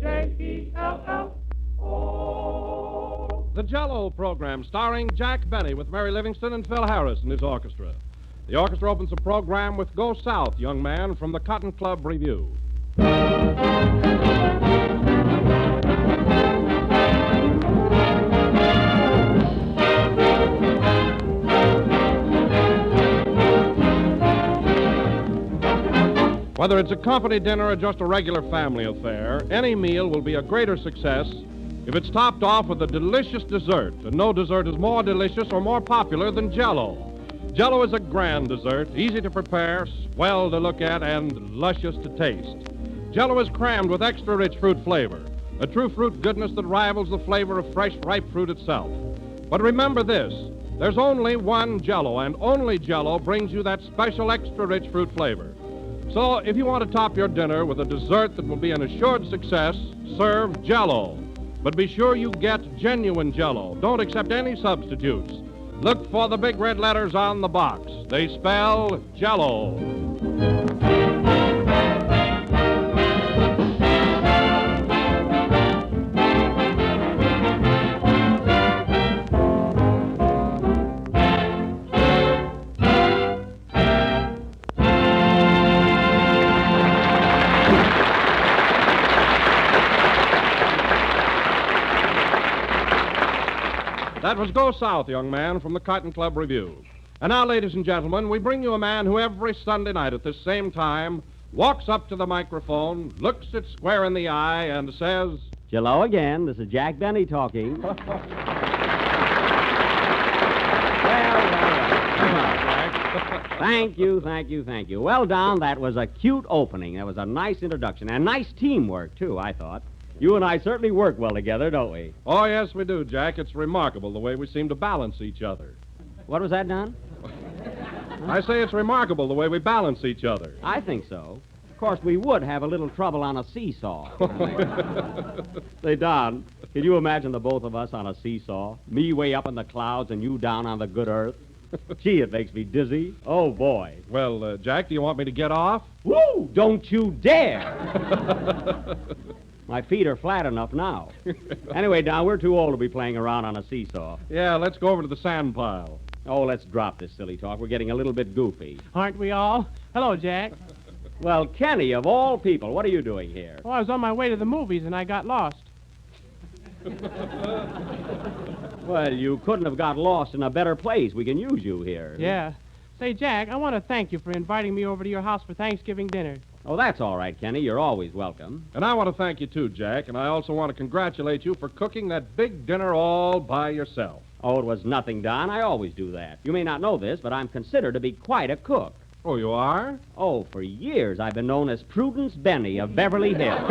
Jello. The Jello program, starring Jack Benny with Mary Livingston and Phil Harris and his orchestra. The orchestra opens the program with Go South, Young Man, from the Cotton Club Review. Whether it's a company dinner or just a regular family affair, any meal will be a greater success if it's topped off with a delicious dessert. And no dessert is more delicious or more popular than Jello. Jello is a grand dessert, easy to prepare, swell to look at, and luscious to taste. Jello is crammed with extra rich fruit flavor, a true fruit goodness that rivals the flavor of fresh, ripe fruit itself. But remember this, there's only one Jello, and only Jello brings you that special extra rich fruit flavor. So if you want to top your dinner with a dessert that will be an assured success, serve Jello. But be sure you get genuine Jello. Don't accept any substitutes. Look for the big red letters on the box. They spell Jello. That was Go South, Young Man, from the Cotton Club Review. And now, ladies and gentlemen, we bring you a man who every Sunday night at this same time walks up to the microphone, looks it square in the eye, and says, Hello again. This is Jack Benny talking. Well. Thank you. Well, Don, that was a cute opening. That was a nice introduction. And nice teamwork, too, I thought. You and I certainly work well together, don't we? Oh, yes, we do, Jack. It's remarkable the way we seem to balance each other. What was that, Don? I say it's remarkable the way we balance each other. I think so. Of course, we would have a little trouble on a seesaw. Say, Don, can you imagine the both of us on a seesaw? Me way up in the clouds and you down on the good earth? Gee, it makes me dizzy. Oh, boy. Well, Jack, do you want me to get off? Woo! Don't you dare! My feet are flat enough now. Anyway, Don, we're too old to be playing around on a seesaw. Yeah, let's go over to the sand pile. Oh, let's drop this silly talk. We're getting a little bit goofy. Aren't we all? Hello, Jack. Well, Kenny, of all people, what are you doing here? Oh, I was on my way to the movies and I got lost. Well, you couldn't have got lost in a better place. We can use you here. Yeah. Say, Jack, I want to thank you for inviting me over to your house for Thanksgiving dinner. Oh, that's all right, Kenny. You're always welcome. And I want to thank you, too, Jack, and I also want to congratulate you for cooking that big dinner all by yourself. Oh, it was nothing, Don. I always do that. You may not know this, but I'm considered to be quite a cook. Oh, you are? Oh, for years I've been known as Prudence Benny of Beverly Hills.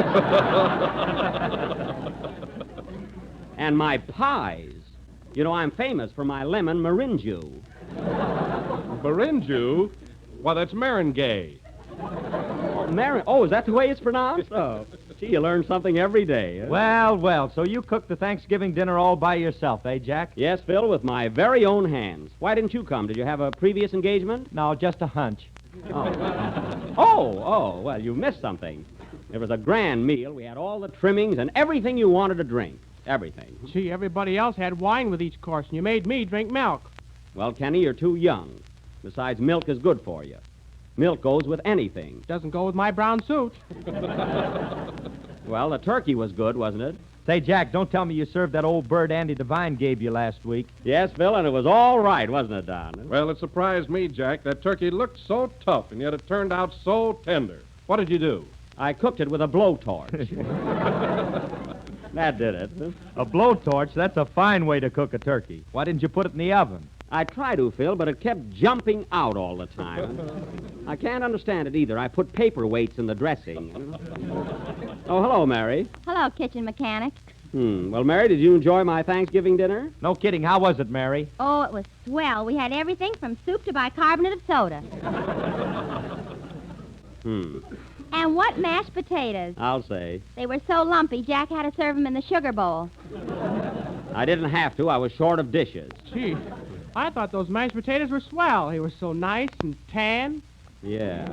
And my pies. You know, I'm famous for my lemon meringue. Meringue? Why, that's Marengay. Oh, is that the way it's pronounced? Oh, gee, you learn something every day. Huh? Well, so you cooked the Thanksgiving dinner all by yourself, eh, Jack? Yes, Phil, with my very own hands. Why didn't you come? Did you have a previous engagement? No, just a hunch. Oh, well, you missed something. It was a grand meal. We had all the trimmings and everything you wanted to drink. Everything. Gee, everybody else had wine with each course, and you made me drink milk. Well, Kenny, you're too young. Besides, milk is good for you. Milk goes with anything. Doesn't go with my brown suit. Well, the turkey was good, wasn't it? Say, Jack, don't tell me you served that old bird Andy Devine gave you last week. Yes, Phil, and it was all right, wasn't it, Don? Well, it surprised me, Jack. That turkey looked so tough, and yet it turned out so tender. What did you do? I cooked it with a blowtorch. That did it. A blowtorch? That's a fine way to cook a turkey. Why didn't you put it in the oven? I tried to, Phil, but it kept jumping out all the time. I can't understand it either. I put paperweights in the dressing. Oh, hello, Mary. Hello, kitchen mechanic. Well, Mary, did you enjoy my Thanksgiving dinner? No kidding. How was it, Mary? Oh, it was swell. We had everything from soup to bicarbonate of soda. And what mashed potatoes. I'll say. They were so lumpy, Jack had to serve them in the sugar bowl. I didn't have to. I was short of dishes. Gee, I thought those mashed potatoes were swell. They were so nice and tan. Yeah.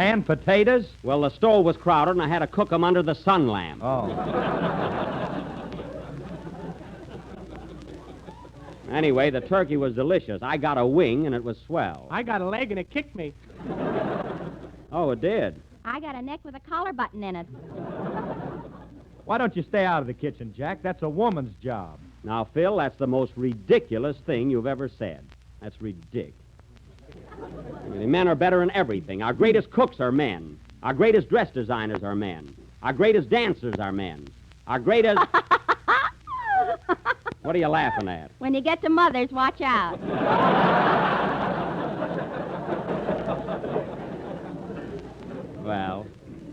Canned potatoes? Well, the stove was crowded, and I had to cook them under the sun lamp. Oh. Anyway, the turkey was delicious. I got a wing, and it was swell. I got a leg and it kicked me. Oh, it did? I got a neck with a collar button in it. Why don't you stay out of the kitchen, Jack? That's a woman's job. Now, Phil, that's the most ridiculous thing you've ever said. That's ridiculous. Men are better in everything. Our greatest cooks are men. Our greatest dress designers are men. Our greatest dancers are men. Our greatest... What are you laughing at? When you get to Mother's, watch out. Well,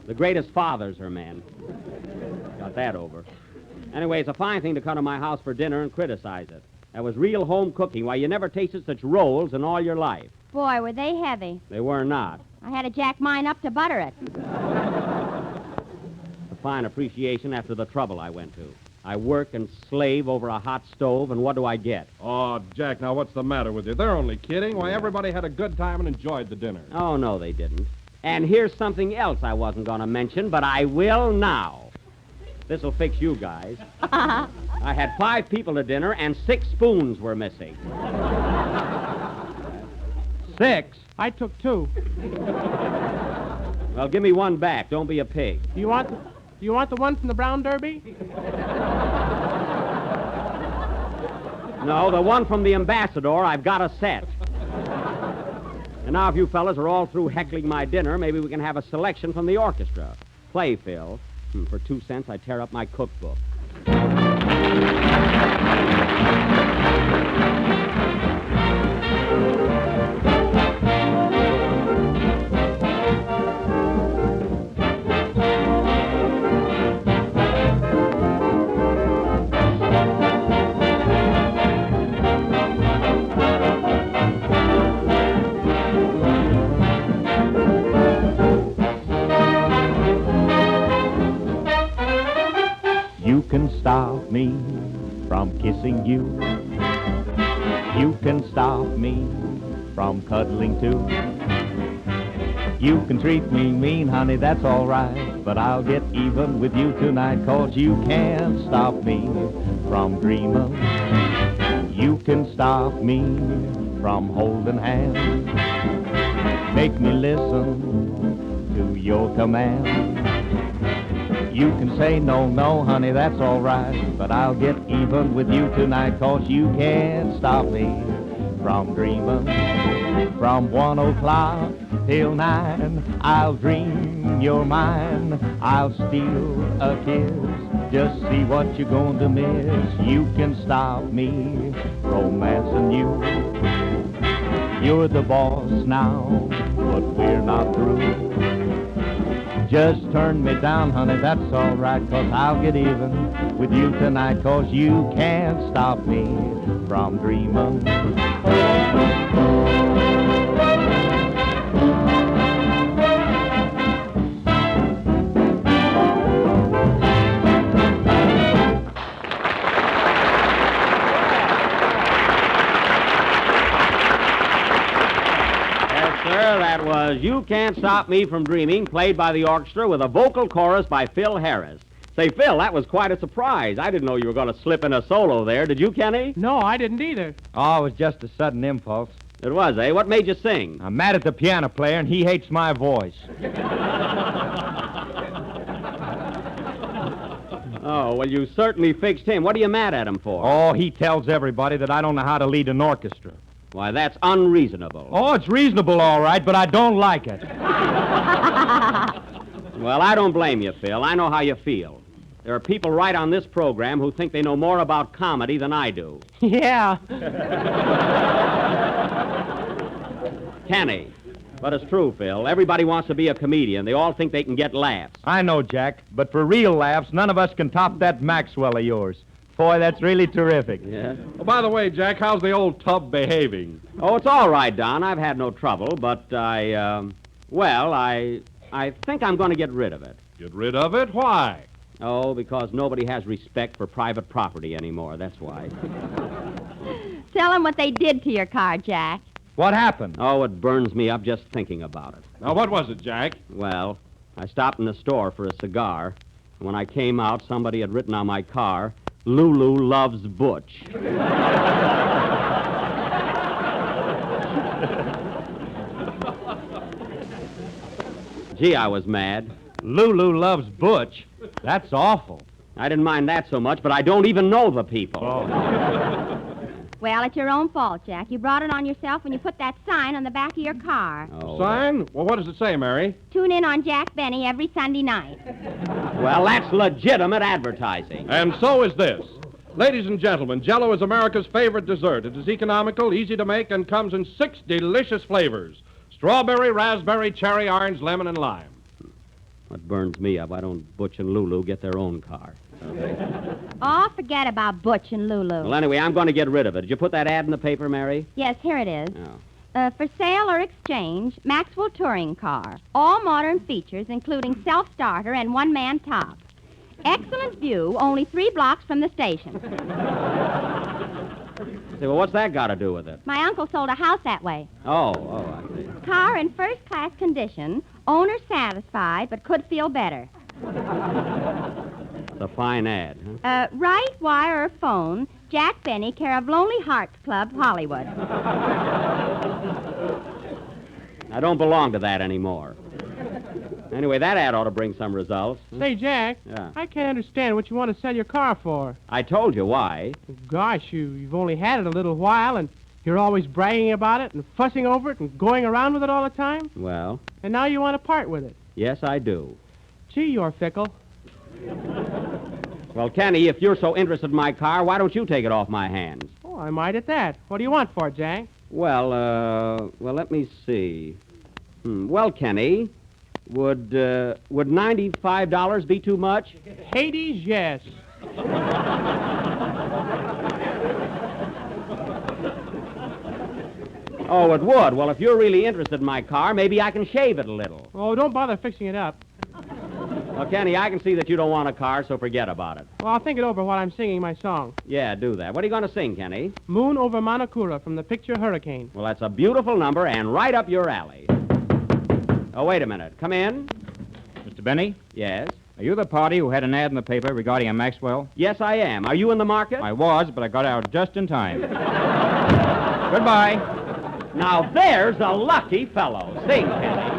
the greatest fathers are men. Got that over. Anyway, it's a fine thing to come to my house for dinner and criticize it. That was real home cooking. Why, you never tasted such rolls in all your life. Boy, were they heavy. They were not. I had to jack mine up to butter it. A fine appreciation after the trouble I went to. I work and slave over a hot stove, and what do I get? Oh, Jack, now what's the matter with you? They're only kidding. Why, everybody had a good time and enjoyed the dinner. Oh, no, they didn't. And here's something else I wasn't going to mention, but I will now. This'll fix you guys. I had 5 people to dinner, and 6 spoons were missing. 6? I took 2. Well, give me one back. Don't be a pig. Do you want the one from the Brown Derby? No, the one from the Ambassador, I've got a set. And now if you fellas are all through heckling my dinner, maybe we can have a selection from the orchestra. Play, Phil. For 2 cents, I tear up my cookbook. You can stop me from kissing you. You can stop me from cuddling too. You can treat me mean, honey, that's all right. But I'll get even with you tonight, 'cause you can't stop me from dreaming. You can stop me from holding hands. Make me listen to your command. You can say no, no, honey, that's all right. But I'll get even with you tonight, 'cause you can't stop me from dreaming. From 1 o'clock till 9, I'll dream you're mine. I'll steal a kiss, just see what you're going to miss. You can stop me romancing you. You're the boss now, but we're not through. Just turn me down, honey, that's all right, 'cause I'll get even with you tonight, 'cause you can't stop me from dreaming. That was You Can't Stop Me From Dreaming, played by the orchestra with a vocal chorus by Phil Harris. Say, Phil, that was quite a surprise. I didn't know you were going to slip in a solo there. Did you, Kenny? No, I didn't either. Oh, it was just a sudden impulse. It was, eh? What made you sing? I'm mad at the piano player, and he hates my voice. Oh, well, you certainly fixed him. What are you mad at him for? Oh, he tells everybody that I don't know how to lead an orchestra. Why, that's unreasonable. Oh, it's reasonable, all right, but I don't like it. Well, I don't blame you, Phil. I know how you feel. There are people right on this program who think they know more about comedy than I do. Yeah. Kenny. But it's true, Phil. Everybody wants to be a comedian. They all think they can get laughs. I know, Jack, but for real laughs, none of us can top that Maxwell of yours. Boy, that's really terrific. Yeah? Oh, by the way, Jack, how's the old tub behaving? Oh, it's all right, Don. I've had no trouble, but I think I'm going to get rid of it. Get rid of it? Why? Oh, because nobody has respect for private property anymore. That's why. Tell them what they did to your car, Jack. What happened? Oh, it burns me up just thinking about it. Now, what was it, Jack? Well, I stopped in the store for a cigar. And when I came out, somebody had written on my car, Lulu loves Butch. Gee, I was mad. Lulu loves Butch. That's awful. I didn't mind that so much, but I don't even know the people. Well, it's your own fault, Jack. You brought it on yourself when you put that sign on the back of your car. Oh, Sign? Well, what does it say, Mary? Tune in on Jack Benny every Sunday night. well, that's legitimate advertising. And so is this. Ladies and gentlemen, Jell-O is America's favorite dessert. It is economical, easy to make, and comes in 6 delicious flavors. Strawberry, raspberry, cherry, orange, lemon, and lime. What burns me up, why don't Butch and Lulu get their own car? Oh, forget about Butch and Lulu. Well, anyway, I'm going to get rid of it. Did you put that ad in the paper, Mary? Yes, here it is. Oh. For sale or exchange, Maxwell Touring Car. All modern features, including self-starter and one-man top. Excellent view, only 3 blocks from the station. Say, well, what's that got to do with it? My uncle sold a house that way. Oh, I see. Car in first-class condition, owner satisfied, but could feel better. It's a fine ad, huh? Write, wire, or phone, Jack Benny, care of Lonely Hearts Club, Hollywood. I don't belong to that anymore. Anyway, that ad ought to bring some results. Say, Jack, Yeah. I can't understand what you want to sell your car for. I told you why. Gosh, you've only had it a little while, and you're always bragging about it and fussing over it and going around with it all the time. Well, And now you want to part with it. yes, I do. Gee, you're fickle. Well, Kenny, if you're so interested in my car, why don't you take it off my hands? Oh, I might at that. What do you want for it, Jack? Well, let me see. Well, Kenny, would $95 be too much? Hades, yes. Oh, it would. Well, if you're really interested in my car, maybe I can shave it a little. Oh, don't bother fixing it up. Well, Kenny, I can see that you don't want a car, so forget about it. Well, I'll think it over while I'm singing my song. Yeah, do that. What are you going to sing, Kenny? Moon over Manakura from the picture Hurricane. Well, that's a beautiful number and right up your alley. Oh, wait a minute. Come in. Mr. Benny, Yes. are you the party who had an ad in the paper regarding a Maxwell? Yes, I am. Are you in the market? I was, but I got out just in time. Goodbye. Now, there's a lucky fellow. Sing, Kenny.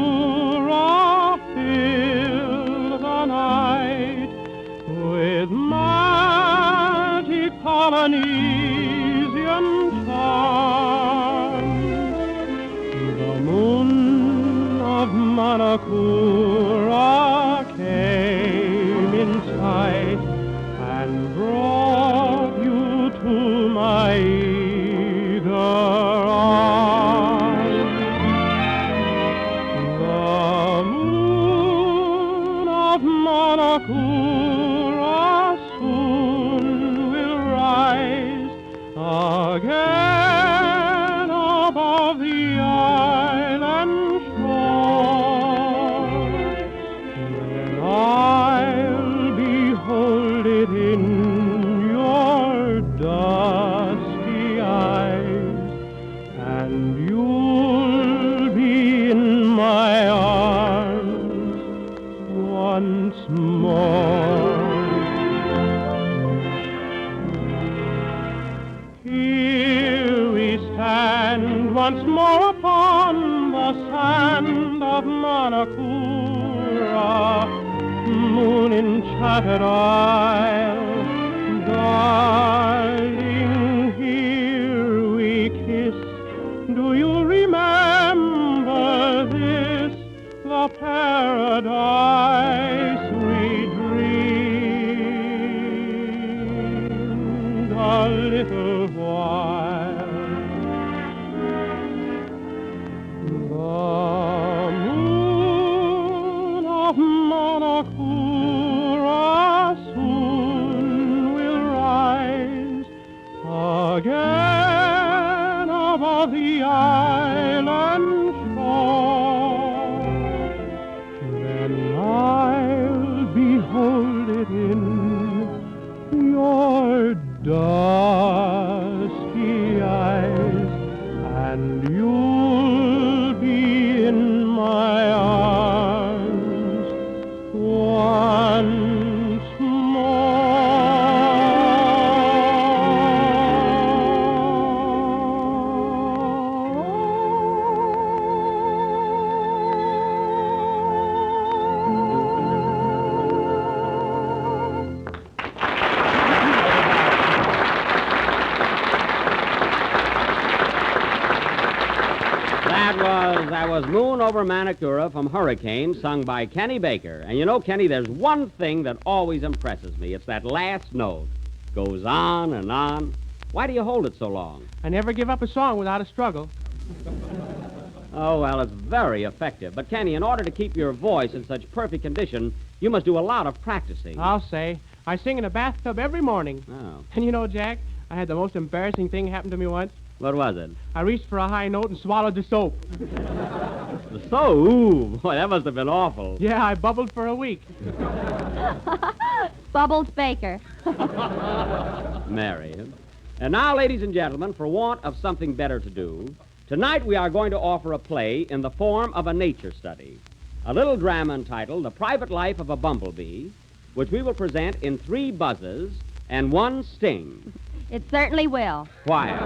Manakura fill the night with magic Polynesian charms. The moon of Manakura came in sight and brought you to my eager arms. Manakura soon will rise again above the island shore. Then I'll behold it in your dusky eyes, and you'll be in my arms once more. Here we stand once more upon the sand of Manakura, moon-enchanted isle. Darling, here we kiss. Do you remember this, the paradise we dreamed a little while? The moon of Manakura soon will rise again above the island. Moon Over Manicura from Hurricane, sung by Kenny Baker. And you know, Kenny, there's one thing that always impresses me. It's that last note. Goes on and on. Why do you hold it so long? I never give up a song without a struggle. Oh, well, it's very effective. But, Kenny, in order to keep your voice in such perfect condition, you must do a lot of practicing. I'll say. I sing in a bathtub every morning. Oh. And you know, Jack, I had the most embarrassing thing happen to me once. What was it? I reached for a high note and swallowed the soap. So, ooh, boy, that must have been awful. Yeah, I bubbled for a week. Bubbles Baker. Mary. And now, ladies and gentlemen, for want of something better to do, tonight we are going to offer a play in the form of a nature study. A little drama entitled The Private Life of a Bumblebee, which we will present in 3 buzzes and 1 sting. It certainly will. Quiet.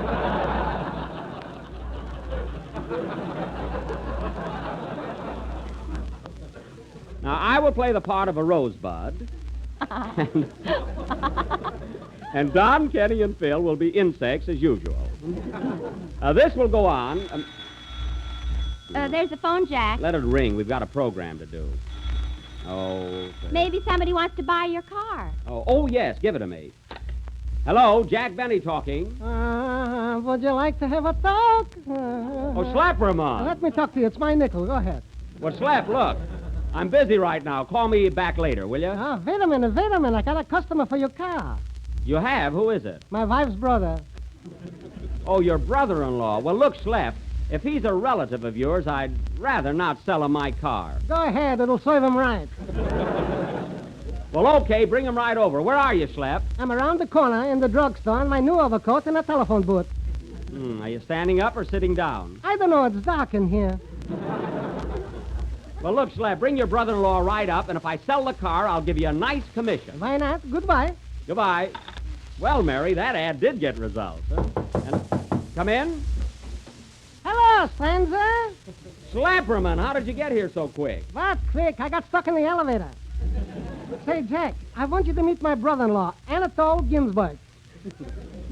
Now, I will play the part of a rosebud. And Don, Kenny, and Phil will be insects as usual. This will go on. There's the phone, Jack. Let it ring. We've got a program to do. Oh. Maybe somebody wants to buy your car. Oh, yes. Give it to me. Hello, Jack Benny talking. Would you like to have a talk? Slap her, Mom. Let me talk to you. It's my nickel. Go ahead. Well, Slap, look. I'm busy right now. Call me back later, will you? Wait a minute. I got a customer for your car. You have? Who is it? My wife's brother. Oh, your brother-in-law. Well, look, Slap, if he's a relative of yours, I'd rather not sell him my car. Go ahead. It'll serve him right. Well, okay, bring him right over. Where are you, Slap? I'm around the corner in the drugstore in my new overcoat and a telephone booth. Are you standing up or sitting down? I don't know. It's dark in here. Well, look, Slap, bring your brother-in-law right up, and if I sell the car, I'll give you a nice commission. Why not? Goodbye. Goodbye. Well, Mary, that ad did get results. Huh? And come in. Hello, stranger. Slapperman, how did you get here so quick? What quick? I got stuck in the elevator. Say, Jack, I want you to meet my brother-in-law, Anatole Ginsburg.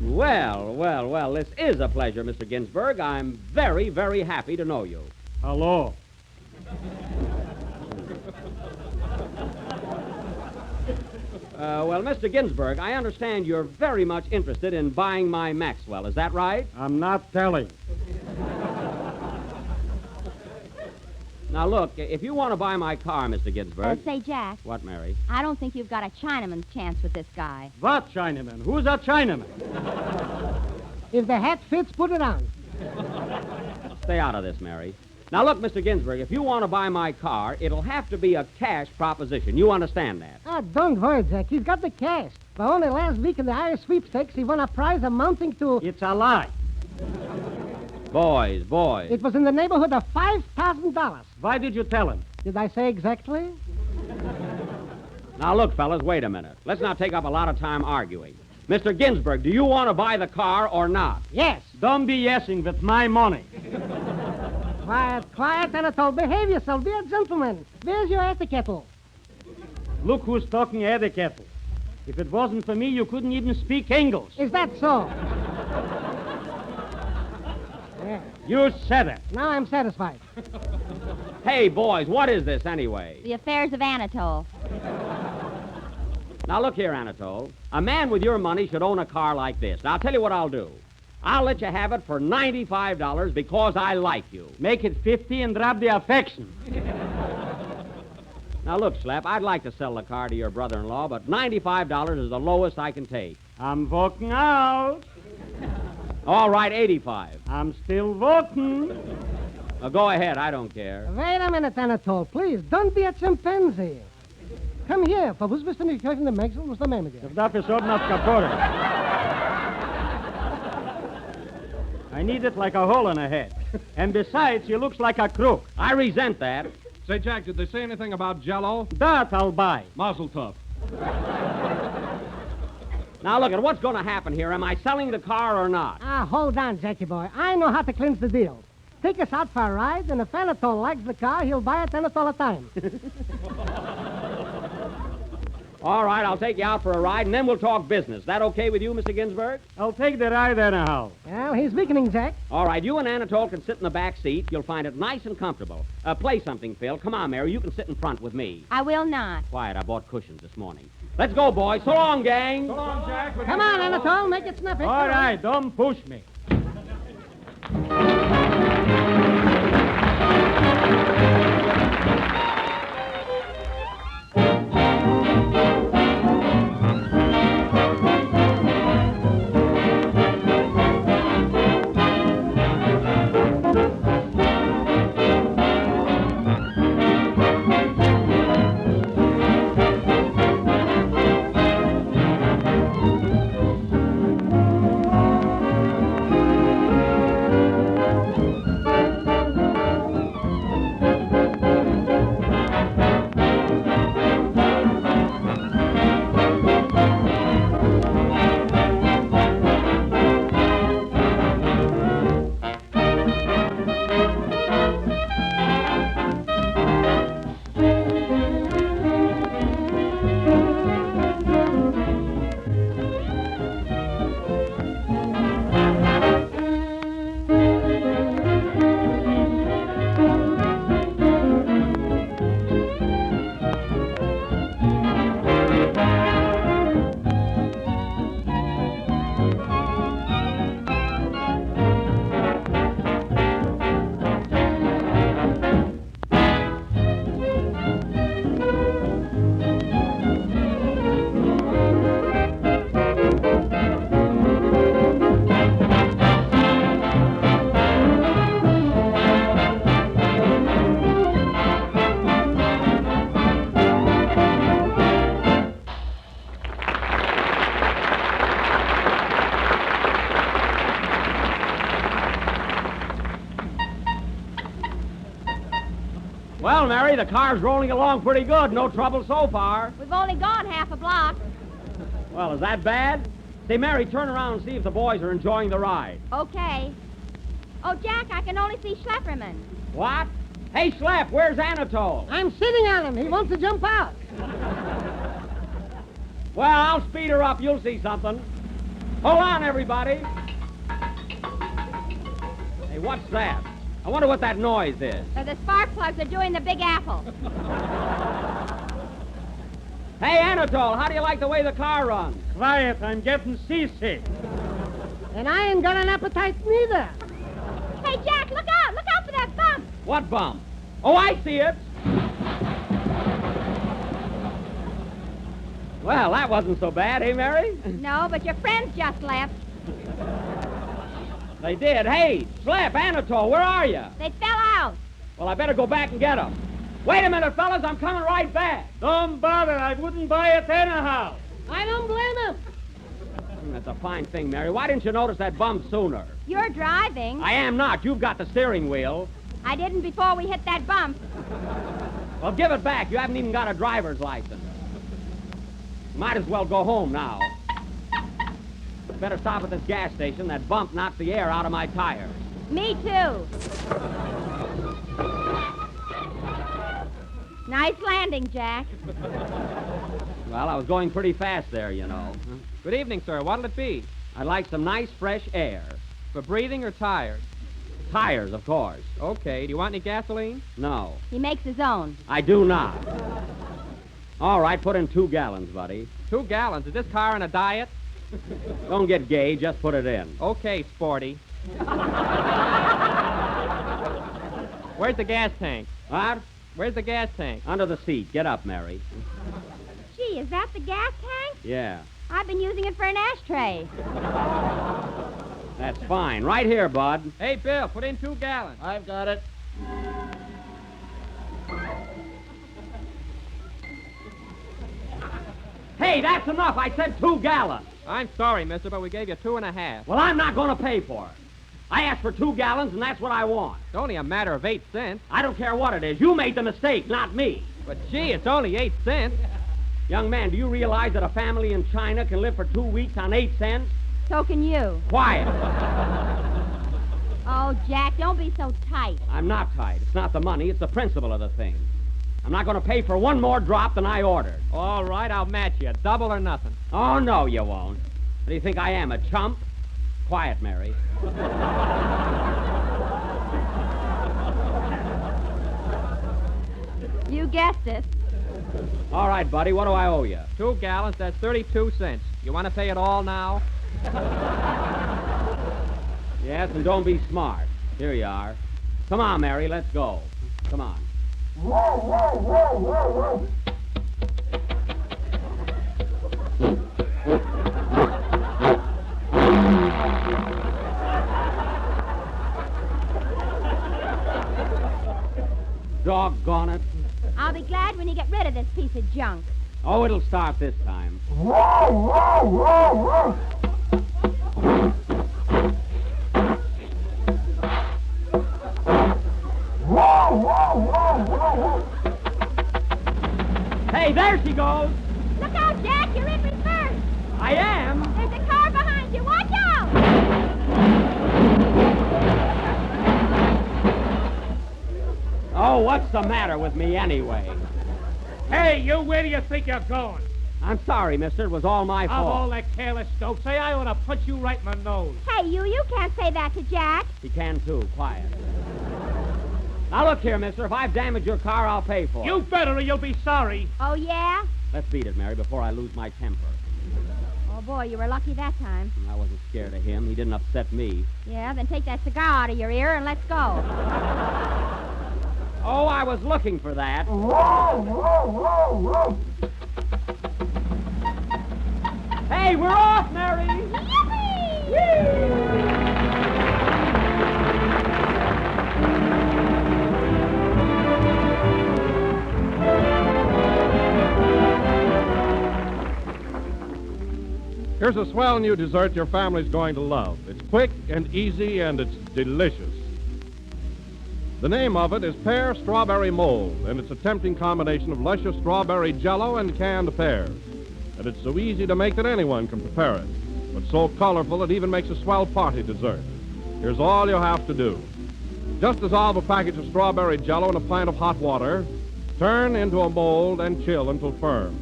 Well, this is a pleasure, Mr. Ginsburg. I'm very, very happy to know you. Hello. Well, Mr. Ginsburg, I understand you're very much interested in buying my Maxwell. Is that right? I'm not telling. Now, look, if you want to buy my car, Mr. Ginsburg... Say, Jack, What, Mary? I don't think you've got a Chinaman's chance with this guy. What Chinaman? Who's that Chinaman? If the hat fits, put it on. Stay out of this, Mary. Now, look, Mr. Ginsburg, if you want to buy my car, it'll have to be a cash proposition. You understand that? Don't worry, Jack. He's got the cash. But only last week in the Irish sweepstakes, he won a prize amounting to... It's a lie. Boys. It was in the neighborhood of $5,000. Why did you tell him? Did I say exactly? Now, look, fellas, wait a minute. Let's not take up a lot of time arguing. Mr. Ginsburg, do you want to buy the car or not? Yes. Don't be yesing with my money. Quiet, Anatole. Behave yourself. Be a gentleman. Where's your etiquette? Look who's talking etiquette. If it wasn't for me, you couldn't even speak English. Is that so? Yeah. You said it. Now I'm satisfied. Hey, boys, what is this anyway? The affairs of Anatole. Now, look here, Anatole. A man with your money should own a car like this. Now, I'll tell you what I'll do. I'll let you have it for $95 because I like you. Make it 50 and drop the affection. Now, look, Slap, I'd like to sell the car to your brother-in-law, but $95 is the lowest I can take. I'm walking out. All right, $85. I'm still walking. Now, go ahead, I don't care. Wait a minute, Anatole. Please, don't be a chimpanzee. Come here. Verwoes bist du nicht in der Maxwell? Was ist der mit dir? Ich darf es oben auf Kapore. I need it like a hole in a head. And besides, he looks like a crook. I resent that. Say, Jack, did they say anything about Jell-O? That I'll buy. Mazel tov. Now, look at what's going to happen here. Am I selling the car or not? Hold on, Jackie boy. I know how to clinch the deal. Take us out for a ride, and if Anatole likes the car, he'll buy it 10 at a time. All right, I'll take you out for a ride, and then we'll talk business. That okay with you, Mr. Ginsburg? I'll take the ride anyhow. Well, he's weakening, Jack. All right, you and Anatole can sit in the back seat. You'll find it nice and comfortable. Play something, Phil. Come on, Mary. You can sit in front with me. I will not. Quiet, I bought cushions this morning. Let's go, boys. So long, gang. So long, Jack. Come on, Anatole, make it snappy. All right, don't push me. Well, Mary, the car's rolling along pretty good. No trouble so far. We've only gone half a block. Well, is that bad? Say, Mary, turn around and see if the boys are enjoying the ride. Okay. Oh, Jack, I can only see Schlepperman. What? Hey, Schlep, where's Anatole? I'm sitting on him. He wants to jump out. Well, I'll speed her up. You'll see something. Hold on, everybody. Hey, what's that? I wonder what that noise is. The spark plugs are doing the Big Apple. Hey, Anatole, how do you like the way the car runs? Quiet, I'm getting seasick. And I ain't got an appetite neither. Hey, Jack, look out! Look out for that bump! What bump? Oh, I see it. Well, that wasn't so bad, eh, Mary? No, but your friends just left. They did. Hey, Schlep, Anatole, where are you? They fell out. Well, I better go back and get them. Wait a minute, fellas, I'm coming right back. Don't bother, I wouldn't buy it anyhow. I don't blame him. That's a fine thing, Mary. Why didn't you notice that bump sooner? You're driving. I am not. You've got the steering wheel. I didn't before we hit that bump. Well, give it back. You haven't even got a driver's license. Might as well go home now. Better stop at this gas station. That bump knocked the air out of my tires. Me too. Nice landing, Jack. Well, I was going pretty fast there, you know. Good evening, sir. What'll it be? I'd like some nice, fresh air. For breathing or tires? Tires, of course. Okay. Do you want any gasoline? No, He makes his own. I do not. All right, put in 2 gallons, buddy. 2 gallons. Is this car on a diet? Don't get gay, just put it in. Okay, sporty. Where's the gas tank? What? Where's the gas tank? Under the seat. Get up, Mary. Gee, is that the gas tank? Yeah, I've been using it for an ashtray. that's fine. Right here, bud. Hey, Bill, put in 2 gallons. I've got it. Hey, that's enough. I said 2 gallons. I'm sorry, mister, but we gave you 2.5. Well, I'm not going to pay for it. I asked for 2 gallons, and that's what I want. It's only a matter of 8 cents. I don't care what it is. You made the mistake, not me. But, gee, it's only 8 cents. Young man, do you realize that a family in China can live for 2 weeks on 8 cents? So can you. Quiet. Oh, Jack, don't be so tight. I'm not tight. It's not the money. It's the principle of the thing. I'm not going to pay for one more drop than I ordered. All right, I'll match you. Double or nothing. Oh, no, you won't. What do you think I am, a chump? Quiet, Mary. You guessed it. All right, buddy, what do I owe you? 2 gallons, that's 32 cents. You want to pay it all now? Yes, and don't be smart. Here you are. Come on, Mary, let's go. Come on. Doggone it. I'll be glad when you get rid of this piece of junk. Oh, it'll start this time. Hey, there she goes. Look out, Jack. You're in reverse. I am. There's a car behind you. Watch out. Oh, what's the matter with me anyway? Hey, you, where do you think you're going? I'm sorry, mister. It was all my Of fault. all that careless dope, say I ought to punch you right in the nose. Hey, you can't say that to Jack. He can, too. Quiet. Now, look here, mister. If I've damaged your car, I'll pay for it. You better or you'll be sorry. Oh, yeah? Let's beat it, Mary, before I lose my temper. Oh, boy, you were lucky that time. I wasn't scared of him. He didn't upset me. Yeah, then take that cigar out of your ear and let's go. Oh, I was looking for that. Hey, we're off, Mary! Yippee! Here's a swell new dessert your family's going to love. It's quick and easy, and it's delicious. The name of it is Pear Strawberry Mold, and it's a tempting combination of luscious strawberry jello and canned pears. And it's so easy to make that anyone can prepare it, but so colorful it even makes a swell party dessert. Here's all you have to do. Just dissolve a package of strawberry jello in a pint of hot water, turn into a mold, and chill until firm.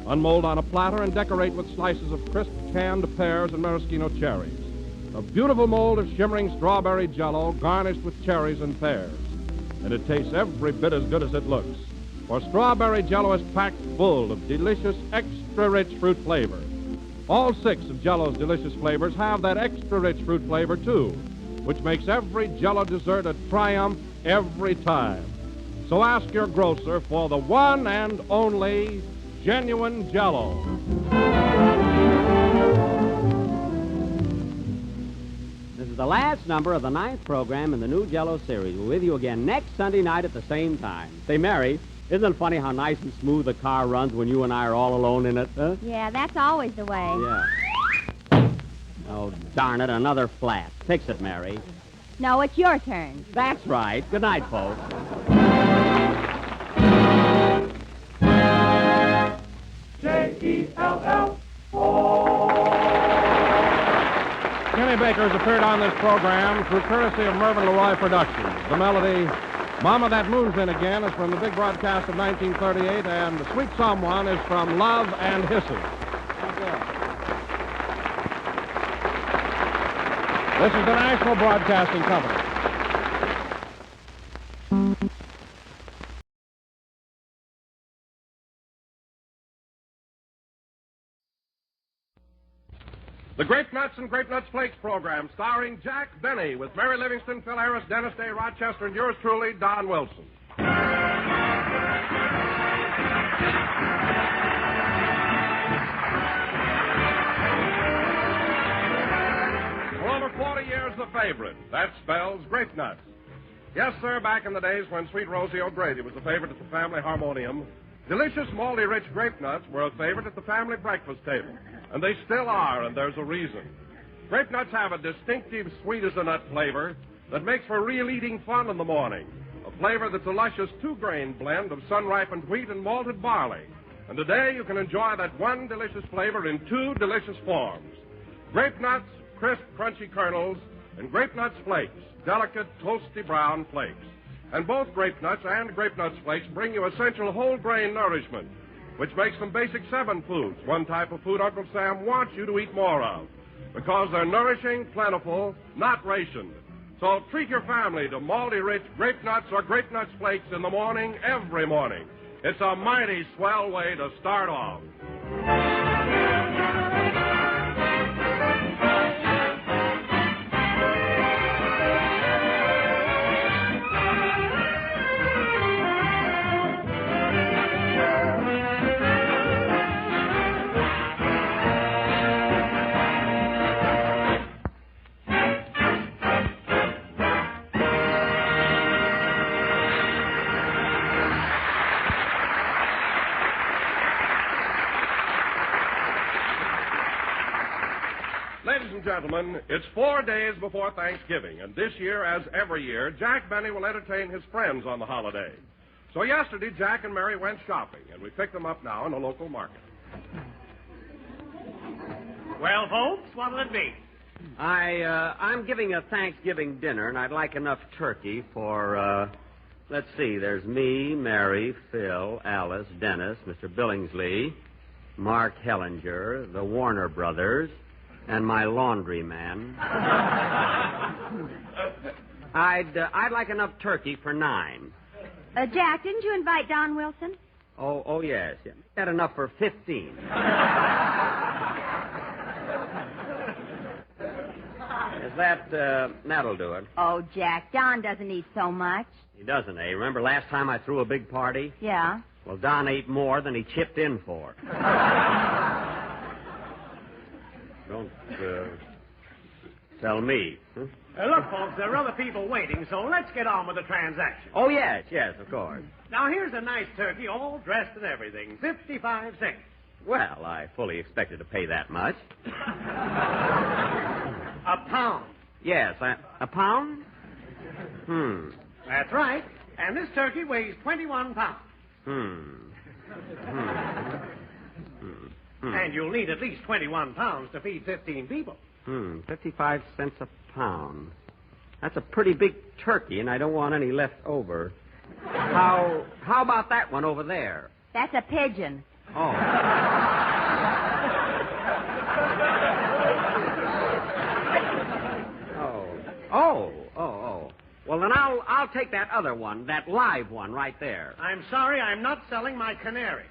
Unmold on a platter and decorate with slices of crisp canned pears and maraschino cherries. A beautiful mold of shimmering strawberry jello garnished with cherries and pears. And it tastes every bit as good as it looks. For strawberry jello is packed full of delicious, extra-rich fruit flavor. All 6 of Jello's delicious flavors have that extra-rich fruit flavor, too, which makes every Jello dessert a triumph every time. So ask your grocer for the one and only genuine Jello. This is the last number of the 9th program in the new Jello series. We're with you again next Sunday night at the same time. Say, Mary, isn't it funny how nice and smooth the car runs when you and I are all alone in it, huh? Yeah, that's always the way. Yeah. Oh, darn it, another flat. Fix it, Mary. No, it's your turn. That's right. Good night, folks. Kenny Baker's appeared on this program through courtesy of Mervyn LeRoy Productions. The melody, Mama That Moon's In Again, is from the big broadcast of 1938, and The Sweet Someone is from Love and Hisses. This is the National Broadcasting Company. The Grape Nuts and Grape Nuts Flakes program, starring Jack Benny, with Mary Livingston, Phil Harris, Dennis Day, Rochester, and yours truly, Don Wilson. For over 40 years, the favorite. That spells Grape Nuts. Yes, sir, back in the days when Sweet Rosie O'Grady was the favorite at the family harmonium, delicious, malty-rich Grape Nuts were a favorite at the family breakfast table. And they still are, and there's a reason. Grape Nuts have a distinctive sweet-as-a-nut flavor that makes for real eating fun in the morning. A flavor that's a luscious 2-grain blend of sun-ripened wheat and malted barley. And today you can enjoy that one delicious flavor in 2 delicious forms. Grape Nuts, crisp, crunchy kernels, and Grape Nuts Flakes, delicate, toasty brown flakes. And both grape nuts and grape nuts flakes bring you essential whole grain nourishment, which makes them basic 7 foods, one type of food Uncle Sam wants you to eat more of, because they're nourishing, plentiful, not rationed. So treat your family to malty-rich grape nuts or grape nuts flakes in the morning, every morning. It's a mighty swell way to start off. Ladies and gentlemen, it's 4 days before Thanksgiving, and this year, as every year, Jack Benny will entertain his friends on the holiday. So yesterday, Jack and Mary went shopping, and we picked them up now in a local market. Well, folks, what'll it be? I'm giving a Thanksgiving dinner, and I'd like enough turkey for, let's see, there's me, Mary, Phil, Alice, Dennis, Mr. Billingsley, Mark Hellinger, the Warner brothers, and my laundry man. I'd like enough turkey for 9. Jack, didn't you invite Don Wilson? Oh, yes. Got enough for 15. That'll do it. Oh, Jack, Don doesn't eat so much. He doesn't, eh? Remember last time I threw a big party? Yeah. Well, Don ate more than he chipped in for. Don't tell me. Huh? Look, folks, there are other people waiting, so let's get on with the transaction. Oh, yes, of course. Now, here's a nice turkey, all dressed and everything. 55 cents. Well, I fully expected to pay that much. A pound. Yes, a pound? That's right. And this turkey weighs 21 pounds. And you'll need at least 21 pounds to feed 15 people. 55 cents a pound. That's a pretty big turkey, and I don't want any left over. How about that one over there? That's a pigeon. Oh. Oh. Well, then I'll take that other one, that live one right there. I'm sorry, I'm not selling my canary.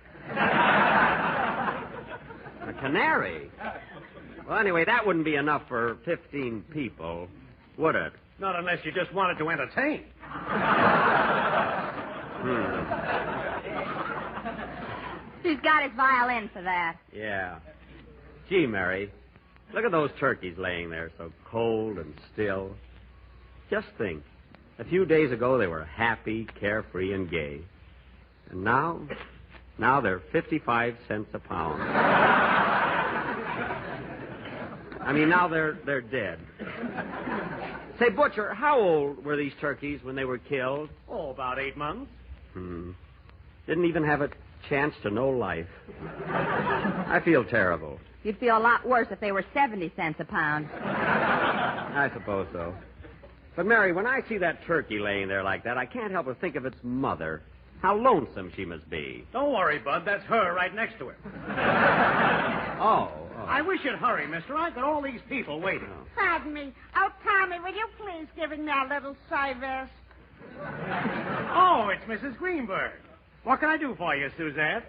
A canary? Well, anyway, that wouldn't be enough for 15 people, would it? Not unless you just wanted to entertain. He's got his violin for that. Yeah. Gee, Mary, look at those turkeys laying there so cold and still. Just think, a few days ago they were happy, carefree, and gay. And now they're 55 cents a pound. I mean, now they're dead. Say, Butcher, how old were these turkeys when they were killed? Oh, about 8 months. Didn't even have a chance to know life. I feel terrible. You'd feel a lot worse if they were 70 cents a pound. I suppose so. But, Mary, when I see that turkey laying there like that, I can't help but think of its mother. How lonesome she must be. Don't worry, Bud. That's her right next to him. Oh. I wish you'd hurry, mister. I've got all these people waiting. Pardon me. Oh, Tommy, will you please give me a little service? Oh, it's Mrs. Greenberg. What can I do for you, Suzette?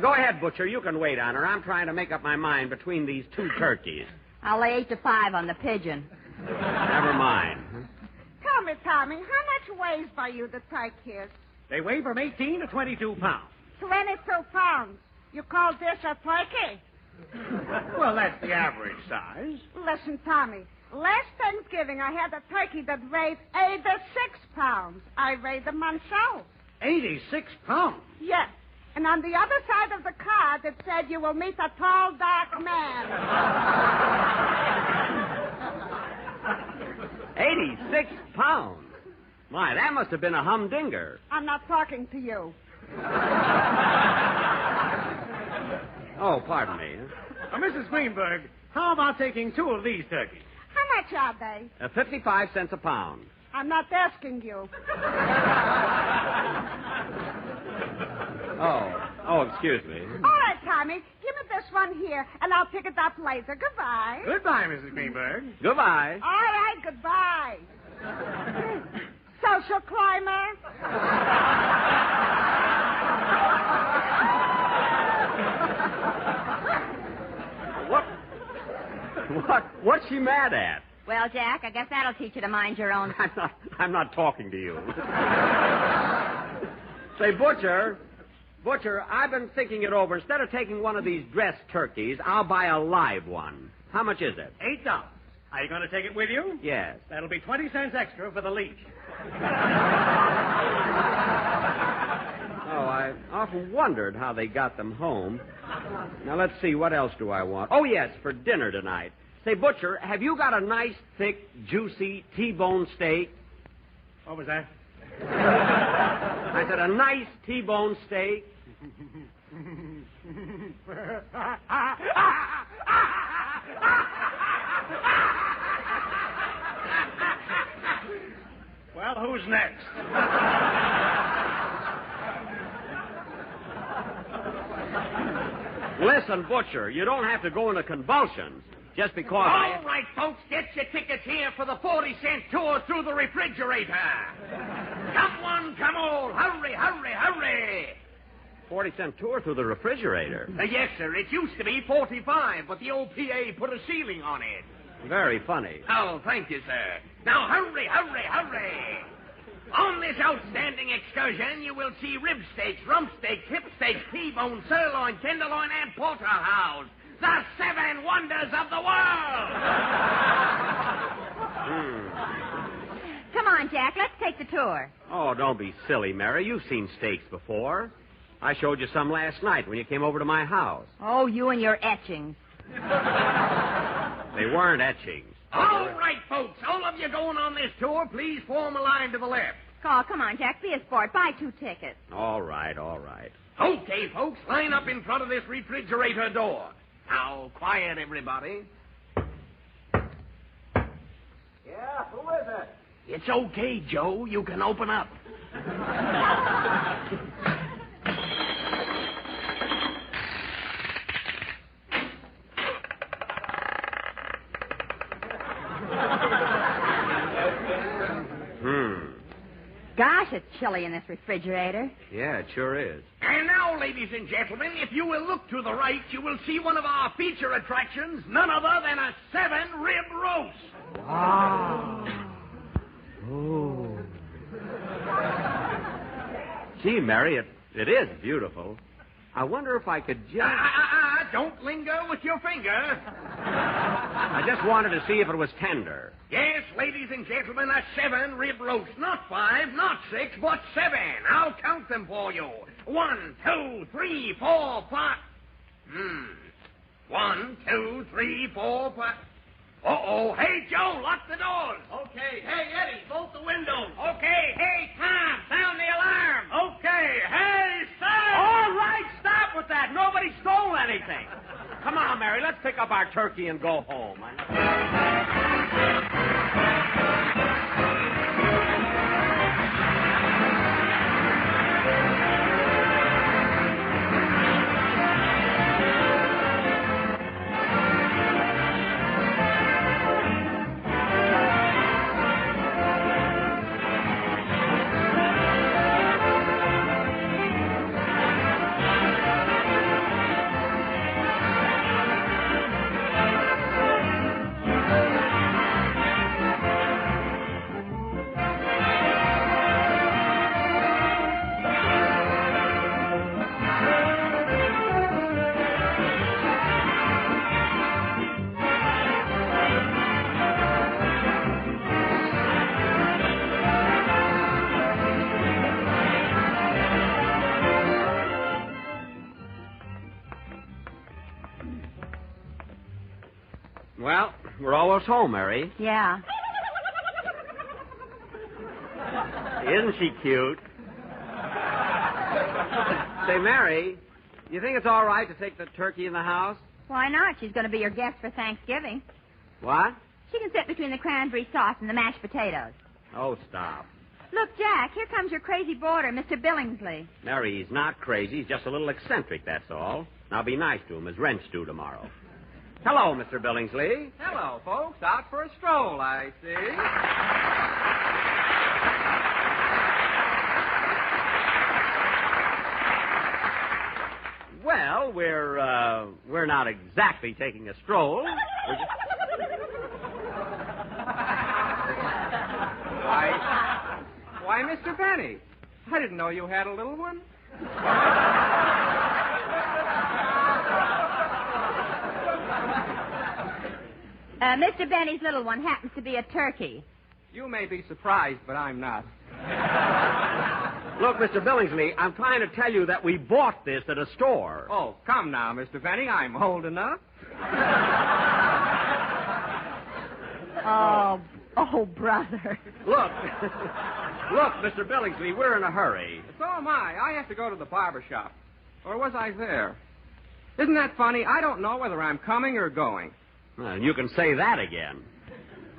Go ahead, Butcher. You can wait on her. I'm trying to make up my mind between these 2 turkeys. I'll lay 8 to 5 on the pigeon. Never mind. Tommy, how much weighs by you the turkeys? They weigh from 18 to 22 pounds. 22 pounds. You call this a turkey? Well, that's the average size. Listen, Tommy. Last Thanksgiving, I had a turkey that weighed 86 pounds. I weighed them myself. 86 pounds? Yes. And on the other side of the card, it said you will meet a tall, dark man. 86 pounds? My, that must have been a humdinger. I'm not talking to you. Oh, pardon me. Mrs. Greenberg, how about taking 2 of these turkeys? How much are they? 55 cents a pound. I'm not asking you. Oh, excuse me. All right, Tommy. Give me this one here, and I'll pick it up later. Goodbye. Goodbye, Mrs. Greenberg. Goodbye. All right, goodbye. Social climber. What's she mad at? Well, Jack, I guess that'll teach you to mind your own. I'm not talking to you. Say, Butcher, I've been thinking it over. Instead of taking one of these dressed turkeys, I'll buy a live one. How much is it? $8. Are you going to take it with you? Yes. That'll be 20 cents extra for the leash. Oh, I often wondered how they got them home. Now, let's see, what else do I want? Oh, yes, for dinner tonight. Say, Butcher, have you got a nice, thick, juicy T-bone steak? What was that? I said a nice T-bone steak. Well, who's next? Listen, Butcher, you don't have to go into convulsions just because All right, folks, get your tickets here for the 40-cent tour through the refrigerator. Come one, come all. Hurry, hurry, hurry. 40-cent tour through the refrigerator. Yes, sir. It used to be 45, but the OPA put a ceiling on it. Very funny. Oh, thank you, sir. Now, hurry, hurry, hurry. On this outstanding excursion, you will see rib steaks, rump steaks, hip steaks, T-bone, sirloin, tenderloin, and porterhouse. The 7 wonders of the world. Come on, Jack. Let's take the tour. Oh, don't be silly, Mary. You've seen steaks before. I showed you some last night when you came over to my house. Oh, you and your etchings. They weren't etchings. All right, folks. All of you going on this tour, please form a line to the left. Oh, come on, Jack. Be a sport. Buy 2 tickets. All right, all right. Okay, folks. Line up in front of this refrigerator door. Now, quiet, everybody. Yeah, who is it? It's okay, Joe. You can open up. Gosh, it's chilly in this refrigerator. Yeah, it sure is. And now, ladies and gentlemen, if you will look to the right, you will see one of our feature attractions, none other than a 7-rib roast. Wow. Oh. Gee, Mary, it is beautiful. I wonder if I could just... Don't linger with your finger. I just wanted to see if it was tender. Yes, ladies and gentlemen, a 7-rib roast. Not 5, not 6, but 7. I'll count them for you. 1, 2, 3, 4, 5. 1, 2, 3, 4, 5. Uh-oh. Hey, Joe, lock the doors. Okay. Hey, Eddie, bolt the windows. Okay. Hey, Tom, sound the alarm. Okay. Hey, Sam. All right, stop with that. Nobody stole anything. Come on, Mary, let's pick up our turkey and go home. Well, we're almost home, Mary. Yeah. Isn't she cute? Say, Mary, you think it's all right to take the turkey in the house? Why not? She's going to be your guest for Thanksgiving. What? She can sit between the cranberry sauce and the mashed potatoes. Oh, stop. Look, Jack, here comes your crazy boarder, Mr. Billingsley. Mary, he's not crazy. He's just a little eccentric, that's all. Now be nice to him, as rent's due tomorrow. Hello, Mr. Billingsley. Hello, folks. Out for a stroll, I see. Well, we're not exactly taking a stroll. We're just... Why, Mr. Benny, I didn't know you had a little one. Mr. Benny's little one happens to be a turkey. You may be surprised, but I'm not. Look, Mr. Billingsley, I'm trying to tell you that we bought this at a store. Oh, come now, Mr. Benny. I'm old enough. Oh, brother. Look, Mr. Billingsley, we're in a hurry. So am I. I have to go to the barber shop. Or was I there? Isn't that funny? I don't know whether I'm coming or going. Well, you can say that again.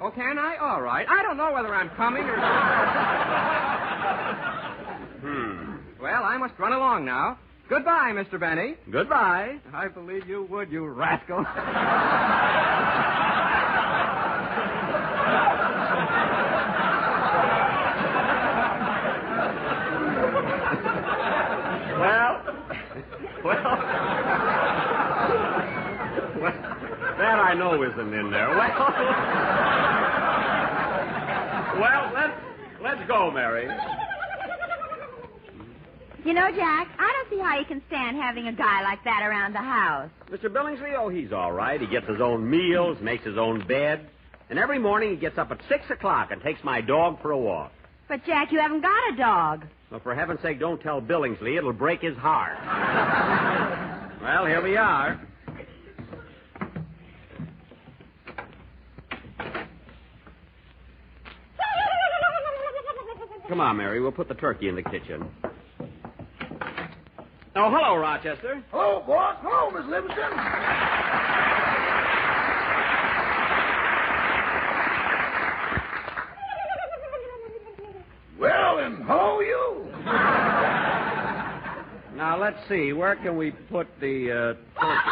Oh, can I? All right. I don't know whether I'm coming or going. Well, I must run along now. Goodbye, Mr. Benny. Goodbye. I believe you would, you rascal. Well, that I know isn't in there. Well, let's go, Mary. You know, Jack, I don't see how you can stand having a guy like that around the house. Mr. Billingsley, oh, he's all right. He gets his own meals, makes his own bed, and every morning he gets up at 6 o'clock and takes my dog for a walk. But, Jack, you haven't got a dog. Well, for heaven's sake, don't tell Billingsley. It'll break his heart. Well, here we are. Come on, Mary. We'll put the turkey in the kitchen. Oh, hello, Rochester. Hello, boss. Hello, Miss Livingston. Well, and hello, you. Now, let's see. Where can we put the turkey?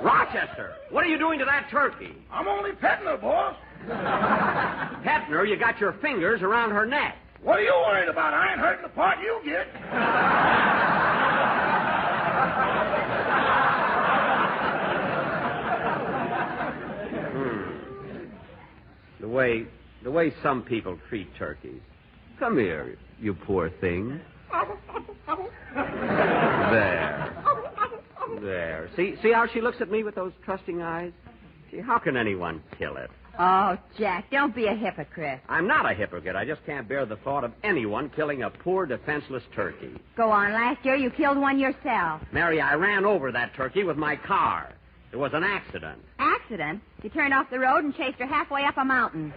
Rochester, what are you doing to that turkey? I'm only petting her, boss. Petting her? You got your fingers around her neck. What are you worried about? I ain't hurting the part you get. The way some people treat turkeys. Come here, you poor thing. There. See how she looks at me with those trusting eyes? See, how can anyone kill it? Oh, Jack, don't be a hypocrite. I'm not a hypocrite. I just can't bear the thought of anyone killing a poor, defenseless turkey. Go on. Last year you killed one yourself. Mary, I ran over that turkey with my car. It was an accident. Accident? You turned off the road and chased her halfway up a mountain.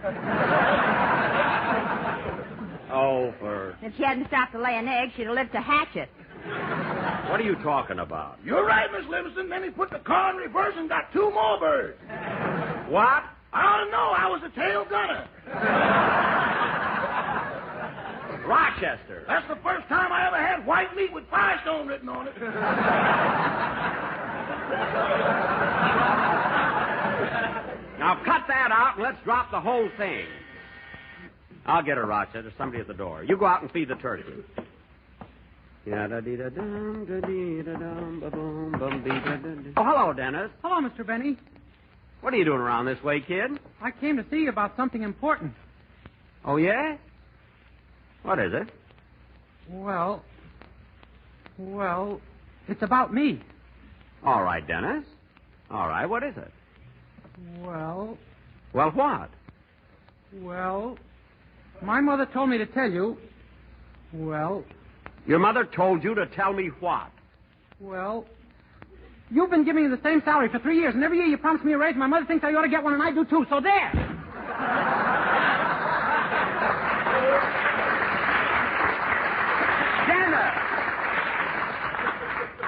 Oh, If she hadn't stopped to lay an egg, she'd have lived to hatch it. What are you talking about? You're right, Miss Livingston. Then he put the car in reverse and got 2 more birds. What? I don't know. I was a tail gunner. Rochester. That's the first time I ever had white meat with Firestone written on it. Now cut that out and let's drop the whole thing. I'll get her, Rochester. There's somebody at the door. You go out and feed the turkey. Oh, hello, Dennis. Hello, Mr. Benny. What are you doing around this way, kid? I came to see you about something important. Oh, yeah? What is it? Well, it's about me. All right, Dennis. All right, what is it? Well, what? Well, my mother told me to tell you. Well, your mother told you to tell me what? Well, you've been giving me the same salary for 3 years, and every year you promise me a raise. My mother thinks I ought to get one, and I do too, so there.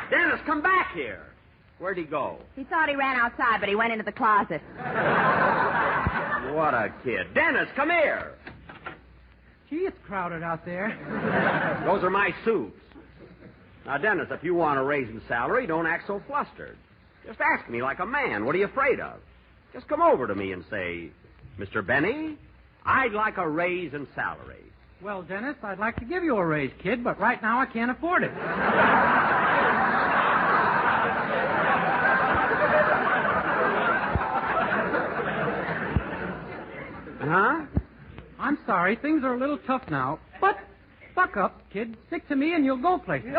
Dennis, come back here. Where'd he go? He thought he ran outside, but he went into the closet. What a kid. Dennis, come here. Gee, it's crowded out there. Those are my suits. Now, Dennis, if you want a raise in salary, don't act so flustered. Just ask me like a man. What are you afraid of? Just come over to me and say, Mr. Benny, I'd like a raise in salary. Well, Dennis, I'd like to give you a raise, kid, but right now I can't afford it. Huh? I'm sorry, things are a little tough now, but buck up, kid. Stick to me and you'll go places.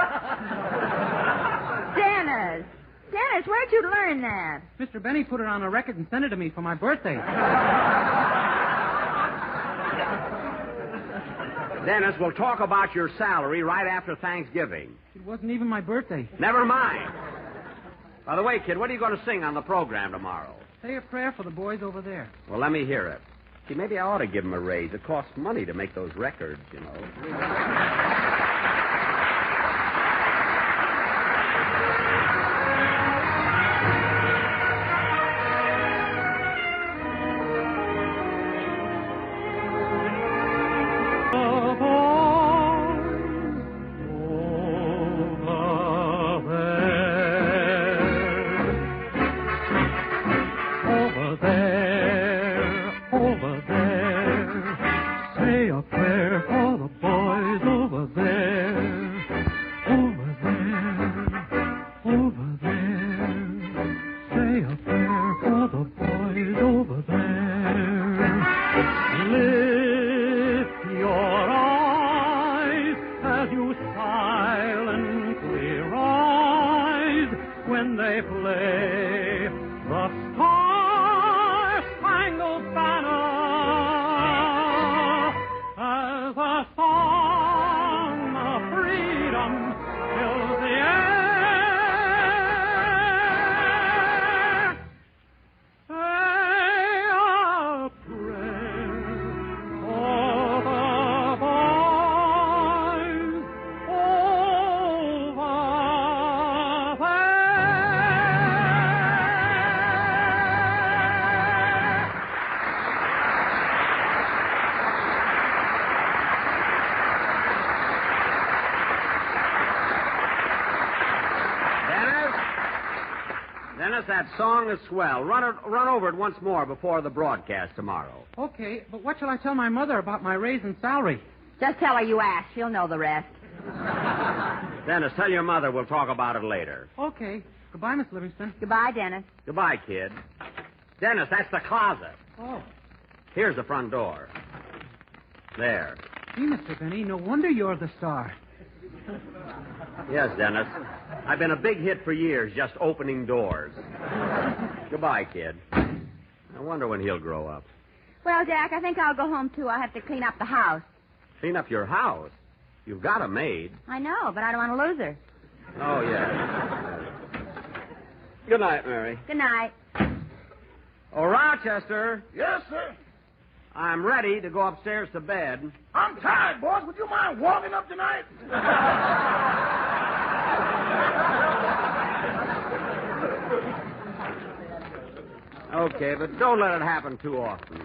Dennis! Dennis, where'd you learn that? Mr. Benny put it on a record and sent it to me for my birthday. Dennis, we'll talk about your salary right after Thanksgiving. It wasn't even my birthday. Never mind. By the way, kid, what are you going to sing on the program tomorrow? Say a prayer for the boys over there. Well, let me hear it. See, maybe I ought to give them a raise. It costs money to make those records, you know. That song is swell. Run over it once more before the broadcast tomorrow. Okay, but what shall I tell my mother about my raise in salary? Just tell her you asked. She'll know the rest. Dennis, tell your mother we'll talk about it later. Okay. Goodbye, Miss Livingston. Goodbye, Dennis. Goodbye, kid. Dennis, that's the closet. Oh. Here's the front door. There. Gee, Mr. Benny, no wonder you're the star. Yes, Dennis. I've been a big hit for years, just opening doors. Goodbye, kid. I wonder when he'll grow up. Well, Jack, I think I'll go home, too. I'll have to clean up the house. Clean up your house? You've got a maid. I know, but I don't want to lose her. Oh, yeah. Good night, Mary. Good night. Oh, Rochester. Yes, sir. I'm ready to go upstairs to bed. I'm tired, boss. Would you mind warming up tonight? Okay, but don't let it happen too often.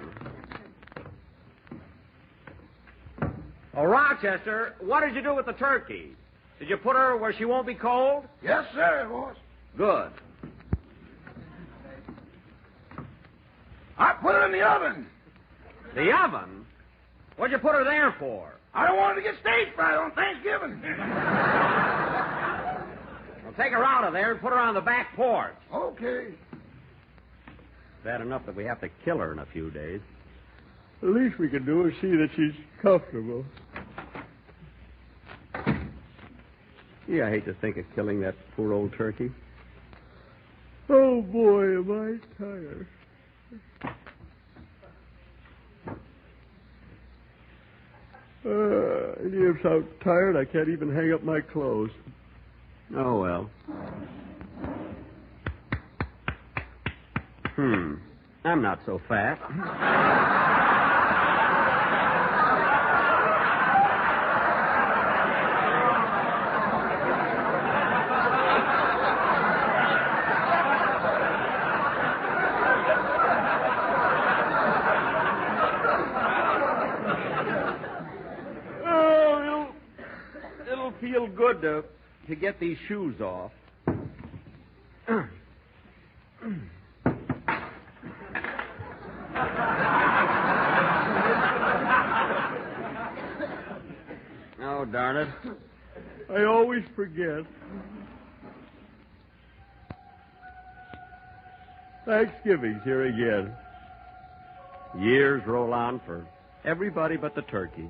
Oh, Rochester, what did you do with the turkey? Did you put her where she won't be cold? Yes, sir, boss. Good. I put her in the oven. The oven? What'd you put her there for? I don't want her to get stage fright on Thanksgiving. Well, take her out of there and put her on the back porch. Okay. Bad enough that we have to kill her in a few days. The least we can do is see that she's comfortable. Gee, I hate to think of killing that poor old turkey. Oh, boy, am I tired. I'm so tired I can't even hang up my clothes. Oh, well. I'm not so fat. feel good to get these shoes off. Oh, darn it. I always forget. Thanksgiving's here again. Years roll on for everybody but the turkey.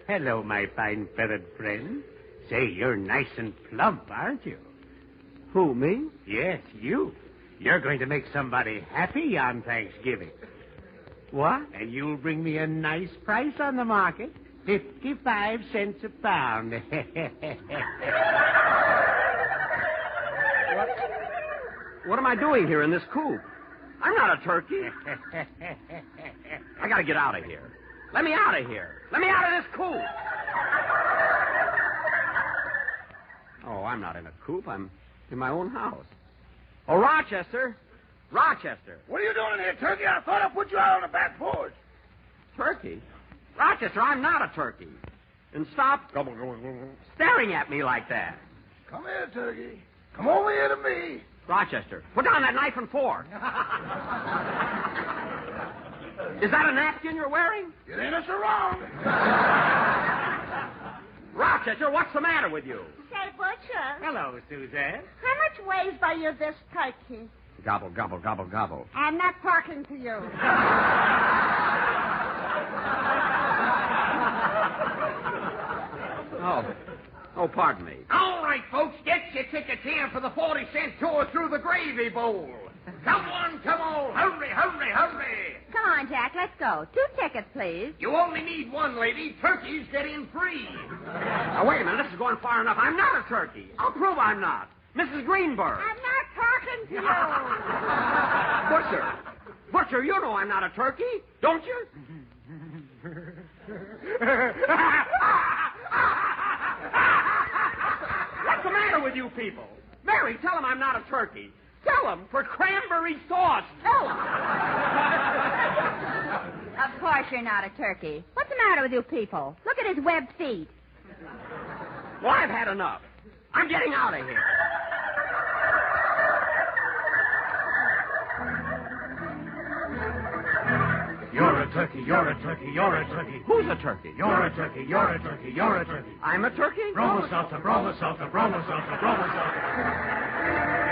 Hello, my fine feathered friend. Say, you're nice and plump, aren't you? Who, me? Yes, you. You're going to make somebody happy on Thanksgiving. What? And you'll bring me a nice price on the market. 55 cents a pound. What am I doing here in this coop? I'm not a turkey. I gotta get out of here. Let me out of here. Let me out of this coop. Oh, I'm not in a coop. I'm in my own house. Oh, Rochester. Rochester. What are you doing in here, Turkey? I thought I put you out on the back porch. Turkey? Rochester, I'm not a turkey. And stop staring at me like that. Come here, Turkey. Come over here to me. Rochester, put down that knife and fork. Is that a napkin you're wearing? It ain't a sarong. Rochester, what's the matter with you? Say, Butcher. Hello, Suzanne. How much weighs by you this turkey? Gobble, gobble, gobble, gobble. I'm not talking to you. Oh, pardon me. All right, folks, get your tickets here for the 40-cent tour through the gravy bowl. Come on, hurry, hurry, hurry. Come on, Jack, let's go. 2 tickets, please. You only need one, lady. Turkeys get in free. Now, wait a minute. This is going far enough. I'm not a turkey. I'll prove I'm not. Mrs. Greenberg. I'm not talking to you. Butcher, you know I'm not a turkey, don't you? What's the matter with you people? Mary, tell him I'm not a turkey. Tell him for cranberry sauce. Tell him. Of course you're not a turkey. What's the matter with you people? Look at his webbed feet. Well, I've had enough. I'm getting out of here. You're a turkey, you're a turkey, you're a turkey. Who's a turkey? You're a turkey, you're a turkey, you're a turkey. I'm a turkey? Bromo salsa, bromo salsa, bromo salsa, bromo salsa.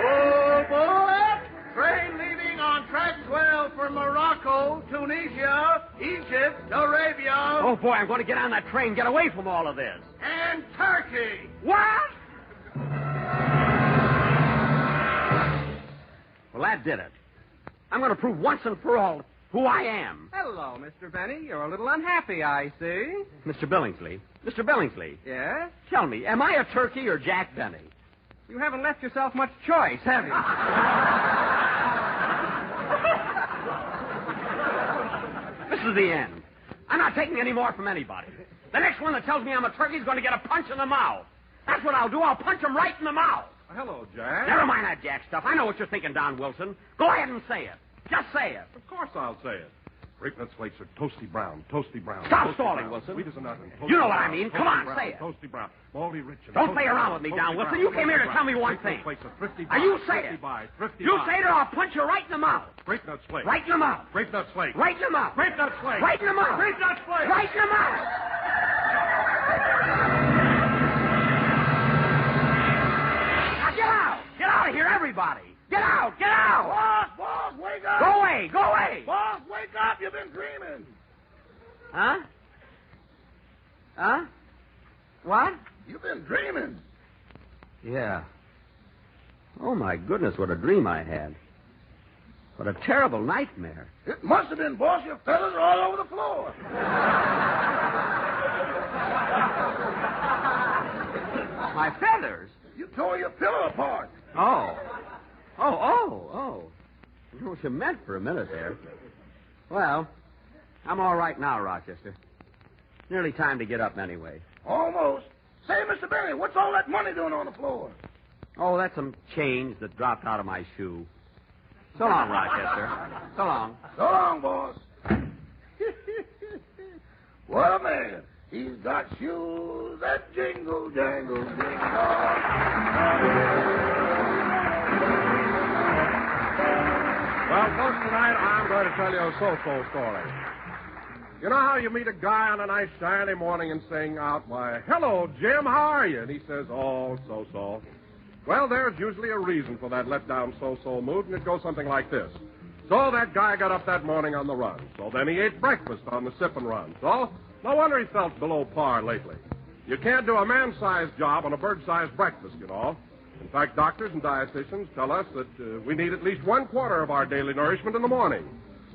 Oh, boy! Train leaving on track 12 for Morocco, Tunisia, Egypt, Arabia. Oh, boy, I'm going to get on that train, get away from all of this. And Turkey. What? Well, that did it. I'm going to prove once and for all who I am. Hello, Mr. Benny. You're a little unhappy, I see. Mr. Billingsley. Mr. Billingsley. Yes? Tell me, am I a turkey or Jack Benny? You haven't left yourself much choice, have you? This is the end. I'm not taking any more from anybody. The next one that tells me I'm a turkey is going to get a punch in the mouth. That's what I'll do. I'll punch him right in the mouth. Hello, Jack. Never mind that Jack stuff. I know what you're thinking, Don Wilson. Go ahead and say it. Just say it. Of course I'll say it. Brakenuts flakes are toasty brown, toasty brown. Stop toasty stalling, brown, Wilson. Sweet as a nut and toasty You know what brown, I mean. toasty Come on, brown, say it. Toasty brown, malty rich and Don't toasty play around brown, with me, toasty Don Wilson. brown, You came here to toasty tell me one brown. thing. Brakenuts flakes are thrifty Now, you buy, say thrifty it. buy, thrifty You buy. say it or I'll punch you right in the mouth. Brakenuts flakes. Right in the mouth. Brakenuts flakes. Right in the mouth. Brakenuts flakes. Right in the mouth. Brakenuts flakes. Right in the mouth. Now get out. Get out of here, everybody. Get out. Get out. Boss, wake up. Go away. Go away. Boss, wake up. You've been dreaming. Huh? Huh? What? You've been dreaming. Yeah. Oh, my goodness, what a dream I had. What a terrible nightmare. It must have been, boss. Your feathers are all over the floor. My feathers? You tore your pillow apart. Oh. Oh. I know what you meant for a minute there. Well, I'm all right now, Rochester. Nearly time to get up anyway. Almost. Say, Mr. Benny, what's all that money doing on the floor? Oh, that's some change that dropped out of my shoe. So long, Rochester. So long. So long, boss. What a man. He's got shoes that jingle, jangle, jingle. Well, folks, tonight I'm going to tell you a so-so story. You know how you meet a guy on a nice shiny morning and sing out, why, hello, Jim, how are you? And he says, oh, so-so. Well, there's usually a reason for that let-down so-so mood, and it goes something like this. So that guy got up that morning on the run. So then he ate breakfast on the sip and run. So no wonder he felt below par lately. You can't do a man-sized job on a bird-sized breakfast, you know. In fact, doctors and dietitians tell us that we need at least 1/4 of our daily nourishment in the morning.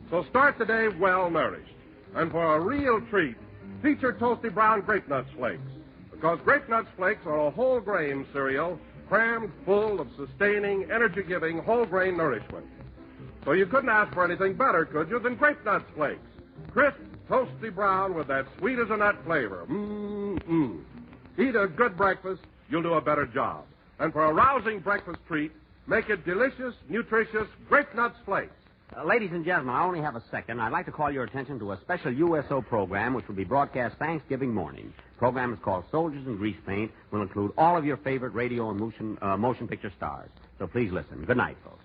So start the day well-nourished. And for a real treat, feature Toasty Brown Grape Nuts Flakes. Because Grape Nuts Flakes are a whole grain cereal crammed full of sustaining, energy-giving whole grain nourishment. So you couldn't ask for anything better, could you, than Grape Nuts Flakes? Crisp, toasty brown with that sweet-as-a-nut flavor. Mmm. Eat a good breakfast, you'll do a better job. And for a rousing breakfast treat, make it delicious, nutritious Grape Nuts Flakes. Ladies and gentlemen, I only have a second. I'd like to call your attention to a special USO program which will be broadcast Thanksgiving morning. The program is called Soldiers in Greasepaint. Will include all of your favorite radio and motion picture stars. So please listen. Good night, folks.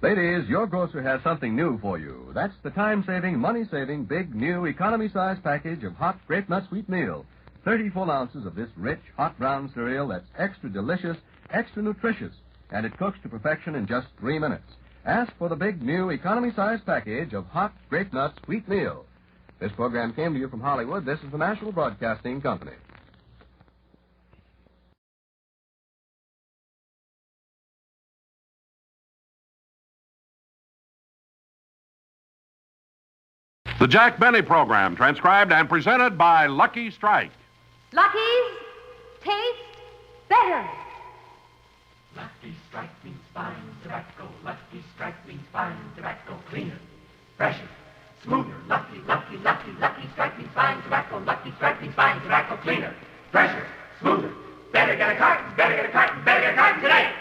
Ladies, your grocer has something new for you. That's the time-saving, money-saving, big, new, economy-size package of hot grape nut sweet meal. 30 full ounces of this rich, hot brown cereal that's extra delicious, extra nutritious, and it cooks to perfection in just 3 minutes. Ask for the big, new, economy-size package of hot grape nut sweet meal. This program came to you from Hollywood. This is the National Broadcasting Company. The Jack Benny Program, transcribed and presented by Lucky Strike. Lucky's taste better. Lucky Strike means fine tobacco. Lucky Strike means fine tobacco. Cleaner, fresher, smoother. Lucky Strike means fine tobacco. Lucky Strike means fine tobacco. Cleaner, fresher, smoother. Better get a carton, better get a carton, better get a carton today.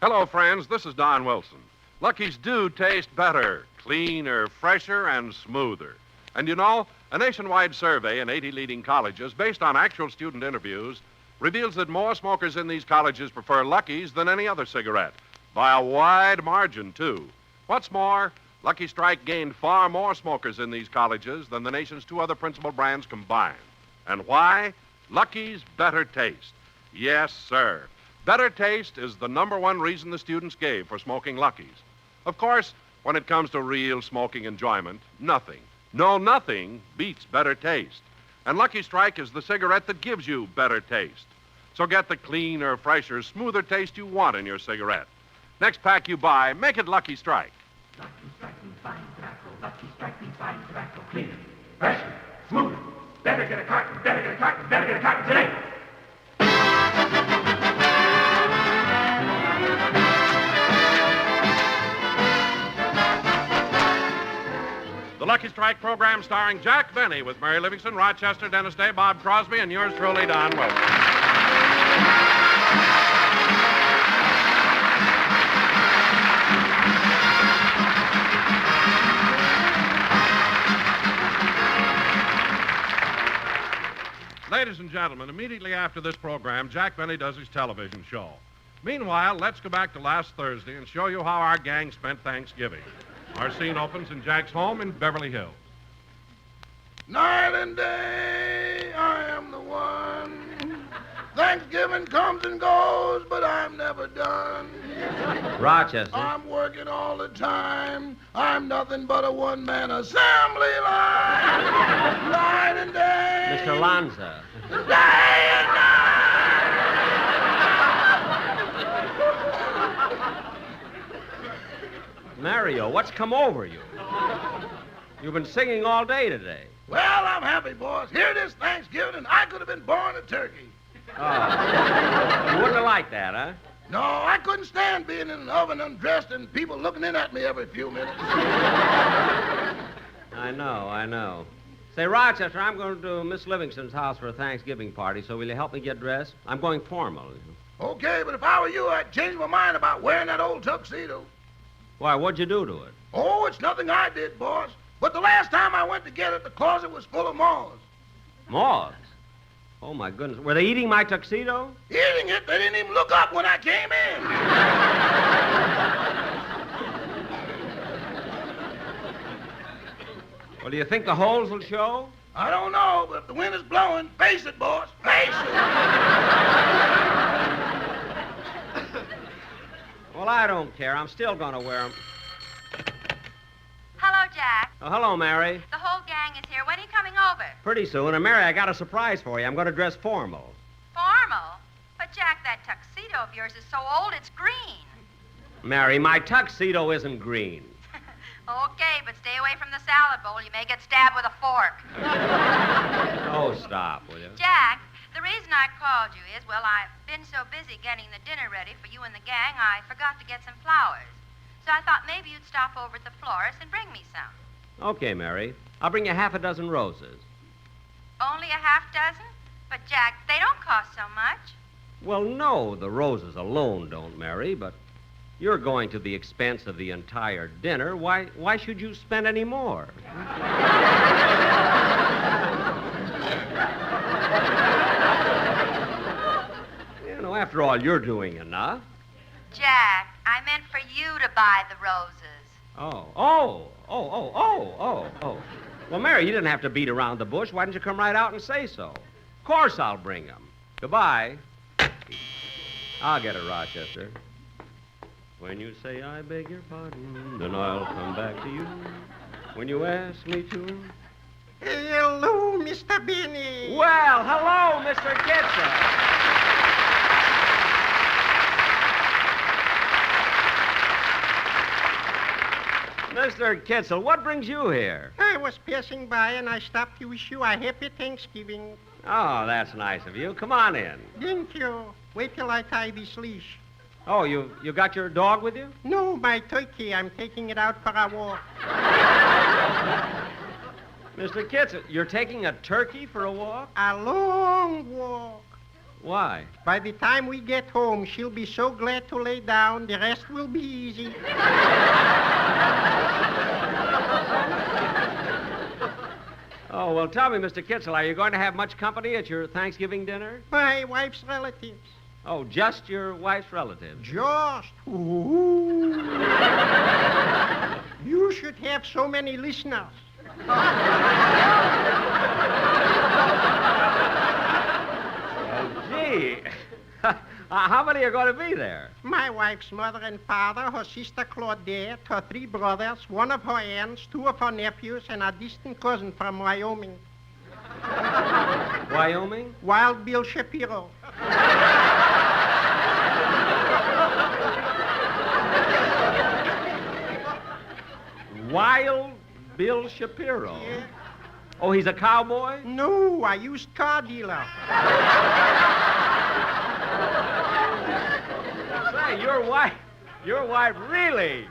Hello, friends. This is Don Wilson. Lucky's do taste better, cleaner, fresher, and smoother. And you know, a nationwide survey in 80 leading colleges based on actual student interviews reveals that more smokers in these colleges prefer Lucky's than any other cigarette, by a wide margin, too. What's more, Lucky Strike gained far more smokers in these colleges than the nation's 2 other principal brands combined. And why? Lucky's better taste. Yes, sir. Better taste is the #1 reason the students gave for smoking Lucky's. Of course, when it comes to real smoking enjoyment, nothing beats better taste. And Lucky Strike is the cigarette that gives you better taste. So get the cleaner, fresher, smoother taste you want in your cigarette. Next pack you buy, make it Lucky Strike. Lucky Strike means fine tobacco. Lucky Strike means fine tobacco. Cleaner, fresher, smoother. Better get a carton, better get a carton, better get a carton today. The Lucky Strike program starring Jack Benny with Mary Livingston, Rochester, Dennis Day, Bob Crosby, and yours truly, Don Wilson. Ladies and gentlemen, immediately after this program, Jack Benny does his television show. Meanwhile, let's go back to last Thursday and show you how our gang spent Thanksgiving. Our scene opens in Jack's home in Beverly Hills. Night and day, I am the one. Thanksgiving comes and goes, but I'm never done. Rochester. I'm working all the time. I'm nothing but a one-man assembly line. Night and day. Mr. Lanza. Day and night. Mario, what's come over you? You've been singing all day today. Well, I'm happy, boys. Here it is Thanksgiving, and I could have been born a turkey. Oh. You wouldn't have liked that, huh? No, I couldn't stand being in an oven undressed and people looking in at me every few minutes. I know. Say, Rochester, I'm going to Miss Livingston's house for a Thanksgiving party, so will you help me get dressed? I'm going formal. Okay, but if I were you, I'd change my mind about wearing that old tuxedo. Why, what'd you do to it? Oh, it's nothing I did, boss. But the last time I went to get it, the closet was full of moths. Moths? Oh, my goodness. Were they eating my tuxedo? Eating it? They didn't even look up when I came in. Well, do you think the holes will show? I don't know, but if the wind is blowing, face it, boss. Face it. Well, I don't care. I'm still going to wear them. Hello, Jack. Oh, hello, Mary. The whole gang is here. When are you coming over? Pretty soon. And, Mary, I got a surprise for you. I'm going to dress formal. Formal? But, Jack, that tuxedo of yours is so old it's green. Mary, my tuxedo isn't green. Okay, but stay away from the salad bowl. You may get stabbed with a fork. Oh, stop, will you? Jack, the reason I called you is, well, I've been so busy getting the dinner ready for you and the gang, I forgot to get some flowers. So I thought maybe you'd stop over at the florist and bring me some. Okay, Mary. I'll bring you half a dozen roses. Only a half dozen? But, Jack, they don't cost so much. Well, no, the roses alone don't, Mary, but you're going to the expense of the entire dinner. Why should you spend any more? You know, after all, you're doing enough. Jack, I meant for you to buy the roses. Oh. Well, Mary, you didn't have to beat around the bush. Why didn't you come right out and say so? Of course I'll bring them. Goodbye. I'll get it, Rochester. When you say I beg your pardon, then I'll come back to you. When you ask me to. Hello, Mr. Benny. Well, hello, Mr. Kitson. Mr. Kitzel, what brings you here? I was passing by and I stopped to wish you a happy Thanksgiving. Oh, that's nice of you. Come on in. Thank you. Wait till I tie this leash. Oh, you got your dog with you? No, my turkey. I'm taking it out for a walk. Mr. Kitzel, you're taking a turkey for a walk? A long walk. Why? By the time we get home, she'll be so glad to lay down, the rest will be easy. Oh, well, tell me, Mr. Kitzel, are you going to have much company at your Thanksgiving dinner? My wife's relatives. Oh, just your wife's relatives? Just. Ooh. You should have so many listeners. Gee. How many are going to be there? My wife's mother and father, her sister Claudette, her 3 brothers, one of her aunts, 2 of her nephews, and a distant cousin from Wyoming. Wyoming? Wild Bill Shapiro. Wild Bill Shapiro? Yeah. Oh, he's a cowboy? No, a used car dealer. Say, your wife really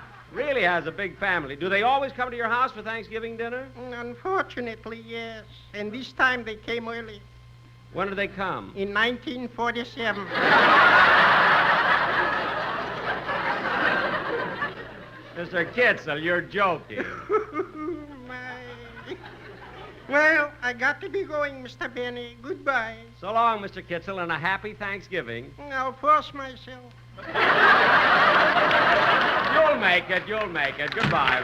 has a big family. Do they always come to your house for Thanksgiving dinner? Unfortunately, yes. And this time they came early. When did they come? In 1947. Mr. Kitzel, you're joking. Well, I got to be going, Mr. Benny. Goodbye. So long, Mr. Kitzel, and a happy Thanksgiving. I'll force myself. You'll make it. Goodbye.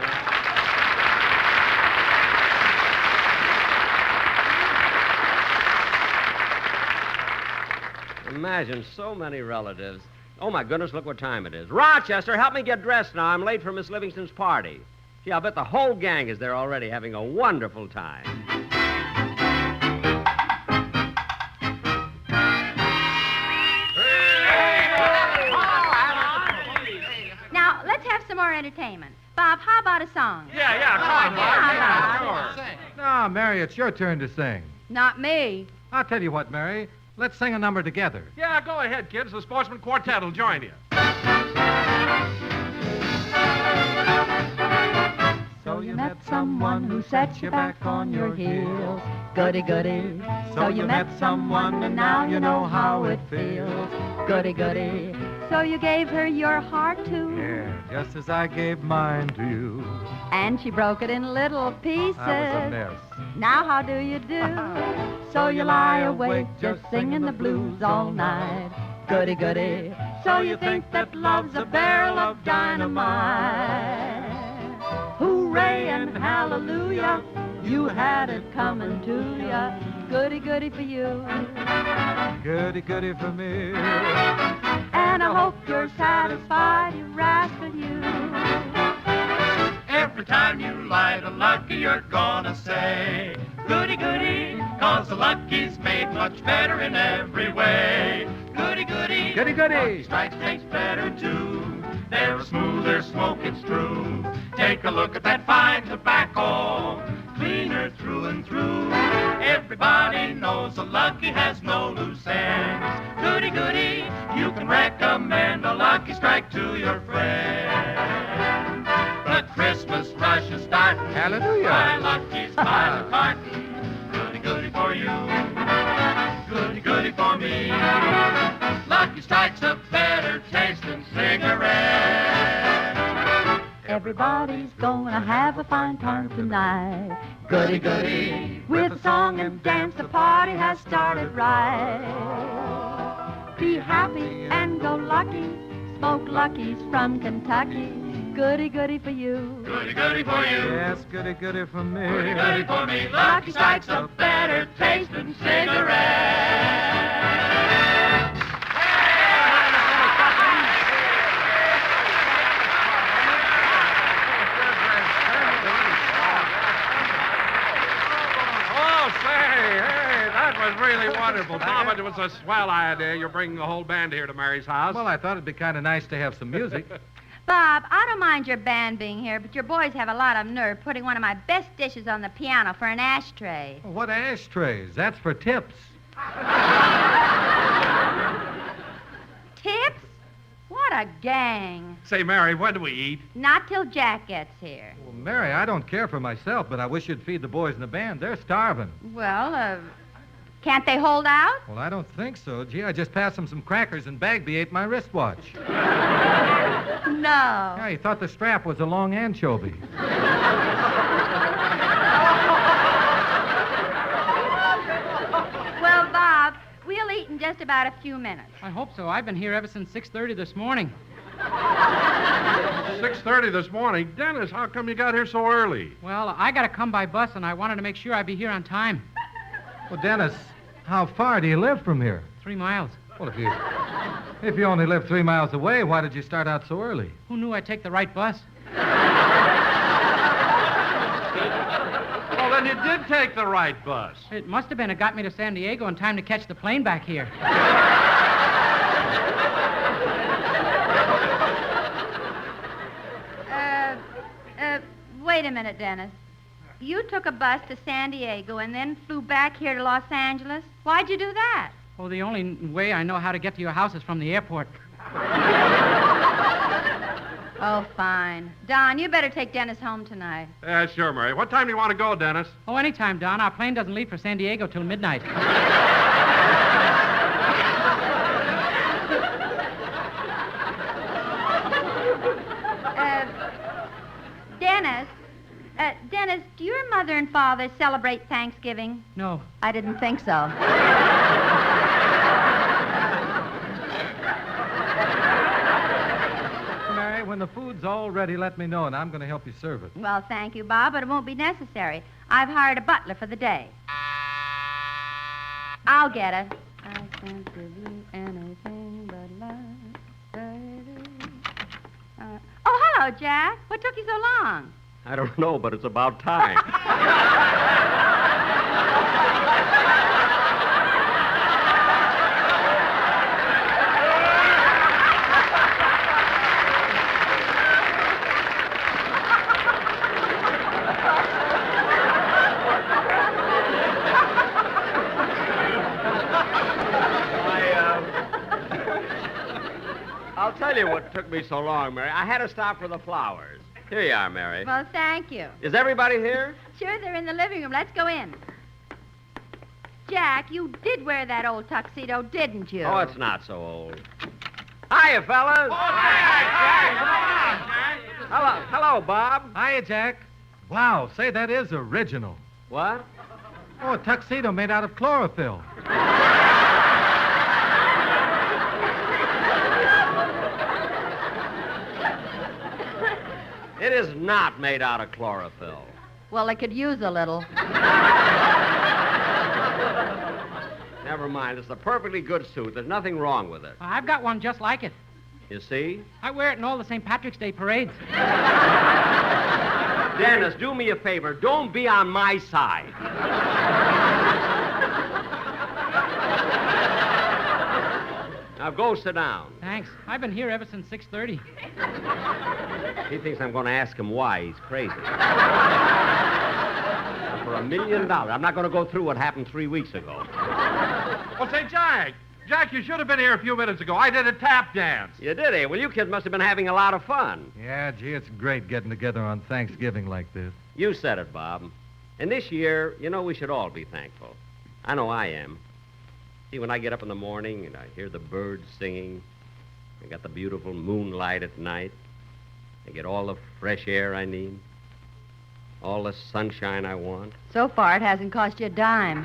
Imagine so many relatives. Oh, my goodness, look what time it is. Rochester, help me get dressed now. I'm late for Miss Livingston's party. Gee, I'll bet the whole gang is there already having a wonderful time. Now, let's have some more entertainment. Bob, how about a song? Yeah, come on, Bob. Sure. No, Mary, it's your turn to sing. Not me. I'll tell you what, Mary. Let's sing a number together. Yeah, go ahead, kids. The Sportsman Quartet will join you. So you met someone who set you back on your heels. Goody, goody. So you met someone and now you know how it feels. Goody, goody. So you gave her your heart too? Yeah, just as I gave mine to you. And she broke it in little pieces. That was a mess. Now how do you do? So you lie awake just singing the blues all night. Goody, goody. So you think that love's a barrel of dynamite. Hooray and hallelujah, you had it coming to ya. Goody, goody for you. Goody, goody for me. And I hope you're satisfied, you rascal, you. Every time you lie to Lucky, you're gonna say, goody, goody, 'cause the Lucky's made much better in every way. Goody, goody. Goody, goody. Lucky Strikes taste better, too. They're a smoother smoke, it's true. Take a look at that fine tobacco, cleaner through and through. Everybody knows a Lucky has no loose ends. Goody, goody, you can recommend a Lucky Strike to your friend. The Christmas rush is starting. Hallelujah. Buy Lucky's by the carton. Goody, goody for you. Goody, goody for me. Lucky Strike's a better tasting cigarette. Everybody's gonna have a fine time tonight. Goody, goody. With a song and dance, the party has started right. Be happy and go lucky. Smoke Luckies from Kentucky. Goody, goody for you. Goody, goody for you. Yes, goody, goody for me. Goody, goody for me. Lucky Strike's a better tasting cigarette. That was really wonderful. Tom, it was a swell idea. You're bringing the whole band here to Mary's house. Well, I thought it'd be kind of nice to have some music. Bob, I don't mind your band being here, but your boys have a lot of nerve putting one of my best dishes on the piano for an ashtray. What ashtrays? That's for tips. Tips? What a gang. Say, Mary, when do we eat? Not till Jack gets here. Well, Mary, I don't care for myself, but I wish you'd feed the boys in the band. They're starving. Well, can't they hold out? Well, I don't think so. Gee, I just passed them some crackers and Bagby ate my wristwatch. No. Yeah, he thought the strap was a long anchovy. Well, Bob, we'll eat in just about a few minutes. I hope so. I've been here ever since 6:30 this morning. 6:30 this morning. Dennis, how come you got here so early? Well, I got to come by bus, and I wanted to make sure I'd be here on time. Well, Dennis, how far do you live from here? 3 miles. Well, if you only live 3 miles away, why did you start out so early? Who knew I'd take the right bus? Well, then you did take the right bus. It must have been. It got me to San Diego in time to catch the plane back here. Wait a minute, Dennis. You took a bus to San Diego and then flew back here to Los Angeles? Why'd you do that? Oh, the only way I know how to get to your house is from the airport. Oh, fine. Don, you better take Dennis home tonight. Yeah, sure, Mary. What time do you want to go, Dennis? Oh, anytime, Don. Our plane doesn't leave for San Diego till midnight. Dennis, do your mother and father celebrate Thanksgiving? No. I didn't think so. Mary, when the food's all ready, let me know, and I'm going to help you serve it. Well, thank you, Bob, but it won't be necessary. I've hired a butler for the day. I'll get it. Can't give you anything but love, baby. Oh, hello, Jack. What took you so long? I don't know, but it's about time. I'll tell you what took me so long, Mary. I had to stop for the flowers. Here you are, Mary. Well, thank you. Is everybody here? Sure, they're in the living room. Let's go in. Jack, you did wear that old tuxedo, didn't you? Oh, it's not so old. Hiya, fellas. Oh, Jack. Hello, Bob. Hiya, Jack. Wow, say, that is original. What? Oh, a tuxedo made out of chlorophyll. It is not made out of chlorophyll. Well, they could use a little. Never mind. It's a perfectly good suit. There's nothing wrong with it. I've got one just like it. You see? I wear it in all the St. Patrick's Day parades. Dennis, do me a favor. Don't be on my side. Now go sit down. Thanks. I've been here ever since 6:30. He thinks I'm going to ask him why. He's crazy. For $1 million. I'm not going to go through what happened 3 weeks ago. Well, say, Jack, you should have been here a few minutes ago. I did a tap dance. You did, eh? Well, you kids must have been having a lot of fun. Yeah, gee, it's great getting together on Thanksgiving like this. You said it, Bob. And this year, you know, we should all be thankful. I know I am. See, when I get up in the morning and I hear the birds singing, I got the beautiful moonlight at night, I get all the fresh air I need, all the sunshine I want. So far, it hasn't cost you a dime.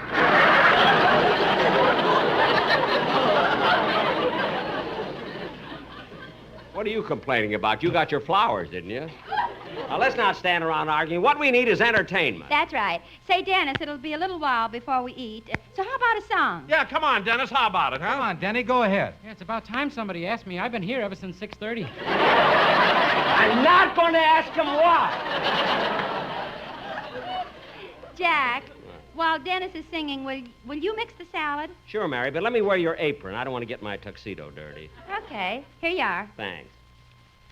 What are you complaining about? You got your flowers, didn't you? Now, let's not stand around arguing. What we need is entertainment. That's right. Say, Dennis, it'll be a little while before we eat. So how about a song? Yeah, come on, Dennis. How about it, huh? Come on, Denny, go ahead. Yeah, it's about time somebody asked me. I've been here ever since 6:30. I'm not going to ask him why. Jack, while Dennis is singing, will you mix the salad? Sure, Mary, but let me wear your apron. I don't want to get my tuxedo dirty. Okay. Here you are. Thanks.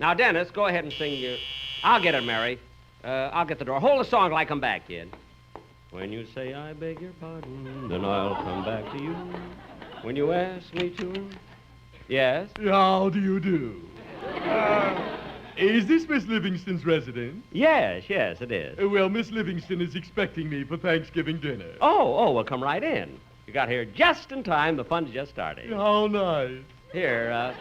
Now, Dennis, go ahead and sing your... I'll get it, Mary. I'll get the door. Hold the song till I come back, kid. When you say I beg your pardon, then I'll come back to you. When you ask me to... Yes? How do you do? Is this Miss Livingston's residence? Yes, it is. Well, Miss Livingston is expecting me for Thanksgiving dinner. Oh, well, come right in. You got here just in time. The fun's just starting. How nice. Here,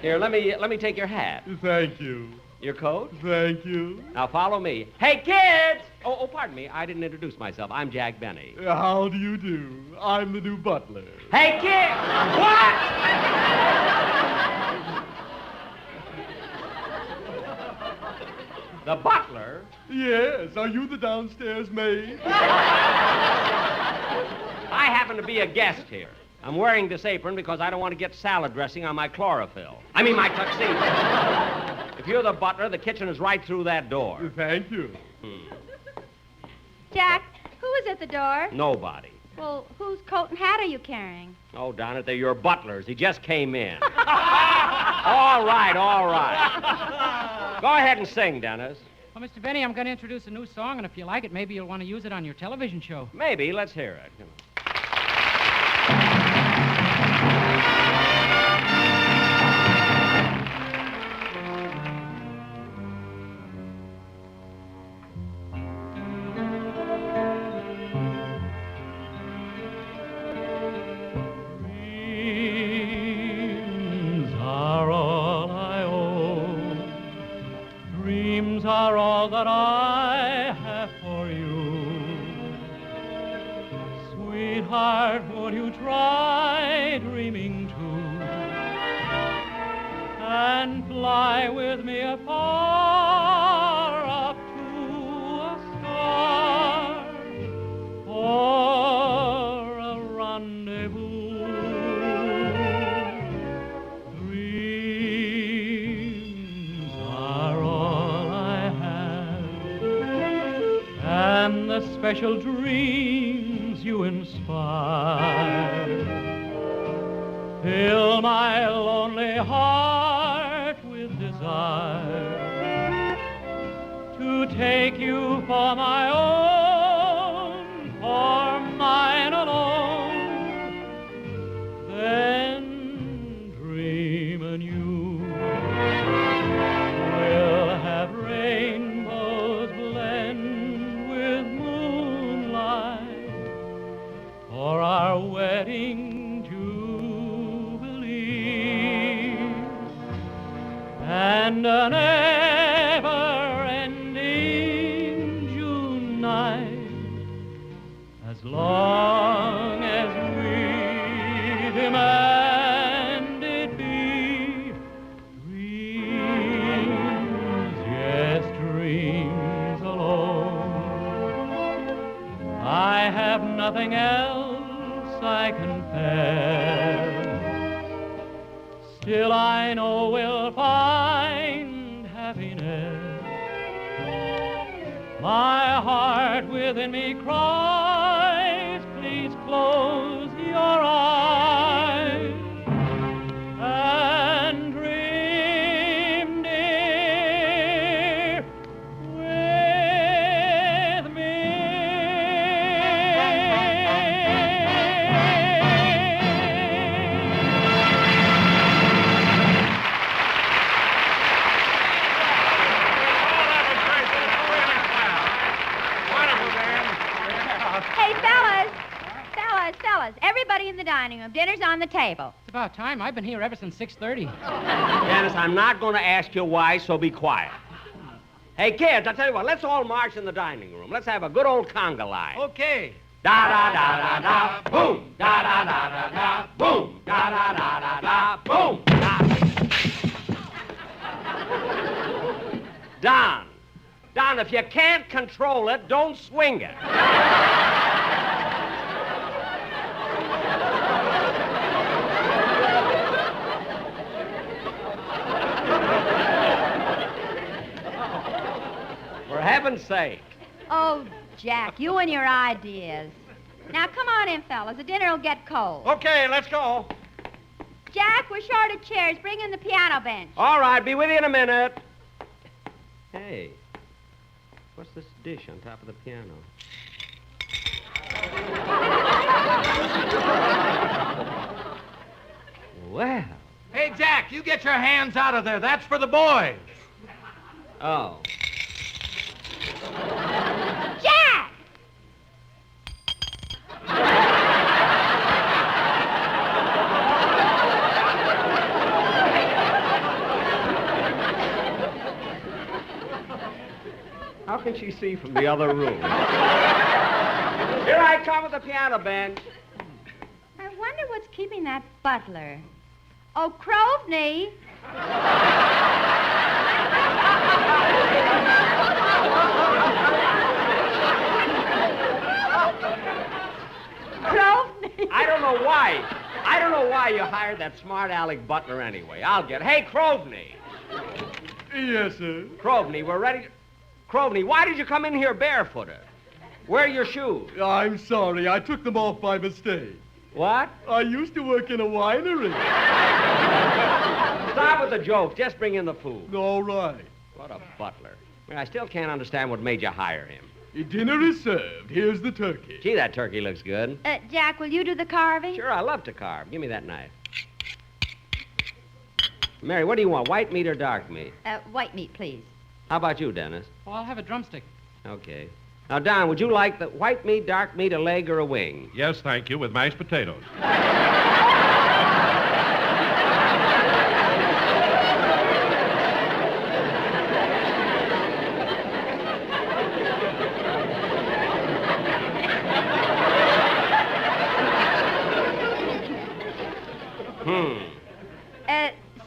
Here, let me take your hat. Thank you. Your coat? Thank you. Now follow me. Hey, kids! Oh, pardon me. I didn't introduce myself. I'm Jack Benny. How do you do? I'm the new butler. Hey, kids! What? The butler? Yes. Are you the downstairs maid? I happen to be a guest here. I'm wearing this apron because I don't want to get salad dressing on my chlorophyll. I mean, my tuxedo. If you're the butler, the kitchen is right through that door. Thank you. Jack, who is at the door? Nobody. Well, whose coat and hat are you carrying? Oh, darn it, they're your butlers. He just came in. All right. Go ahead and sing, Dennis. Well, Mr. Benny, I'm going to introduce a new song, and if you like it, maybe you'll want to use it on your television show. Maybe. Let's hear it. Come on. Are all that I have for you. Sweetheart, would you try dreaming too and fly with me afar up to a star? special dreams you inspire. Fill my lonely heart with desire to take you for my own, for mine alone. Then dream anew. We'll have rainbows blend with moonlight for our wedding jubilee, and an ever-ending June night, as long as we demand it be. Dreams, yes, dreams alone. I have nothing else I confess. Still I know we'll find happiness. My heart within me cries, please close your eyes and dream, dear, with me. Hey, fellas, everybody in the dining room. Dinner's on the table. It's about time. I've been here ever since 6:30. Dennis, I'm not going to ask you why, so be quiet. Hey, kids, I'll tell you what, let's all march in the dining room. Let's have a good old conga line. Okay. Da-da-da-da-da, boom! Da-da-da-da-da, boom! Da-da-da-da-da, boom! Don, if you can't control it, don't swing it. For heaven's sake. Oh, Jack, you and your ideas. Now, come on in, fellas. The dinner will get cold. Okay, let's go. Jack, we're short of chairs. Bring in the piano bench. All right, be with you in a minute. Hey, what's this dish on top of the piano? Well. Hey, Jack, you get your hands out of there. That's for the boys. Oh. Jack! How can she see from the other room? Here I come with the piano bench. I wonder what's keeping that butler. Oh, Croveney. Croveney. I don't know why you hired that smart aleck butler anyway. I'll get. Hey, Croveney. Yes, sir. Croveney, we're ready. Croveney, why did you come in here barefooted? Where are your shoes? I'm sorry. I took them off by mistake. What? I used to work in a winery. Stop with the joke. Just bring in the food. All right. What a butler. I mean, I still can't understand what made you hire him. Dinner is served. Here's the turkey. Gee, that turkey looks good. Jack, will you do the carving? Sure, I love to carve. Give me that knife. Mary, what do you want, white meat or dark meat? White meat, please. How about you, Dennis? Oh, I'll have a drumstick. Okay. Now, Don, would you like the white meat, dark meat, a leg, or a wing? Yes, thank you, with mashed potatoes.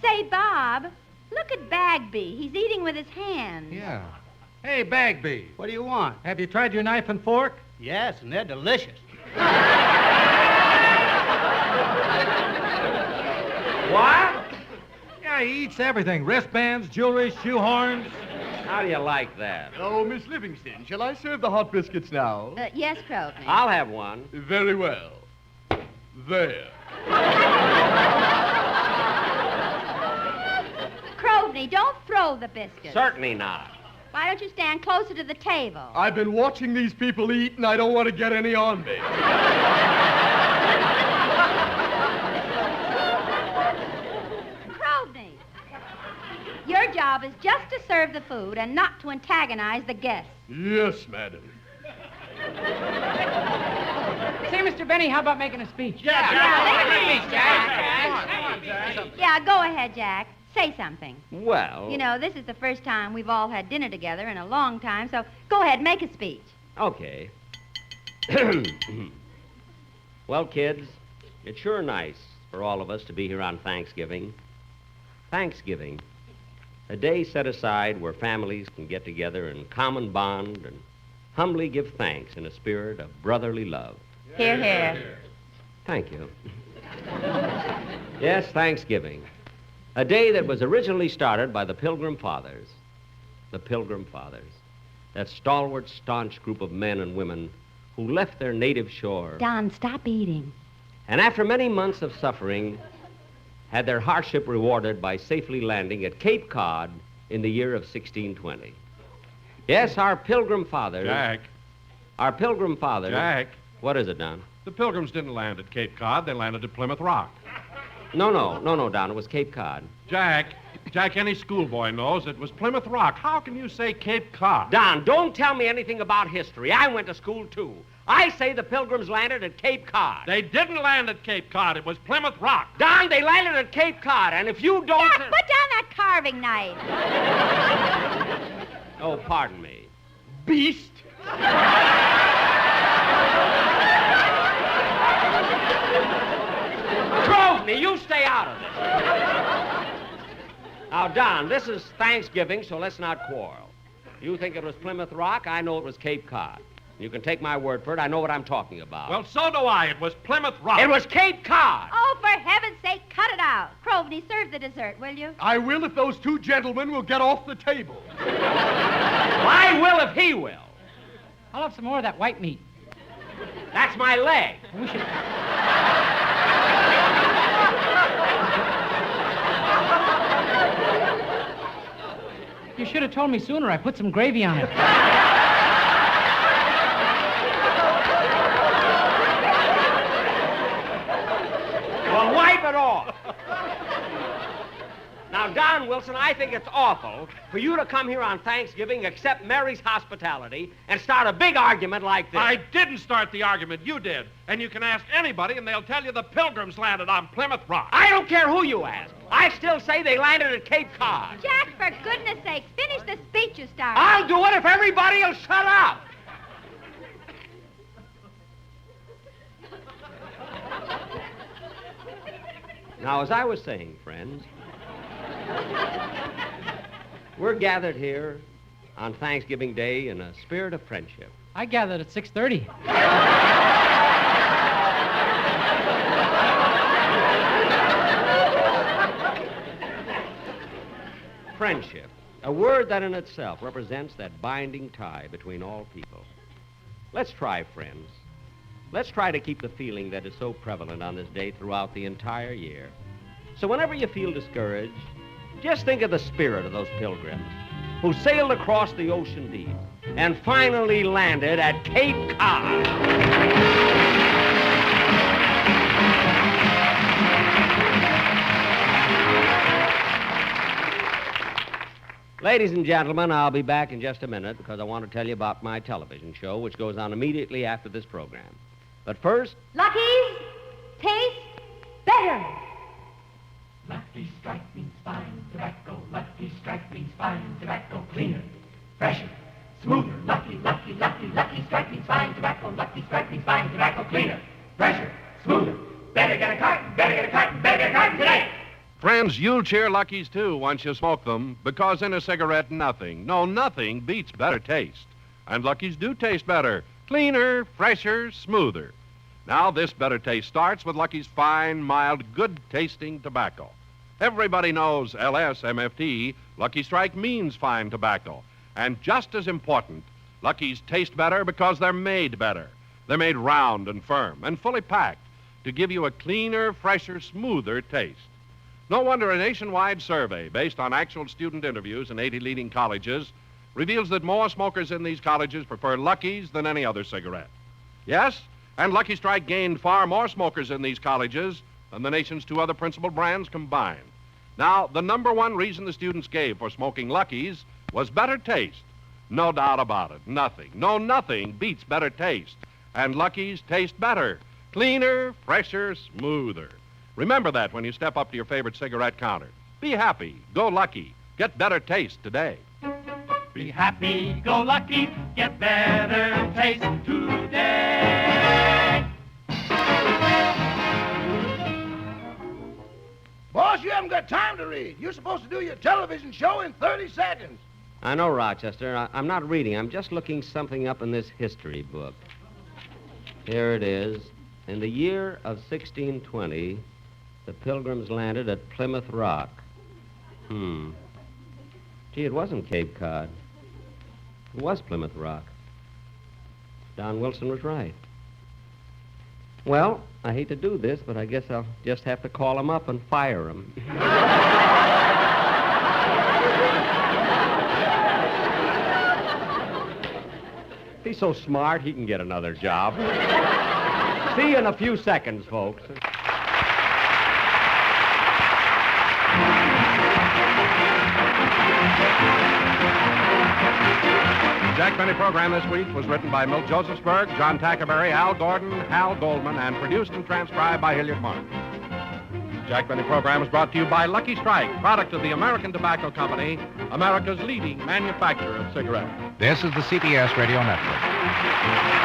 Say, Bob, look at Bagby. He's eating with his hands. Yeah. Hey, Bagby. What do you want? Have you tried your knife and fork? Yes, and they're delicious. What? Yeah, he eats everything. Wristbands, jewelry, shoehorns. How do you like that? Oh, Miss Livingston, shall I serve the hot biscuits now? Yes, Crowley. I'll have one. Very well. There. Crowley, don't throw the biscuits. Certainly not. Why don't you stand closer to the table? I've been watching these people eat, and I don't want to get any on me. Crowley, your job is just to serve the food and not to antagonize the guests. Yes, madam. Say, Mr. Benny, how about making a speech? Yeah, go ahead, Jack. Say something. Well... You know, this is the first time we've all had dinner together in a long time, so go ahead, make a speech. Okay. Well, kids, it's sure nice for all of us to be here on Thanksgiving. Thanksgiving, a day set aside where families can get together in common bond and humbly give thanks in a spirit of brotherly love. Hear, hear. Thank you. Yes, Thanksgiving. A day that was originally started by the Pilgrim Fathers. The Pilgrim Fathers. That stalwart, staunch group of men and women who left their native shore. Don, stop eating. And after many months of suffering, had their hardship rewarded by safely landing at Cape Cod in the year of 1620. Yes, our Pilgrim Fathers... Jack. Our Pilgrim Fathers... Jack. What is it, Don? The Pilgrims didn't land at Cape Cod. They landed at Plymouth Rock. No, Don. It was Cape Cod. Jack, any schoolboy knows it was Plymouth Rock. How can you say Cape Cod? Don, don't tell me anything about history. I went to school, too. I say the Pilgrims landed at Cape Cod. They didn't land at Cape Cod. It was Plymouth Rock. Don, they landed at Cape Cod, and if you don't... Jack, put down that carving knife. Oh, pardon me. Beast! Grosvenor, you stay out of this. Now, Don, this is Thanksgiving, so let's not quarrel. You think it was Plymouth Rock, I know it was Cape Cod. You can take my word for it, I know what I'm talking about. Well, so do I. It was Plymouth Rock. It was Cape Cod. Oh, for heaven's sake, cut it out. Crowley, serve the dessert, will you? I will if those two gentlemen will get off the table. I will if he will. I'll have some more of that white meat. That's my leg. We should... You should have told me sooner. I put some gravy on it. Well, wipe it off. Now, Don Wilson, I think it's awful for you to come here on Thanksgiving, accept Mary's hospitality, and start a big argument like this. I didn't start the argument. You did. And you can ask anybody, and they'll tell you the Pilgrims landed on Plymouth Rock. I don't care who you ask. I still say they landed at Cape Cod. Jack, for goodness sakes, finish the speech you started. I'll do it if everybody will shut up. Now, as I was saying, friends, we're gathered here on Thanksgiving Day in a spirit of friendship. I gathered at 6:30. Friendship, a word that in itself represents that binding tie between all people. Let's try, friends. Let's try to keep the feeling that is so prevalent on this day throughout the entire year. So whenever you feel discouraged, just think of the spirit of those pilgrims who sailed across the ocean deep and finally landed at Cape Cod. Ladies and gentlemen, I'll be back in just a minute because I want to tell you about my television show, which goes on immediately after this program. But first... Lucky's taste better. Lucky Strike means fine tobacco. Lucky Strike means fine tobacco. Cleaner, fresher, smoother. Lucky Strike means fine tobacco. Lucky Strike means fine tobacco. Cleaner, fresher, smoother. Better get a carton, better get a carton, better get a carton today. Friends, you'll cheer Lucky's too once you smoke them, because in a cigarette, nothing beats better taste. And Lucky's do taste better. Cleaner, fresher, smoother. Now, this better taste starts with Lucky's fine, mild, good-tasting tobacco. Everybody knows LSMFT, Lucky Strike means fine tobacco. And just as important, Lucky's taste better because they're made better. They're made round and firm and fully packed to give you a cleaner, fresher, smoother taste. No wonder a nationwide survey based on actual student interviews in 80 leading colleges reveals that more smokers in these colleges prefer Lucky's than any other cigarette. Yes, and Lucky Strike gained far more smokers in these colleges than the nation's two other principal brands combined. Now, the number one reason the students gave for smoking Lucky's was better taste. No doubt about it. Nothing beats better taste. And Lucky's taste better. Cleaner, fresher, smoother. Remember that when you step up to your favorite cigarette counter. Be happy. Go Lucky. Get better taste today. Be happy, go lucky, get better taste today. Boss, you haven't got time to read. You're supposed to do your television show in 30 seconds. I know, Rochester. I'm not reading. I'm just looking something up in this history book. Here it is. In the year of 1620, the Pilgrims landed at Plymouth Rock. Gee, it wasn't Cape Cod. It was Plymouth Rock. Don Wilson was right. Well, I hate to do this, but I guess I'll just have to call him up and fire him. He's so smart, he can get another job. See you in a few seconds, folks. The Jack Benny program this week was written by Milt Josephsberg, John Tackerberry, Al Gordon, Hal Goldman, and produced and transcribed by Hilliard Martin. The Jack Benny program is brought to you by Lucky Strike, product of the American Tobacco Company, America's leading manufacturer of cigarettes. This is the CBS Radio Network.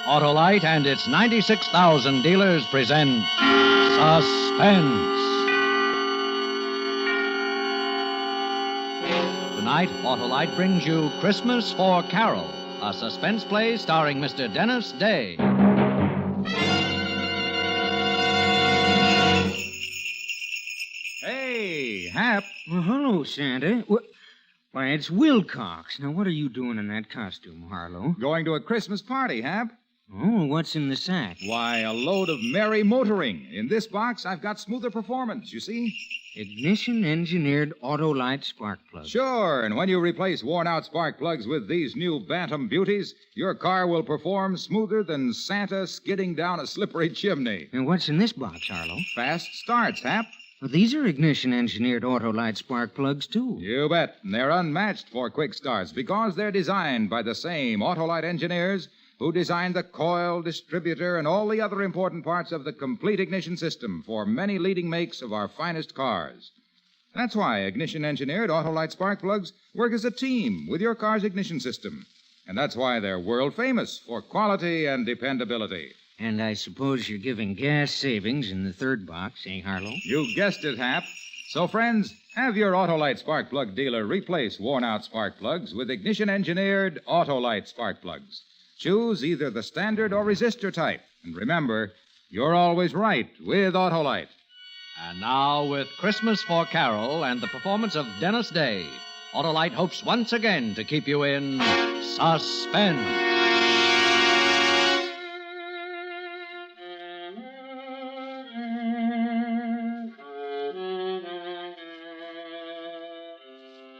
Autolite and its 96,000 dealers present Suspense. Tonight, Autolite brings you Christmas for Carol, a suspense play starring Mr. Dennis Day. Hey, Hap. Well, hello, Santa. Why, it's Wilcox. Now, what are you doing in that costume, Harlow? Going to a Christmas party, Hap. Oh, what's in the sack? Why, a load of merry motoring. In this box, I've got smoother performance, you see? Ignition-engineered Autolite spark plugs. Sure, and when you replace worn-out spark plugs with these new Bantam beauties, your car will perform smoother than Santa skidding down a slippery chimney. And what's in this box, Harlow? Fast starts, Hap. Well, these are ignition-engineered Autolite spark plugs, too. You bet. And they're unmatched for quick starts because they're designed by the same Autolite engineers who designed the coil, distributor, and all the other important parts of the complete ignition system for many leading makes of our finest cars. That's why ignition-engineered Autolite spark plugs work as a team with your car's ignition system. And that's why they're world-famous for quality and dependability. And I suppose you're giving gas savings in the third box, eh, Harlow? You guessed it, Hap. So, friends, have your Autolite spark plug dealer replace worn-out spark plugs with ignition-engineered Autolite spark plugs. Choose either the standard or resistor type. And remember, you're always right with Autolite. And now, with Christmas for Carol and the performance of Dennis Day, Autolite hopes once again to keep you in suspense.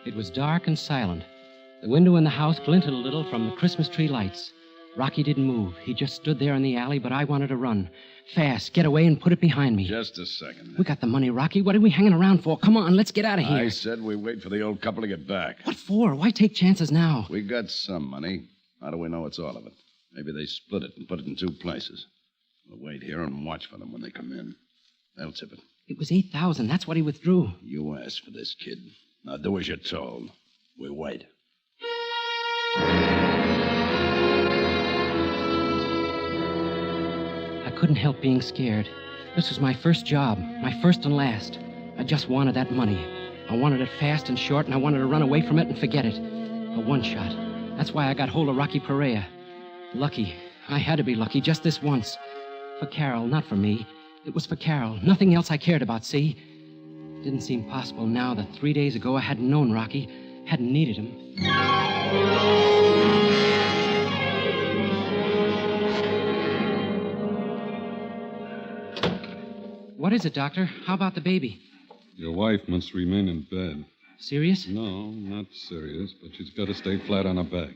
It was dark and silent. The window in the house glinted a little from the Christmas tree lights. Rocky didn't move. He just stood there in the alley, but I wanted to run. Fast, get away and put it behind me. Just a second. We got the money, Rocky. What are we hanging around for? Come on, let's get out of here. I said we wait for the old couple to get back. What for? Why take chances now? We got some money. How do we know it's all of it? Maybe they split it and put it in two places. We'll wait here and watch for them when they come in. They'll tip it. It was $8,000. That's what he withdrew. You asked for this, kid. Now do as you're told. We wait. I couldn't help being scared. This was my first job, my first and last. I just wanted that money. I wanted it fast and short, and I wanted to run away from it and forget it. A one-shot. That's why I got hold of Rocky Perea. Lucky. I had to be lucky just this once. For Carol, not for me. It was for Carol. Nothing else I cared about, see? It didn't seem possible now that 3 days ago I hadn't known Rocky, hadn't needed him. What is it, Doctor? How about the baby? Your wife must remain in bed. Serious? No, not serious, but she's got to stay flat on her back.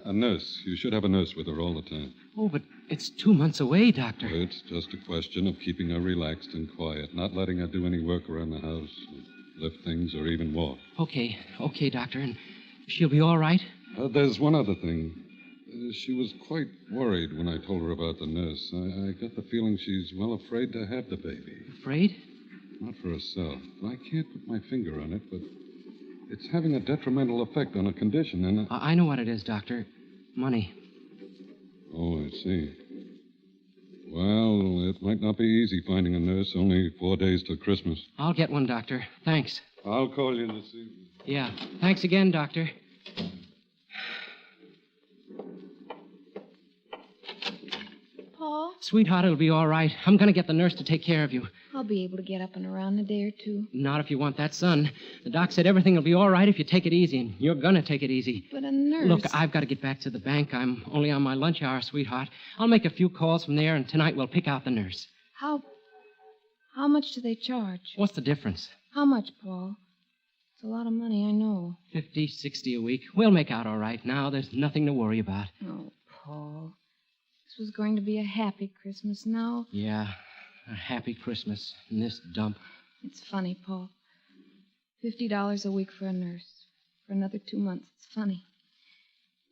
A nurse. You should have a nurse with her all the time. Oh, but it's 2 months away, Doctor. It's just a question of keeping her relaxed and quiet, not letting her do any work around the house, lift things, or even walk. Okay, Doctor. And she'll be all right? There's one other thing. She was quite worried when I told her about the nurse. I got the feeling she's well afraid to have the baby. Afraid? Not for herself. I can't put my finger on it, but it's having a detrimental effect on her condition, and... I know what it is, Doctor. Money. Oh, I see. Well, it might not be easy finding a nurse. Only 4 days till Christmas. I'll get one, Doctor. Thanks. I'll call you this evening. Yeah. Thanks again, Doctor. Paul? Sweetheart, it'll be all right. I'm going to get the nurse to take care of you. I'll be able to get up and around in a day or two. Not if you want that, son. The doc said everything will be all right if you take it easy, and you're going to take it easy. But a nurse... Look, I've got to get back to the bank. I'm only on my lunch hour, sweetheart. I'll make a few calls from there, and tonight we'll pick out the nurse. How much do they charge? What's the difference? How much, Paul? It's a lot of money, I know. 50, 60 a week. We'll make out all right now. There's nothing to worry about. Oh, Paul. This was going to be a happy Christmas now. Yeah, a happy Christmas in this dump. It's funny, Paul. $50 a week for a nurse. For another 2 months. It's funny.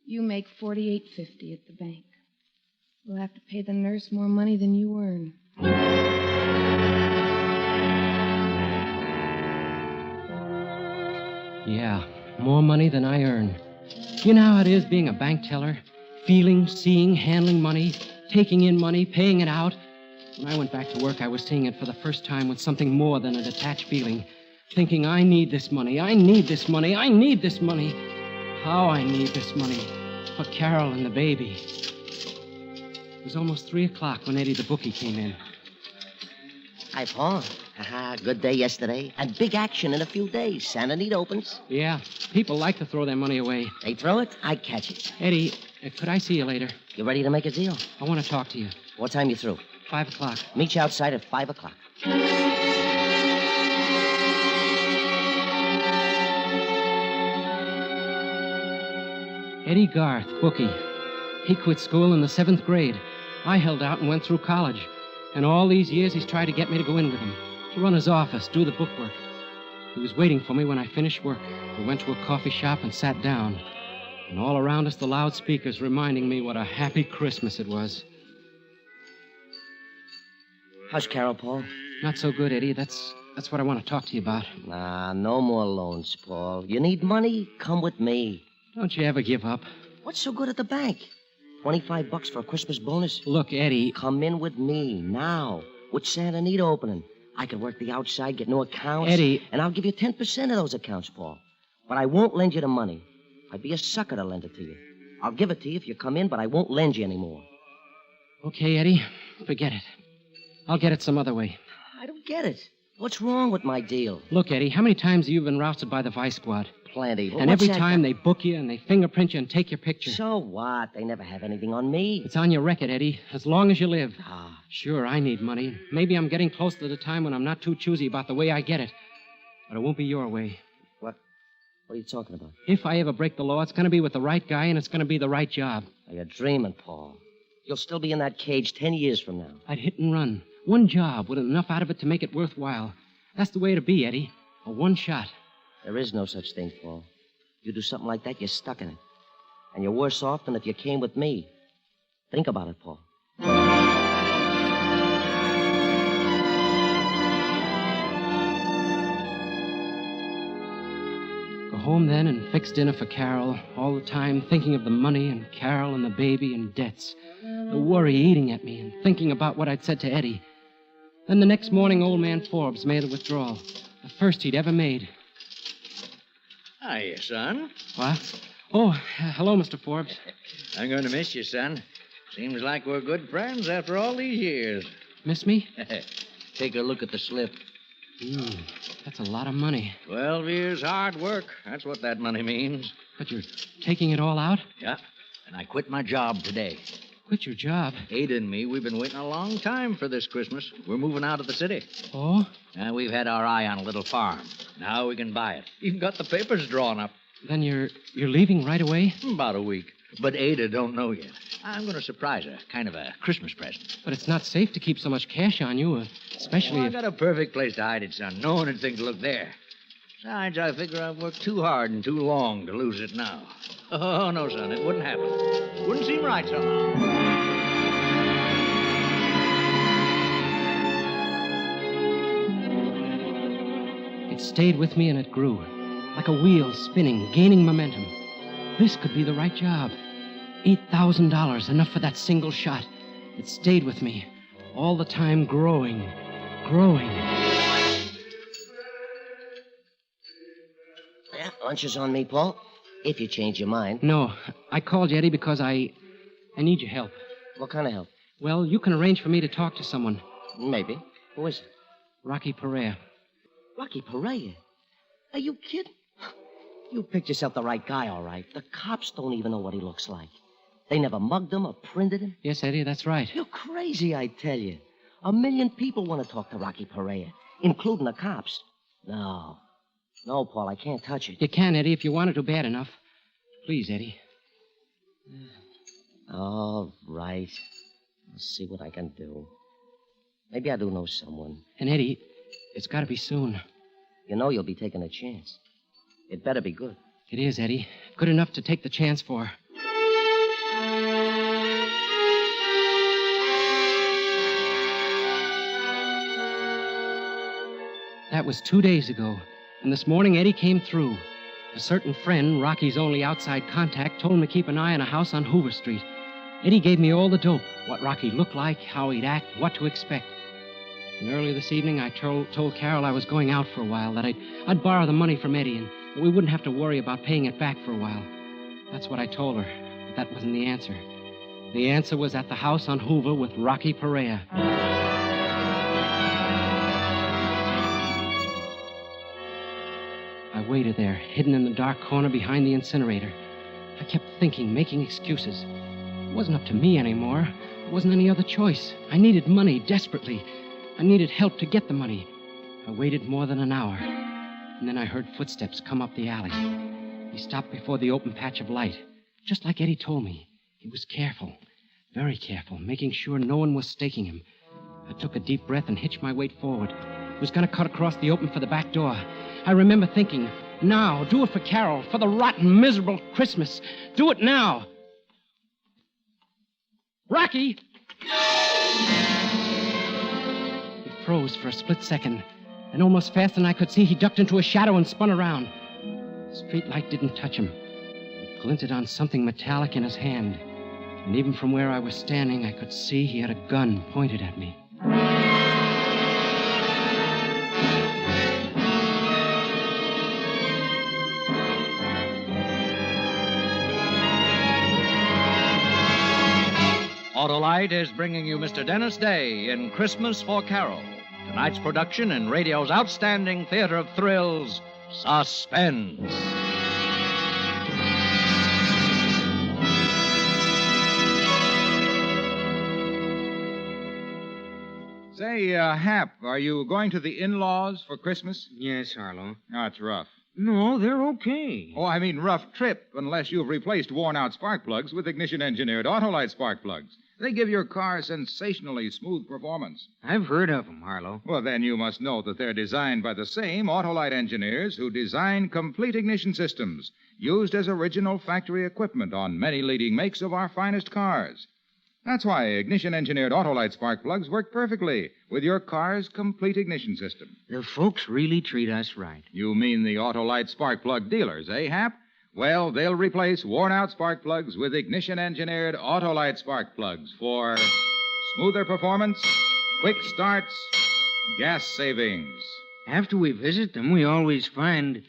You make $48.50 at the bank. We'll have to pay the nurse more money than you earn. Yeah, more money than I earn. You know how it is being a bank teller? Feeling, seeing, handling money, taking in money, paying it out. When I went back to work, I was seeing it for the first time with something more than a detached feeling. Thinking, I need this money, I need this money, I need this money. How I need this money. For Carol and the baby. It was almost 3 o'clock when Eddie the bookie came in. Hi, Paul. Good day yesterday. And big action in a few days. Santa Anita opens. Yeah, people like to throw their money away. They throw it, I catch it. Eddie, could I see you later? You ready to make a deal? I want to talk to you. What time you through? 5 o'clock. Meet you outside at 5 o'clock. Eddie Garth, bookie. He quit school in the 7th grade. I held out and went through college. And all these years he's tried to get me to go in with him. To run his office, do the bookwork. He was waiting for me when I finished work. We went to a coffee shop and sat down. And all around us, the loudspeakers reminding me what a happy Christmas it was. How's Carol, Paul? Not so good, Eddie. That's what I want to talk to you about. Nah, no more loans, Paul. You need money? Come with me. Don't you ever give up. What's so good at the bank? $25 for a Christmas bonus? Look, Eddie... Come in with me, now. With Santa Anita opening. I could work the outside, get new accounts. Eddie... And I'll give you 10% of those accounts, Paul. But I won't lend you the money. I'd be a sucker to lend it to you. I'll give it to you if you come in, but I won't lend you anymore. Okay, Eddie. Forget it. I'll get it some other way. I don't get it. What's wrong with my deal? Look, Eddie, how many times have you been rousted by the vice squad? Plenty. And every time they book you and they fingerprint you and take your picture. So what? They never have anything on me. It's on your record, Eddie, as long as you live. Ah. Sure, I need money. Maybe I'm getting close to the time when I'm not too choosy about the way I get it. But it won't be your way. What are you talking about? If I ever break the law, it's going to be with the right guy and it's going to be the right job. Now, you're dreaming, Paul. You'll still be in that cage 10 years from now. I'd hit and run. One job with enough out of it to make it worthwhile. That's the way to be, Eddie. A one shot. There is no such thing, Paul. You do something like that, you're stuck in it. And you're worse off than if you came with me. Think about it, Paul. Go home then and fix dinner for Carol, all the time thinking of the money and Carol and the baby and debts. The worry eating at me and thinking about what I'd said to Eddie. Then the next morning, old man Forbes made a withdrawal. The first he'd ever made. Hiya, son. What? Oh, hello, Mr. Forbes. I'm going to miss you, son. Seems like we're good friends after all these years. Miss me? Take a look at the slip. That's a lot of money. 12 years hard work. That's what that money means. But you're taking it all out? Yeah. And I quit my job today. Quit your job? Ada and me, we've been waiting a long time for this Christmas. We're moving out of the city. Oh? And we've had our eye on a little farm. Now we can buy it. Even got the papers drawn up. Then you're leaving right away? About a week. But Ada don't know yet. I'm going to surprise her. Kind of a Christmas present. But it's not safe to keep so much cash on you, especially I if... got a perfect place to hide it, son. No one would think to look there. Besides, I figure I've worked too hard and too long to lose it now. Oh, no, son, it wouldn't happen. Wouldn't seem right somehow. It stayed with me and it grew. Like a wheel spinning, gaining momentum. This could be the right job. $8,000, enough for that single shot. It stayed with me, all the time growing. Yeah, lunch is on me, Paul. If you change your mind. No, I called you, Eddie, because I need your help. What kind of help? Well, you can arrange for me to talk to someone. Maybe. Who is it? Rocky Perea. Rocky Perea? Are you kidding? You picked yourself the right guy, all right. The cops don't even know what he looks like. They never mugged him or printed him. Yes, Eddie, that's right. You're crazy, I tell you. 1 million people want to talk to Rocky Perea, including the cops. No, Paul, I can't touch it. You can, Eddie, if you wanted to bad enough. Please, Eddie. All right. I'll see what I can do. Maybe I do know someone. And, Eddie, it's got to be soon. You know you'll be taking a chance. It better be good. It is, Eddie. Good enough to take the chance for. That was 2 days ago. And this morning, Eddie came through. A certain friend, Rocky's only outside contact, told him to keep an eye on a house on Hoover Street. Eddie gave me all the dope, what Rocky looked like, how he'd act, what to expect. And early this evening, I told Carol I was going out for a while, that I'd borrow the money from Eddie, and we wouldn't have to worry about paying it back for a while. That's what I told her, but that wasn't the answer. The answer was at the house on Hoover with Rocky Perea. I waited there, hidden in the dark corner behind the incinerator. I kept thinking, making excuses. It wasn't up to me anymore. There wasn't any other choice. I needed money desperately. I needed help to get the money. I waited more than an hour, and then I heard footsteps come up the alley. He stopped before the open patch of light, just like Eddie told me. He was careful, very careful, making sure no one was staking him. I took a deep breath and hitched my weight forward. He was going to cut across the open for the back door. I remember thinking, now, do it for Carol, for the rotten, miserable Christmas. Do it now. Rocky! He froze for a split second, and almost faster than I could see, he ducked into a shadow and spun around. The street light didn't touch him. It glinted on something metallic in his hand, and even from where I was standing, I could see he had a gun pointed at me. Autolite is bringing you Mr. Dennis Day in Christmas for Carol. Tonight's production in radio's outstanding theater of thrills, Suspense. Say, Hap, are you going to the in-laws for Christmas? Yes, Harlow. That's rough. No, they're okay. Oh, I mean rough trip, unless you've replaced worn-out spark plugs with ignition-engineered Autolite spark plugs. They give your car sensationally smooth performance. I've heard of them, Harlow. Well, then you must know that they're designed by the same Autolite engineers who design complete ignition systems used as original factory equipment on many leading makes of our finest cars. That's why ignition-engineered Autolite spark plugs work perfectly with your car's complete ignition system. The folks really treat us right. You mean the Autolite spark plug dealers, eh, Hap? Well, they'll replace worn-out spark plugs with ignition-engineered Autolite spark plugs for smoother performance, quick starts, gas savings. After we visit them, we always find...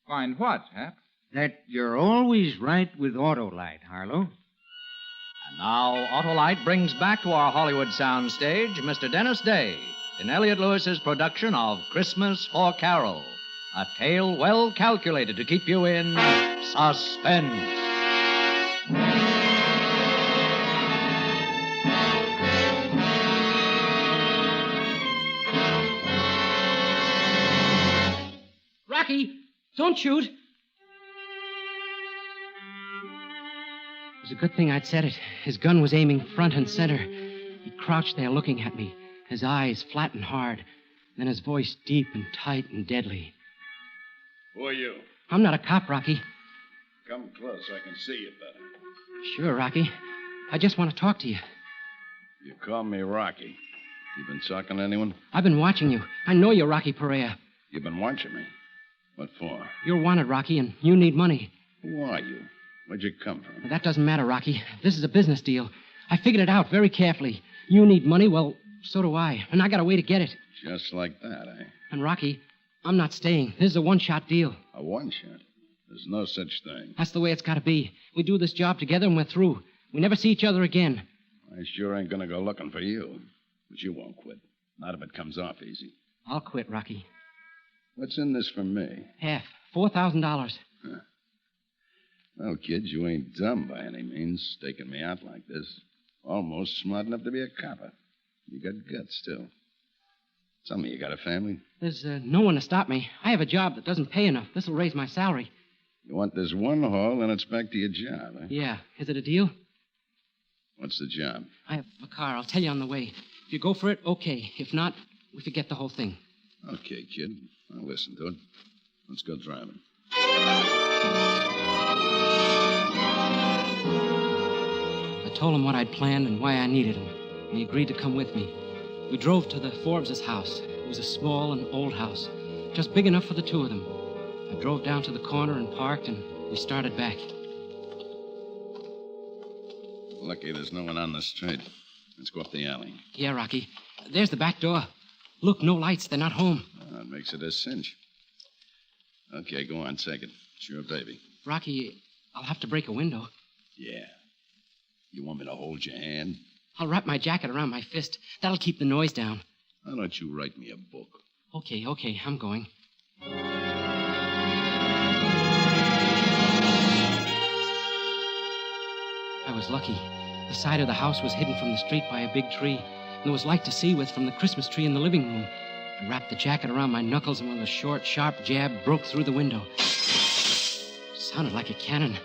Find what, Hap? That you're always right with Autolite, Harlow. And now, Autolite brings back to our Hollywood soundstage Mr. Dennis Day in Elliot Lewis's production of Christmas for Carol, a tale well calculated to keep you in suspense. Rocky, don't shoot. It was a good thing I'd said it. His gun was aiming front and center. He crouched there looking at me, his eyes flat and hard, then his voice deep and tight and deadly. Who are you? I'm not a cop, Rocky. Come close so I can see you better. Sure, Rocky. I just want to talk to you. You call me Rocky. You been talking to anyone? I've been watching you. I know you're Rocky Perea. You've been watching me? What for? You're wanted, Rocky, and you need money. Who are you? Where'd you come from? That doesn't matter, Rocky. This is a business deal. I figured it out very carefully. You need money, well, so do I. And I got a way to get it. Just like that, eh? And, Rocky, I'm not staying. This is a one-shot deal. A one-shot? There's no such thing. That's the way it's got to be. We do this job together and we're through. We never see each other again. I sure ain't gonna go looking for you. But you won't quit. Not if it comes off easy. I'll quit, Rocky. What's in this for me? Half. $4,000. Huh. Well, kid, you ain't dumb by any means, staking me out like this. Almost smart enough to be a copper. You got guts, too. Tell me, you got a family? There's no one to stop me. I have a job that doesn't pay enough. This'll raise my salary. You want this one haul, then it's back to your job, huh? Yeah. Is it a deal? What's the job? I have a car. I'll tell you on the way. If you go for it, okay. If not, we forget the whole thing. Okay, kid. I'll listen to it. Let's go driving. I told him what I'd planned and why I needed him, and he agreed to come with me. We drove to the Forbes' house. It was a small and old house, just big enough for the two of them. I drove down to the corner and parked, and we started back. Lucky there's no one on the street. Let's go up the alley. Yeah, Rocky. There's the back door. Look, no lights. They're not home. Oh, that makes it a cinch. Okay, go on, take it. It's your baby. Rocky, I'll have to break a window. Yeah. You want me to hold your hand? I'll wrap my jacket around my fist. That'll keep the noise down. Why don't you write me a book? Okay, I'm going. I was lucky. The side of the house was hidden from the street by a big tree, and there was light to see with from the Christmas tree in the living room. I wrapped the jacket around my knuckles, and with a short, sharp jab, broke through the window. It sounded like a cannon.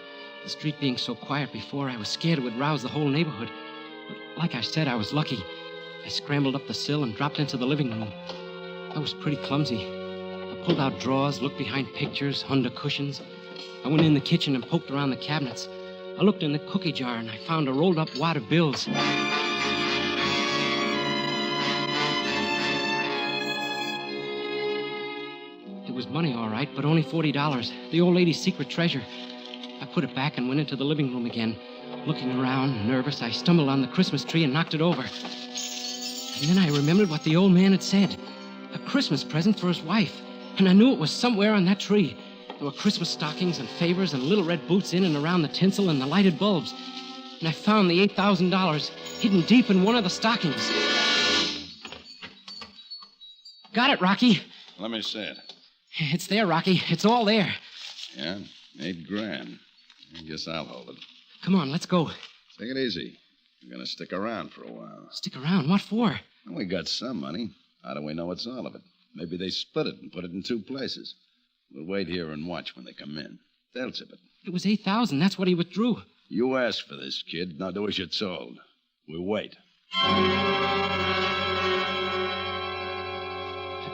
The street being so quiet before, I was scared it would rouse the whole neighborhood. But like I said, I was lucky. I scrambled up the sill and dropped into the living room. I was pretty clumsy. I pulled out drawers, looked behind pictures, under cushions. I went in the kitchen and poked around the cabinets. I looked in the cookie jar, and I found a rolled-up wad of bills. It was money, all right, but only $40. The old lady's secret treasure. I put it back and went into the living room again. Looking around, nervous, I stumbled on the Christmas tree and knocked it over. And then I remembered what the old man had said. A Christmas present for his wife. And I knew it was somewhere on that tree. There were Christmas stockings and favors and little red boots in and around the tinsel and the lighted bulbs. And I found the $8,000 hidden deep in one of the stockings. Got it, Rocky. Let me see it. It's there, Rocky. It's all there. Yeah, $8,000. I guess I'll hold it. Come on, let's go. Take it easy. We're going to stick around for a while. Stick around? What for? Well, we got some money. How do we know it's all of it? Maybe they split it and put it in two places. We'll wait here and watch when they come in. They'll tip it. It was $8,000. That's what he withdrew. You asked for this, kid. Now do as you're told. We wait. I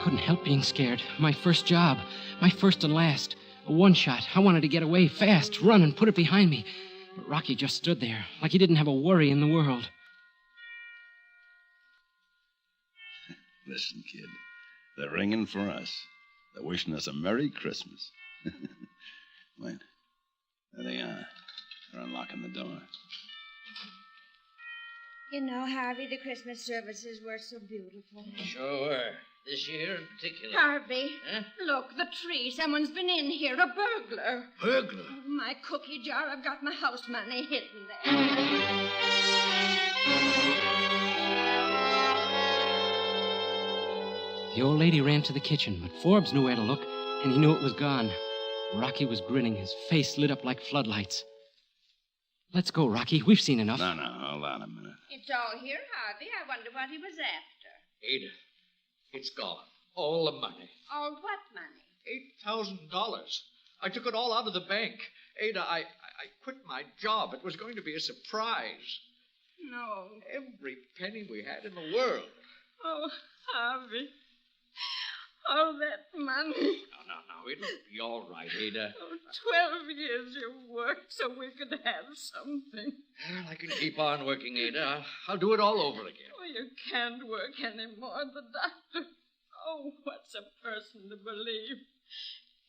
couldn't help being scared. My first job. My first and last. A one-shot. I wanted to get away fast, run, and put it behind me. But Rocky just stood there, like he didn't have a worry in the world. Listen, kid. They're ringing for us. They're wishing us a Merry Christmas. Wait. There they are. They're unlocking the door. You know, Harvey, the Christmas services were so beautiful. Sure were. This year in particular. Harvey, Huh? look, the tree. Someone's been in here, a burglar. Burglar? Oh, my cookie jar. I've got my house money hidden there. The old lady ran to the kitchen, but Forbes knew where to look, and he knew it was gone. Rocky was grinning, his face lit up like floodlights. Let's go, Rocky. We've seen enough. No, hold on a minute. It's all here, Harvey. I wonder what he was after. Ada, it's gone. All the money. All what money? $8,000. I took it all out of the bank. Ada, I quit my job. It was going to be a surprise. No. Every penny we had in the world. Oh, Harvey. All that money. No, it'll be all right, Ada. Oh, 12 years you worked so we could have something. Well, I can keep on working, Ada. I'll do it all over again. Oh, you can't work anymore. The doctor. Oh, what's a person to believe?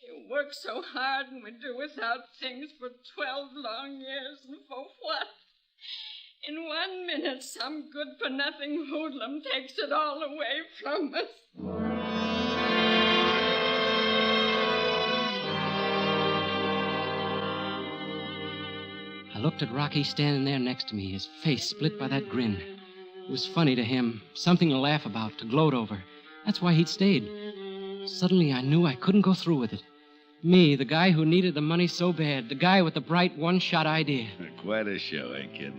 You work so hard and we do without things for 12 long years, and for what? In 1 minute, some good-for-nothing hoodlum takes it all away from us. I looked at Rocky standing there next to me, his face split by that grin. It was funny to him, something to laugh about, to gloat over. That's why he'd stayed. Suddenly I knew I couldn't go through with it. Me, the guy who needed the money so bad, the guy with the bright one-shot idea. Quite a show, eh, kid?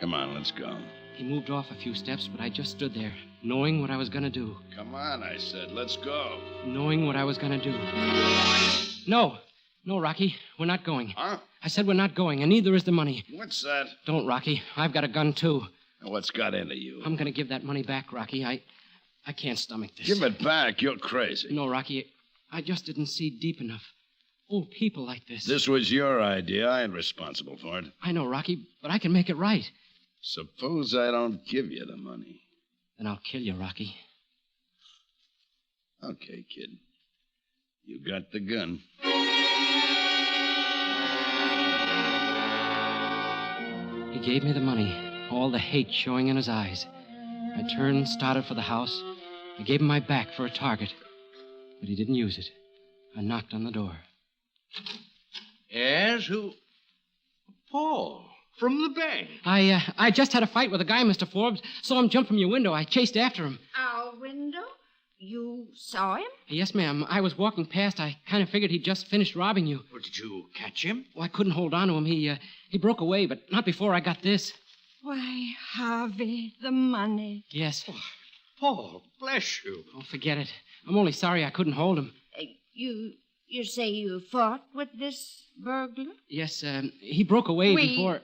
Come on, let's go. He moved off a few steps, but I just stood there, knowing what I was going to do. Come on, I said, let's go. Knowing what I was going to do. No, Rocky, we're not going. Huh? I said we're not going, and neither is the money. What's that? Don't, Rocky. I've got a gun, too. What's got into you? I'm going to give that money back, Rocky. I can't stomach this. Give it back. You're crazy. No, Rocky. I just didn't see deep enough. Old people like this. This was your idea. I ain't responsible for it. I know, Rocky, but I can make it right. Suppose I don't give you the money. Then I'll kill you, Rocky. Okay, kid. You got the gun. He gave me the money, all the hate showing in his eyes. I turned and started for the house. I gave him my back for a target, but he didn't use it. I knocked on the door. Yes, who? Paul, from the bank. I just had a fight with a guy, Mr. Forbes. Saw him jump from your window. I chased after him. Our window? You saw him? Yes, ma'am. I was walking past. I kind of figured he'd just finished robbing you. Well, did you catch him? Well, I couldn't hold on to him. He broke away, but not before I got this. Why, Harvey, the money. Yes. Oh, Paul, bless you. Oh, forget it. I'm only sorry I couldn't hold him. You say you fought with this burglar? Yes, he broke away before...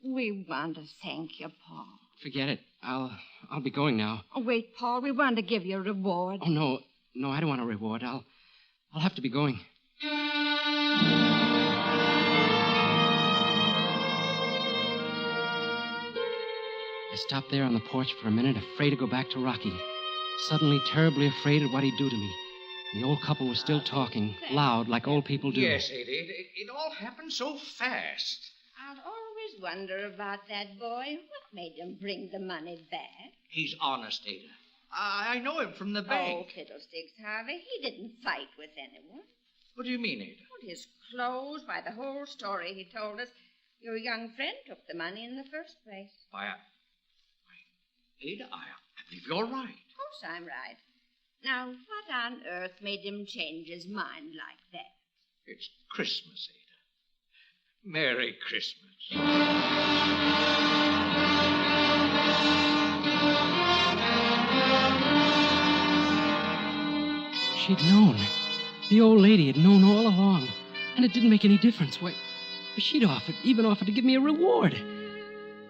We want to thank you, Paul. Forget it. I'll be going now. Oh, wait, Paul. We want to give you a reward. Oh, no. No, I don't want a reward. I'll have to be going. I stopped there on the porch for a minute, afraid to go back to Rocky. Suddenly terribly afraid of what he'd do to me. The old couple was still talking, loud, like old people do. Yes, Ada. It all happened so fast. I'll always wonder about that boy. What made him bring the money back? He's honest, Ada. I know him from the bank. Oh, fiddlesticks, Harvey. He didn't fight with anyone. What do you mean, Ada? Well, his clothes, why, the whole story he told us. Your young friend took the money in the first place. Why, Ada, I believe you're right. Of course I'm right. Now, what on earth made him change his mind like that? It's Christmas, Ada. Merry Christmas. She'd known. The old lady had known all along. And it didn't make any difference. Why, she'd even offered to give me a reward.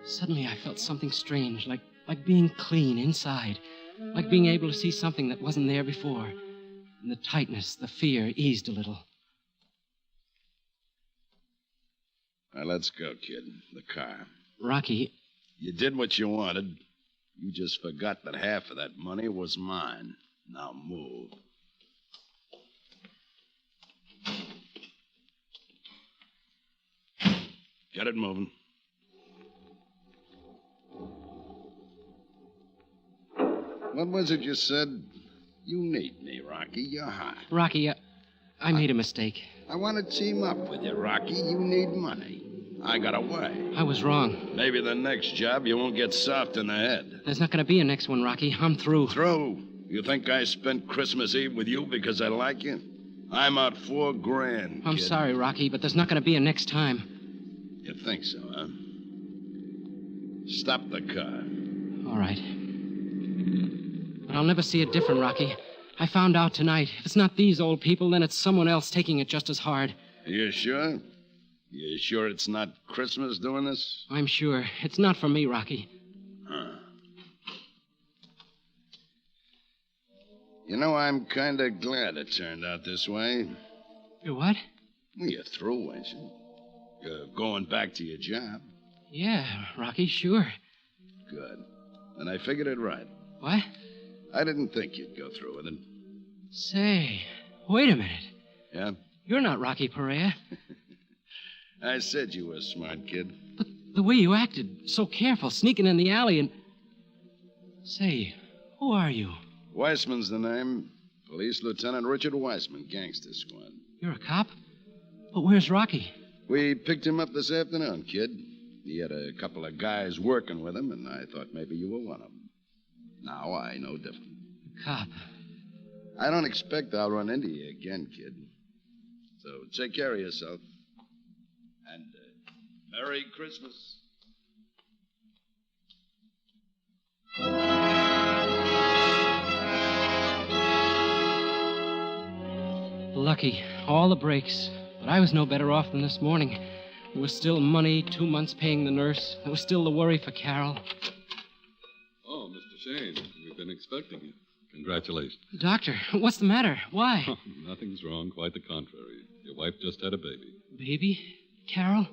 Suddenly I felt something strange, like being clean inside. Like being able to see something that wasn't there before. And the tightness, the fear eased a little. Now, let's go, kid. The car. Rocky. You did what you wanted. You just forgot that half of that money was mine. Now move. Get it moving. What was it you said? You need me, Rocky. You're hot. Rocky, I made a mistake. I want to team up with you, Rocky. You need money. I got away. I was wrong. Maybe the next job you won't get soft in the head. There's not going to be a next one, Rocky. I'm through. Through? You think I spent Christmas Eve with you because I like you? I'm out $4,000. I'm sorry, Rocky, but there's not going to be a next time. You think so, huh? Stop the car. All right. But I'll never see it different, Rocky. I found out tonight. If it's not these old people, then it's someone else taking it just as hard. You sure? You sure it's not Christmas doing this? I'm sure. It's not for me, Rocky. Huh. You know, I'm kind of glad it turned out this way. You what? Well, you're through, ain't you? You're going back to your job. Yeah, Rocky, sure. Good. Then I figured it right. What? I didn't think you'd go through with it. Say, wait a minute. Yeah? You're not Rocky Perea. I said you were a smart kid. But the way you acted, so careful, sneaking in the alley and... Say, who are you? Weissman's the name. Police Lieutenant Richard Weissman, Gangster Squad. You're a cop? But where's Rocky? We picked him up this afternoon, kid. He had a couple of guys working with him, and I thought maybe you were one of them. Now I know different. Cop. I don't expect I'll run into you again, kid. So take care of yourself. And Merry Christmas. Lucky. All the breaks. But I was no better off than this morning. There was still money, 2 months paying the nurse. There was still the worry for Carol. Oh, Mr. Shane, we've been expecting you. Congratulations. Doctor, what's the matter? Why? Nothing's wrong, quite the contrary. Your wife just had a baby. Baby? Carol?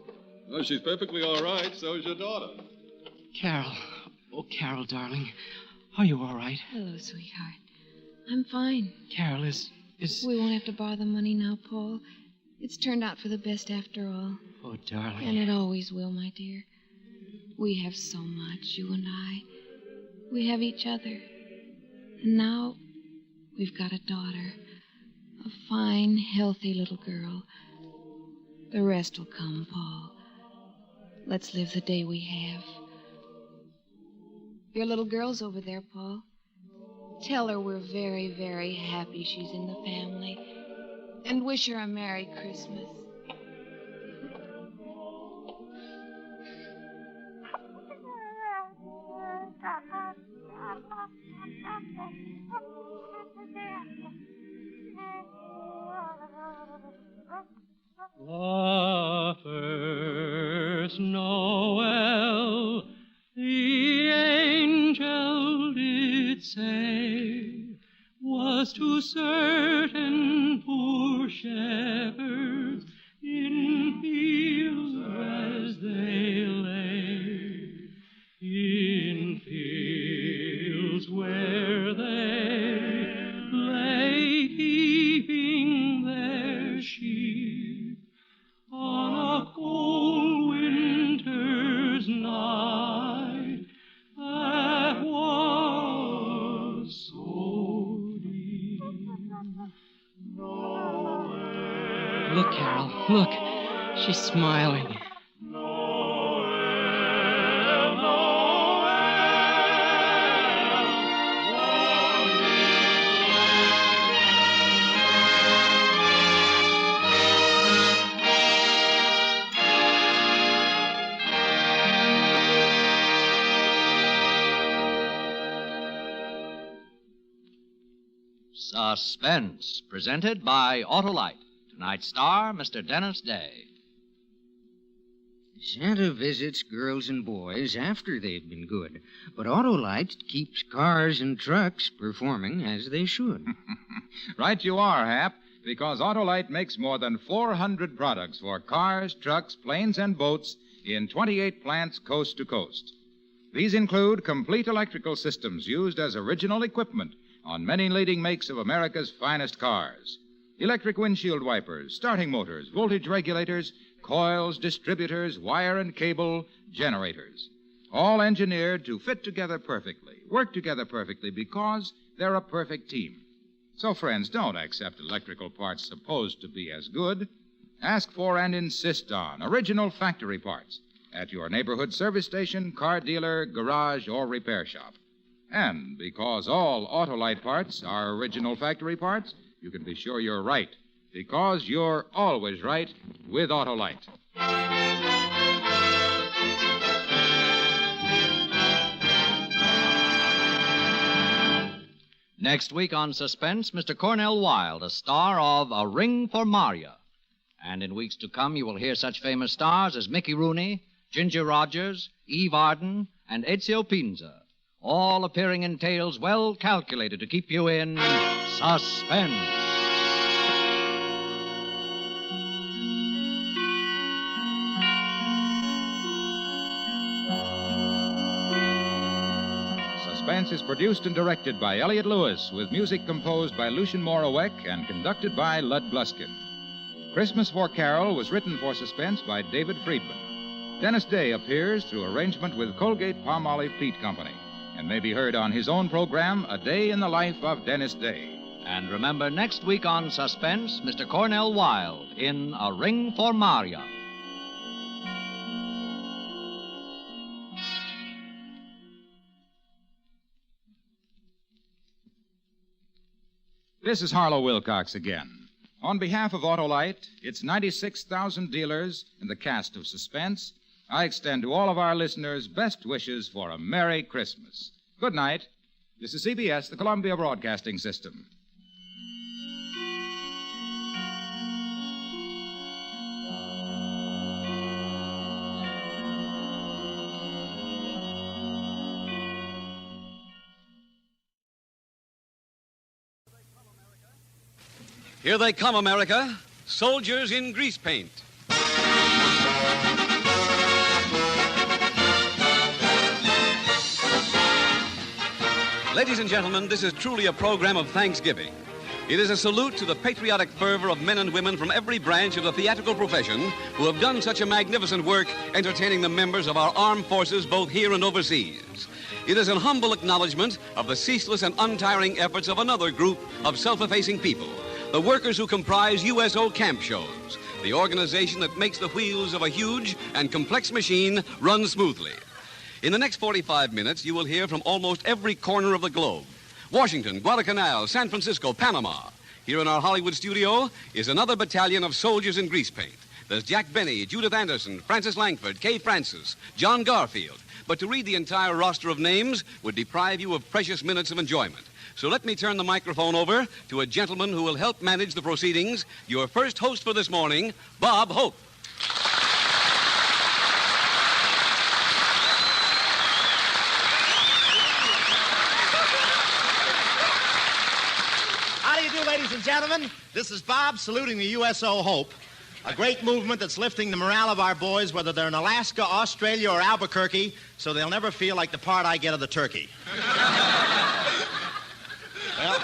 Oh, she's perfectly all right. So's your daughter. Carol. Oh, Carol, darling. Are you all right? Hello, sweetheart. I'm fine. Carol, is... We won't have to borrow the money now, Paul. It's turned out for the best after all. Oh, darling. And it always will, my dear. We have so much, you and I. We have each other. And now we've got a daughter. A fine, healthy little girl. The rest will come, Paul. Let's live the day we have. Your little girl's over there, Paul. Tell her we're very, very happy she's in the family. And wish her a Merry Christmas. The first Noel, the angel did say, was to certain poor shepherds in fields as they lay, in fields where they lay keeping their sheep on a cold winter's night that was so deep. Look, Carol, look. She's smiling. Suspense, presented by Autolite. Tonight's star, Mr. Dennis Day. Santa visits girls and boys after they've been good, but Autolite keeps cars and trucks performing as they should. Right you are, Hap, because Autolite makes more than 400 products for cars, trucks, planes, and boats in 28 plants coast to coast. These include complete electrical systems used as original equipment on many leading makes of America's finest cars. Electric windshield wipers, starting motors, voltage regulators, coils, distributors, wire and cable, generators. All engineered to fit together perfectly, work together perfectly because they're a perfect team. So, friends, don't accept electrical parts supposed to be as good. Ask for and insist on original factory parts at your neighborhood service station, car dealer, garage, or repair shop. And because all Autolite parts are original factory parts, you can be sure you're right, because you're always right with Autolite. Next week on Suspense, Mr. Cornell Wilde, a star of A Ring for Maria. And in weeks to come, you will hear such famous stars as Mickey Rooney, Ginger Rogers, Eve Arden, and Ezio Pinza, all appearing in tales well calculated to keep you in suspense. Suspense is produced and directed by Elliott Lewis, with music composed by Lucien Moraweck and conducted by Lud Bluskin. Christmas for Carol was written for Suspense by David Friedman. Dennis Day appears through arrangement with Colgate-Palmolive Peat Company and may be heard on his own program, A Day in the Life of Dennis Day. And remember, next week on Suspense, Mr. Cornell Wilde in A Ring for Maria. This is Harlow Wilcox again. On behalf of Autolite, its 96,000 dealers, and the cast of Suspense, I extend to all of our listeners best wishes for a Merry Christmas. Good night. This is CBS, the Columbia Broadcasting System. Here they come, America. Soldiers in Greasepaint. Ladies and gentlemen, this is truly a program of thanksgiving. It is a salute to the patriotic fervor of men and women from every branch of the theatrical profession who have done such a magnificent work entertaining the members of our armed forces both here and overseas. It is an humble acknowledgement of the ceaseless and untiring efforts of another group of self-effacing people, the workers who comprise USO Camp Shows, the organization that makes the wheels of a huge and complex machine run smoothly. In the next 45 minutes, you will hear from almost every corner of the globe. Washington, Guadalcanal, San Francisco, Panama. Here in our Hollywood studio is another battalion of soldiers in Greasepaint. There's Jack Benny, Judith Anderson, Francis Langford, Kay Francis, John Garfield. But to read the entire roster of names would deprive you of precious minutes of enjoyment. So let me turn the microphone over to a gentleman who will help manage the proceedings, your first host for this morning, Bob Hope. How do you do, ladies and gentlemen? This is Bob saluting the USO Hope, a great movement that's lifting the morale of our boys, whether they're in Alaska, Australia, or Albuquerque, so they'll never feel like the part I get of the turkey. Well,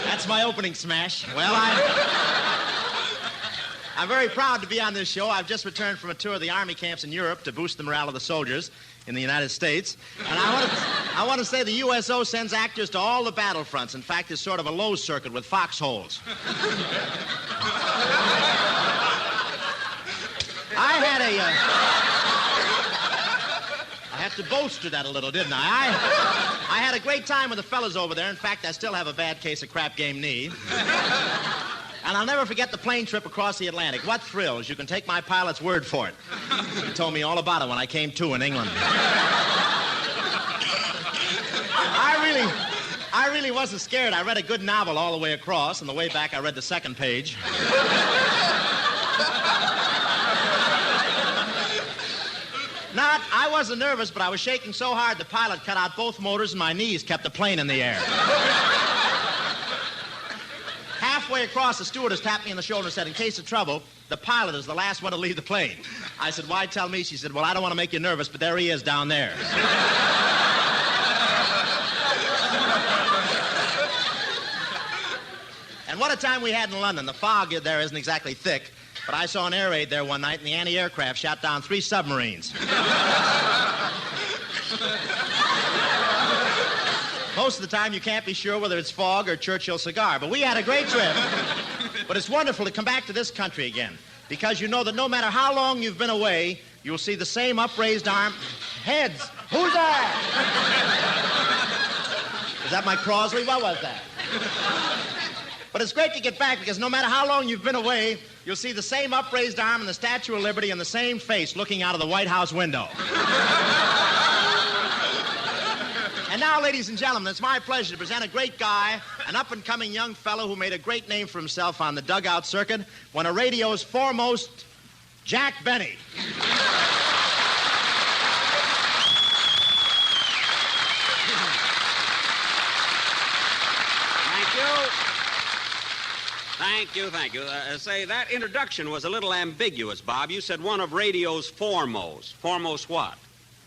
that's my opening smash. Well, I'm very proud to be on this show. I've just returned from a tour of the Army camps in Europe to boost the morale of the soldiers in the United States. And I want to say the USO sends actors to all the battlefronts. In fact, it's sort of a Lowe's circuit with foxholes. I had to bolster that a little, didn't I? I had a great time with the fellas over there. In fact, I still have a bad case of crap game knee. And I'll never forget the plane trip across the Atlantic. What thrills. You can take my pilot's word for it. He told me all about it when I came to in England. I really wasn't scared. I read a good novel all the way across. On the way back, I read the second page. I wasn't nervous, but I was shaking so hard the pilot cut out both motors and my knees kept the plane in the air. Halfway across, the stewardess tapped me on the shoulder and said, in case of trouble, the pilot is the last one to leave the plane. I said, why tell me? She said, well, I don't want to make you nervous, but there he is down there. And what a time we had in London. The fog there isn't exactly thick. But I saw an air raid there one night, and the anti-aircraft shot down 3 submarines. Most of the time, you can't be sure whether it's fog or Churchill cigar. But we had a great trip. But it's wonderful to come back to this country again. Because you know that no matter how long you've been away, you'll see the same upraised arm. Heads. Who's that? Is that my Crosley? What was that? But it's great to get back because no matter how long you've been away, you'll see the same upraised arm and the Statue of Liberty and the same face looking out of the White House window. And now, ladies and gentlemen, it's my pleasure to present a great guy, an up-and-coming young fellow who made a great name for himself on the dugout circuit, one of radio's foremost, Jack Benny. Thank you. Say, that introduction was a little ambiguous, Bob. You said one of radio's foremost. Foremost what?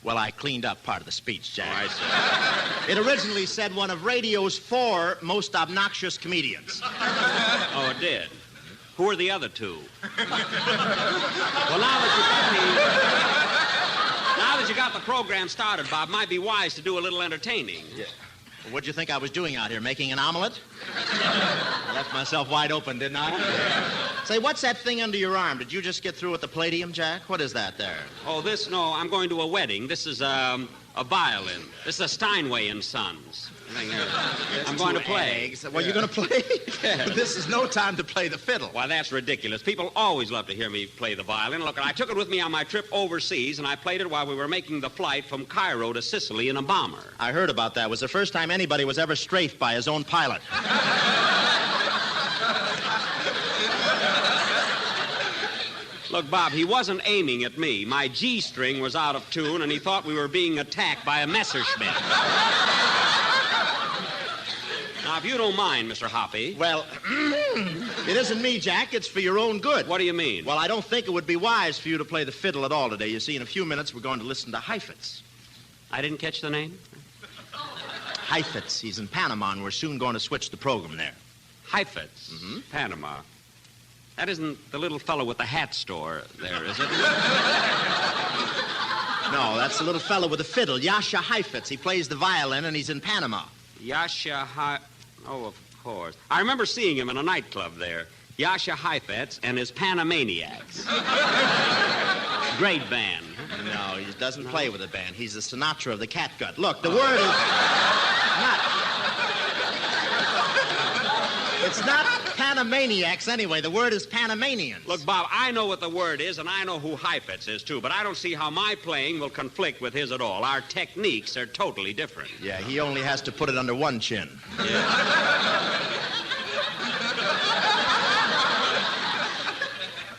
Well, I cleaned up part of the speech, Jack. Oh, I see. It originally said one of radio's 4 most obnoxious comedians. Oh, it did? Who are the other 2? Well, now that you got the program started, Bob, might be wise to do a little entertaining. Yeah. Well, what'd you think I was doing out here, making an omelet? I left myself wide open, didn't I? Say, what's that thing under your arm? Did you just get through with the Palladium, Jack? What is that there? Oh, no, I'm going to a wedding. This is a violin. This is a Steinway and Sons. I'm going to play. Eggs. Well, you're going to play? Yeah. This is no time to play the fiddle. Why, that's ridiculous. People always love to hear me play the violin. Look, I took it with me on my trip overseas, and I played it while we were making the flight from Cairo to Sicily in a bomber. I heard about that. It was the first time anybody was ever strafed by his own pilot. Look, Bob, he wasn't aiming at me. My G-string was out of tune, and he thought we were being attacked by a Messerschmitt. Now, if you don't mind, Mr. Hoppy. Well, it isn't me, Jack. It's for your own good. What do you mean? Well, I don't think it would be wise for you to play the fiddle at all today. You see, in a few minutes, we're going to listen to Heifetz. I didn't catch the name? Heifetz. He's in Panama, and we're soon going to switch the program there. Heifetz? Mm-hmm. Panama. That isn't the little fellow with the hat store there, is it? No, that's the little fellow with the fiddle, Yasha Heifetz. He plays the violin, and he's in Panama. Yasha Oh, of course. I remember seeing him in a nightclub there. Yasha Heifetz and his Panamaniacs. Great band. No, he doesn't play with a band. He's the Sinatra of the catgut. Look, the word is not... It's not Panamaniacs anyway. The word is Panamanians. Look, Bob, I know what the word is, and I know who Heifetz is, too, but I don't see how my playing will conflict with his at all. Our techniques are totally different. Yeah, he only has to put it under one chin. Yeah.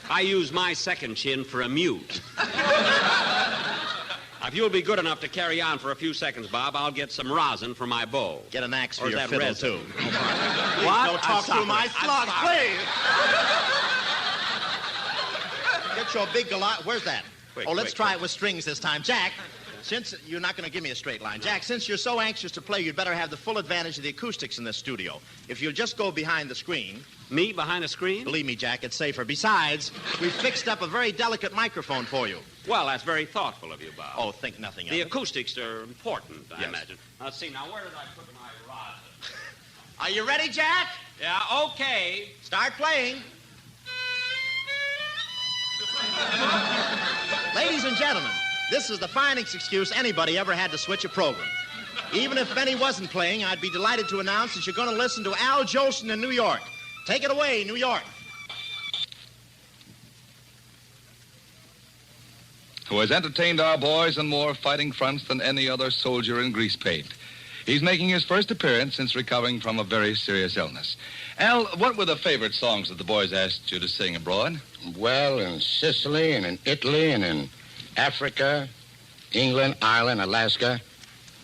I use my second chin for a mute. If you'll be good enough to carry on for a few seconds, Bob, I'll get some rosin for my bow. Get an axe for your fiddle, resin? too. What? Don't talk through my slug, please. Get your big Goliath. Where's that? Let's try it with strings this time. Jack, since you're not going to give me a straight line. Jack, since you're so anxious to play, you'd better have the full advantage of the acoustics in this studio. If you'll just go behind the screen. Me behind the screen? Believe me, Jack, it's safer. Besides, we've fixed up a very delicate microphone for you. Well, that's very thoughtful of you, Bob. Oh, think nothing of it. The acoustics are important, I imagine. Let's see, now, where did I put my rosin? Are you ready, Jack? Yeah, okay. Start playing. Ladies and gentlemen, this is the finest excuse anybody ever had to switch a program. Even if Benny wasn't playing, I'd be delighted to announce that you're going to listen to Al Jolson in New York. Take it away, New York. Who has entertained our boys on more fighting fronts than any other soldier in Greasepaint. He's making his first appearance since recovering from a very serious illness. Al, what were the favorite songs that the boys asked you to sing abroad? Well, in Sicily and in Italy and in Africa, England, Ireland, Alaska,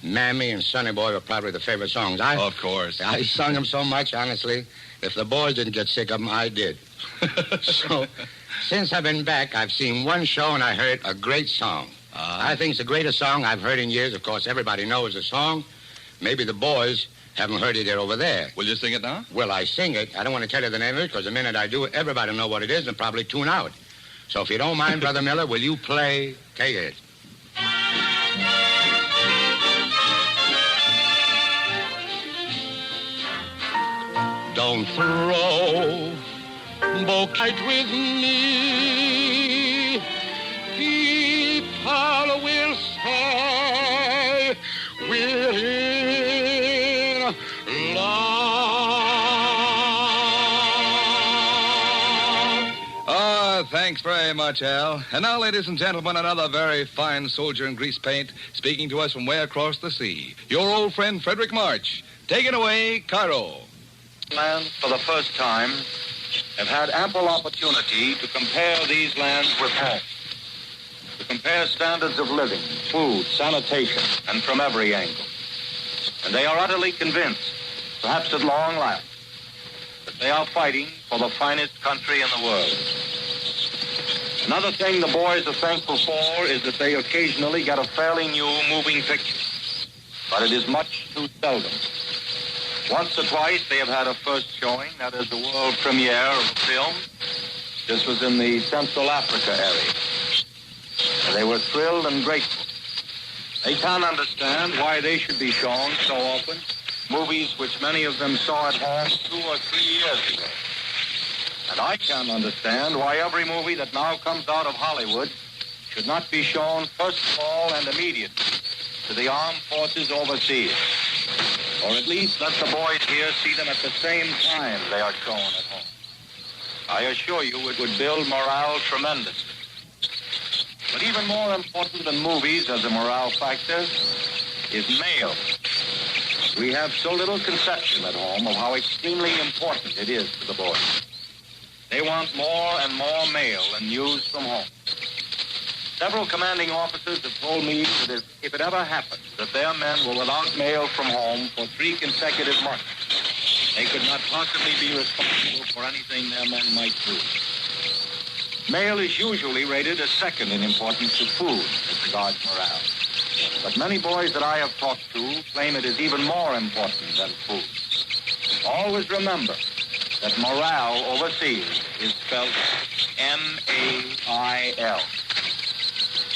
Mammy and Sonny Boy were probably the favorite songs. Of course. I sung them so much, honestly. If the boys didn't get sick of them, I did. So, since I've been back, I've seen one show and I heard a great song. I think it's the greatest song I've heard in years. Of course, everybody knows the song. Maybe the boys haven't heard it yet over there. Will you sing it now? Well, I sing it. I don't want to tell you the name of it because the minute I do it, everybody will know what it is and probably tune out. So if you don't mind, Brother Miller, will you play? Take it. Don't throw bouquet with me. People will say we're in love. Thanks very much, Al. And now, ladies and gentlemen, another very fine soldier in grease paint speaking to us from way across the sea. Your old friend, Frederick March. Take it away, Cairo. Lands, for the first time, have had ample opportunity to compare these lands with home. To compare standards of living, food, sanitation, and from every angle. And they are utterly convinced, perhaps at long last, that they are fighting for the finest country in the world. Another thing the boys are thankful for is that they occasionally get a fairly new moving picture. But it is much too seldom. Once or twice they have had a first showing, that is the world premiere of a film. This was in the Central Africa area. And they were thrilled and grateful. They can't understand why they should be shown so often movies which many of them saw at home 2 or 3 years ago. And I can't understand why every movie that now comes out of Hollywood should not be shown first of all and immediately to the armed forces overseas. Or at least let the boys here see them at the same time they are shown at home. I assure you it would build morale tremendously. But even more important than movies as a morale factor is mail. We have so little conception at home of how extremely important it is to the boys. They want more and more mail and news from home. Several commanding officers have told me that if it ever happens that their men were without mail from home for 3 consecutive months, they could not possibly be responsible for anything their men might do. Mail is usually rated as second in importance to food as regards morale. But many boys that I have talked to claim it is even more important than food. Always remember that morale overseas is spelled M-A-I-L.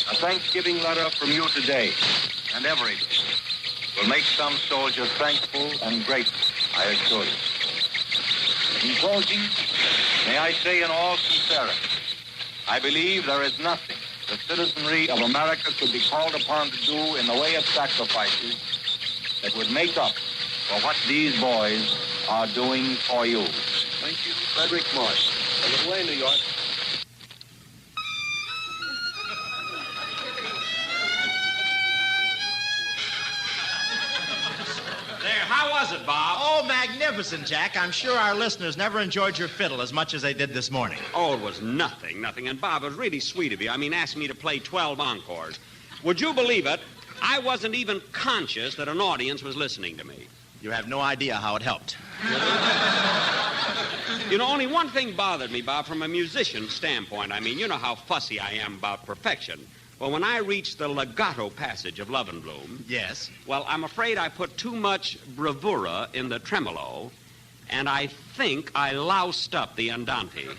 A Thanksgiving letter from you today and every day will make some soldier thankful and grateful, I assure you. In closing, may I say in all sincerity, I believe there is nothing the citizenry of America could be called upon to do in the way of sacrifices that would make up for what these boys are doing for you. Thank you, Frederick Marsh. A little way, New York. How was it, Bob? Oh, magnificent, Jack. I'm sure our listeners never enjoyed your fiddle as much as they did this morning. Oh, it was nothing. And, Bob, it was really sweet of you. I mean, asking me to play 12 encores. Would you believe it? I wasn't even conscious that an audience was listening to me. You have no idea how it helped. You know, only one thing bothered me, Bob, from a musician's standpoint. I mean, you know how fussy I am about perfection. Well, when I reached the legato passage of Love and Bloom... Yes? Well, I'm afraid I put too much bravura in the tremolo, and I think I loused up the andante.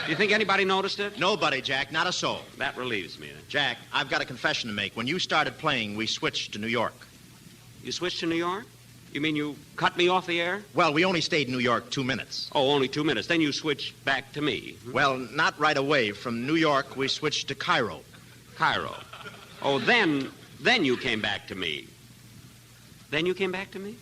Do you think anybody noticed it? Nobody, Jack. Not a soul. That relieves me. Jack, I've got a confession to make. When you started playing, we switched to New York. You switched to New York? You mean you cut me off the air? Well, we only stayed in New York 2 minutes. Oh, only 2 minutes. Then you switched back to me. Well, not right away. From New York, we switched to Cairo. Cairo. Oh, then you came back to me. Then you came back to me?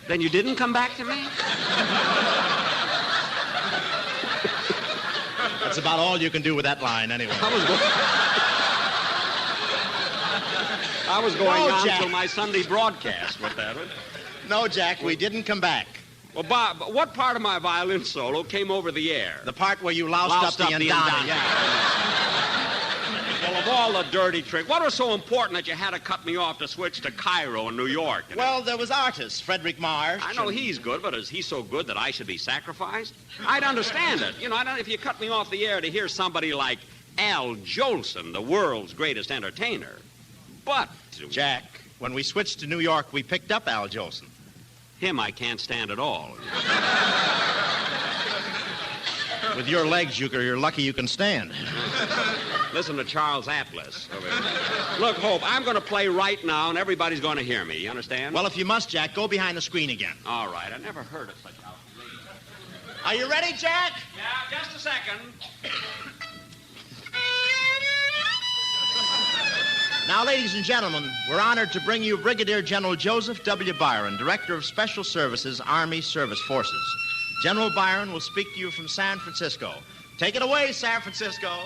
Then you didn't come back to me? That's about all you can do with that line, anyway. I was going on till my Sunday broadcast with that one. No, Jack, we didn't come back. Well, Bob, what part of my violin solo came over the air? The part where you loused up the andante. Yeah. Well, of all the dirty tricks, what was so important that you had to cut me off to switch to Cairo and New York? Well, there was artists, Frederick Marsh. I know he's good, but is he so good that I should be sacrificed? I'd understand it. You know, if you cut me off the air to hear somebody like Al Jolson, the world's greatest entertainer. But... Jack, when we switched to New York, we picked up Al Jolson. Him I can't stand at all. With your legs, you're lucky you can stand. Listen to Charles Atlas. Look, Hope, I'm going to play right now, and everybody's going to hear me. You understand? Well, if you must, Jack, go behind the screen again. All right. I never heard of such outrageous. Are you ready, Jack? Yeah, just a second. Now, ladies and gentlemen, we're honored to bring you Brigadier General Joseph W. Byron, Director of Special Services, Army Service Forces. General Byron will speak to you from San Francisco. Take it away, San Francisco.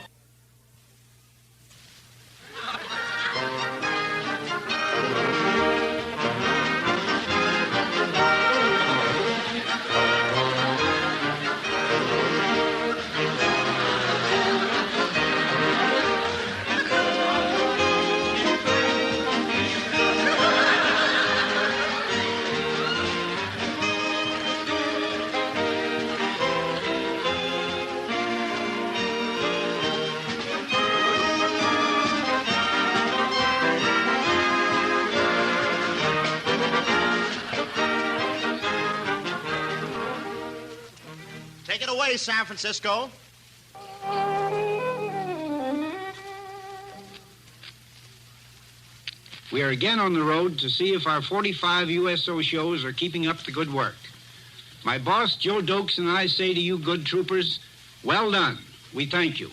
Take it away, San Francisco. We are again on the road to see if our 45 USO shows are keeping up the good work. My boss, Joe Dokes, and I say to you, good troopers, well done. We thank you.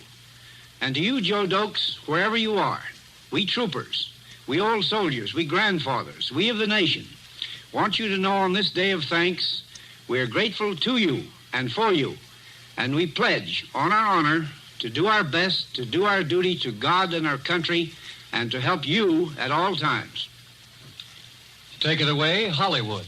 And to you, Joe Dokes, wherever you are, we troopers, we old soldiers, we grandfathers, we of the nation, want you to know on this day of thanks, we are grateful to you and for you, and we pledge on our honor to do our best, to do our duty to God and our country, and to help you at all times. Take it away, Hollywood.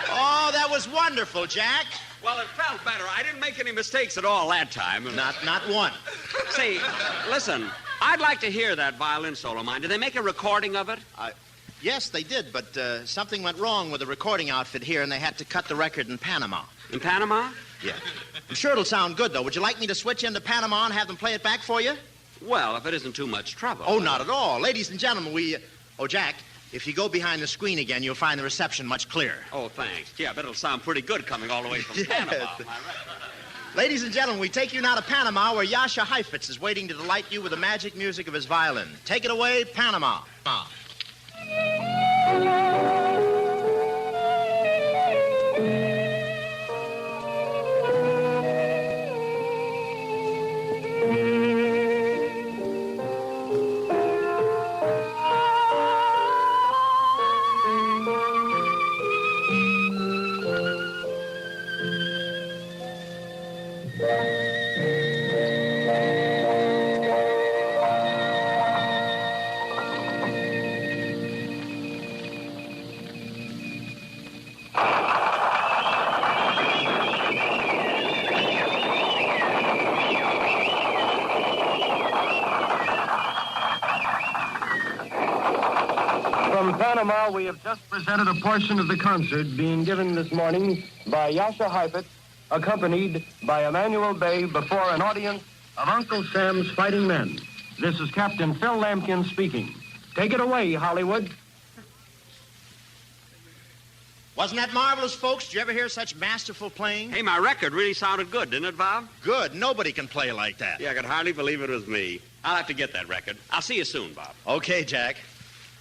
Oh, that was wonderful, Jack. Well, it felt better. I didn't make any mistakes at all that time. Not one. Say, listen, I'd like to hear that violin solo of mine. Did they make a recording of it? Yes, they did, but something went wrong with the recording outfit here, and they had to cut the record in Panama. In Panama? Yeah. I'm sure it'll sound good, though. Would you like me to switch into Panama and have them play it back for you? Well, if it isn't too much trouble. Oh, not at all. Ladies and gentlemen, Oh, Jack, if you go behind the screen again, you'll find the reception much clearer. Oh, thanks. Yeah, I bet it'll sound pretty good coming all the way from Panama. Ladies and gentlemen, we take you now to Panama, where Yasha Heifetz is waiting to delight you with the magic music of his violin. Take it away, Panama. From Panama, we have just presented a portion of the concert being given this morning by Yasha Heifetz, accompanied by Emmanuel Bay before an audience of Uncle Sam's Fighting Men. This is Captain Phil Lampkin speaking. Take it away, Hollywood. Wasn't that marvelous, folks? Did you ever hear such masterful playing? Hey, my record really sounded good, didn't it, Bob? Good. Nobody can play like that. Yeah, I could hardly believe it was me. I'll have to get that record. I'll see you soon, Bob. Okay, Jack.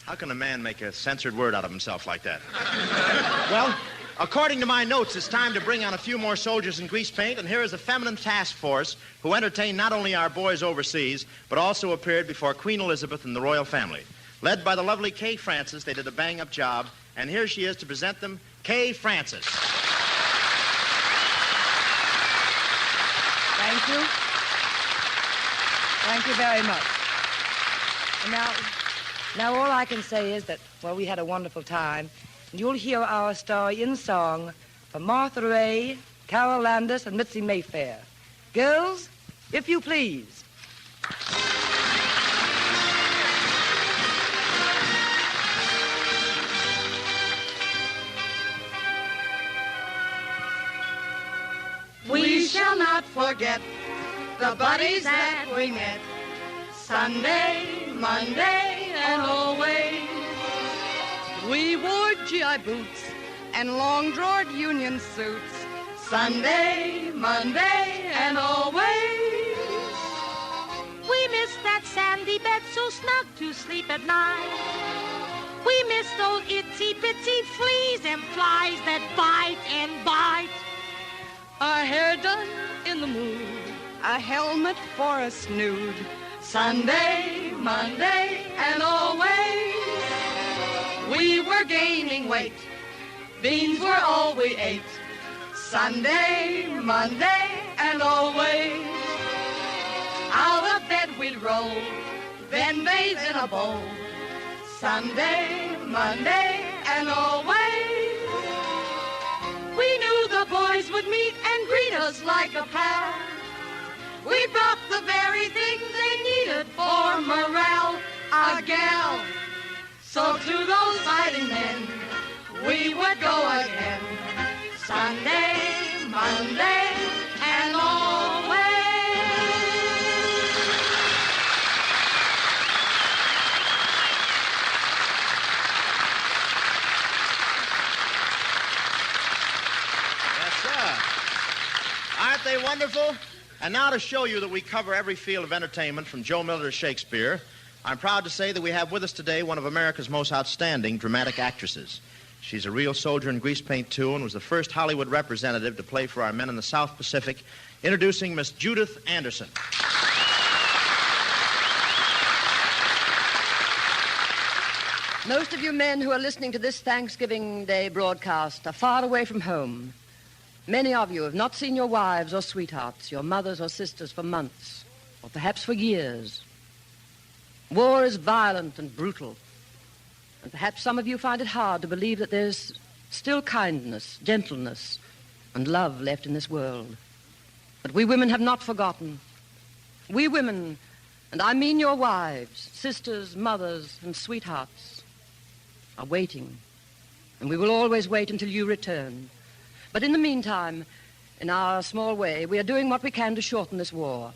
How can a man make a censored word out of himself like that? Well, according to my notes, it's time to bring on a few more soldiers in Greasepaint, and here is a feminine task force who entertained not only our boys overseas, but also appeared before Queen Elizabeth and the royal family. Led by the lovely Kay Francis, they did a bang-up job, and here she is to present them, Kay Francis. Thank you. Thank you very much. And now all I can say is that, well, we had a wonderful time. And you'll hear our story in song from Martha Ray, Carol Landis, and Mitzi Mayfair. Girls, if you please. We shall not forget the buddies that we met Sunday, Monday, and always. We wore GI boots and long-drawered union suits. Sunday, Monday, and always. We miss that sandy bed so snug to sleep at night. We miss those itsy-bitsy fleas and flies that bite and bite. Our hair done in the mood, a helmet for a snood. Sunday, Monday, and always. We were gaining weight. Beans were all we ate. Sunday, Monday, and always. Out of bed we'd roll, then bathe in a bowl. Sunday, Monday, and always. We knew the boys would meet and greet us like a pal. We brought the very things they needed for morale, a gal. So to those fighting men, we would go again. Sunday, Monday, and always. Yes, sir. Aren't they wonderful? And now to show you that we cover every field of entertainment from Joe Miller to Shakespeare, I'm proud to say that we have with us today one of America's most outstanding dramatic actresses. She's a real soldier in Greasepaint, too, and was the first Hollywood representative to play for our men in the South Pacific, introducing Miss Judith Anderson. Most of you men who are listening to this Thanksgiving Day broadcast are far away from home. Many of you have not seen your wives or sweethearts, your mothers or sisters for months, or perhaps for years. War is violent and brutal, and perhaps some of you find it hard to believe that there's still kindness, gentleness, and love left in this world. But we women have not forgotten. We women, and I mean your wives, sisters, mothers, and sweethearts, are waiting, and we will always wait until you return. But in the meantime, in our small way, we are doing what we can to shorten this war.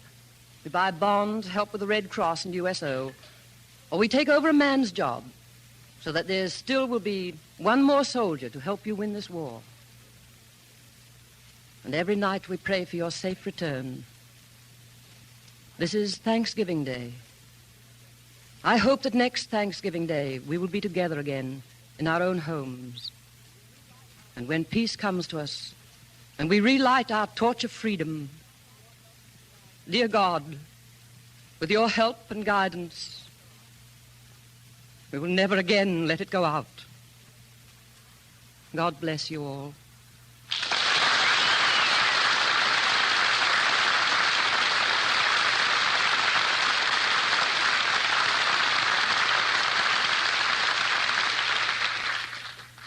We buy bonds, help with the Red Cross and USO, or we take over a man's job so that there still will be one more soldier to help you win this war. And every night we pray for your safe return. This is Thanksgiving Day. I hope that next Thanksgiving Day we will be together again in our own homes. And when peace comes to us and we relight our torch of freedom, dear God, with your help and guidance, we will never again let it go out. God bless you all.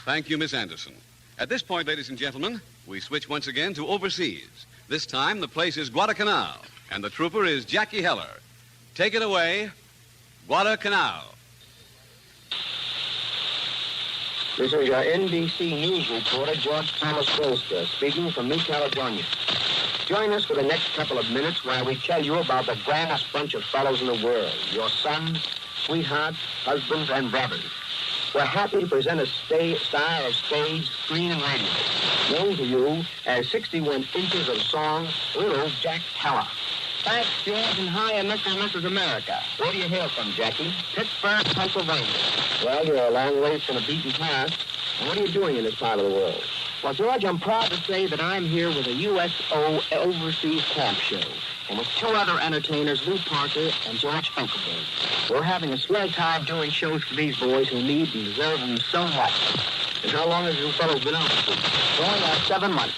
Thank you, Miss Anderson. At this point, ladies and gentlemen, we switch once again to overseas. This time, the place is Guadalcanal, and the trooper is Jackie Heller. Take it away, Guadalcanal. This is your NBC News reporter, George Thomas Bolster, speaking from New Caledonia. Join us for the next couple of minutes while we tell you about the grandest bunch of fellows in the world, your sons, sweethearts, husbands, and brothers. We're happy to present a style of stage, screen, and radio, known to you as 61 inches of song, Little Jack Heller. Thanks, George, and hi, Mr. and Mrs. America. Where do you hail from, Jackie? Pittsburgh, Pennsylvania. Well, you're a long ways from the beaten path. And what are you doing in this part of the world? Well, George, I'm proud to say that I'm here with a USO Overseas Camp Show, and with two other entertainers, Lou Parker and George Finkelberg. We're having a swell time doing shows for these boys who need and deserve them so much. And how long has you fellows been out? Going 7 months.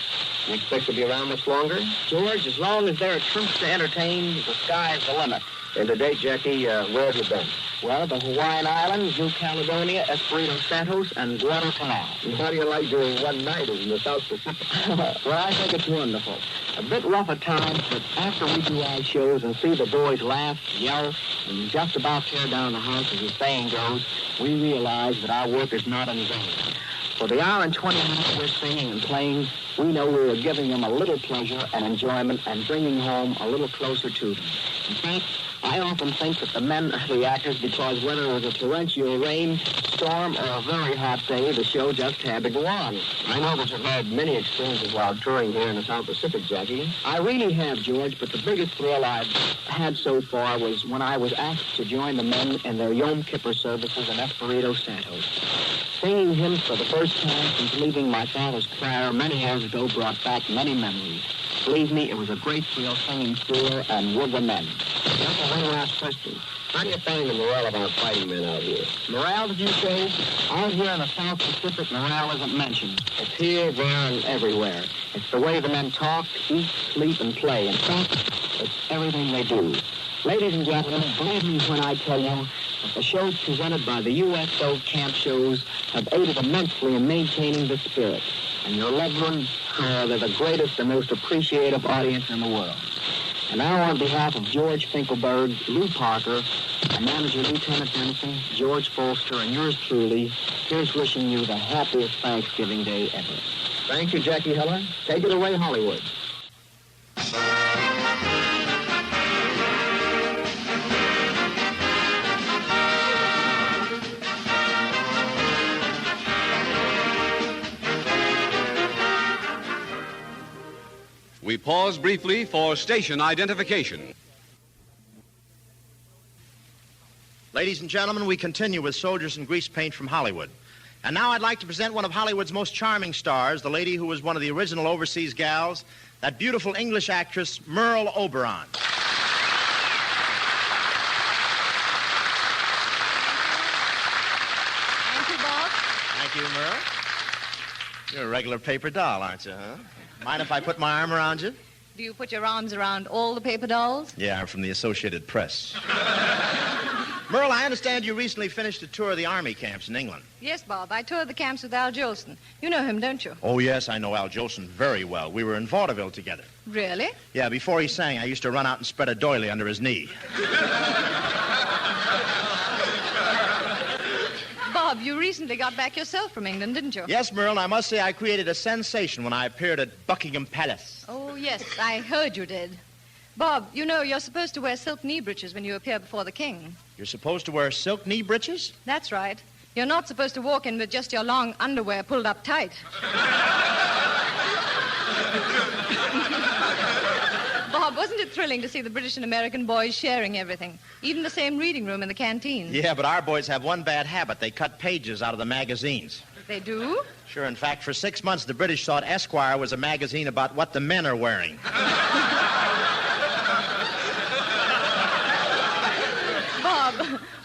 You expect to be around much longer? George, as long as there are troops to entertain, the sky's the limit. And today, Jackie, where have you been? Well, the Hawaiian Islands, New Caledonia, Espiritu Santos, and Guadalcanal. And how do you like doing one-nighters in the South Pacific? Well, I think it's wonderful. A bit rough at times, but after we do our shows and see the boys laugh, yell, and just about tear down the house, as the saying goes, we realize that our work is not in vain. For the hour and 20 minutes we're singing and playing, we know we are giving them a little pleasure and enjoyment and bringing home a little closer to them. In fact, I often think that the men are the actors because whether it was a torrential rain, storm, or a very hot day, the show just had to go on. I know that you've had many experiences while touring here in the South Pacific, Jackie. I really have, George, but the biggest thrill I've had so far was when I was asked to join the men in their Yom Kippur services in Espiritu Santo. Singing hymns for the first time since leaving my father's choir many years ago brought back many memories. Believe me, it was a great thrill singing for and with the men. Just one last question. How do you find the morale of our fighting men out here? Morale, did you say? Out here in the South Pacific, morale isn't mentioned. It's here, there, and everywhere. It's the way the men talk, eat, sleep, and play. In fact, it's everything they do. Ladies and gentlemen, believe me when I tell you that the shows presented by the USO camp shows have aided immensely in maintaining the spirit. And your loved ones, they're the greatest and most appreciative audience in the world. And now on behalf of George Finkelberg, Lou Parker, our manager Lieutenant Denison, George Folster, and yours truly, here's wishing you the happiest Thanksgiving Day ever. Thank you, Jackie Heller. Take it away, Hollywood. We pause briefly for station identification. Ladies and gentlemen, we continue with Soldiers in Greasepaint from Hollywood. And now I'd like to present one of Hollywood's most charming stars, the lady who was one of the original overseas gals, that beautiful English actress, Merle Oberon. Thank you, Bob. Thank you, Merle. You're a regular paper doll, aren't you, huh? Mind if I put my arm around you? Do you put your arms around all the paper dolls? Yeah, I'm from the Associated Press. Merle, I understand you recently finished a tour of the Army camps in England. Yes, Bob. I toured the camps with Al Jolson. You know him, don't you? Oh, yes, I know Al Jolson very well. We were in vaudeville together. Really? Yeah, before he sang, I used to run out and spread a doily under his knee. Bob, you recently got back yourself from England, didn't you? Yes, Merle, and I must say I created a sensation when I appeared at Buckingham Palace. Oh, yes, I heard you did. Bob, you know you're supposed to wear silk knee breeches when you appear before the king. You're supposed to wear silk knee breeches? That's right. You're not supposed to walk in with just your long underwear pulled up tight. Bob, wasn't it thrilling to see the British and American boys sharing everything? Even the same reading room in the canteen. Yeah, but our boys have one bad habit. They cut pages out of the magazines. They do? Sure. In fact, for 6 months, the British thought Esquire was a magazine about what the men are wearing. Bob,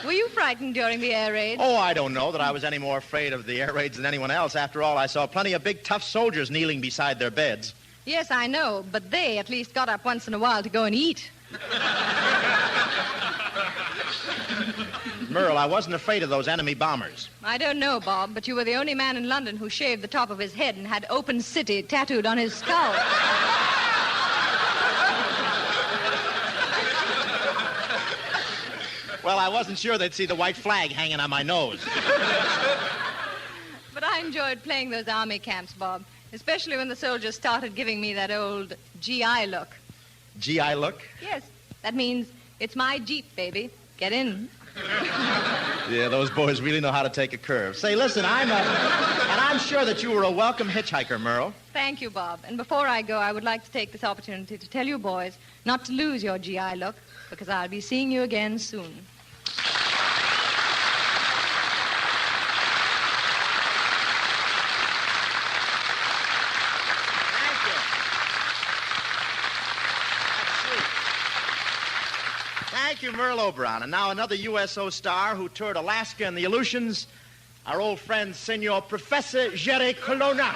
were you frightened during the air raid? Oh, I don't know that I was any more afraid of the air raids than anyone else. After all, I saw plenty of big, tough soldiers kneeling beside their beds. Yes, I know, but they at least got up once in a while to go and eat. Merle, I wasn't afraid of those enemy bombers. I don't know, Bob, but you were the only man in London who shaved the top of his head and had Open City tattooed on his skull. Well, I wasn't sure they'd see the white flag hanging on my nose. But I enjoyed playing those army camps, Bob, especially when the soldiers started giving me that old GI look. GI look? Yes, that means it's my Jeep, baby. Get in. Yeah, those boys really know how to take a curve. Say, listen, I'm sure that you were a welcome hitchhiker, Merle. Thank you, Bob. And before I go, I would like to take this opportunity to tell you boys not to lose your GI look, because I'll be seeing you again soon. Thank you, Merle Oberon. And now another USO star who toured Alaska and the Aleutians, our old friend, Senor Professor Jerry Colonna.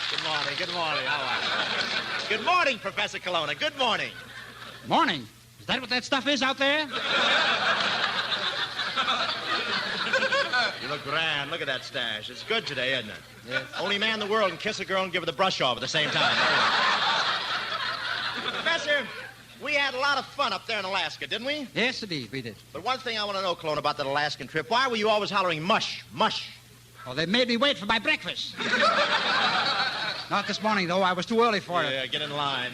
Good morning, good morning. How are you? Good morning, Professor Colonna. Good morning. Morning. Is that what that stuff is out there? You look grand. Look at that stash. It's good today, isn't it? Yes. Only man in the world can kiss a girl and give her the brush off at the same time. Professor, we had a lot of fun up there in Alaska, didn't we? Yes, indeed, we did. But one thing I want to know, Colonna, about that Alaskan trip, why were you always hollering mush, mush? Oh, they made me wait for my breakfast. Not this morning, though. I was too early for it. Yeah, get in line.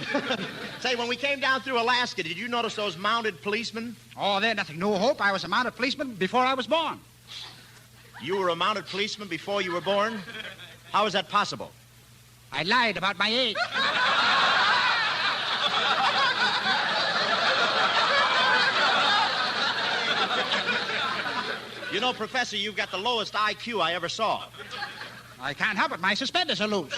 Say, when we came down through Alaska, did you notice those mounted policemen? Oh, they're nothing. No hope. I was a mounted policeman before I was born. You were a mounted policeman before you were born? How is that possible? I lied about my age. You know, Professor, you've got the lowest IQ I ever saw. I can't help it. My suspenders are loose.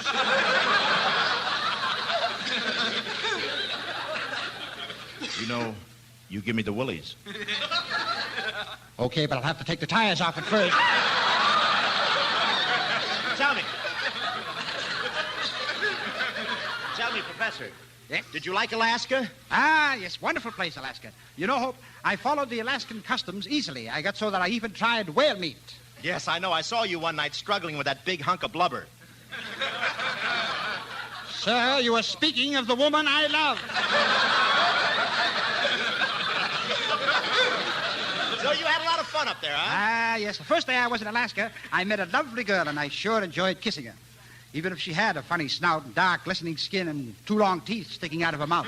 You know, you give me the willies. Okay, but I'll have to take the tires off it first. Tell me, Professor. Yes? Did you like Alaska? Ah, yes, wonderful place, Alaska. You know, Hope, I followed the Alaskan customs easily. I got so that I even tried whale meat. Yes, I know. I saw you one night struggling with that big hunk of blubber. Sir, you are speaking of the woman I love. So you had a lot of fun up there, huh? Ah, yes. The first day I was in Alaska, I met a lovely girl, and I sure enjoyed kissing her. Even if she had a funny snout and dark, glistening skin and two long teeth sticking out of her mouth.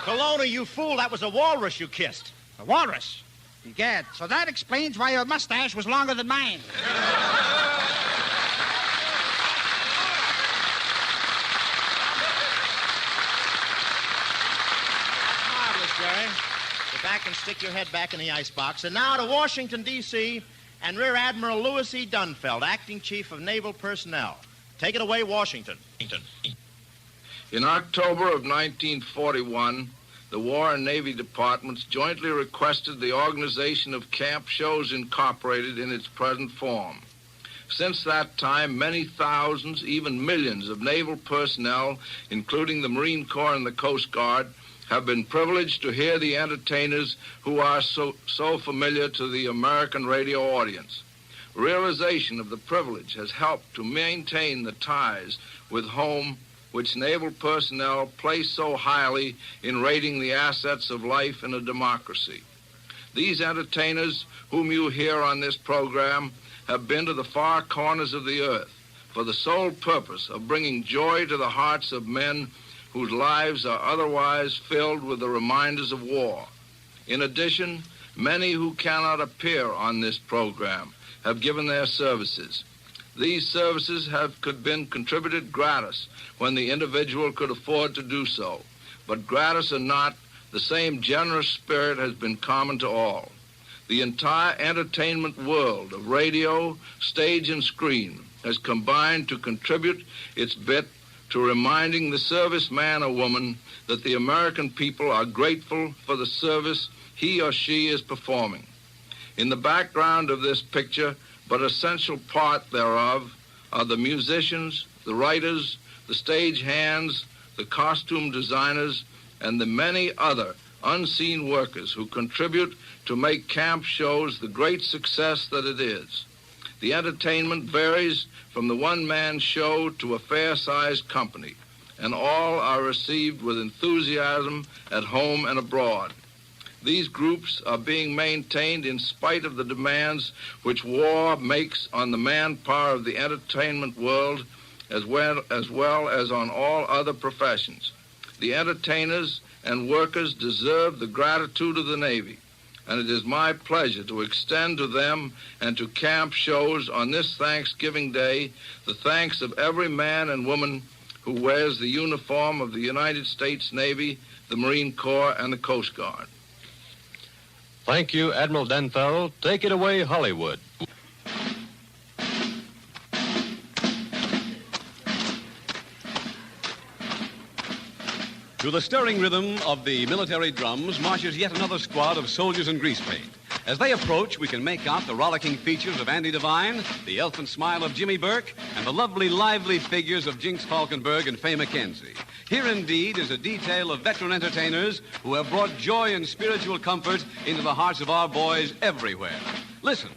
Kelowna, you fool. That was a walrus you kissed. A walrus? Egad, so that explains why your mustache was longer than mine. Marvelous, Jerry. Go back and stick your head back in the icebox. And now to Washington, D.C., and Rear Admiral Louis E. Dunfeld, Acting Chief of Naval Personnel. Take it away, Washington. In October of 1941, the War and Navy Departments jointly requested the organization of Camp Shows Incorporated in its present form. Since that time, many thousands, even millions of naval personnel, including the Marine Corps and the Coast Guard, have been privileged to hear the entertainers who are so familiar to the American radio audience. Realization of the privilege has helped to maintain the ties with home which naval personnel place so highly in rating the assets of life in a democracy. These entertainers whom you hear on this program have been to the far corners of the earth for the sole purpose of bringing joy to the hearts of men whose lives are otherwise filled with the reminders of war. In addition, many who cannot appear on this program have given their services. These services have been contributed gratis when the individual could afford to do so. But gratis or not, the same generous spirit has been common to all. The entire entertainment world of radio, stage, and screen has combined to contribute its bit to reminding the serviceman or woman that the American people are grateful for the service he or she is performing. In the background of this picture, but essential part thereof, are the musicians, the writers, the stage hands, the costume designers, and the many other unseen workers who contribute to make camp shows the great success that it is. The entertainment varies from the one-man show to a fair-sized company, and all are received with enthusiasm at home and abroad. These groups are being maintained in spite of the demands which war makes on the manpower of the entertainment world as well as on all other professions. The entertainers and workers deserve the gratitude of the Navy, and it is my pleasure to extend to them and to camp shows on this Thanksgiving Day the thanks of every man and woman who wears the uniform of the United States Navy, the Marine Corps, and the Coast Guard. Thank you, Admiral Dunfeld. Take it away, Hollywood. To the stirring rhythm of the military drums marches yet another squad of soldiers in greasepaint. As they approach, we can make out the rollicking features of Andy Devine, the elfin smile of Jimmy Burke, and the lovely, lively figures of Jinx Falkenberg and Fay McKenzie. Here, indeed, is a detail of veteran entertainers who have brought joy and spiritual comfort into the hearts of our boys everywhere. Listen.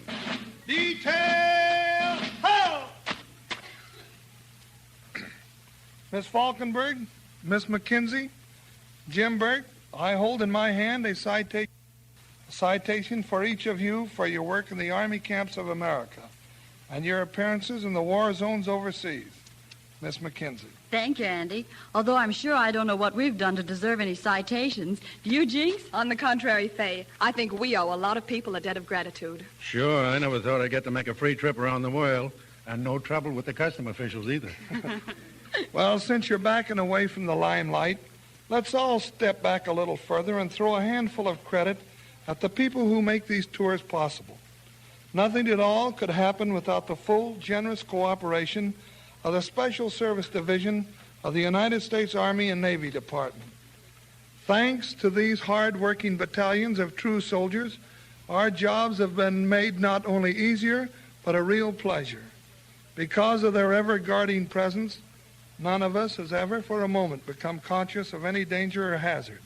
Detail, ho! Miss Falkenberg, Miss McKenzie, Jim Burke, I hold in my hand a citation for each of you for your work in the Army camps of America and your appearances in the war zones overseas. Miss McKenzie. Thank you, Andy. Although I'm sure I don't know what we've done to deserve any citations. Do you, Jinx? On the contrary, Fay, I think we owe a lot of people a debt of gratitude. Sure, I never thought I'd get to make a free trip around the world. And no trouble with the custom officials either. Well, since you're backing away from the limelight, let's all step back a little further and throw a handful of credit at the people who make these tours possible. Nothing at all could happen without the full, generous cooperation of the Special Service Division of the United States Army and Navy Department. Thanks to these hard-working battalions of true soldiers, our jobs have been made not only easier, but a real pleasure. Because of their ever-guarding presence, none of us has ever for a moment become conscious of any danger or hazard.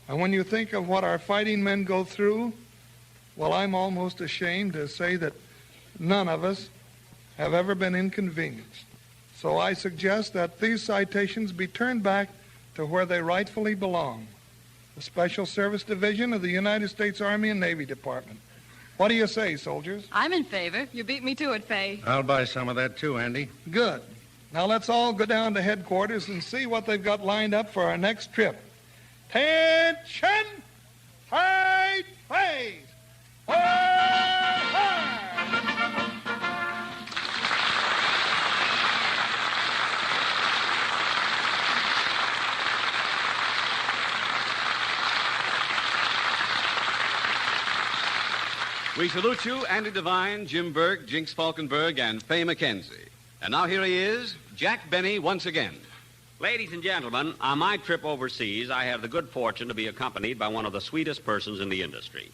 And when you think of what our fighting men go through, well, I'm almost ashamed to say that none of us have ever been inconvenienced. So I suggest that these citations be turned back to where they rightfully belong, the Special Service Division of the United States Army and Navy Department. What do you say, soldiers? I'm in favor. You beat me to it, Fay. I'll buy some of that too, Andy. Good. Now let's all go down to headquarters and see what they've got lined up for our next trip. Attention! Hide phase! We salute you, Andy Devine, Jim Burke, Jinx Falkenberg, and Fay McKenzie. And now here he is, Jack Benny, once again. Ladies and gentlemen, on my trip overseas, I have the good fortune to be accompanied by one of the sweetest persons in the industry.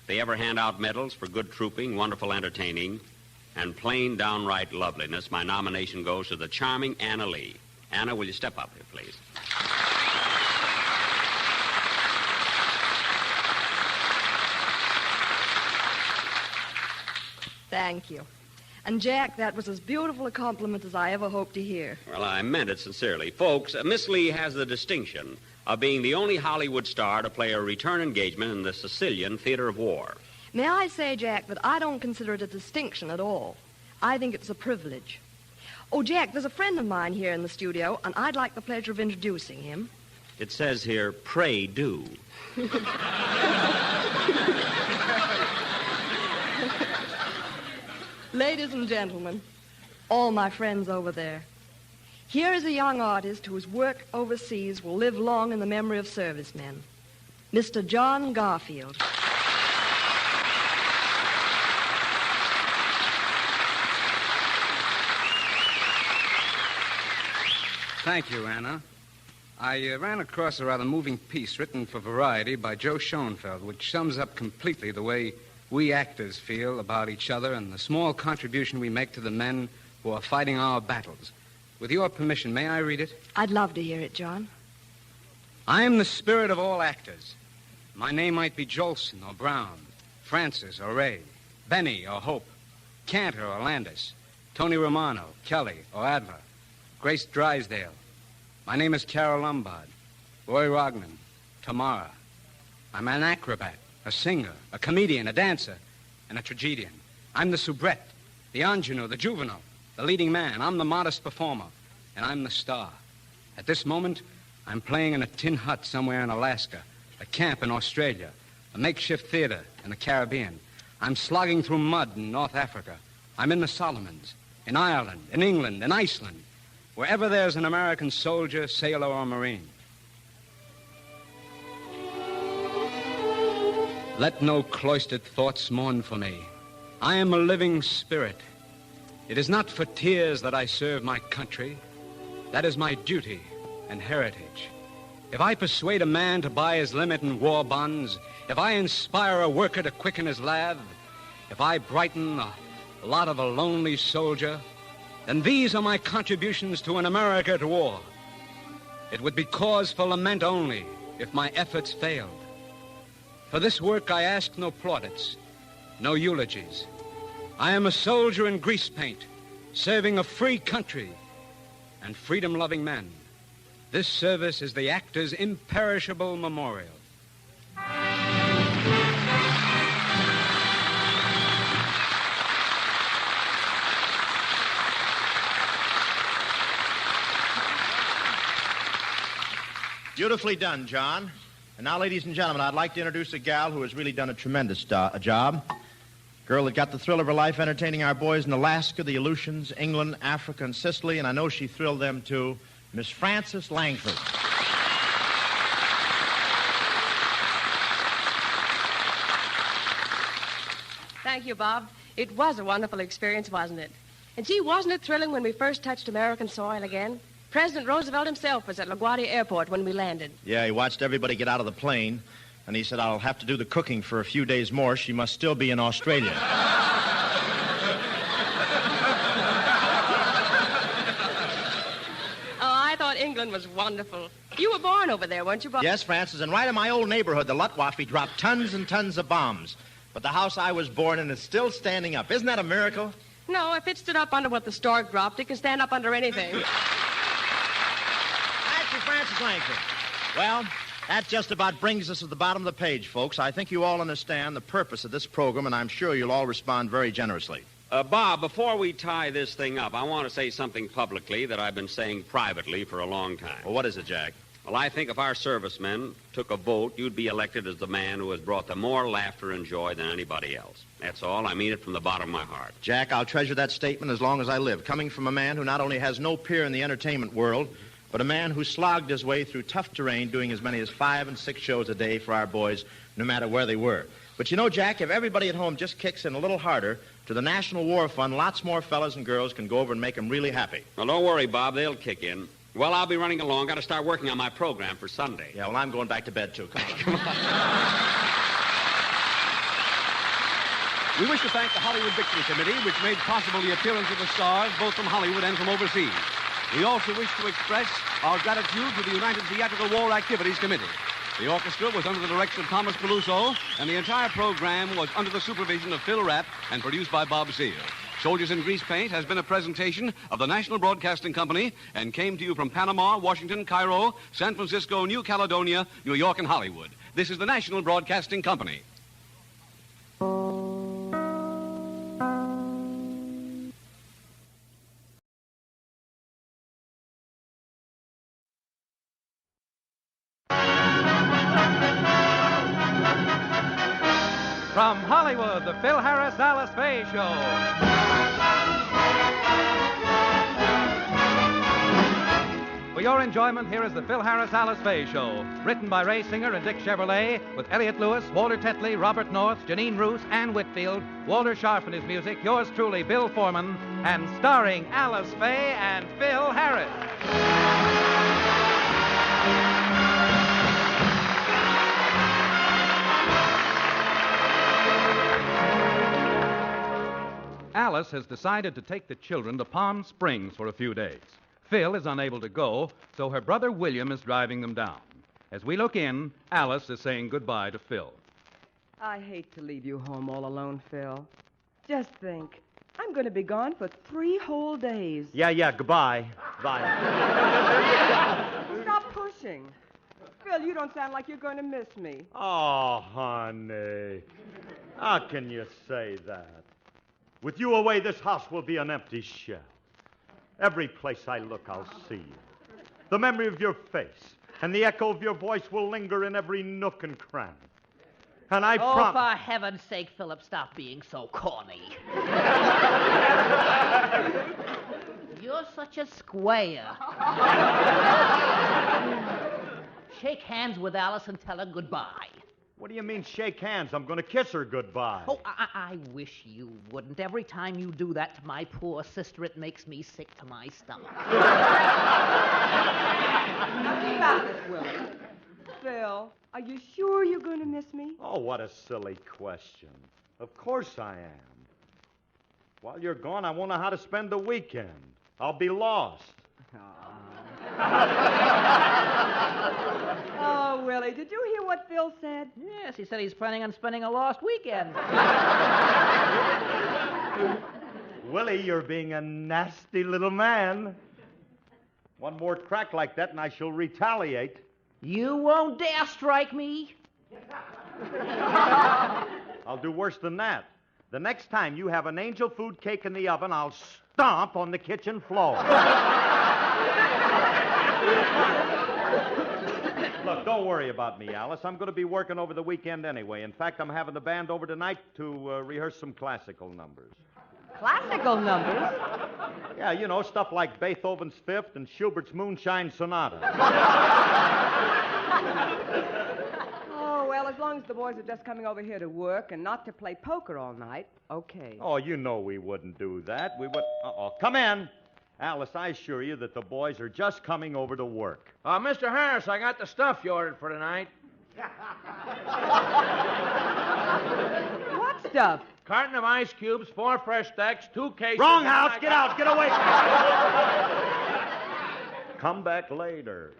If they ever hand out medals for good trooping, wonderful entertaining, and plain downright loveliness, my nomination goes to the charming Anna Lee. Anna, will you step up here, please? Thank you. And, Jack, that was as beautiful a compliment as I ever hoped to hear. Well, I meant it sincerely. Folks, Miss Lee has the distinction of being the only Hollywood star to play a return engagement in the Sicilian theater of war. May I say, Jack, that I don't consider it a distinction at all. I think it's a privilege. Oh, Jack, there's a friend of mine here in the studio, and I'd like the pleasure of introducing him. It says here, pray do. Ladies and gentlemen, all my friends over there, here is a young artist whose work overseas will live long in the memory of servicemen, Mr. John Garfield. Thank you, Anna. I ran across a rather moving piece written for Variety by Joe Schoenfeld, which sums up completely the way we actors feel about each other and the small contribution we make to the men who are fighting our battles. With your permission, may I read it? I'd love to hear it, John. I am the spirit of all actors. My name might be Jolson or Brown, Francis or Ray, Benny or Hope, Cantor or Landis, Tony Romano, Kelly or Adler, Grace Drysdale. My name is Carol Lombard, Roy Rognan, Tamara. I'm an acrobat, a singer, a comedian, a dancer, and a tragedian. I'm the soubrette, the ingenue, the juvenile, the leading man. I'm the modest performer, and I'm the star. At this moment, I'm playing in a tin hut somewhere in Alaska, a camp in Australia, a makeshift theater in the Caribbean. I'm slogging through mud in North Africa. I'm in the Solomons, in Ireland, in England, in Iceland, wherever there's an American soldier, sailor, or Marine. Let no cloistered thoughts mourn for me. I am a living spirit. It is not for tears that I serve my country. That is my duty and heritage. If I persuade a man to buy his limit in war bonds, if I inspire a worker to quicken his lathe, if I brighten the lot of a lonely soldier, then these are my contributions to an America at war. It would be cause for lament only if my efforts failed. For this work, I ask no plaudits, no eulogies. I am a soldier in Greasepaint, serving a free country and freedom-loving men. This service is the actor's imperishable memorial. Beautifully done, John. And now, ladies and gentlemen, I'd like to introduce a gal who has really done a tremendous job. Girl that got the thrill of her life entertaining our boys in Alaska, the Aleutians, England, Africa, and Sicily, and I know she thrilled them too. Miss Frances Langford. Thank you, Bob. It was a wonderful experience, wasn't it? And gee, wasn't it thrilling when we first touched American soil again? President Roosevelt himself was at LaGuardia Airport when we landed. Yeah, he watched everybody get out of the plane, and he said, I'll have to do the cooking for a few days more. She must still be in Australia. I thought England was wonderful. You were born over there, weren't you, Bob? Yes, Francis, and right in my old neighborhood, the Luttwaffe dropped tons and tons of bombs. But the house I was born in is still standing up. Isn't that a miracle? No, if it stood up under what the stork dropped, it can stand up under anything. Thank you, Francis Langford. Well, that just about brings us to the bottom of the page, folks. I think you all understand the purpose of this program, and I'm sure you'll all respond very generously. Bob, before we tie this thing up, I want to say something publicly that I've been saying privately for a long time. Well, what is it, Jack? Well, I think if our servicemen took a vote, you'd be elected as the man who has brought them more laughter and joy than anybody else. That's all. I mean it from the bottom of my heart. Jack, I'll treasure that statement as long as I live, coming from a man who not only has no peer in the entertainment world, but a man who slogged his way through tough terrain, doing as many as 5 and 6 shows a day for our boys, no matter where they were. But you know, Jack, if everybody at home just kicks in a little harder to the National War Fund, lots more fellas and girls can go over and make them really happy. Well, don't worry, Bob. They'll kick in. Well, I'll be running along. Got to start working on my program for Sunday. Yeah, well, I'm going back to bed, too. Come on. We wish to thank the Hollywood Victory Committee, which made possible the appearance of the stars, both from Hollywood and from overseas. We also wish to express our gratitude to the United Theatrical War Activities Committee. The orchestra was under the direction of Thomas Peluso, and the entire program was under the supervision of Phil Rapp and produced by Bob Seale. Soldiers in Greasepaint has been a presentation of the National Broadcasting Company and came to you from Panama, Washington, Cairo, San Francisco, New Caledonia, New York, and Hollywood. This is the National Broadcasting Company. From Hollywood, the Phil Harris Alice Faye Show. For your enjoyment, here is the Phil Harris Alice Faye Show. Written by Ray Singer and Dick Chevrolet, with Elliot Lewis, Walter Tetley, Robert North, Janine Roos, Ann Whitfield, Walter Scharf and his music, yours truly, Bill Foreman, and starring Alice Faye and Phil Harris. Alice has decided to take the children to Palm Springs for a few days. Phil is unable to go, so her brother William is driving them down. As we look in, Alice is saying goodbye to Phil. I hate to leave you home all alone, Phil. Just think, I'm going to be gone for 3 whole days. Yeah, goodbye. Bye. Stop pushing. Phil, you don't sound like you're going to miss me. Oh, honey. How can you say that? With you away, this house will be an empty shell. Every place I look, I'll see you. The memory of your face and the echo of your voice will linger in every nook and cranny. And I promise... Oh, for heaven's sake, Philip, stop being so corny. You're such a square. Shake hands with Alice and tell her goodbye. What do you mean, shake hands? I'm going to kiss her goodbye. Oh, I wish you wouldn't. Every time you do that to my poor sister, it makes me sick to my stomach. Stop it, Willie. Phil, are you sure you're going to miss me? Oh, what a silly question. Of course I am. While you're gone, I won't know how to spend the weekend. I'll be lost. Oh, Willie, did you hear what Phil said? Yes, he said he's planning on spending a lost weekend. Willie, you're being a nasty little man. One more crack like that and I shall retaliate. You won't dare strike me. I'll do worse than that. The next time you have an angel food cake in the oven, I'll stomp on the kitchen floor. Look, don't worry about me, Alice. I'm going to be working over the weekend anyway. In fact, I'm having the band over tonight to rehearse some classical numbers. Classical numbers? Yeah, you know, stuff like Beethoven's Fifth and Schubert's Moonshine Sonata. Oh, well, as long as the boys are just coming over here to work and not to play poker all night, okay. Oh, you know we wouldn't do that. We would... Uh-oh. Come in. Alice, I assure you that the boys are just coming over to work. Mr. Harris, I got the stuff you ordered for tonight. What stuff? Carton of ice cubes, 4 fresh stacks, 2 cases... Wrong house! Get out! Get away! Come back later.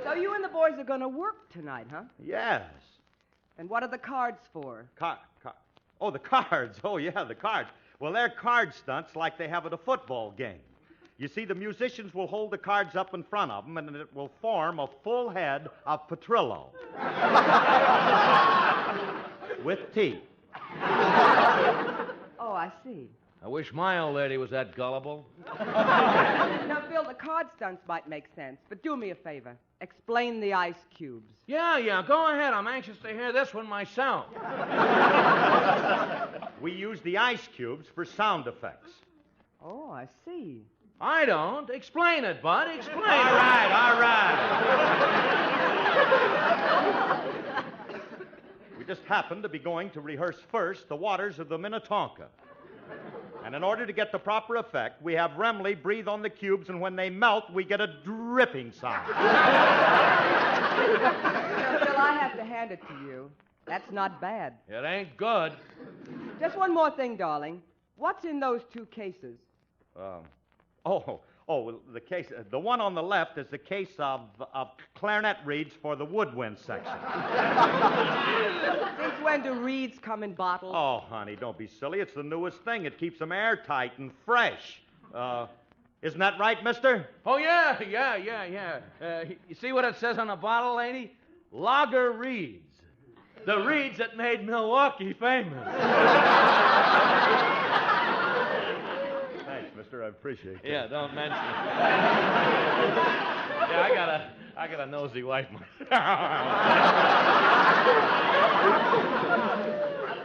So you and the boys are going to work tonight, huh? Yes. And what are the cards for? Oh, the cards. Oh, yeah, the cards. Well, they're card stunts like they have at a football game. You see, the musicians will hold the cards up in front of them, and it will form a full head of Petrillo. With teeth. Oh, I see. I wish my old lady was that gullible. Now, Phil, the card stunts might make sense, but do me a favor. Explain the ice cubes. Yeah, go ahead. I'm anxious to hear this one myself. We use the ice cubes for sound effects. Oh, I see. I don't. Explain it, Bud. Explain it. All right. We just happened to be going to rehearse first the waters of the Minnetonka. And in order to get the proper effect, we have Remley breathe on the cubes, and when they melt, we get a dripping sound. Phil, I have to hand it to you. That's not bad. It ain't good. Just one more thing, darling. What's in those 2 cases? The case. The one on the left is the case of clarinet reeds for the woodwind section. Since when do reeds come in bottles? Oh, honey, don't be silly. It's the newest thing. It keeps them airtight and fresh. Isn't that right, mister? Oh, yeah. You see what it says on the bottle, lady? Lager Reeds. The reeds that made Milwaukee famous. Mister, I appreciate it. Yeah, don't mention it. Yeah, I got a nosy wife myself.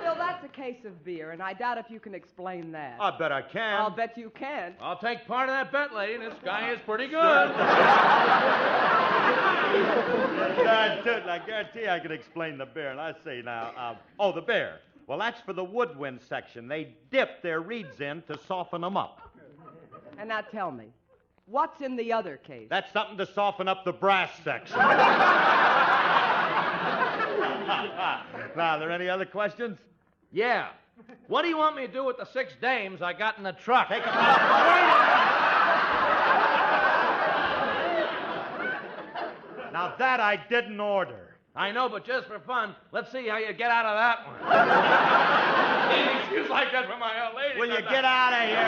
Phil, that's a case of beer, and I doubt if you can explain that. I bet I can. I'll bet you can. I'll take part of that bet, lady. This guy is pretty good. I guarantee I can explain the beer. And I say now, the beer. Well, that's for the woodwind section. They dip their reeds in to soften them up. And now tell me, what's in the other case? That's something to soften up the brass section. Now, are there any other questions? Yeah. What do you want me to do with the 6 dames I got in the truck? Take them out. Now, that I didn't order. I know, but just for fun, let's see how you get out of that one. Excuse like that for my old lady. Will you get out of here?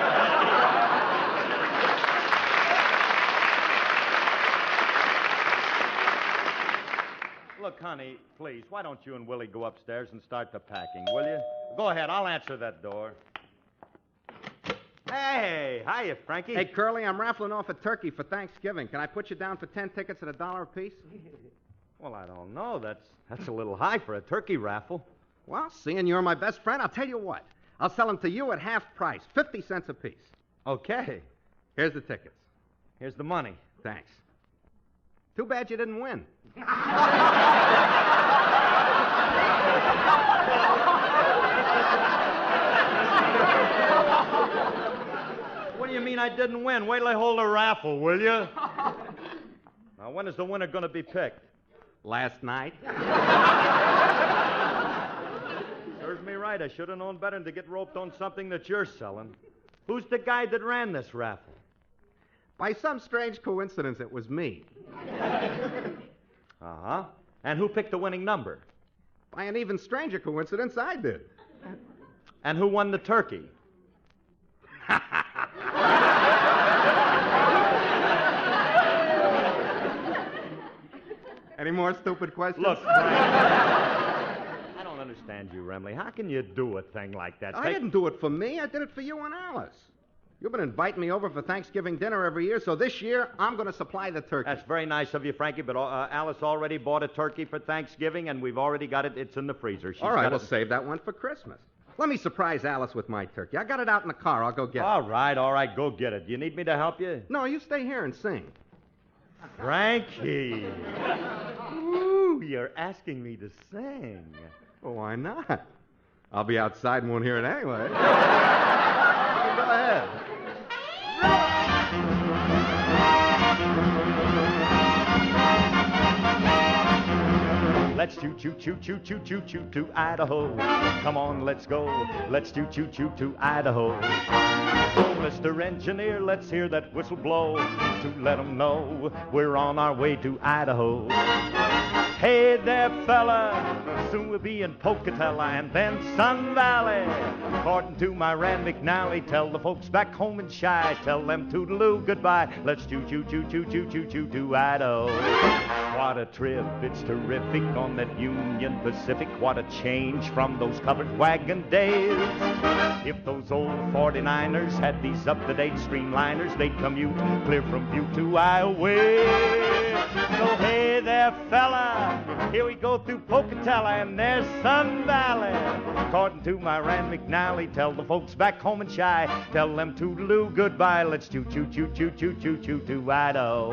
Look, honey, please, why don't you and Willie go upstairs and start the packing, will you? Go ahead, I'll answer that door. Hey, hiya, Frankie. Hey, Curly, I'm raffling off a turkey for Thanksgiving. Can I put you down for 10 tickets at $1 apiece? Well, I don't know. That's a little high for a turkey raffle. Well, seeing you're my best friend, I'll tell you what. I'll sell them to you at half price, 50 cents apiece. Okay. Here's the tickets. Here's the money. Thanks. Too bad you didn't win. What do you mean I didn't win? Wait till I hold a raffle, will you? Now, when is the winner going to be picked? Last night. Serves me right. I should have known better than to get roped on something that you're selling. Who's the guy that ran this raffle? By some strange coincidence, it was me. Uh-huh. And who picked the winning number? By an even stranger coincidence, I did. And who won the turkey? Any more stupid questions? Look, I don't understand you, Remley. How can you do a thing like that? I didn't do it for me. I did it for you and Alice. You've been inviting me over for Thanksgiving dinner every year, so this year I'm going to supply the turkey. That's very nice of you, Frankie, but Alice already bought a turkey for Thanksgiving, and we've already got it. It's in the freezer. All right, we'll save that one for Christmas. Let me surprise Alice with my turkey. I got it out in the car. I'll go get it. All right, go get it. Do you need me to help you? No, you stay here and sing. Frankie. Ooh, you're asking me to sing. Well, why not? I'll be outside and won't hear it anyway. Go ahead. Let's choo-choo to Idaho. Come on, let's go. Let's choo-choo to Idaho. Oh, Mr. Engineer, let's hear that whistle blow to let 'em know we're on our way to Idaho. Hey there, fella, soon we'll be in Pocatello and then Sun Valley. According to my Rand McNally, tell the folks back home in Chi, tell them toodaloo goodbye. Let's choo-choo to Idaho. What a trip, it's terrific on that Union Pacific. What a change from those covered wagon days. If those old 49ers had these up-to-date streamliners, they'd commute clear from Butte to Iowa. So hey there, fella, here we go through Pocatello and there's Sun Valley. According to my Rand McNally, tell the folks back home in Chi, tell them toodaloo goodbye. Let's choo-choo to Idaho.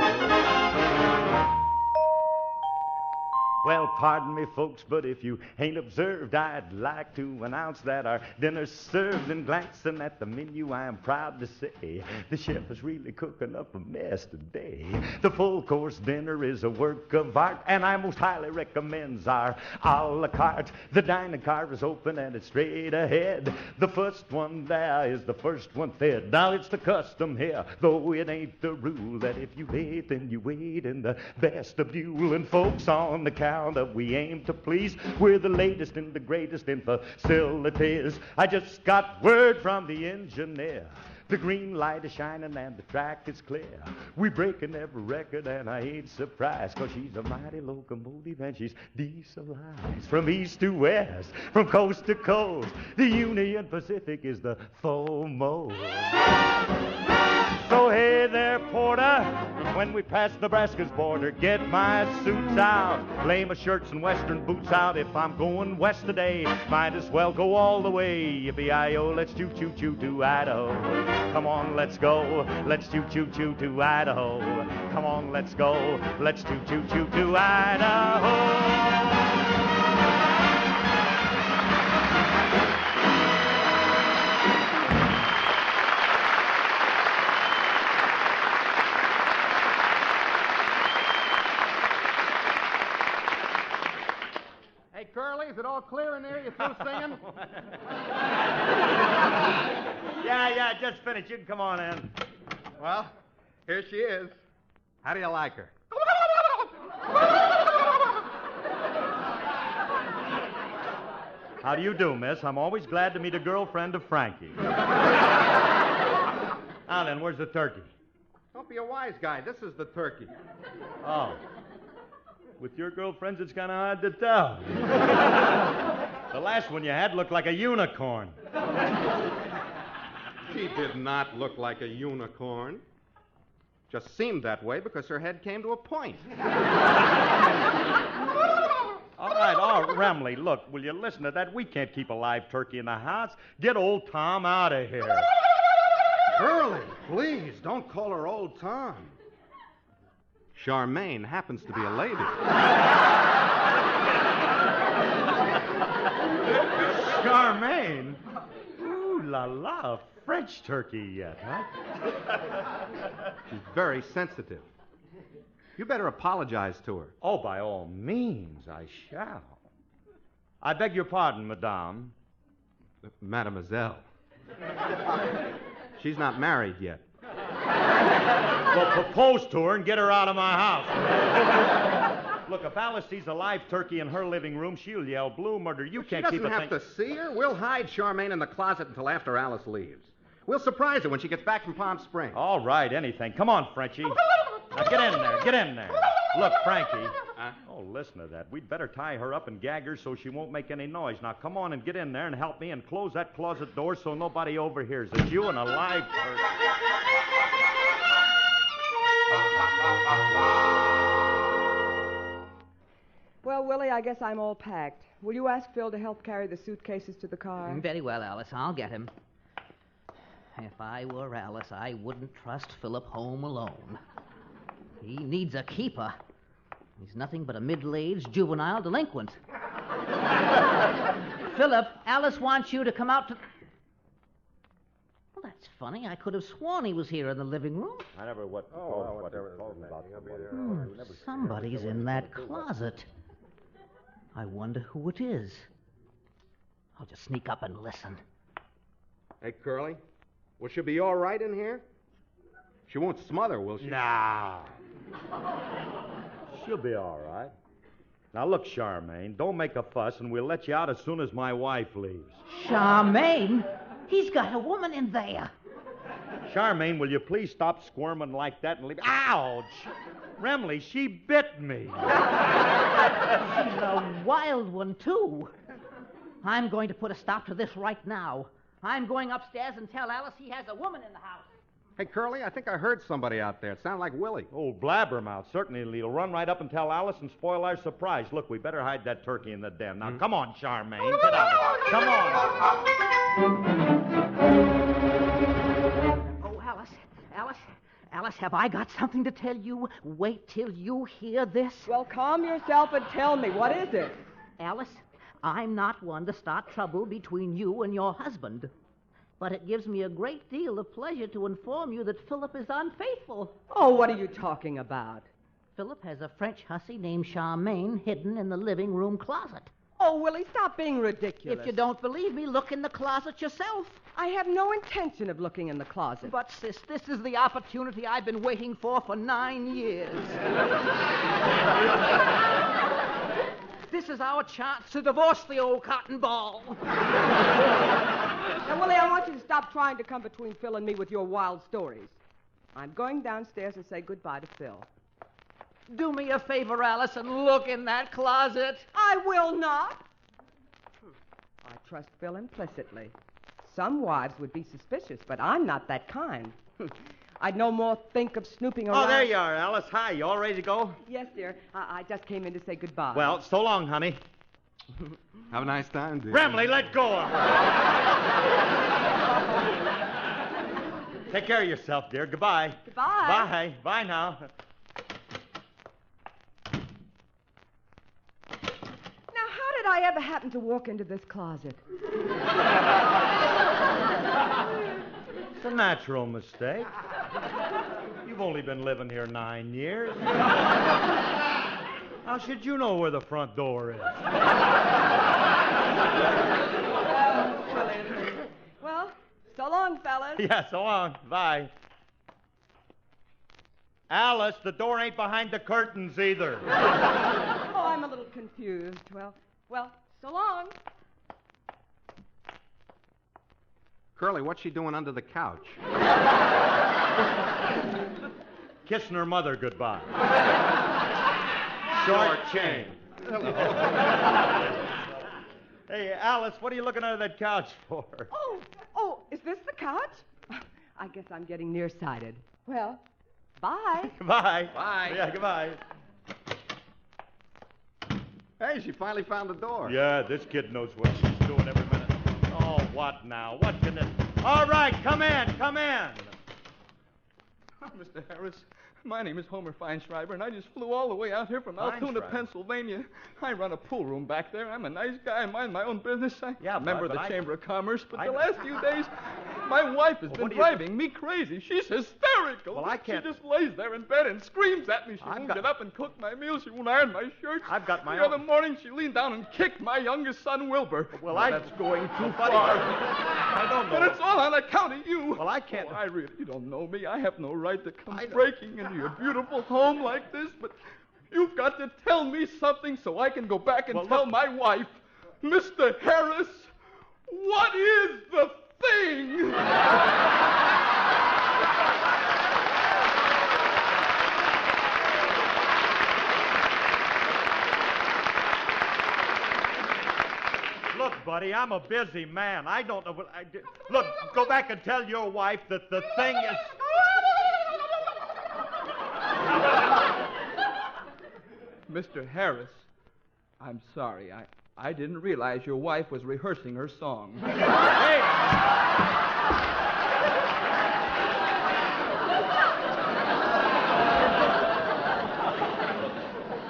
Well, pardon me, folks, but if you ain't observed, I'd like to announce that our dinner's served, and glancing at the menu, I am proud to say the chef is really cooking up a mess today. The full-course dinner is a work of art, and I most highly recommends our a la carte. The dining car is open and it's straight ahead. The first one there is the first one fed. Now, it's the custom here, though it ain't the rule, that if you wait, then you wait in the vestibule. And folks on the couch that we aim to please, we're the latest and the greatest in facilities. I just got word from the engineer. The green light is shining and the track is clear. We breaking every record and I ain't surprised, 'cause she's a mighty locomotive and she's dieselized. From east to west, from coast to coast, the Union Pacific is the foremost. So hey there, porter, when we pass Nebraska's border, get my suits out, lay my shirts and western boots out. If I'm going west today, might as well go all the way. Yippee-i-o, let's choo-choo to Idaho. Come on, let's go, let's choo-choo to Idaho. Come on, let's go, let's choo-choo to Idaho. Curly, is it all clear in there? You through singing? Yeah, just finished. You can come on in. Well, here she is. How do you like her? How do you do, miss? I'm always glad to meet a girlfriend of Frankie. Now then, where's the turkey? Don't be a wise guy. This is the turkey. Oh. With your girlfriends, it's kind of hard to tell. The last one you had looked like a unicorn. She did not look like a unicorn. Just seemed that way because her head came to a point. All right, Remley, look, will you listen to that? We can't keep a live turkey in the house. Get old Tom out of here. Curly, please, don't call her old Tom. Charmaine happens to be a lady. Charmaine? Ooh la la, a French turkey yet, huh? She's very sensitive. You better apologize to her. Oh, by all means, I shall. I beg your pardon, madame. Mademoiselle. She's not married yet. Well, propose to her and get her out of my house. Look, if Alice sees a live turkey in her living room, she'll yell blue murder. You can't keep a thing. She doesn't have to see her. We'll hide Charmaine in the closet until after Alice leaves. We'll surprise her when she gets back from Palm Springs. All right, anything. Come on, Frenchie. Now, get in there. Look, Frankie. Oh, listen to that. We'd better tie her up and gag her so she won't make any noise. Now, come on and get in there and help me and close that closet door so nobody overhears. It's you and a live person. Well, Willie, I guess I'm all packed. Will you ask Phil to help carry the suitcases to the car? Very well, Alice. I'll get him. If I were Alice, I wouldn't trust Philip home alone. He needs a keeper. He's nothing but a middle-aged juvenile delinquent. Philip, Alice wants you to come out to... Well, that's funny. I could have sworn he was here in the living room. I never what. Somebody's in that closet. I wonder who it is. I'll just sneak up and listen. Hey, Curly, will she be all right in here? She won't smother, will she? Nah. She'll be all right. Now, look, Charmaine, don't make a fuss, and we'll let you out as soon as my wife leaves. Charmaine? He's got a woman in there. Charmaine, will you please stop squirming like that and leave... Ouch! Remley, she bit me. She's a wild one, too. I'm going to put a stop to this right now. I'm going upstairs and tell Alice he has a woman in the house. Hey, Curly, I think I heard somebody out there. It sounded like Willie. Old blabbermouth. Certainly he'll run right up and tell Alice and spoil our surprise. Look, we better hide that turkey in the den. Now, come on, Charmaine. Get out. Come on. Oh, Alice, have I got something to tell you? Wait till you hear this. Well, calm yourself and tell me. What is it? Alice, I'm not one to start trouble between you and your husband. But it gives me a great deal of pleasure to inform you that Philip is unfaithful. Oh, what are you talking about? Philip has a French hussy named Charmaine hidden in the living room closet. Oh, Willie, stop being ridiculous. If you don't believe me, look in the closet yourself. I have no intention of looking in the closet. But, sis, this is the opportunity I've been waiting for 9 years. This is our chance to divorce the old cotton ball. Now, Willie, I want you to stop trying to come between Phil and me with your wild stories. I'm going downstairs and say goodbye to Phil. Do me a favor, Alice, and look in that closet. I will not. I trust Phil implicitly. Some wives would be suspicious, but I'm not that kind. I'd no more think of snooping around. Oh, there you are, Alice. Hi, you all ready to go? Yes, dear. I just came in to say goodbye. Well, so long, honey. Have a nice time, dear. Remley, let go of her. Take care of yourself, dear. Goodbye. Goodbye. Bye. Bye now. Now, how did I ever happen to walk into this closet? It's a natural mistake. You've only been living here 9 years. How should you know where the front door is? Well, so long, fellas. Yeah, so long. Bye. Alice, the door ain't behind the curtains either. Oh, I'm a little confused. Well, so long. Curly, what's she doing under the couch? Kissing her mother goodbye. Short chain. Hey, Alice, what are you looking under that couch for? Oh, is this the couch? I guess I'm getting nearsighted. Well, bye. Goodbye. Bye. Yeah, goodbye. Hey, she finally found the door. Yeah, this kid knows what she's doing every minute. Oh, what now? What can it... All right, come in. Mr. Harris, my name is Homer Feinschreiber, and I just flew all the way out here from Altoona, Pennsylvania. I run a pool room back there. I'm a nice guy. I mind my own business. I'm a member of the Chamber of Commerce, but the last few days, my wife has been driving me crazy. She's hysterical. Well, I can't... She just lays there in bed and screams at me. She won't get up and cook my meals. She won't iron my shirts. I've got my The other morning, she leaned down and kicked my youngest son, Wilbur. Well, that's going too far. I don't know. But it's all on account of you. Well, I can't... You don't know me. I have no right to come breaking into your beautiful home like this, but you've got to tell me something so I can go back and tell my wife, Mr. Harris, what is the thing? buddy. I'm a busy man. I don't know what I do. Look, go back and tell your wife that the thing is... Mr. Harris, I'm sorry. I didn't realize your wife was rehearsing her song. Hey!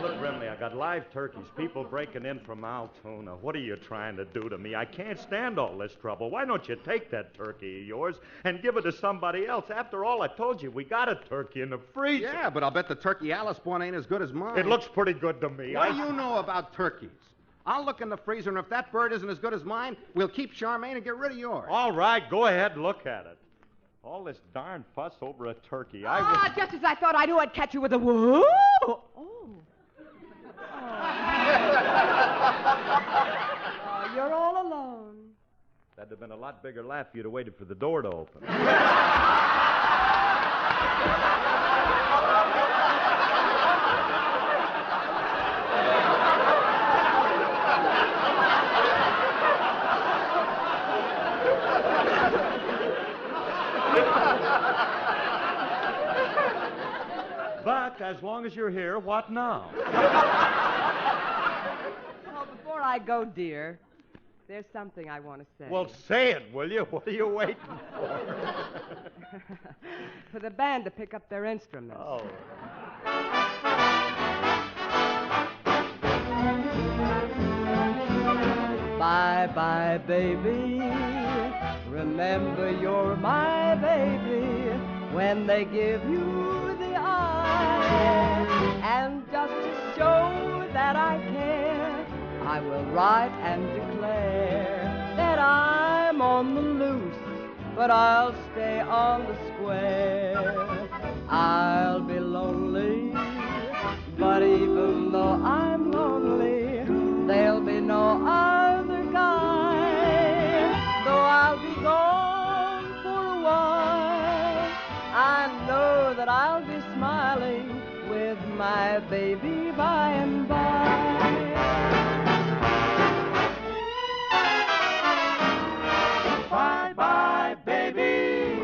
Look, Brimley, I got live turkeys, people breaking in from Altoona. What are you trying to do to me? I can't stand all this trouble. Why don't you take that turkey of yours and give it to somebody else? After all, I told you, we got a turkey in the freezer. Yeah, but I'll bet the turkey Alice bought ain't as good as mine. It looks pretty good to me. What do you know about turkeys? I'll look in the freezer, and if that bird isn't as good as mine, we'll keep Charmaine and get rid of yours. All right, go ahead and look at it. All this darn fuss over a turkey. Just as I thought I knew I'd catch you with a whoa. Oh, you're all alone. That'd have been a lot bigger laugh if you'd have waited for the door to open. But as long as you're here, what now? Oh, before I go, dear, there's something I want to say. Well, say it, will you? What are you waiting for? For the band to pick up their instruments. Oh. Bye-bye, baby. Remember you're my baby when they give you the eye. And just to show that I care, I will write and declare that I'm on the loose, but I'll stay on the square. I'll be lonely, but even though I'm lonely, there'll be no other guy. Though I'll be gone for a while, I know that I'll be smiling with my baby by and by. Bye-bye, baby.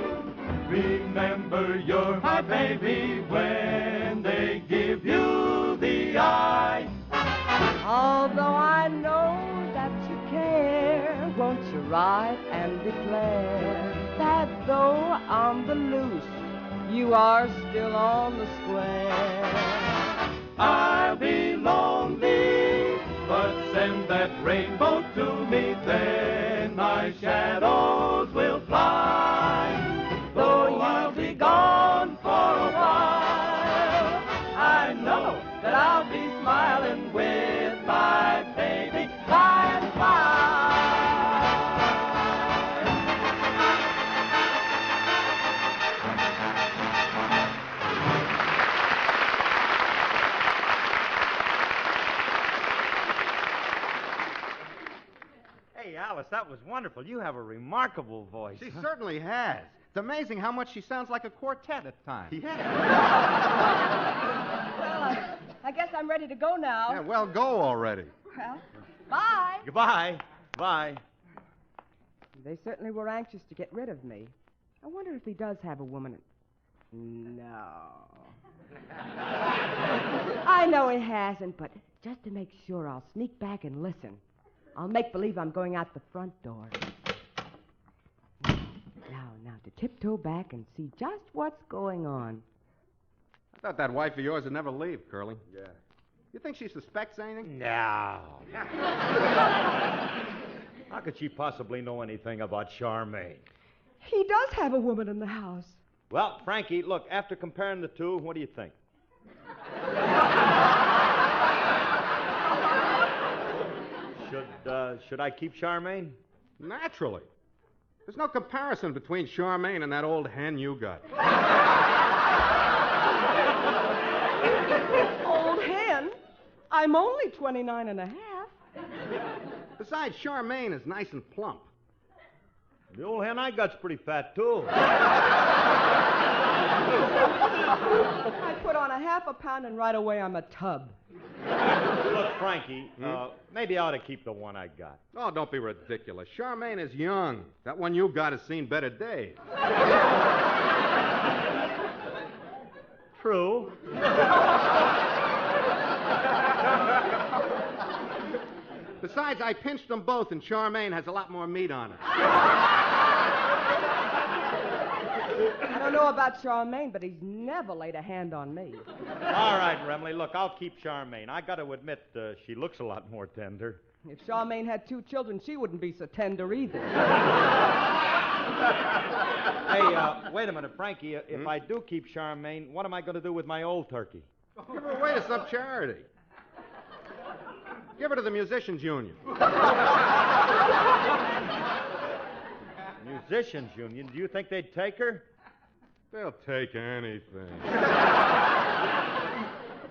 Remember you're my baby when they give you the eye. Although I know that you care, won't you write and declare that though on the loose, you are still on the square? I'll be lonely, but send that rainbow to me, then my shadows will fly. Though I'll be gone for a while, I know that I'll be smiling with my baby by and by. Hey, Alice, that was wonderful. You have a remarkable voice. She certainly has. It's amazing how much she sounds like a quartet at times. Well, I guess I'm ready to go now. Yeah, well, go already. Well, bye. Goodbye. Bye. They certainly were anxious to get rid of me. I wonder if he does have a woman. No. I know he hasn't, but just to make sure, I'll sneak back and listen. I'll make believe I'm going out the front door. Now, to tiptoe back and see just what's going on. I thought that wife of yours would never leave, Curly. Yeah. You think she suspects anything? No. How could she possibly know anything about Charmaine? He does have a woman in the house. Well, Frankie, look, after comparing the two, what do you think? Should I keep Charmaine? Naturally. There's no comparison between Charmaine and that old hen you got. Old hen? I'm only 29 and a half. Besides, Charmaine is nice and plump. The old hen I got's pretty fat, too. I put on a half a pound and right away I'm a tub. Look, Frankie, maybe I ought to keep the one I got. Oh, don't be ridiculous. Charmaine is young. That one you got has seen better days. True. Besides, I pinched them both, and Charmaine has a lot more meat on her. I don't know about Charmaine, but he's never laid a hand on me. All right, Remley, look, I'll keep Charmaine. I got to admit, she looks a lot more tender. If Charmaine had 2 children, she wouldn't be so tender either. Hey, wait a minute, Frankie. If I do keep Charmaine, what am I going to do with my old turkey? Give her away to some charity. Give her to the Musicians Union. Musicians Union? Do you think they'd take her? They'll take anything.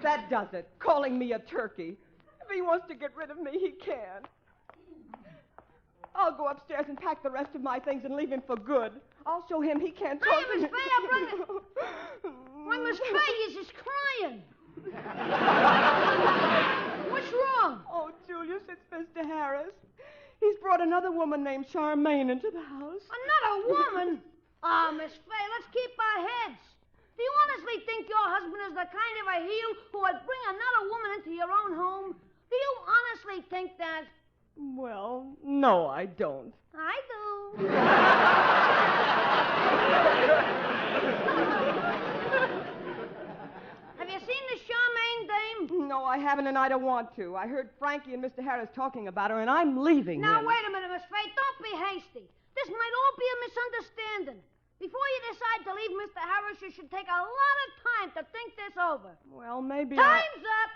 That does it, calling me a turkey. If he wants to get rid of me, he can. I'll go upstairs and pack the rest of my things and leave him for good. I'll show him he can't talk to me. Miss Fay, I brought it. Why, Miss Fay is just crying. What's wrong? Oh, Julius, it's Mr. Harris. He's brought another woman named Charmaine into the house. Another woman? Ah, Miss Fay, let's keep our heads. Do you honestly think your husband is the kind of a heel who would bring another woman into your own home? Do you honestly think that? Well, no, I don't. I do. Have you seen the Charmaine dame? No, I haven't, and I don't want to. I heard Frankie and Mr. Harris talking about her, and I'm leaving. Now, wait a minute, Miss Fay. Don't be hasty. This might all be a misunderstanding. Before you decide to leave Mr. Harris, you should take a lot of time to think this over. Well, maybe Time's up!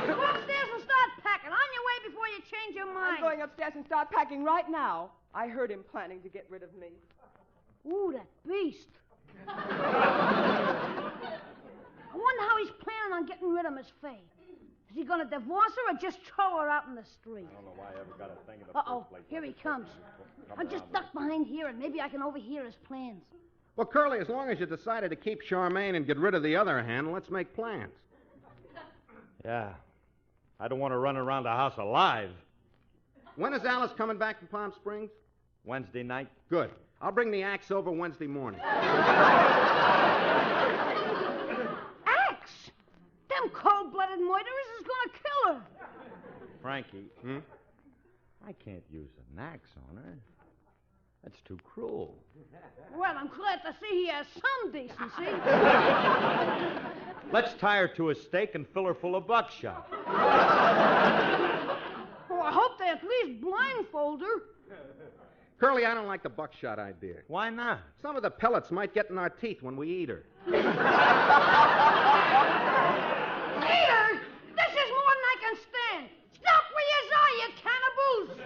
Go upstairs and start packing. On your way before you change your mind. I'm going upstairs and start packing right now. I heard him planning to get rid of me. Ooh, that beast. I wonder how he's planning on getting rid of Miss Fay. Is he going to divorce her or just throw her out in the street? I don't know why I ever got a thing in the Uh-oh, first place. here he comes. I'll just duck behind here and maybe I can overhear his plans. Well, Curly, as long as you decided to keep Charmaine and get rid of the other hen, let's make plans. Yeah. I don't want to run around the house alive. When is Alice coming back from Palm Springs? Wednesday night. Good. I'll bring the axe over Wednesday morning. Axe? Them cold-blooded murderers is going to kill her. Frankie, I can't use an axe on her. That's too cruel. Well, I'm glad to see he has some decency. Let's tie her to a stake and fill her full of buckshot. Oh, I hope they at least blindfold her. Curly, I don't like the buckshot idea. Why not? Some of the pellets might get in our teeth when we eat her. Peter! This is more than I can stand. Stop where you are, you cannibals!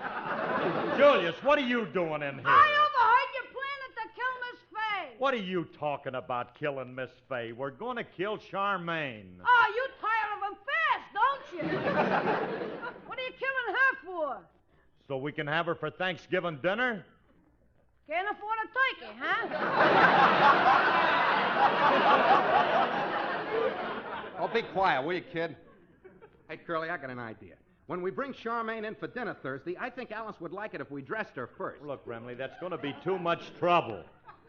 Julius, what are you doing in here? I overheard you planning to kill Miss Fay. What are you talking about, killing Miss Fay? We're going to kill Charmaine. Oh, you tire of them fast, don't you? What are you killing her for? So we can have her for Thanksgiving dinner? Can't afford a turkey, huh? Oh, be quiet, will you, kid? Hey, Curly, I got an idea. When we bring Charmaine in for dinner Thursday, I think Alice would like it if we dressed her first. Look, Remley, that's going to be too much trouble.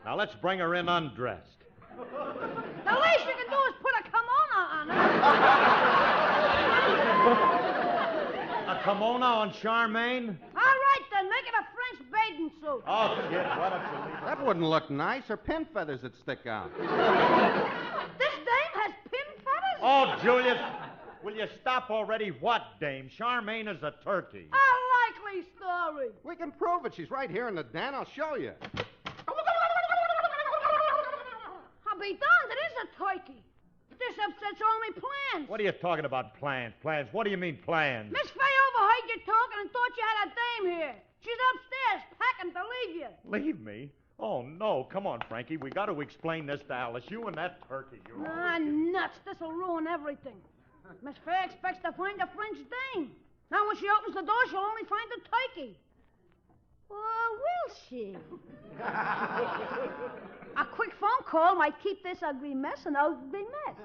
Now, let's bring her in undressed. The least you can do is put a kimono on her. A kimono on Charmaine? All right, then. Make it a French bathing suit. Oh, kid, why don't you leave her? That wouldn't look nice. Her pin feathers would stick out. This dame has pin feathers? Oh, Julius, will you stop already? What, dame? Charmaine is a turkey. A likely story. We can prove it. She's right here in the den. I'll show you. I'll be darned, it is a turkey. This upsets all my plans. What are you talking about, plans? Plans? What do you mean, plans? Miss Fay overheard you talking and thought you had a dame here. She's upstairs packing to leave you. Leave me? Oh, no. Come on, Frankie. We got to explain this to Alice. You and that turkey. Ah, nuts. This'll ruin everything. Miss Fay expects to find a French dame. Now, when she opens the door, she'll only find a turkey. Will she? A quick phone call might keep this ugly mess an ugly mess.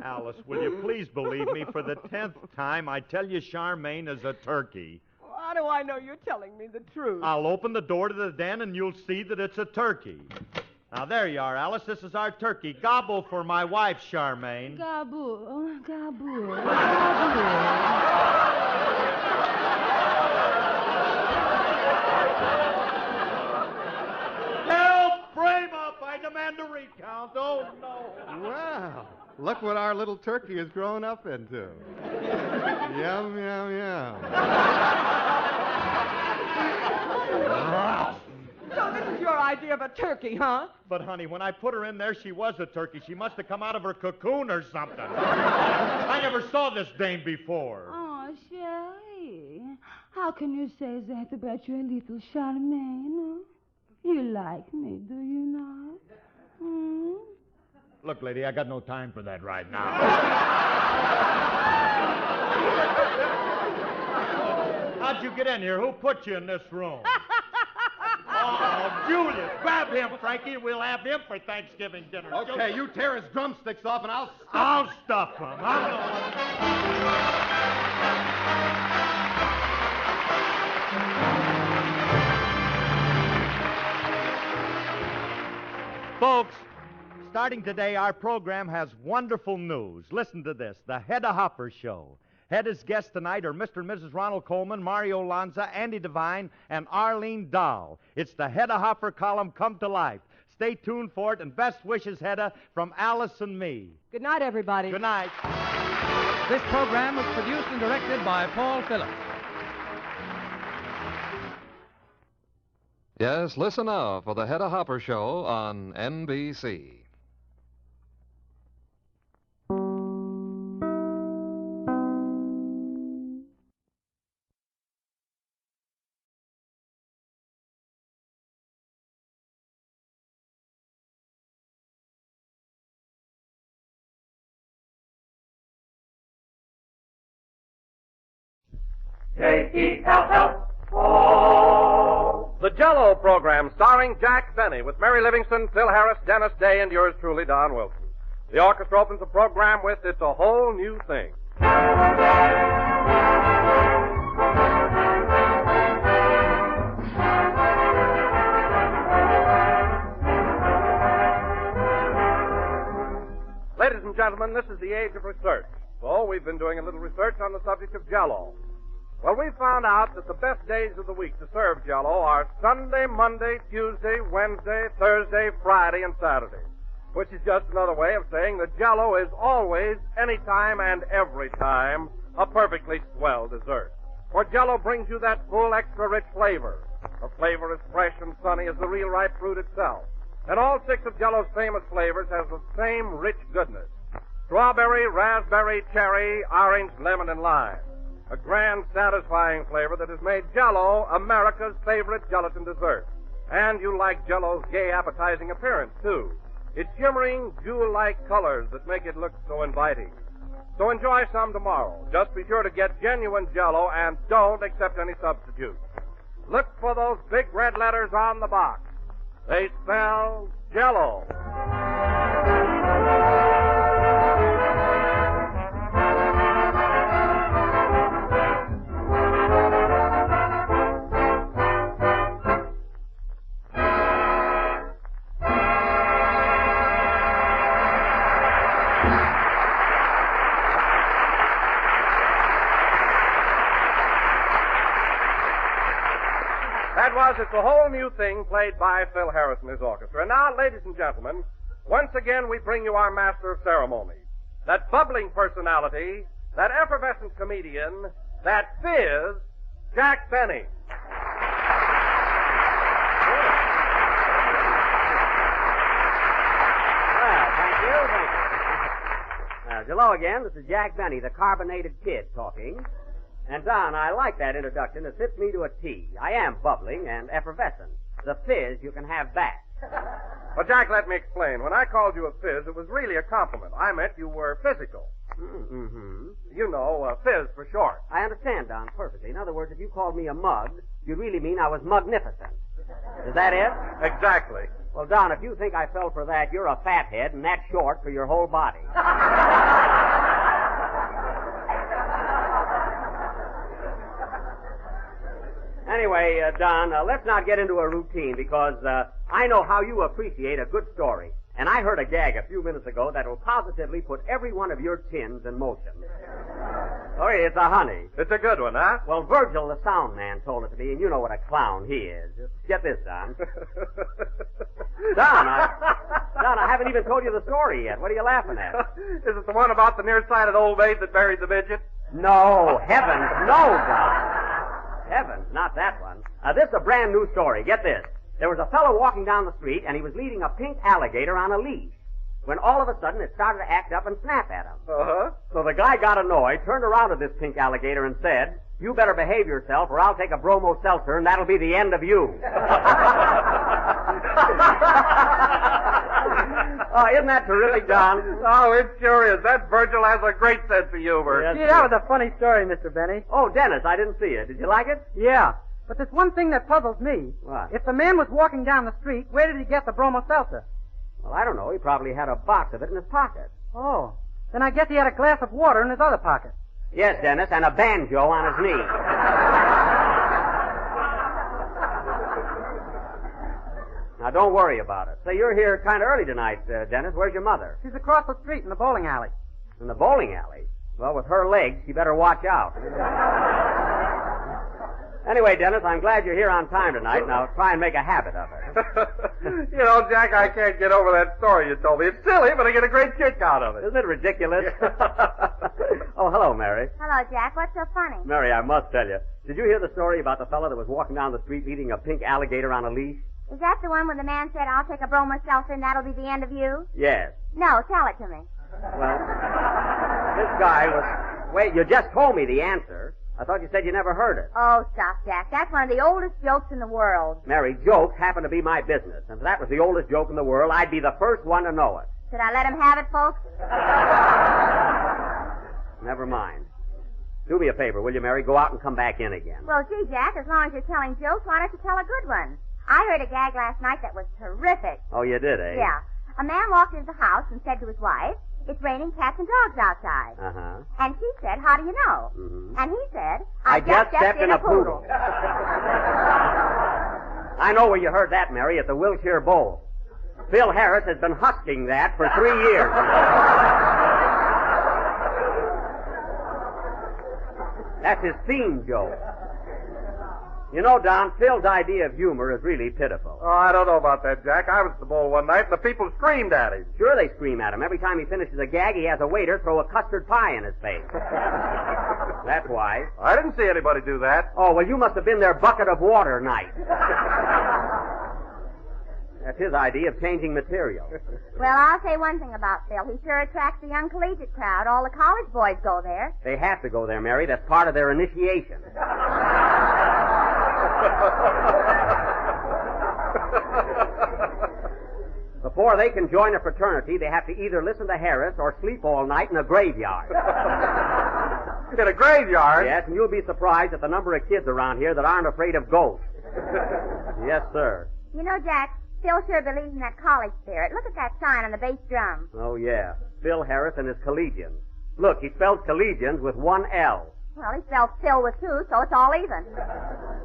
Alice, will you please believe me? For the 10th time, I tell you Charmaine is a turkey. How do I know you're telling me the truth? I'll open the door to the den and you'll see that it's a turkey. Now, there you are, Alice. This is our turkey. Gobble for my wife, Charmaine. Gaboo, gaboo, gaboo. Help! Frame up! I demand a recount. Oh, no. Wow. Look what our little turkey has grown up into. Yum, yum, yum. So this is your idea of a turkey, huh? But, honey, when I put her in there, she was a turkey. She must have come out of her cocoon or something. I never saw this dame before. Oh, Sherry, how can you say that about your little Charmaine? You like me, do you not? Hmm? Look, lady, I got no time for that right now. How'd you get in here? Who put you in this room? Oh, Julius, grab him, Frankie. We'll have him for Thanksgiving dinner. Okay, you tear his drumsticks off and I'll stuff him. Folks, starting today, our program has wonderful news. Listen to this, the Hedda Hopper Show. Hedda's guests tonight are Mr. and Mrs. Ronald Coleman, Mario Lanza, Andy Devine, and Arlene Dahl. It's the Hedda Hopper column come to life. Stay tuned for it, and best wishes, Hedda, from Alice and me. Good night, everybody. Good night. This program was produced and directed by Paul Phillips. Yes, listen now for the Hedda Hopper Show on NBC. J-E-L-L-O. The Jell-O program starring Jack Benny with Mary Livingston, Phil Harris, Dennis Day, and yours truly, Don Wilson. The orchestra opens the program with It's a Whole New Thing. Ladies and gentlemen, this is the age of research. So we've been doing a little research on the subject of Jell-O. Well, we found out that the best days of the week to serve Jell-O are Sunday, Monday, Tuesday, Wednesday, Thursday, Friday, and Saturday, which is just another way of saying that Jell-O is always, anytime, and every time a perfectly swell dessert. For Jell-O brings you that full, extra-rich flavor. A flavor as fresh and sunny as the real ripe fruit itself. And all 6 of Jell-O's famous flavors has the same rich goodness. Strawberry, raspberry, cherry, orange, lemon, and lime. A grand, satisfying flavor that has made Jell-O America's favorite gelatin dessert. And you like Jell-O's gay, appetizing appearance, too. Its shimmering, jewel-like colors that make it look so inviting. So enjoy some tomorrow. Just be sure to get genuine Jell-O and don't accept any substitutes. Look for those big red letters on the box. They spell Jell-O. It's a whole new thing played by Phil Harris and his orchestra. And now, ladies and gentlemen, once again we bring you our master of ceremonies. That bubbling personality, that effervescent comedian, that fizz, Jack Benny. Well, thank you. Hello again. This is Jack Benny, the carbonated kid, talking. And, Don, I like that introduction. It fits me to a T. I am bubbling and effervescent. The fizz you can have back. Well, Jack, let me explain. When I called you a fizz, it was really a compliment. I meant you were physical. Mm-hmm. You know, Fizz for short. I understand, Don, perfectly. In other words, if you called me a mug, you'd really mean I was magnificent. Is that it? Exactly. Well, Don, if you think I fell for that, you're a fathead, and that's short for your whole body. Anyway, Don, let's not get into a routine because I know how you appreciate a good story. And I heard a gag a few minutes ago that will positively put every one of your chins in motion. Oh, it's a honey. It's a good one, huh? Well, Virgil, the sound man, told it to me, and you know what a clown he is. Get this, Don. Don, I haven't even told you the story yet. What are you laughing at? Is it the one about the nearsighted old maid that buried the midget? No, heavens, no, Don. Heavens, not that one. This is a brand new story. Get this. There was a fellow walking down the street, and he was leading a pink alligator on a leash, when all of a sudden it started to act up and snap at him. Uh-huh. So the guy got annoyed, turned around to this pink alligator and said, "You better behave yourself, or I'll take a bromo seltzer, and that'll be the end of you." Oh, isn't that terrific, Don? Oh, it sure is. That Virgil has a great sense of humor. Yes, Gee, that was a funny story, Mr. Benny. Oh, Dennis, I didn't see it. Did you like it? Yeah. But there's one thing that puzzles me. What? If the man was walking down the street, where did he get the bromo seltzer? Well, I don't know. He probably had a box of it in his pocket. Oh. Then I guess he had a glass of water in his other pocket. Yes, Dennis, and a banjo on his knee. Now, don't worry about it. Say, you're here kind of early tonight, Dennis. Where's your mother? She's across the street in the bowling alley. In the bowling alley? Well, with her legs, you better watch out. Anyway, Dennis, I'm glad you're here on time tonight. Now, try and make a habit of it. You know, Jack, I can't get over that story you told me. It's silly, but I get a great kick out of it. Isn't it ridiculous? Oh, hello, Mary. Hello, Jack. What's so funny? Mary, I must tell you. Did you hear the story about the fellow that was walking down the street leading a pink alligator on a leash? Is that the one where the man said, "I'll take a bromo seltzer and that'll be the end of you"? Yes. No, tell it to me. Well, this guy was... Wait, you just told me the answer. I thought you said you never heard it. Oh, stop, Jack. That's one of the oldest jokes in the world. Mary, jokes happen to be my business. And if that was the oldest joke in the world, I'd be the first one to know it. Should I let him have it, folks? Never mind. Do me a favor, will you, Mary? Go out and come back in again. Well, gee, Jack, as long as you're telling jokes, why don't you tell a good one? I heard a gag last night that was terrific. Oh, you did, eh? Yeah. A man walked into the house and said to his wife, "It's raining cats and dogs outside." Uh-huh. And she said, "How do you know?" Mm-hmm. And he said, I just stepped in a poodle. I know where you heard that, Mary, at the Wilshire Bowl. Phil Harris has been husking that for 3 years. That's his theme joke. You know, Don, Phil's idea of humor is really pitiful. Oh, I don't know about that, Jack. I was at the bowl one night, and the people screamed at him. Sure they scream at him. Every time he finishes a gag, he has a waiter throw a custard pie in his face. That's why. I didn't see anybody do that. Oh, well, you must have been their bucket of water night. That's his idea of changing material. Well, I'll say one thing about Phil. He sure attracts the young collegiate crowd. All the college boys go there. They have to go there, Mary. That's part of their initiation. Before they can join a fraternity, they have to either listen to Harris or sleep all night in a graveyard. In a graveyard? Yes, and you'll be surprised at the number of kids around here that aren't afraid of ghosts. Yes, sir. You know, Jack, Phil sure believes in that college spirit. Look at that sign on the bass drum. Oh, yeah. Phil Harris and his collegians. Look, he spells collegians with one L. Well, he spells Phil with two, so it's all even.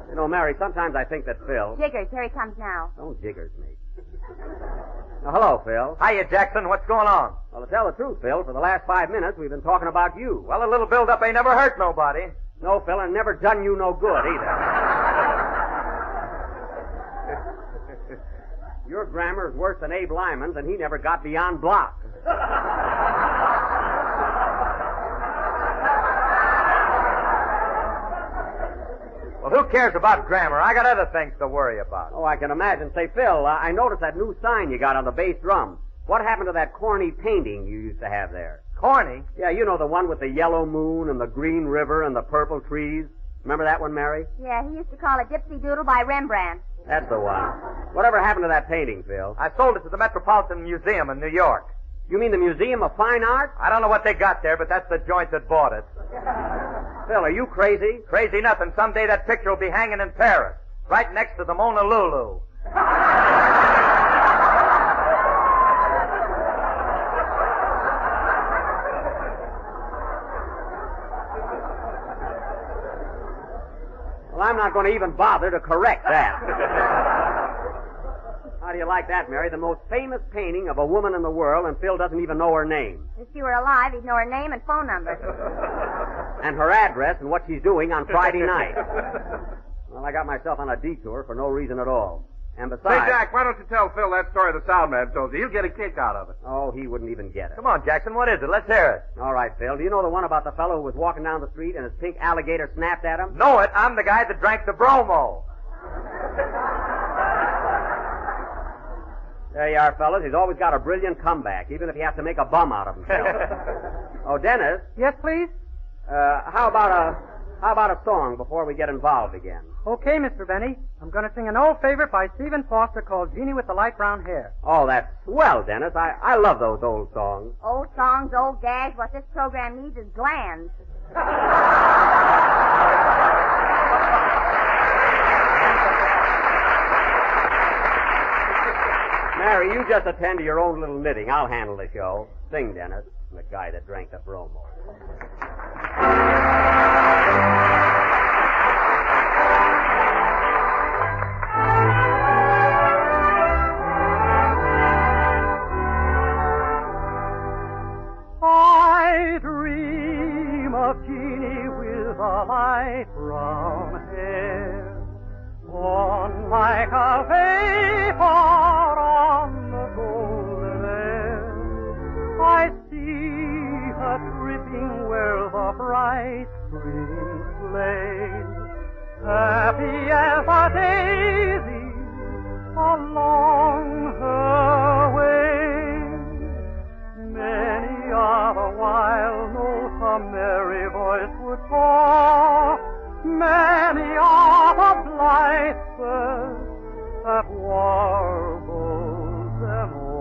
You know, Mary, sometimes I think that Phil... Jiggers, here he comes now. Don't jiggers me. Now, hello, Phil. Hiya, Jackson. What's going on? Well, to tell the truth, Phil, for the last 5 minutes, we've been talking about you. Well, a little build-up ain't never hurt nobody. No, Phil, and never done you no good, either. Your grammar is worse than Abe Lyman's, and he never got beyond Blanc. Well, who cares about grammar? I got other things to worry about. Oh, I can imagine. Say, Phil, I noticed that new sign you got on the bass drum. What happened to that corny painting you used to have there? Corny? Yeah, you know, the one with the yellow moon and the green river and the purple trees. Remember that one, Mary? Yeah, he used to call it Gypsy Doodle by Rembrandt. That's the one. Whatever happened to that painting, Phil? I sold it to the Metropolitan Museum in New York. You mean the Museum of Fine Art? I don't know what they got there, but that's the joint that bought it. Phil, are you crazy? Crazy nothing. Someday that picture will be hanging in Paris, right next to the Mona Lulu. Well, I'm not going to even bother to correct that. How do you like that, Mary? The most famous painting of a woman in the world, and Phil doesn't even know her name. If she were alive, he'd know her name and phone number. And her address and what she's doing on Friday night. Well, I got myself on a detour for no reason at all. And besides... Say, Jack, why don't you tell Phil that story the sound man told you? He'll get a kick out of it. Oh, he wouldn't even get it. Come on, Jackson, what is it? Let's hear it. All right, Phil. Do you know the one about the fellow who was walking down the street and his pink alligator snapped at him? Know it. I'm the guy that drank the bromo. There you are, fellas. He's always got a brilliant comeback, even if he has to make a bum out of himself. Oh, Dennis. Yes, please? How about a song before we get involved again? Okay, Mr. Benny. I'm going to sing an old favorite by Stephen Foster called Jeannie with the Light Brown Hair. Oh, that's swell, Dennis. I love those old songs. Old songs, old gags. What this program needs is glands. Mary, you just attend to your own little knitting. I'll handle the show. Sing, Dennis. The guy that drank the bromo. I dream of Jeannie with a light brown hair, born like a vapor on the golden air. I see her tripping where the bright spring plays, happy as a daisy along her way. Many are the wild notes a merry voice would call, many are the blithe birds that warble them all.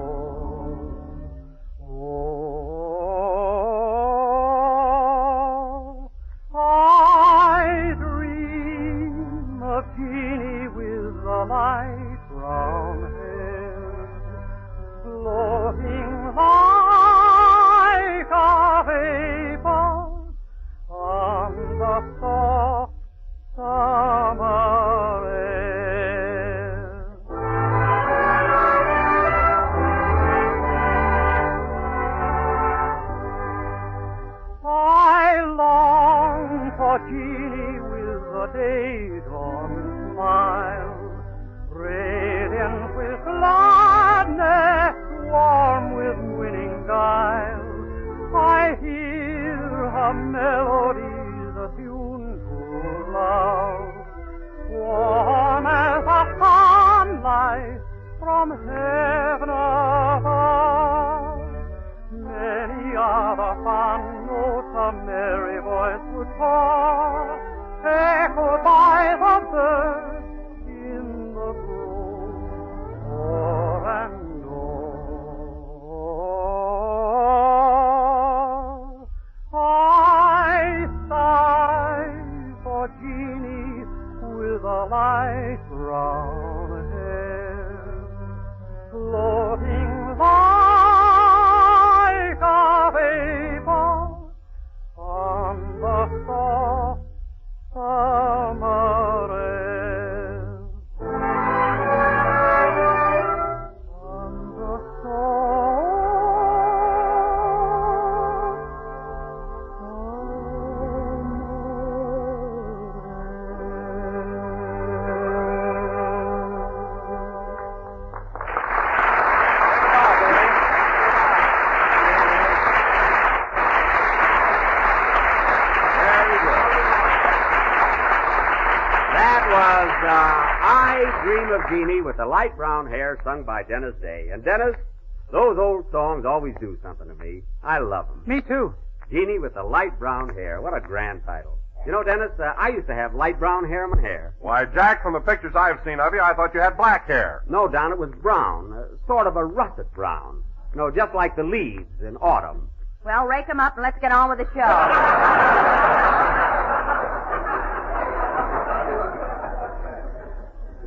Oh, I dream of Jeannie with the light brown hair, floating like a vapor on the soft summer air. I long for Jeannie with the day-dawn smile, radiant with gladness, warm with winning guile. I hear her melodies, a tune to love, warm as the sunlight from heaven above. Many are the fond notes a merry voice would call, echoed by the birds in the grove, o'er and o'er. I sigh for Jeannie with a light brown hair, floating like a vapor on the soft summer air. On the I Dream of Jeannie with the light brown hair, sung by Dennis Day. And Dennis, those old songs always do something to me. I love them. Me too. Jeannie with the light brown hair. What a grand title. You know, Dennis, I used to have light brown hair in my hair. Why, Jack, from the pictures I've seen of you, I thought you had black hair. No, Don, it was brown. Sort of a russet brown. No, just like the leaves in autumn. Well, rake them up and let's get on with the show.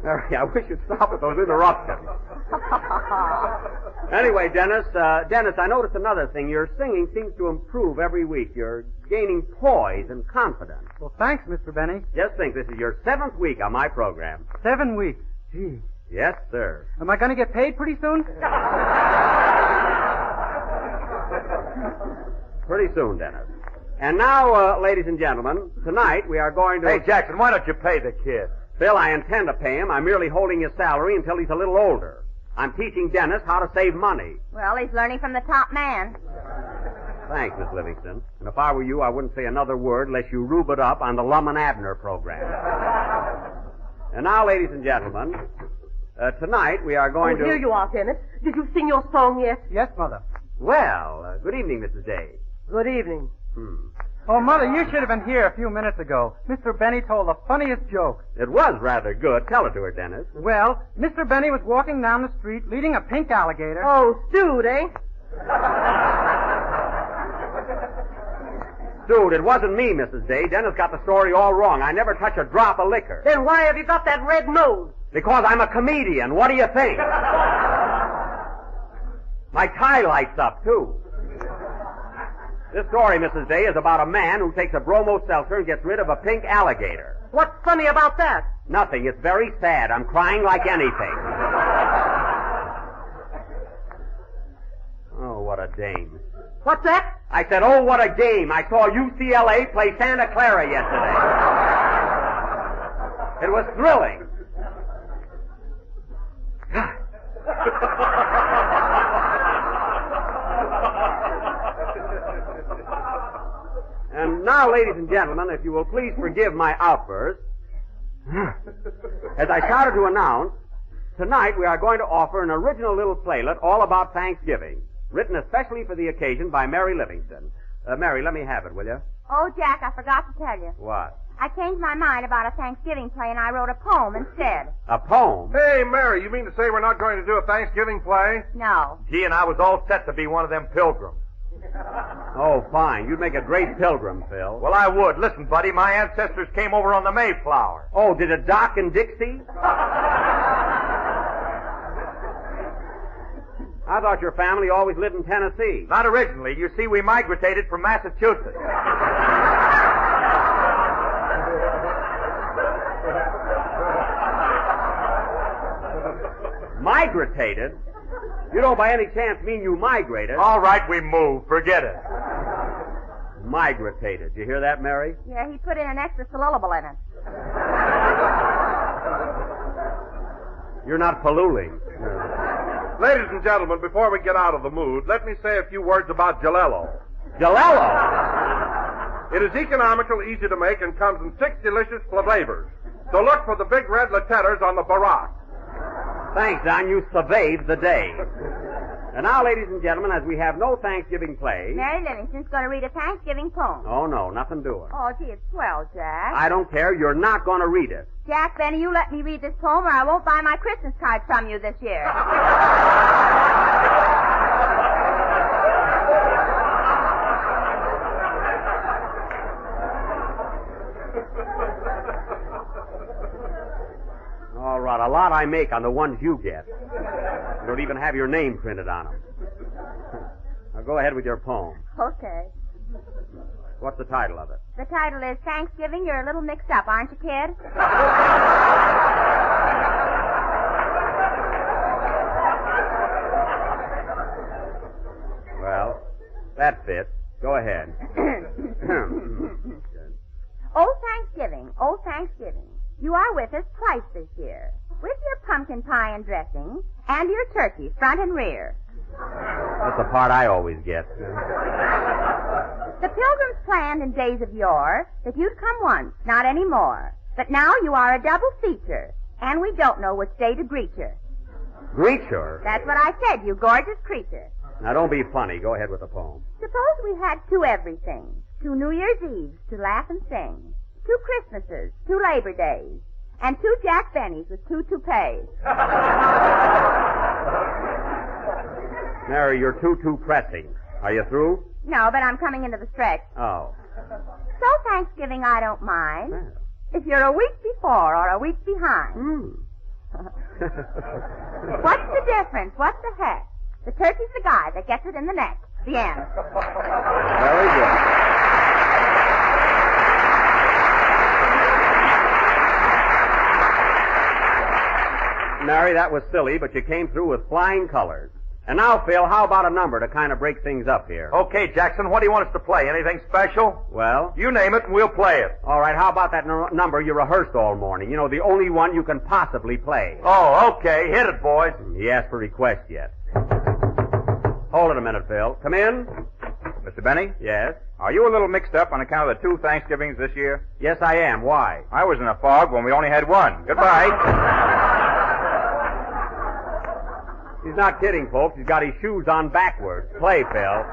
Mary, I wish you'd stop with those interruptions. Anyway, Dennis, I noticed another thing. Your singing seems to improve every week. You're gaining poise and confidence. Well, thanks, Mr. Benny. Just think, this is your 7th week on my program. 7 weeks. Gee. Yes, sir. Am I going to get paid pretty soon? Pretty soon, Dennis. And now, ladies and gentlemen, tonight we are going to... Hey, Jackson, why don't you pay the kid? Phil, I intend to pay him. I'm merely holding his salary until he's a little older. I'm teaching Dennis how to save money. Well, he's learning from the top man. Thanks, Miss Livingston. And if I were you, I wouldn't say another word unless you rube it up on the Lum and Abner program. And now, ladies and gentlemen, tonight we are going to... Here you are, Dennis. Did you sing your song yet? Yes, Mother. Well, good evening, Mrs. Day. Good evening. Oh, Mother, you should have been here a few minutes ago. Mr. Benny told the funniest joke. It was rather good. Tell it to her, Dennis. Well, Mr. Benny was walking down the street leading a pink alligator. Oh, Stewed, eh? Dude, it wasn't me, Mrs. Day. Dennis got the story all wrong. I never touch a drop of liquor. Then why have you got that red nose? Because I'm a comedian. What do you think? My tie lights up, too. This story, Mrs. Day, is about a man who takes a bromo seltzer and gets rid of a pink alligator. What's funny about that? Nothing. It's very sad. I'm crying like anything. Oh, what a dame. What's that? I said, oh, what a game. I saw UCLA play Santa Clara yesterday. It was thrilling. And now, ladies and gentlemen, if you will please forgive my outburst, as I started to announce, tonight we are going to offer an original little playlet all about Thanksgiving, written especially for the occasion by Mary Livingston. Mary, let me have it, will you? Oh, Jack, I forgot to tell you. What? I changed my mind about a Thanksgiving play, and I wrote a poem instead. A poem? Hey, Mary, you mean to say we're not going to do a Thanksgiving play? No. Gee, and I was all set to be one of them pilgrims. Oh, fine. You'd make a great pilgrim, Phil. Well, I would. Listen, buddy, my ancestors came over on the Mayflower. Oh, did it dock in Dixie? I thought your family always lived in Tennessee. Not originally. You see, we migrated from Massachusetts. Migrated? You don't by any chance mean you migrated? All right, we moved. Forget it. Migrated. You hear that, Mary? Yeah, he put in an extra syllable in it. You're not palooling. Ladies and gentlemen, before we get out of the mood, let me say a few words about Jalelo. Jalelo? It is economical, easy to make, and comes in 6 delicious flavors. So look for the big red letters on the barack. Thanks, Don. You surveyed the day. And now, ladies and gentlemen, as we have no Thanksgiving play... Mary Livingston's going to read a Thanksgiving poem. Oh, no, nothing doing. Oh, gee, it's swell, Jack. I don't care. You're not going to read it. Jack Benny, you let me read this poem or I won't buy my Christmas card from you this year. All right, a lot I make on the ones you get. You don't even have your name printed on them. Now go ahead with your poem. Okay. What's the title of it? The title is Thanksgiving. You're a little mixed up, aren't you, kid? Well, that fits. Go ahead. Oh, Thanksgiving. Oh, Thanksgiving. You are with us twice this year. With your pumpkin pie and dressing, and your turkey, front and rear. That's the part I always get. The Pilgrims planned in days of yore that you'd come once, not any more. But now you are a double feature, and we don't know which day to greet you. Greet you? That's what I said, you gorgeous creature. Now, don't be funny. Go ahead with the poem. Suppose we had 2 everythings, 2 New Year's Eves to laugh and sing, 2 Christmases, 2 Labor Days, and 2 Jack Bennies with 2 toupees. Mary, you're too pressing. Are you through? No, but I'm coming into the stretch. Oh. So Thanksgiving, I don't mind. If you're a week before or a week behind. What's the difference? What the heck? The turkey's the guy that gets it in the neck. The end. Very good. Mary, that was silly, but you came through with flying colors. And now, Phil, how about a number to kind of break things up here? Okay, Jackson, what do you want us to play? Anything special? Well? You name it and we'll play it. All right, how about that number you rehearsed all morning? You know, the only one you can possibly play. Oh, okay. Hit it, boys. He asked for request yet. Hold it a minute, Phil. Come in. Mr. Benny? Yes? Are you a little mixed up on account of the 2 Thanksgivings this year? Yes, I am. Why? I was in a fog when we only had one. Goodbye. He's not kidding, folks. He's got his shoes on backwards. Play, Phil.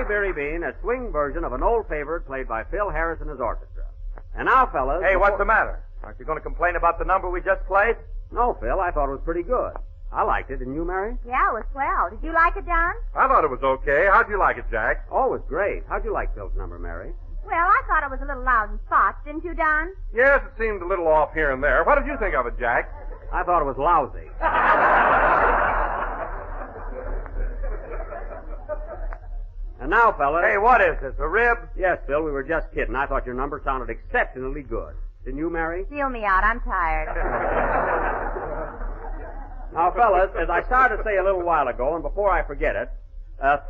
Berry Bean, a swing version of an old favorite played by Phil Harris and his orchestra. And now, fellas... Hey, what's the matter? Aren't you going to complain about the number we just played? No, Phil, I thought it was pretty good. I liked it, didn't you, Mary? Yeah, it was swell. Did you like it, Don? I thought it was okay. How'd you like it, Jack? Oh, it was great. How'd you like Phil's number, Mary? Well, I thought it was a little loud in spots, didn't you, Don? Yes, it seemed a little off here and there. What did you think of it, Jack? I thought it was lousy. And now, fellas... Hey, what is this, a rib? Yes, Phil, we were just kidding. I thought your number sounded exceptionally good. Didn't you, Mary? Feel me out. I'm tired. Now, fellas, as I started to say a little while ago, and before I forget it,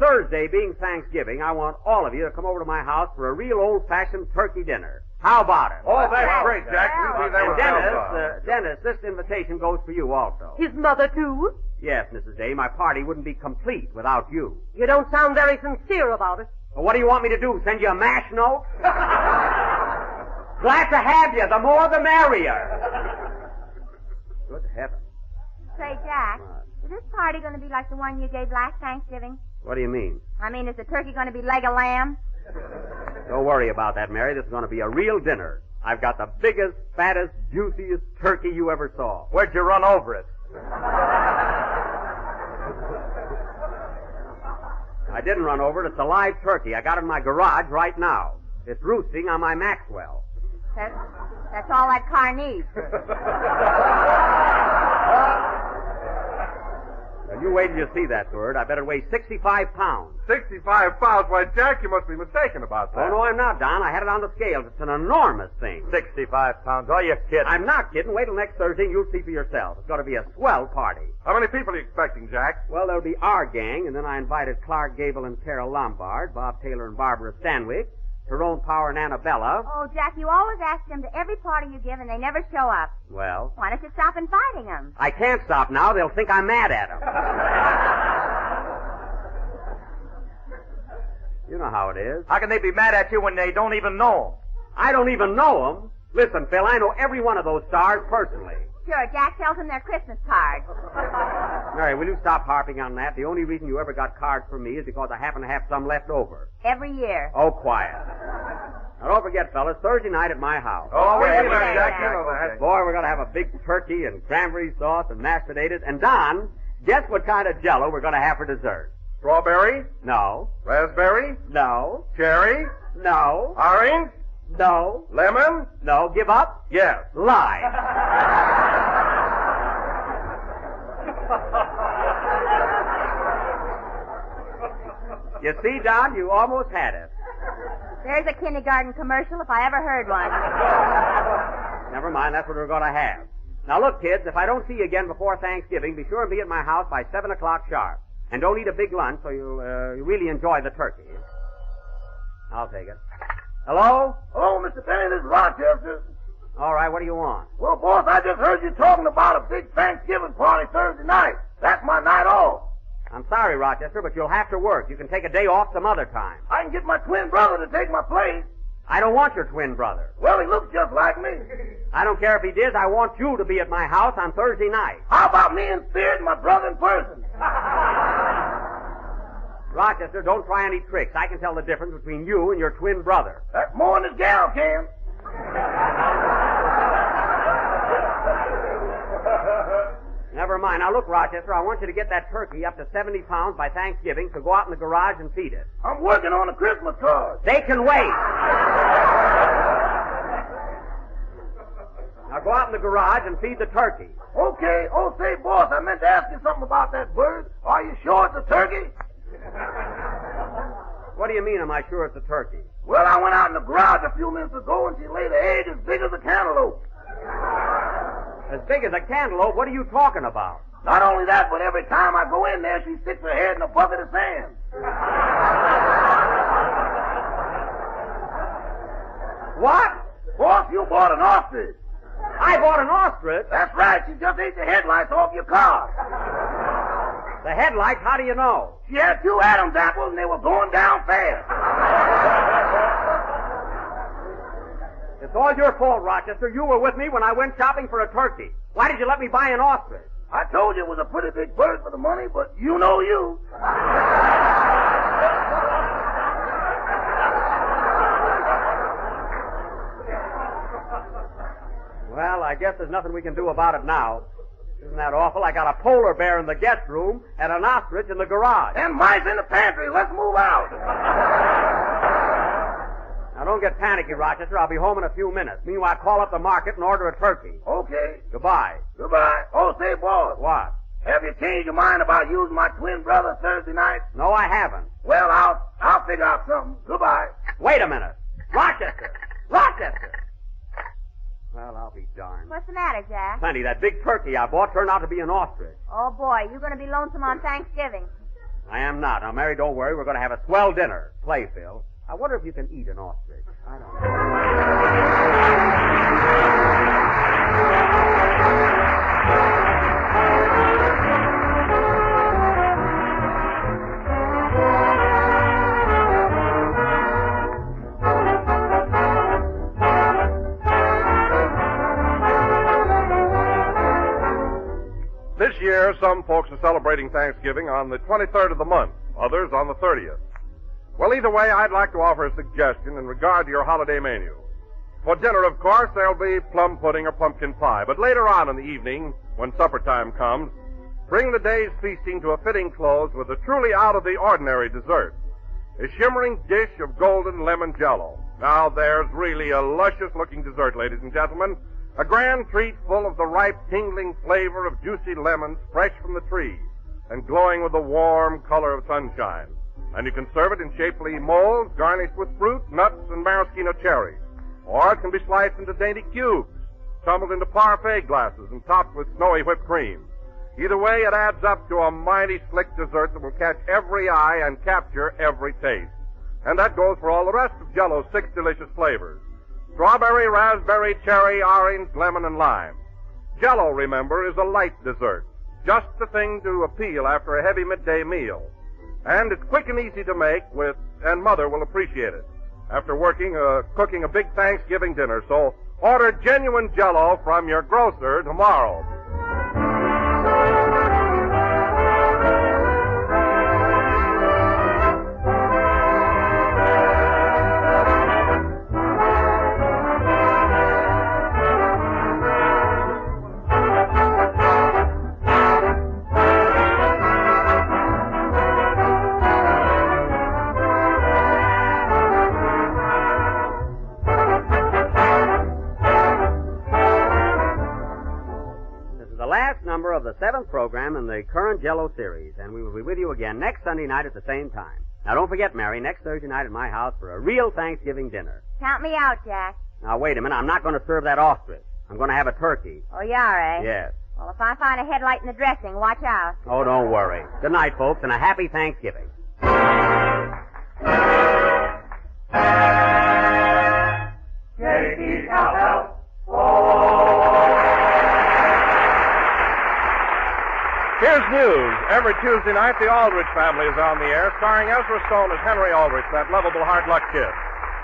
Thursday being Thanksgiving, I want all of you to come over to my house for a real old-fashioned turkey dinner. How about it? Oh, that's great, Jack. We'll be there and Dennis, this invitation goes for you also. His mother, too? Yes, Mrs. Day, my party wouldn't be complete without you. You don't sound very sincere about it. Well, what do you want me to do, send you a mash note? Glad to have you. The more the merrier. Good heavens. Say, Jack, is this party going to be like the one you gave last Thanksgiving? What do you mean? I mean, is the turkey going to be leg of lamb? Don't worry about that, Mary. This is going to be a real dinner. I've got the biggest, fattest, juiciest turkey you ever saw. Where'd you run over it? I I didn't run over it. It's a live turkey. I got it in my garage right now. It's roosting on my Maxwell. That's all that car needs. Now, you wait till you see that bird. I bet it weighs 65 pounds. 65 pounds? Why, Jack, you must be mistaken about that. Oh, no, I'm not, Don. I had it on the scales. It's an enormous thing. 65 pounds. Are you kidding? I'm not kidding. Wait till next Thursday and you'll see for yourself. It's going to be a swell party. How many people are you expecting, Jack? Well, there'll be our gang, and then I invited Clark Gable and Carol Lombard, Bob Taylor and Barbara Stanwyck, Tyrone Power and Annabella. Oh, Jack, you always ask them to every party you give, and they never show up. Well? Why don't you stop inviting them? I can't stop now. They'll think I'm mad at them. You know how it is. How can they be mad at you when they don't even know them? I don't even know them. Listen, Phil, I know every one of those stars personally. Sure, Jack tells them their Christmas cards. Mary, will you stop harping on that? The only reason you ever got cards from me is because I happen to have some left over. Every year. Oh, quiet. Now, don't forget, fellas, Thursday night at my house. Oh, we'll be there, Jack. You know that. Boy, we're going to have a big turkey and cranberry sauce and mashed potatoes. And, Don, guess what kind of Jell-O we're going to have for dessert? Strawberry? No. Raspberry? No. Cherry? No. Orange? No. Lemon? No. Give up? Yes. Lie. You see, Don, you almost had it. There's a kindergarten commercial if I ever heard one. Never mind, that's what we're going to have. Now, look, kids, if I don't see you again before Thanksgiving, be sure and be at my house by 7 o'clock sharp. And don't eat a big lunch so you'll really enjoy the turkey. I'll take it. Hello? Hello, Mr. Benny, this is Rochester. All right, what do you want? Well, boss, I just heard you talking about a big Thanksgiving party Thursday night. That's my night off. I'm sorry, Rochester, but you'll have to work. You can take a day off some other time. I can get my twin brother to take my place. I don't want your twin brother. Well, he looks just like me. I don't care if he does. I want you to be at my house on Thursday night. How about me in spirit and my brother in person? Rochester, don't try any tricks. I can tell the difference between you and your twin brother. That's more than this gal can. Never mind. Now, look, Rochester, I want you to get that turkey up to 70 pounds by Thanksgiving, so go out in the garage and feed it. I'm working on a Christmas card. They can wait. Now, go out in the garage and feed the turkey. Okay. Oh, say, boss, I meant to ask you something about that bird. Are you sure it's a turkey? What do you mean, am I sure it's a turkey? Well, I went out in the garage a few minutes ago, and she laid an egg as big as a cantaloupe. As big as a cantaloupe? What are you talking about? Not only that, but every time I go in there, she sticks her head in a bucket of sand. What? Boss, you bought an ostrich. I bought an ostrich? That's right. She just ate the headlights off your car. The headlights? How do you know? She had 2 Adam's apples, and they were going down fast. It's all your fault, Rochester. You were with me when I went shopping for a turkey. Why did you let me buy an ostrich? I told you it was a pretty big bird for the money, but you know you. Well, I guess there's nothing we can do about it now. Isn't that awful? I got a polar bear in the guest room and an ostrich in the garage. And mice in the pantry. Let's move out. Now, don't get panicky, Rochester. I'll be home in a few minutes. Meanwhile, call up the market and order a turkey. Okay. Goodbye. Goodbye. Oh, say, boss. What? Have you changed your mind about using my twin brother Thursday night? No, I haven't. Well, I'll figure out something. Goodbye. Wait a minute. Rochester! Rochester! Well, I'll be darned. What's the matter, Jack? Plenty. That big turkey I bought turned out to be an ostrich. Oh, boy, you're going to be lonesome on Thanksgiving. I am not. Now, Mary, don't worry. We're going to have a swell dinner. Play, Phil. I wonder if you can eat an ostrich. I don't This year, some folks are celebrating Thanksgiving on the 23rd of the month, others on the 30th. Well, either way, I'd like to offer a suggestion in regard to your holiday menu. For dinner, of course, there'll be plum pudding or pumpkin pie, but later on in the evening, when supper time comes, bring the day's feasting to a fitting close with a truly out-of-the-ordinary dessert. A shimmering dish of golden lemon jello. Now there's really a luscious-looking dessert, ladies and gentlemen. A grand treat full of the ripe, tingling flavor of juicy lemons fresh from the trees and glowing with the warm color of sunshine. And you can serve it in shapely molds garnished with fruit, nuts, and maraschino cherries. Or it can be sliced into dainty cubes, tumbled into parfait glasses, and topped with snowy whipped cream. Either way, it adds up to a mighty slick dessert that will catch every eye and capture every taste. And that goes for all the rest of Jell-O's 6 delicious flavors. Strawberry, raspberry, cherry, orange, lemon, and lime. Jell-O, remember, is a light dessert. Just the thing to appeal after a heavy midday meal. And it's quick and easy to make and Mother will appreciate it after cooking a big Thanksgiving dinner. So order genuine Jell-O from your grocer tomorrow. Of the 7th program in the current Jell-O series, and we will be with you again next Sunday night at the same time. Now, don't forget, Mary, next Thursday night at my house for a real Thanksgiving dinner. Count me out, Jack. Now, wait a minute. I'm not going to serve that ostrich. I'm going to have a turkey. Oh, you are, eh? Yes. Well, if I find a headlight in the dressing, watch out. Oh, don't worry. Good night, folks, and a happy Thanksgiving. Here's news. Every Tuesday night, the Aldrich family is on the air, starring Ezra Stone as Henry Aldrich, that lovable hard luck kid.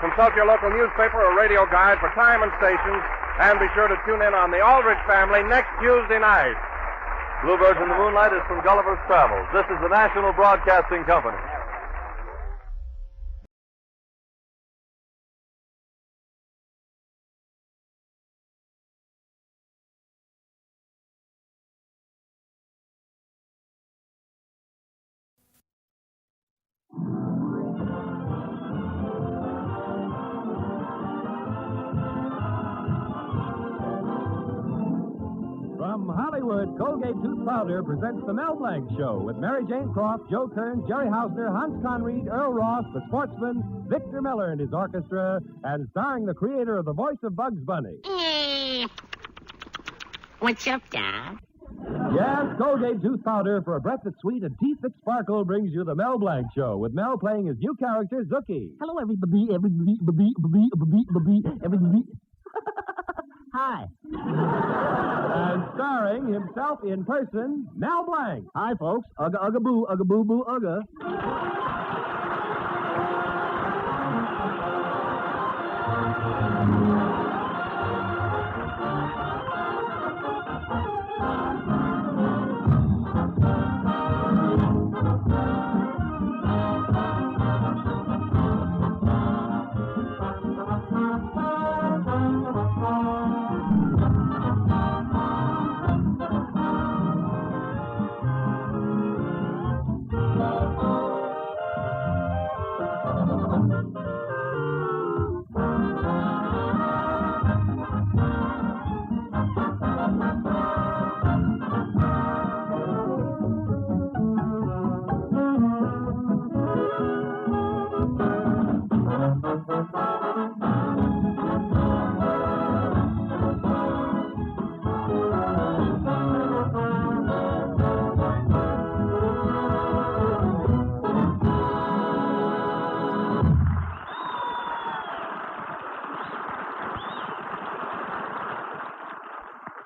Consult your local newspaper or radio guide for time and stations, and be sure to tune in on the Aldrich family next Tuesday night. Bluebirds in the Moonlight is from Gulliver's Travels. This is the National Broadcasting Company. From Hollywood, Colgate Tooth Powder presents the Mel Blanc Show with Mary Jane Croft, Joe Kern, Jerry Hausner, Hans Conried, Earl Ross, the Sportsman, Victor Miller and his orchestra, and starring the creator of the voice of Bugs Bunny. What's up, Doc? Yes, Colgate Tooth Powder for a breath that's sweet and teeth that sparkle brings you the Mel Blanc Show with Mel playing his new character, Zookie. Hello, everybody. Hi. And starring himself in person, Mel Blanc. Hi, folks. Ugga, ugga, boo, boo, ugga.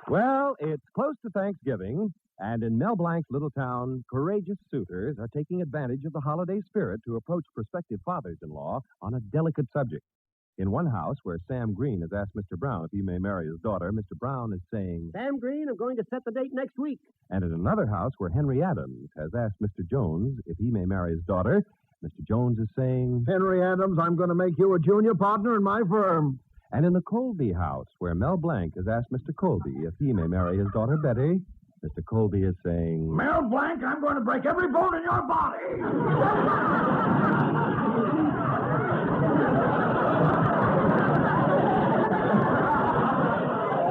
Well, it's close to Thanksgiving, and in Mel Blanc's little town, courageous suitors are taking advantage of the holiday spirit to approach prospective fathers-in-law on a delicate subject. In one house where Sam Green has asked Mr. Brown if he may marry his daughter, Mr. Brown is saying, Sam Green, I'm going to set the date next week. And in another house where Henry Adams has asked Mr. Jones if he may marry his daughter, Mr. Jones is saying, Henry Adams, I'm going to make you a junior partner in my firm. And in the Colby house, where Mel Blanc has asked Mr. Colby if he may marry his daughter Betty, Mr. Colby is saying... Mel Blanc, I'm going to break every bone in your body.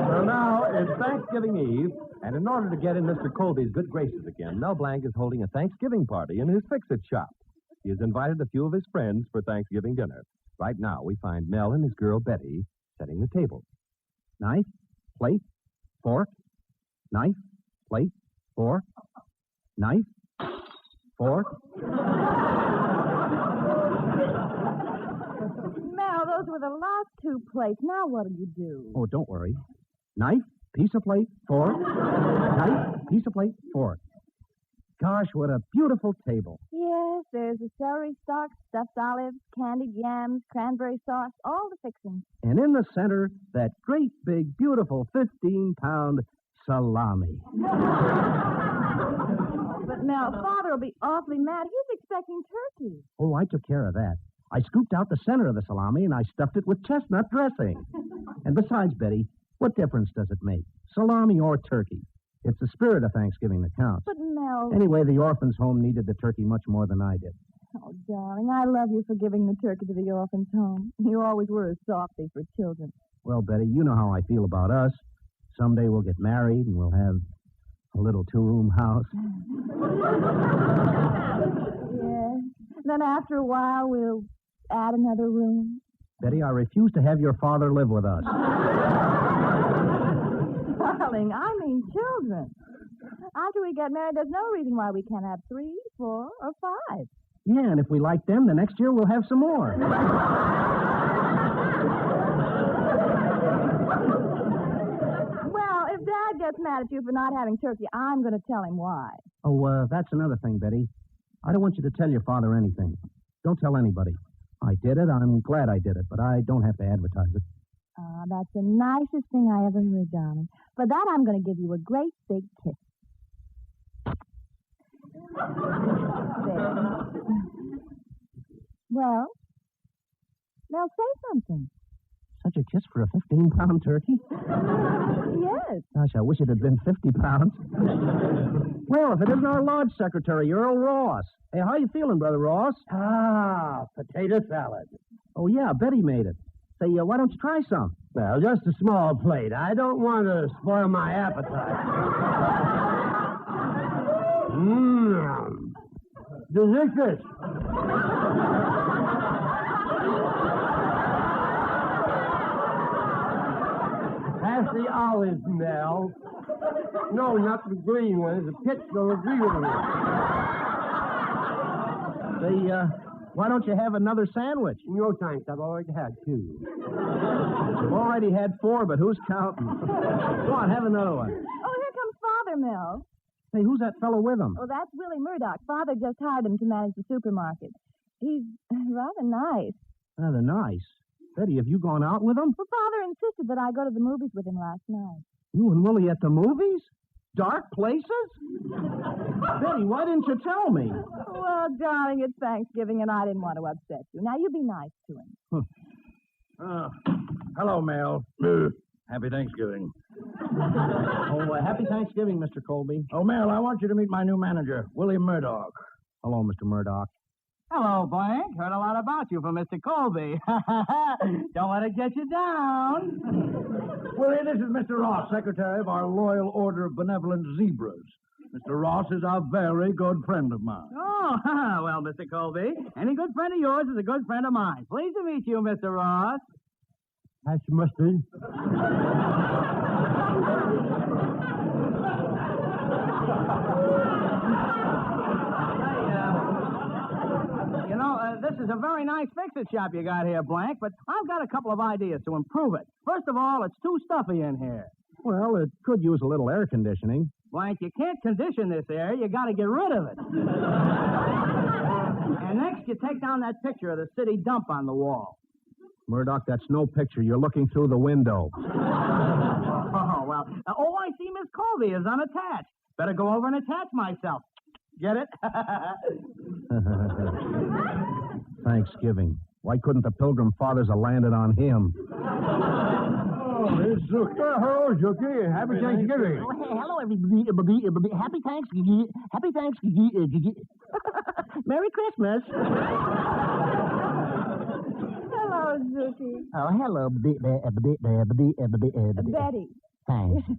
So now it's Thanksgiving Eve, and in order to get in Mr. Colby's good graces again, Mel Blanc is holding a Thanksgiving party in his fix-it shop. He has invited a few of his friends for Thanksgiving dinner. Right now, we find Mel and his girl Betty setting the table. Knife, plate, fork, knife, plate, fork, knife, fork. Mel, those were the last two plates. Now what do you do? Oh, don't worry. Knife, piece of plate, fork, knife, piece of plate, fork. Gosh, what a beautiful table. Yes, there's a celery stalk, stuffed olives, candied yams, cranberry sauce, all the fixings. And in the center, that great big, beautiful 15-pound salami. But Mel, Father will be awfully mad. He's expecting turkey. Oh, I took care of that. I scooped out the center of the salami and I stuffed it with chestnut dressing. And besides, Betty, what difference does it make? Salami or turkey? It's the spirit of Thanksgiving that counts. But Mel... Anyway, the orphans' home needed the turkey much more than I did. Oh, darling, I love you for giving the turkey to the orphans' home. You always were a softy for children. Well, Betty, you know how I feel about us. Someday we'll get married and we'll have a little two-room house. Yes. Then after a while, we'll add another room. Betty, I refuse to have your father live with us. Darling, I mean children. After we get married, there's no reason why we can't have 3, 4, or 5. Yeah, and if we like them, the next year we'll have some more. Well, if Dad gets mad at you for not having turkey, I'm going to tell him why. Oh, that's another thing, Betty. I don't want you to tell your father anything. Don't tell anybody. I did it. I'm glad I did it, but I don't have to advertise it. That's the nicest thing I ever heard, darling. For that, I'm going to give you a great big kiss. There. Well, now say something. Such a kiss for a 15-pound turkey? Yes. Gosh, I wish it had been 50 pounds. Well, if it isn't our lodge secretary, Earl Ross. Hey, how you feeling, Brother Ross? Potato salad. Oh, yeah, Betty made it. Say, why don't you try some? Well, just a small plate. I don't want to spoil my appetite. Mmm. Delicious. Pass the olives, Mel. No, not the green ones. The pitch will agree with me. Why don't you have another sandwich? No, thanks. I've already had 2. You've already had 4, but who's counting? Go on, have another one. Oh, here comes Father, Mel. Hey, who's that fellow with him? Oh, that's Willie Murdoch. Father just hired him to manage the supermarket. He's rather nice. Rather nice? Betty, have you gone out with him? Well, Father insisted that I go to the movies with him last night. You and Willie at the movies? Dark places? Betty, why didn't you tell me? Well, darling, it's Thanksgiving, and I didn't want to upset you. Now, you be nice to him. Hello, Mel. Happy Thanksgiving. Happy Thanksgiving, Mr. Colby. Oh, Mel, I want you to meet my new manager, Willie Murdoch. Hello, Mr. Murdoch. Hello, Blanc. Heard a lot about you from Mr. Colby. Don't want to get you down. Willie, this is Mr. Ross, secretary of our Loyal Order of Benevolent Zebras. Mr. Ross is a very good friend of mine. Oh, well, Mr. Colby, any good friend of yours is a good friend of mine. Pleased to meet you, Mr. Ross. That's mustard. This is a very nice fix-it shop you got here, Blanc, but I've got a couple of ideas to improve it. First of all, it's too stuffy in here. Well, it could use a little air conditioning. Blanc, you can't condition this air. You got to get rid of it. And next, you take down that picture of the city dump on the wall. Murdoch, that's no picture. You're looking through the window. Oh, well. I see Miss Colby is unattached. Better go over and attach myself. Get it? Thanksgiving. Why couldn't the Pilgrim Fathers have landed on him? Oh, it's Zookie. Hello, Zookie. Happy Thanksgiving. Oh, hey, hello, everybody. Happy Thanksgiving. Happy Thanksgiving. Merry Christmas. Hello, Zookie. Oh, hello, Betty. Thanks. Say,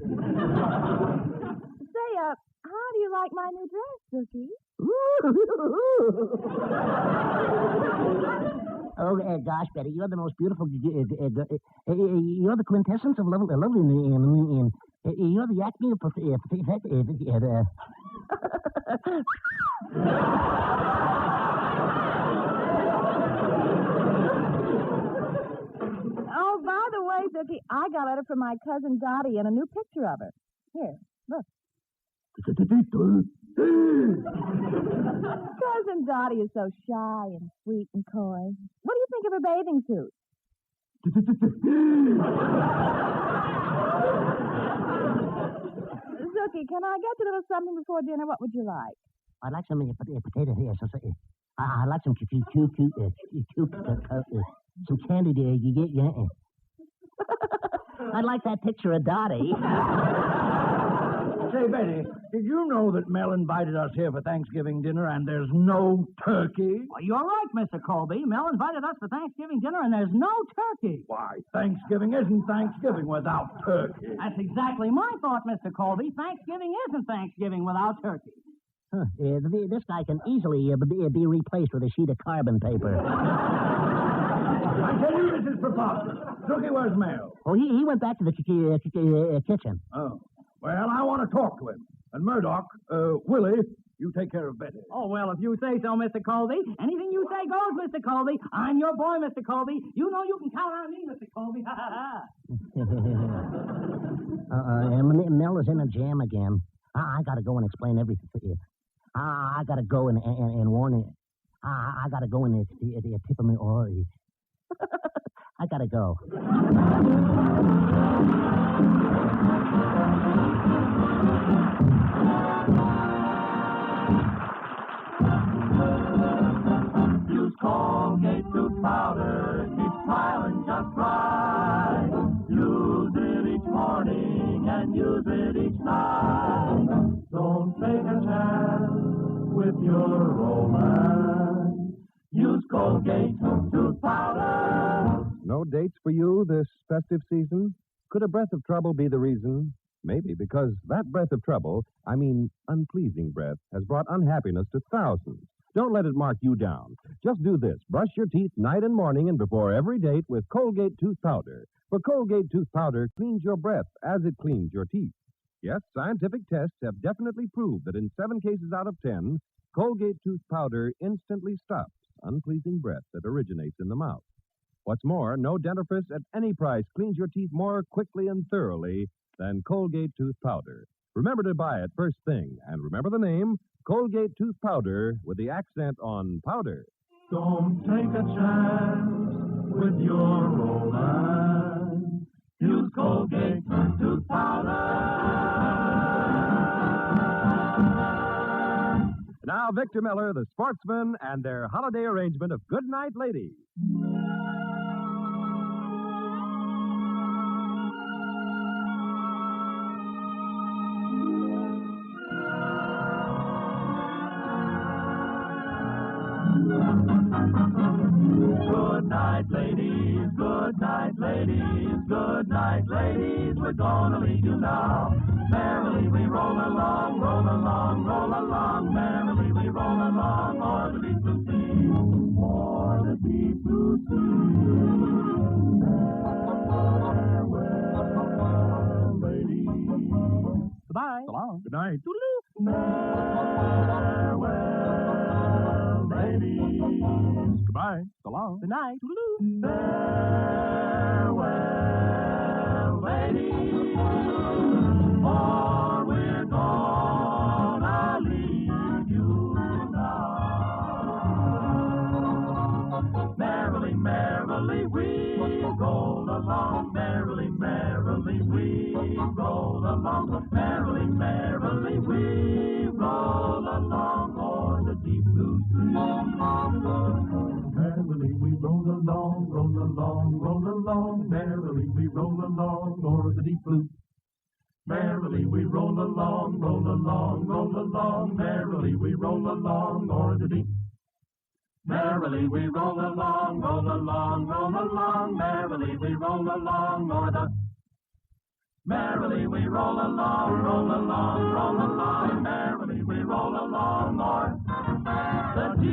how do you like my new dress, Zookie? Oh, gosh, Betty, you're the most beautiful. You're the quintessence of lovely. You're the acme of Oh, by the way, Zookie, I got a letter from my cousin Dottie and a new picture of her. Here, look. Cousin Dottie is so shy and sweet and coy. What do you think of her bathing suit? Zookie, can I get you a little something before dinner? What would you like? I'd like some potato here. I'd like some some candy there. You get I'd like that picture of Dottie. Say, Betty, did you know that Mel invited us here for Thanksgiving dinner and there's no turkey? Well, you're right, Mr. Colby. Mel invited us for Thanksgiving dinner and there's no turkey. Why, Thanksgiving isn't Thanksgiving without turkey. That's exactly my thought, Mr. Colby. Thanksgiving isn't Thanksgiving without turkey. Huh. This guy can easily be replaced with a sheet of carbon paper. I tell you, this is preposterous. Zookie, where's Mel? Oh, he went back to the kitchen. Oh. Well, I want to talk to him. And Murdoch, Willie, you take care of Betty. Oh, well, if you say so, Mr. Colby. Anything you say goes, Mr. Colby. I'm your boy, Mr. Colby. You know you can count on me, Mr. Colby. Ha, ha, ha. Mel is in a jam again. I got to go and explain everything to you. I got to go and warn him. I got to go and tip him. I got to go. Use Colgate tooth powder, keep smiling just right. Use it each morning and use it each night. Don't take a chance with your romance. Use Colgate tooth powder. No dates for you this festive season? Could a breath of trouble be the reason? Maybe, because that breath of trouble, I mean unpleasing breath, has brought unhappiness to thousands. Don't let it mark you down. Just do this. Brush your teeth night and morning and before every date with Colgate tooth powder. For Colgate tooth powder cleans your breath as it cleans your teeth. Yes, scientific tests have definitely proved that in 7 cases out of 10, Colgate tooth powder instantly stops unpleasing breath that originates in the mouth. What's more, no dentifrice at any price cleans your teeth more quickly and thoroughly than Colgate tooth powder. Remember to buy it first thing, and remember the name, Colgate tooth powder with the accent on powder. Don't take a chance with your romance. Use Colgate tooth powder. Now, Victor Miller, the sportsman, and their holiday arrangement of Good Night, Ladies. Good night, ladies. Good night, ladies. Good night, ladies. We're gonna leave you now. Merrily we roll along, roll along, roll along. Merrily we roll along, o'er the deep blue sea, o'er the deep blue sea. Farewell, ladies. Goodbye. So long. Good night. Farewell, ladies. Goodbye. So long. Good night. Farewell, ladies. For we're gonna leave you now. Merrily, merrily we roll along. Merrily, merrily we roll along. Merrily, merrily we roll along o'er the deep blue sea. Merrily we roll along, roll along, roll along. Merrily we roll along. o'er the deep blue. Merrily we roll along, roll along, roll along. Merrily we roll along o'er the deep. Merrily we roll along, roll along, roll along. Merrily we roll along o'er the. Merrily we roll along, roll along, roll along. Merrily we roll along o'er the deep,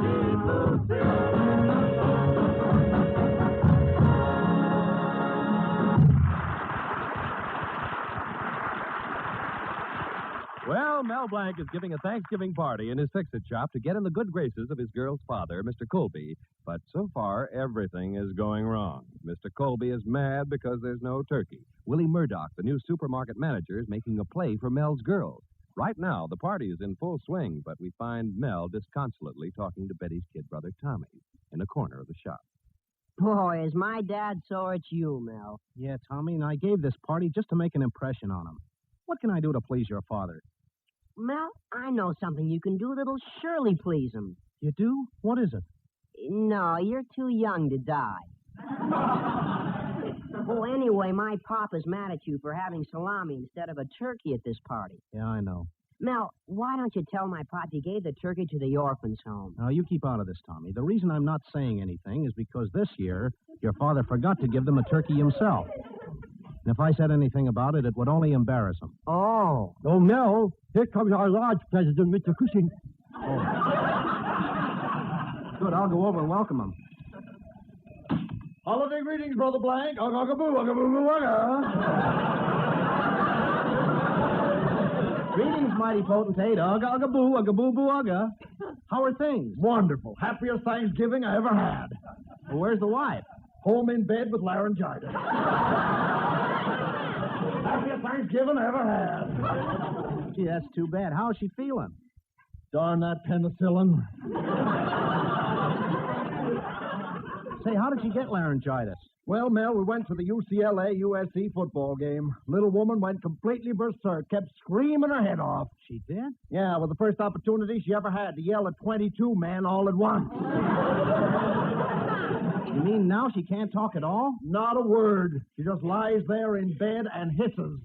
deep blue sea. Well, Mel Blanc is giving a Thanksgiving party in his fix-it shop to get in the good graces of his girl's father, Mr. Colby. But so far, everything is going wrong. Mr. Colby is mad because there's no turkey. Willie Murdoch, the new supermarket manager, is making a play for Mel's girls. Right now, the party is in full swing, but we find Mel disconsolately talking to Betty's kid brother, Tommy, in a corner of the shop. Boy, is my dad sore it's you, Mel. Yeah, Tommy, and I gave this party just to make an impression on him. What can I do to please your father? Mel, I know something you can do that'll surely please him. You do? What is it? No, you're too young to die. Oh, anyway, my papa's mad at you for having salami instead of a turkey at this party. Yeah, I know. Mel, why don't you tell my pop you gave the turkey to the orphans' home? Now, you keep out of this, Tommy. The reason I'm not saying anything is because this year your father forgot to give them a turkey himself. And if I said anything about it, it would only embarrass him. Oh. Oh, Mel, here comes our large president, Mr. Cushing. Oh. Good, I'll go over and welcome him. Holiday greetings, Brother Blanc. Ugga-boo, ugga-boo, ugga. Greetings, mighty potentate. Ugga, ugga, boo, ugga, boo, boo, ugga. How are things? Wonderful. Happiest Thanksgiving I ever had. Well, where's the wife? Home in bed with laryngitis. Happiest Thanksgiving I ever had. Gee, that's too bad. How's she feeling? Darn that penicillin. Say, how did she get laryngitis? Well, Mel, we went to the UCLA-USC football game. Little woman went completely berserk, kept screaming her head off. She did? Yeah, with the first opportunity she ever had to yell at 22 men all at once. You mean now she can't talk at all? Not a word. She just lies there in bed and hisses.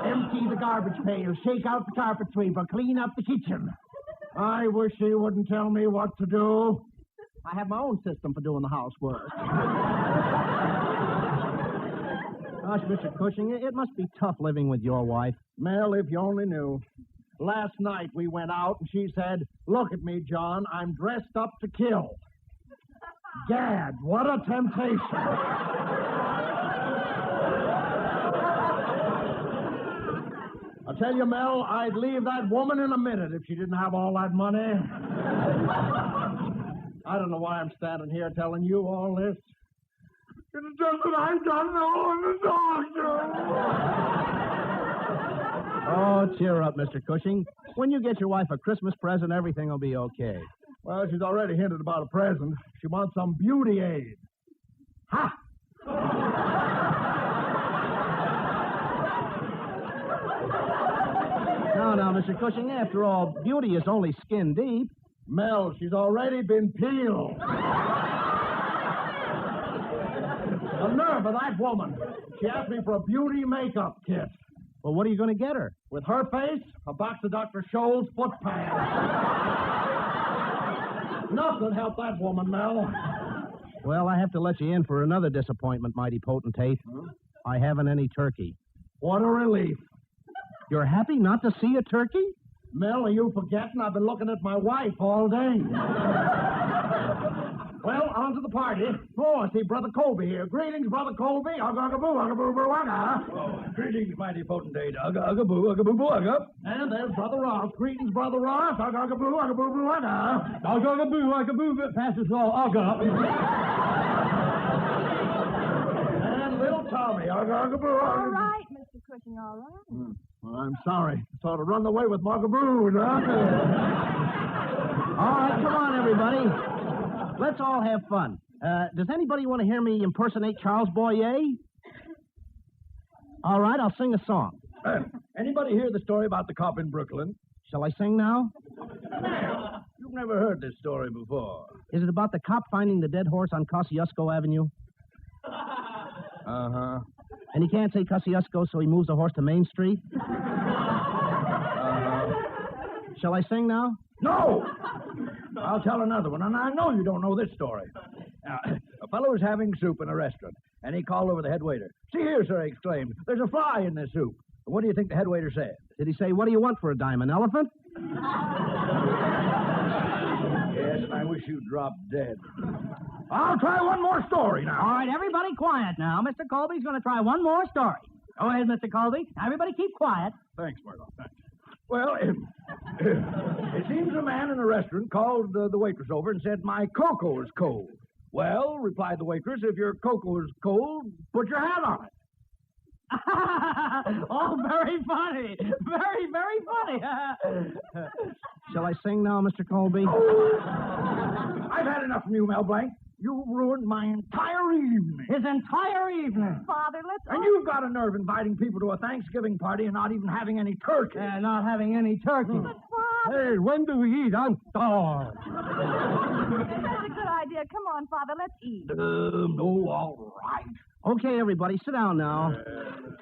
Empty the garbage pail, shake out the carpet sweeper, clean up the kitchen. I wish she wouldn't tell me what to do. I have my own system for doing the housework. Gosh, Mr. Cushing, it must be tough living with your wife. Mel, if you only knew. Last night we went out and she said, "Look at me, John, I'm dressed up to kill." Gad, what a temptation. I'll tell you, Mel, I'd leave that woman in a minute if she didn't have all that money. I don't know why I'm standing here telling you all this. It's just that I don't know the doctor. Oh, cheer up, Mr. Cushing. When you get your wife a Christmas present, everything will be okay. Well, she's already hinted about a present. She wants some beauty aid. Ha! Now, Mr. Cushing, after all, beauty is only skin deep. Mel, she's already been peeled. The nerve of that woman. She asked me for a beauty makeup kit. Well, what are you going to get her? With her face, a box of Dr. Scholl's foot pads. Nothing helped that woman, Mel. Well, I have to let you in for another disappointment, mighty potentate. Huh? I haven't any turkey. What a relief. You're happy not to see a turkey? Mel, are you forgetting? I've been looking at my wife all day. Well, on to the party. Oh, I see Brother Colby here. Greetings, Brother Colby. Ugga-ugga-boo, ugga-boo-boo, ugga. Oh, greetings, mighty potentate. Ugga-ugga-boo, ugga-boo-boo, ugga. And there's Brother Ross. Greetings, Brother Ross. Ugga-ugga-boo, ugga-boo-boo, ugga. Ugga-ugga-boo, ugga-boo, passes all, ugga. And little Tommy. Ugga-ugga-boo, ugga. All right, Mr. Cushing, all right. Well, I'm sorry. Sort of run away with Muggaboos, huh? All right, come on, everybody. Let's all have fun. Does anybody want to hear me impersonate Charles Boyer? All right, I'll sing a song. Anybody hear the story about the cop in Brooklyn? Shall I sing now? You've never heard this story before. Is it about the cop finding the dead horse on Kosciuszko Avenue? Uh-huh. And he can't say Kosciuszko, so he moves the horse to Main Street? Shall I sing now? No! I'll tell another one, and I know you don't know this story. A fellow was having soup in a restaurant, and he called over the head waiter. See here, sir, he exclaimed. There's a fly in this soup. What do you think the head waiter said? Did he say, what do you want for a dime, an elephant? Yes, and I wish you'd drop dead. I'll try one more story now. All right, everybody quiet now. Mr. Colby's going to try one more story. Go ahead, Mr. Colby. Everybody keep quiet. Thanks, Murdoch, thanks. Well, it seems a man in a restaurant called the waitress over and said, my cocoa is cold. Well, replied the waitress, if your cocoa is cold, put your hat on it. Oh, very funny. Very, very funny. Shall I sing now, Mr. Colby? I've had enough from you, Mel Blanc. You've ruined my entire evening. His entire evening. Father, let's... And you've got a nerve inviting people to a Thanksgiving party and not even having any turkey. Not having any turkey. But, Father... Hey, when do we eat? I'm starved. That's a good idea. Come on, Father, let's eat. No, all right. Okay, everybody, sit down now.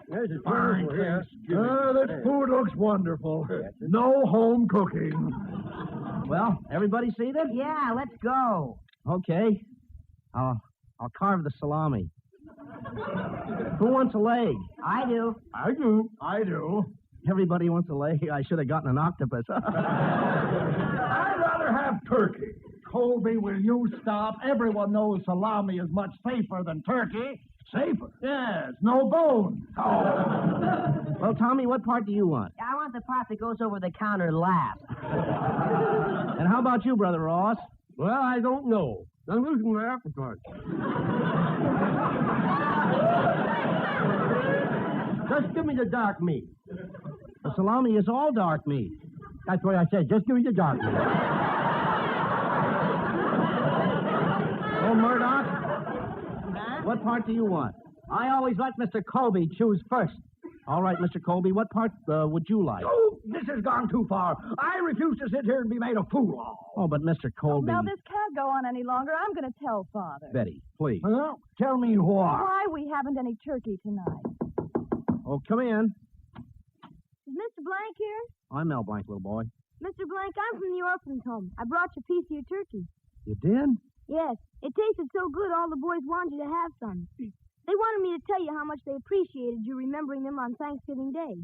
This is Fine, yes. this food looks wonderful. No home cooking. Well, everybody seated? Yeah, let's go. Okay. I'll carve the salami. Who wants a leg? I do. I do. Everybody wants a leg. I should have gotten an octopus. I'd rather have turkey. Colby, will you stop? Everyone knows salami is much safer than turkey. Safer? Yes, no bones. Oh. Well, Tommy, what part do you want? I want the part that goes over the counter last. And how about you, Brother Ross? Well, I don't know. I'm losing my appetite. Just give me the dark meat. The salami is all dark meat. That's what I said. Just give me the dark meat. Oh, Murdoch? What part do you want? I always let Mr. Colby choose first. All right, Mr. Colby, what part would you like? Oh, this has gone too far. I refuse to sit here and be made a fool of. Oh, but Mr. Colby... Now, this can't go on any longer. I'm going to tell Father. Betty, please. Well, tell me why. Why we haven't any turkey tonight. Oh, come in. Is Mr. Blanc here? I'm Mel Blanc, little boy. Mr. Blanc, I'm from the orphan's home. I brought you a piece of your turkey. You did? Yes. It tasted so good, all the boys wanted you to have some. They wanted me to tell you how much they appreciated you remembering them on Thanksgiving Day.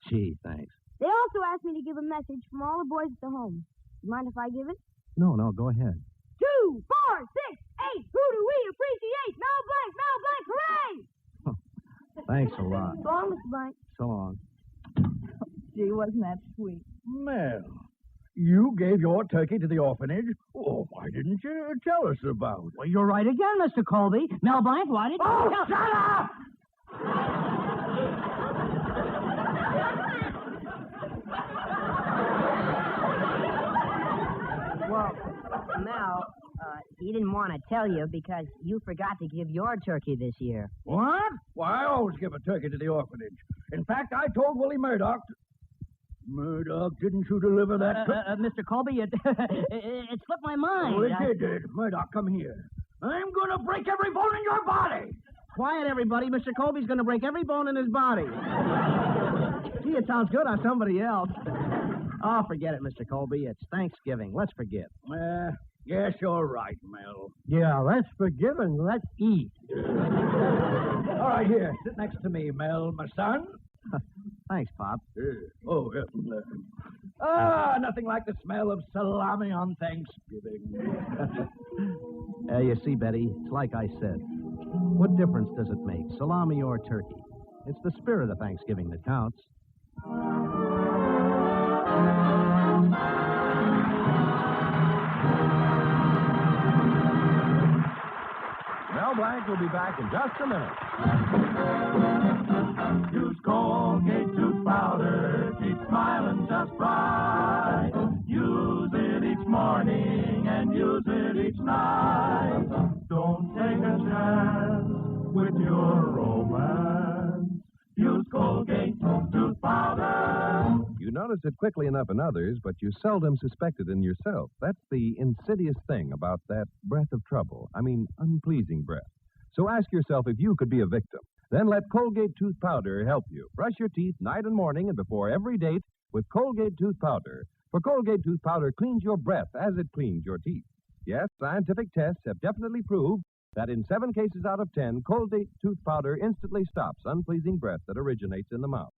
Gee, thanks. They also asked me to give a message from all the boys at the home. You mind if I give it? No, go ahead. 2, 4, 6, 8. Who do we appreciate? Mel Blanc, Mel Blanc, hooray! Thanks a lot. So long, Mr. Blanc. So long. Gee, wasn't that sweet? Mel, you gave your turkey to the orphanage? Oh, why didn't you tell us about it? Well, you're right again, Mr. Colby. Mel Blanc, why didn't Oh, you tell... shut up! Well, Mel, he didn't want to tell you because you forgot to give your turkey this year. What? Why, I always give a turkey to the orphanage. In fact, I told Willie Murdoch... Murdoch, didn't you deliver that... Mr. Colby, it slipped my mind. Oh, it did. Murdoch, come here. I'm going to break every bone in your body. Quiet, everybody. Mr. Colby's going to break every bone in his body. Gee, it sounds good on somebody else. Oh, forget it, Mr. Colby. It's Thanksgiving. Let's forget. Yes, you're right, Mel. Yeah, let's forgive and let's eat. All right, here. Sit next to me, Mel, my son. Thanks, Pop. Nothing like the smell of salami on Thanksgiving. You see, Betty, it's like I said. What difference does it make, salami or turkey? It's the spirit of Thanksgiving that counts. Mel Blanc will be back in just a minute. Use Colgate tooth powder, keep smiling just right. Use it each morning and use it each night. Don't take a chance with your romance. Use Colgate tooth powder. You notice it quickly enough in others, but you seldom suspect it in yourself. That's the insidious thing about that breath of trouble. I mean, unpleasing breath. So ask yourself if you could be a victim. Then let Colgate Tooth Powder help you. Brush your teeth night and morning and before every date with Colgate Tooth Powder. For Colgate Tooth Powder cleans your breath as it cleans your teeth. Yes, scientific tests have definitely proved that in 7 cases out of 10, Colgate Tooth Powder instantly stops unpleasing breath that originates in the mouth.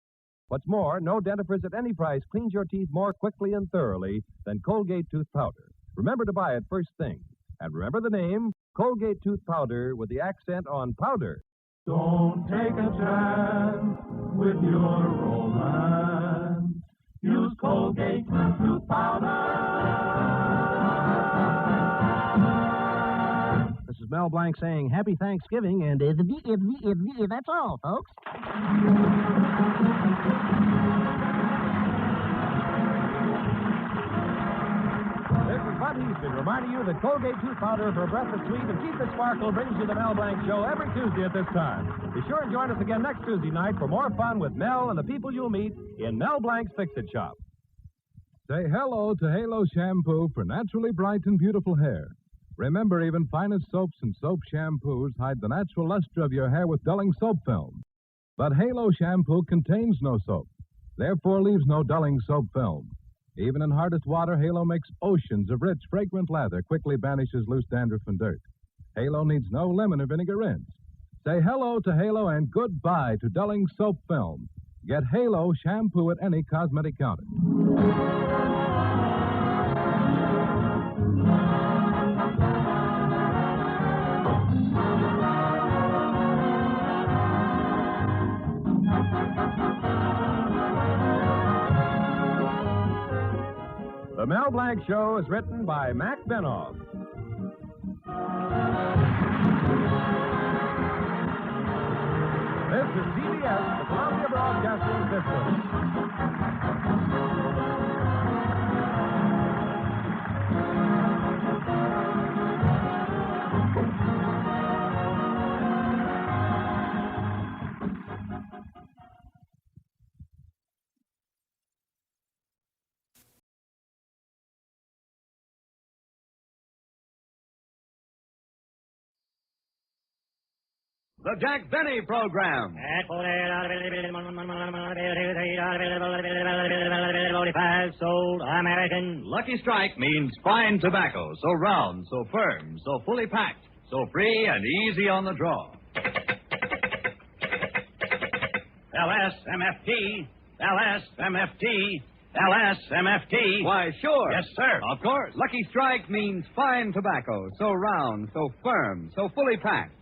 What's more, no dentifrice at any price cleans your teeth more quickly and thoroughly than Colgate Tooth Powder. Remember to buy it first thing. And remember the name, Colgate Tooth Powder with the accent on powder. Don't take a chance with your romance. Use Colgate Tooth Powder. This is Mel Blanc saying Happy Thanksgiving, and that's all, folks. This is Bud Easton reminding you that Colgate Tooth Powder for a breath that's sweet and keep the sparkle brings you the Mel Blanc Show every Tuesday at this time. Be sure and join us again next Tuesday night for more fun with Mel and the people you'll meet in Mel Blanc's Fix-It Shop. Say hello to Halo Shampoo for naturally bright and beautiful hair. Remember, even finest soaps and soap shampoos hide the natural luster of your hair with dulling soap film. But Halo Shampoo contains no soap, therefore leaves no dulling soap film. Even in hardest water, Halo makes oceans of rich, fragrant lather, quickly banishes loose dandruff and dirt. Halo needs no lemon or vinegar rinse. Say hello to Halo and goodbye to dulling soap film. Get Halo Shampoo at any cosmetic counter. The Mel Blanc Show is written by Mac Benoff. This is CBS, the Columbia Broadcasting System. The Jack Benny Program. Sold American. Lucky Strike means fine tobacco, so round, so firm, so fully packed, so free and easy on the draw. LSMFT, LSMFT, LSMFT. Why, sure. Yes, sir. Of course. Lucky Strike means fine tobacco, so round, so firm, so fully packed,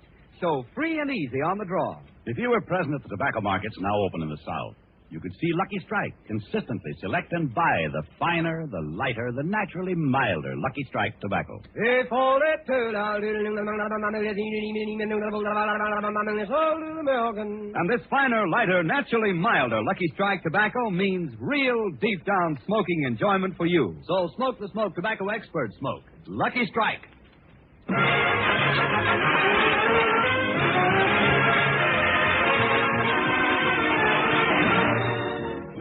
so free and easy on the draw. If you were present at the tobacco markets now open in the South, you could see Lucky Strike consistently select and buy the finer, the lighter, the naturally milder Lucky Strike tobacco. And this finer, lighter, naturally milder Lucky Strike tobacco means real deep down smoking enjoyment for you. So smoke the smoke tobacco experts smoke. Lucky Strike.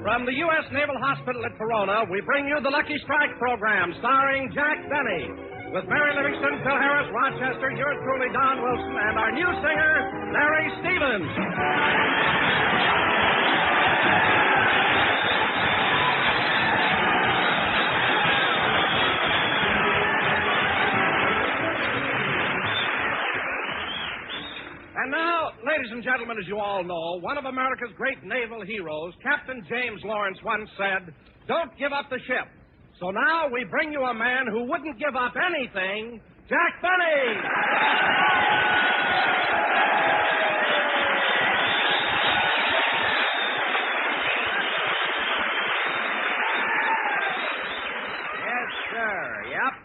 From the U.S. Naval Hospital at Corona, we bring you the Lucky Strike program starring Jack Benny. With Mary Livingston, Phil Harris, Rochester, yours truly, Don Wilson, and our new singer, Larry Stevens. And now, ladies and gentlemen, as you all know, one of America's great naval heroes, Captain James Lawrence, once said, "Don't give up the ship." So now we bring you a man who wouldn't give up anything, Jack Benny.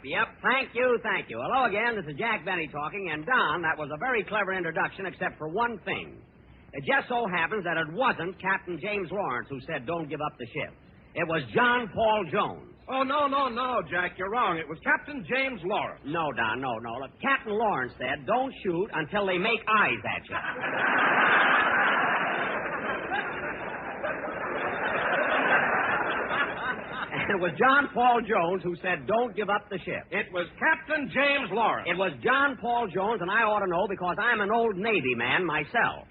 Yep. Thank you. Hello again. This is Jack Benny talking. And, Don, that was a very clever introduction, except for one thing. It just so happens that it wasn't Captain James Lawrence who said, "Don't give up the ship." It was John Paul Jones. Oh, no, Jack. You're wrong. It was Captain James Lawrence. No, Don, no. Look, Captain Lawrence said, "Don't shoot until they make eyes at you." It was John Paul Jones who said, don't give up the ship. It was Captain James Lawrence. It was John Paul Jones, and I ought to know because I'm an old Navy man myself.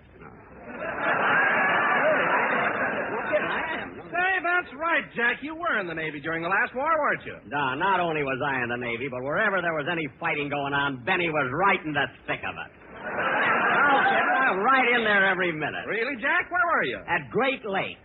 Say, that's right, Jack. You were in the Navy during the last war, weren't you? No, not only was I in the Navy, but wherever there was any fighting going on, Benny was right in the thick of it. Oh, kid, I was right in there every minute. Really, Jack? Where were you? At Great Lake.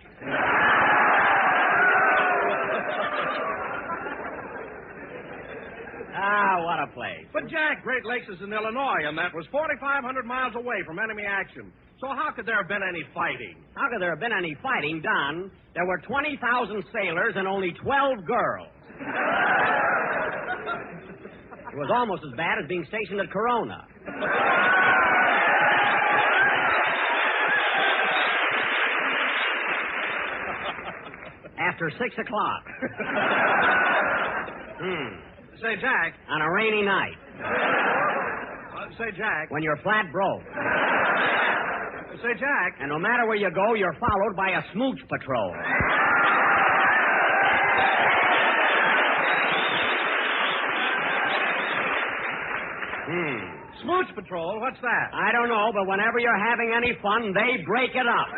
What a place. But, Jack, Great Lakes is in Illinois, and that was 4,500 miles away from enemy action. So how could there have been any fighting? How could there have been any fighting, Don? There were 20,000 sailors and only 12 girls. It was almost as bad as being stationed at Corona. After 6 o'clock. Say, Jack. On a rainy night. Say, Jack. When you're flat broke. Say, Jack. And no matter where you go, you're followed by a smooch patrol. Smooch patrol? What's that? I don't know, but whenever you're having any fun, they break it up.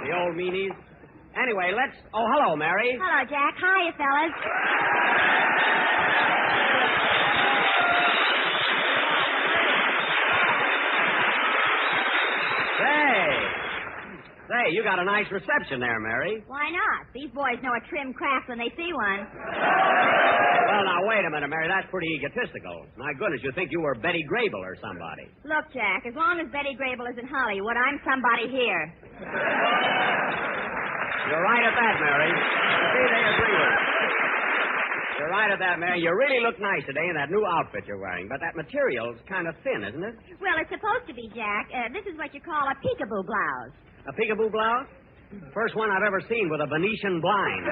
The old meanies. Anyway, let's... Oh, hello, Mary. Hello, Jack. Hiya, fellas. Say, you got a nice reception there, Mary. Why not? These boys know a trim craft when they see one. Well, now, wait a minute, Mary. That's pretty egotistical. My goodness, you think you were Betty Grable or somebody. Look, Jack, as long as Betty Grable is in Hollywood, I'm somebody here. You're right at that, Mary. See, they agree with you. You're right at that, Mary. You really look nice today in that new outfit you're wearing, but that material's kind of thin, isn't it? Well, it's supposed to be, Jack. This is what you call a peekaboo blouse. A peekaboo blouse? First one I've ever seen with a Venetian blind.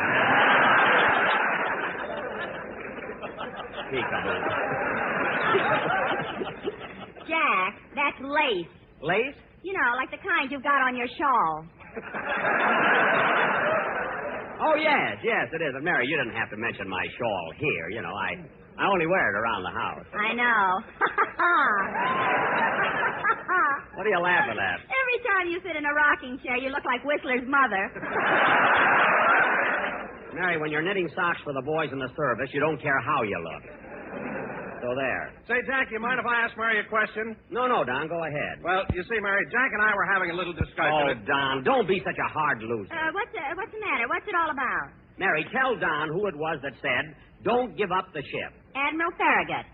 Peekaboo. Jack, that's lace. Lace? You know, like the kind you've got on your shawl. Oh, yes, it is. But, Mary, you didn't have to mention my shawl here. You know, I only wear it around the house. I know. What are you laughing at? Every time you sit in a rocking chair, you look like Whistler's mother. Mary, when you're knitting socks for the boys in the service, you don't care how you look. So there. Say, Jack, you mind if I ask Mary a question? No, Don, go ahead. Well, you see, Mary, Jack and I were having a little discussion. Oh, Don, don't be such a hard loser. What's the matter? What's it all about? Mary, tell Don who it was that said, don't give up the ship. Admiral Farragut.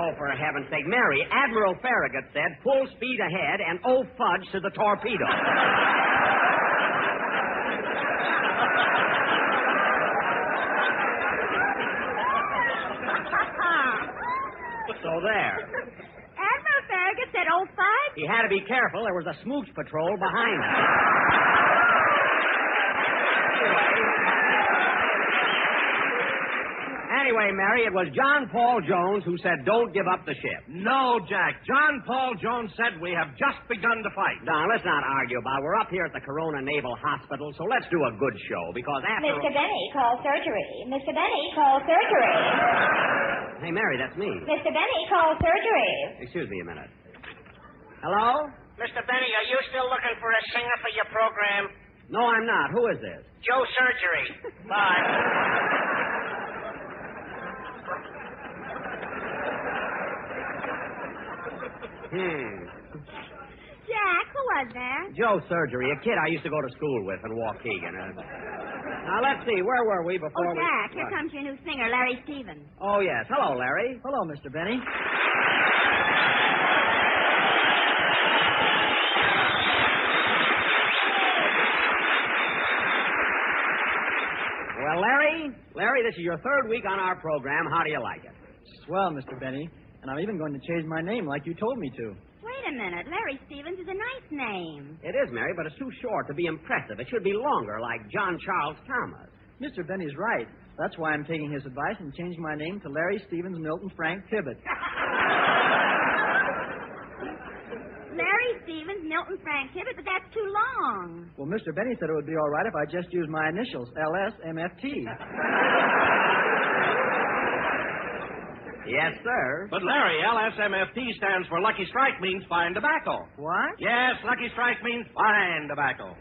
Oh, for heaven's sake. Mary, Admiral Farragut said, full speed ahead and oh fudge to the torpedo. So there. Admiral Farragut said, oh, fudge? He had to be careful. There was a smooch patrol behind him. Anyway, Mary, it was John Paul Jones who said, don't give up the ship. No, Jack. John Paul Jones said we have just begun to fight. Don, let's not argue about it. We're up here at the Corona Naval Hospital, so let's do a good show, because after... Mr. Benny, call surgery. Mr. Benny, call surgery. Hey, Mary, that's me. Mr. Benny, call surgery. Excuse me a minute. Hello? Mr. Benny, are you still looking for a singer for your program? No, I'm not. Who is this? Joe Surgery. Bye. Jack, who was that? Joe Surgery, a kid I used to go to school with in Waukegan. Now, let's see. Where were we before Jack, we... here comes your new singer, Larry Stevens. Oh, yes. Hello, Larry. Hello, Mr. Benny. Well, Larry, this is your third week on our program. How do you like it? Swell, Mr. Benny. And I'm even going to change my name like you told me to. Wait a minute. Larry Stevens is a nice name. It is, Mary, but it's too short to be impressive. It should be longer, like John Charles Thomas. Mr. Benny's right. That's why I'm taking his advice and changing my name to Larry Stevens Milton Frank Tibbet. Larry Stevens Milton Milton Frank Tibbet, but that's too long. Well, Mr. Benny said it would be all right if I just used my initials, LSMFT. Yes, sir. But, Larry, LSMFT stands for Lucky Strike means fine tobacco. What? Yes, Lucky Strike means fine tobacco.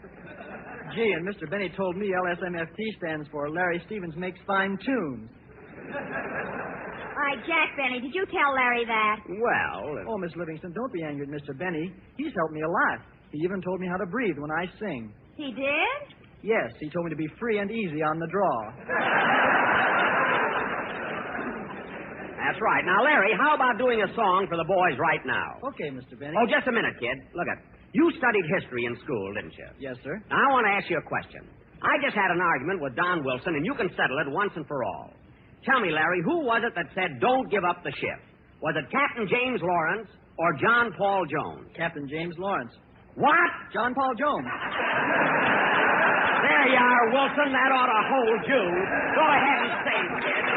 Gee, and Mr. Benny told me LSMFT stands for Larry Stevens Makes Fine Tunes. Why, Jack Benny, did you tell Larry that? Well... Oh, Miss Livingston, don't be angry at Mr. Benny. He's helped me a lot. He even told me how to breathe when I sing. He did? Yes, he told me to be free and easy on the draw. That's right. Now, Larry, how about doing a song for the boys right now? Okay, Mr. Benny. Oh, just a minute, kid. Look at you studied history in school, didn't you? Yes, sir. Now, I want to ask you a question. I just had an argument with Don Wilson, and you can settle it once and for all. Tell me, Larry, who was it that said, don't give up the ship? Was it Captain James Lawrence or John Paul Jones? Captain James Lawrence. What? John Paul Jones. There you are, Wilson. That ought to hold you. Go ahead and sing, kid.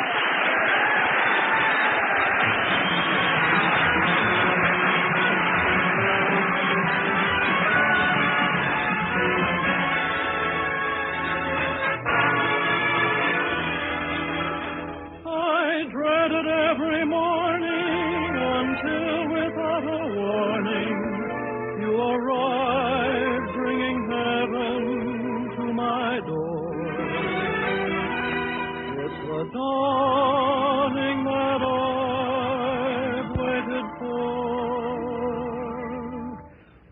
Every morning until without a warning you arrive bringing heaven to my door. It's the dawning that I've waited for.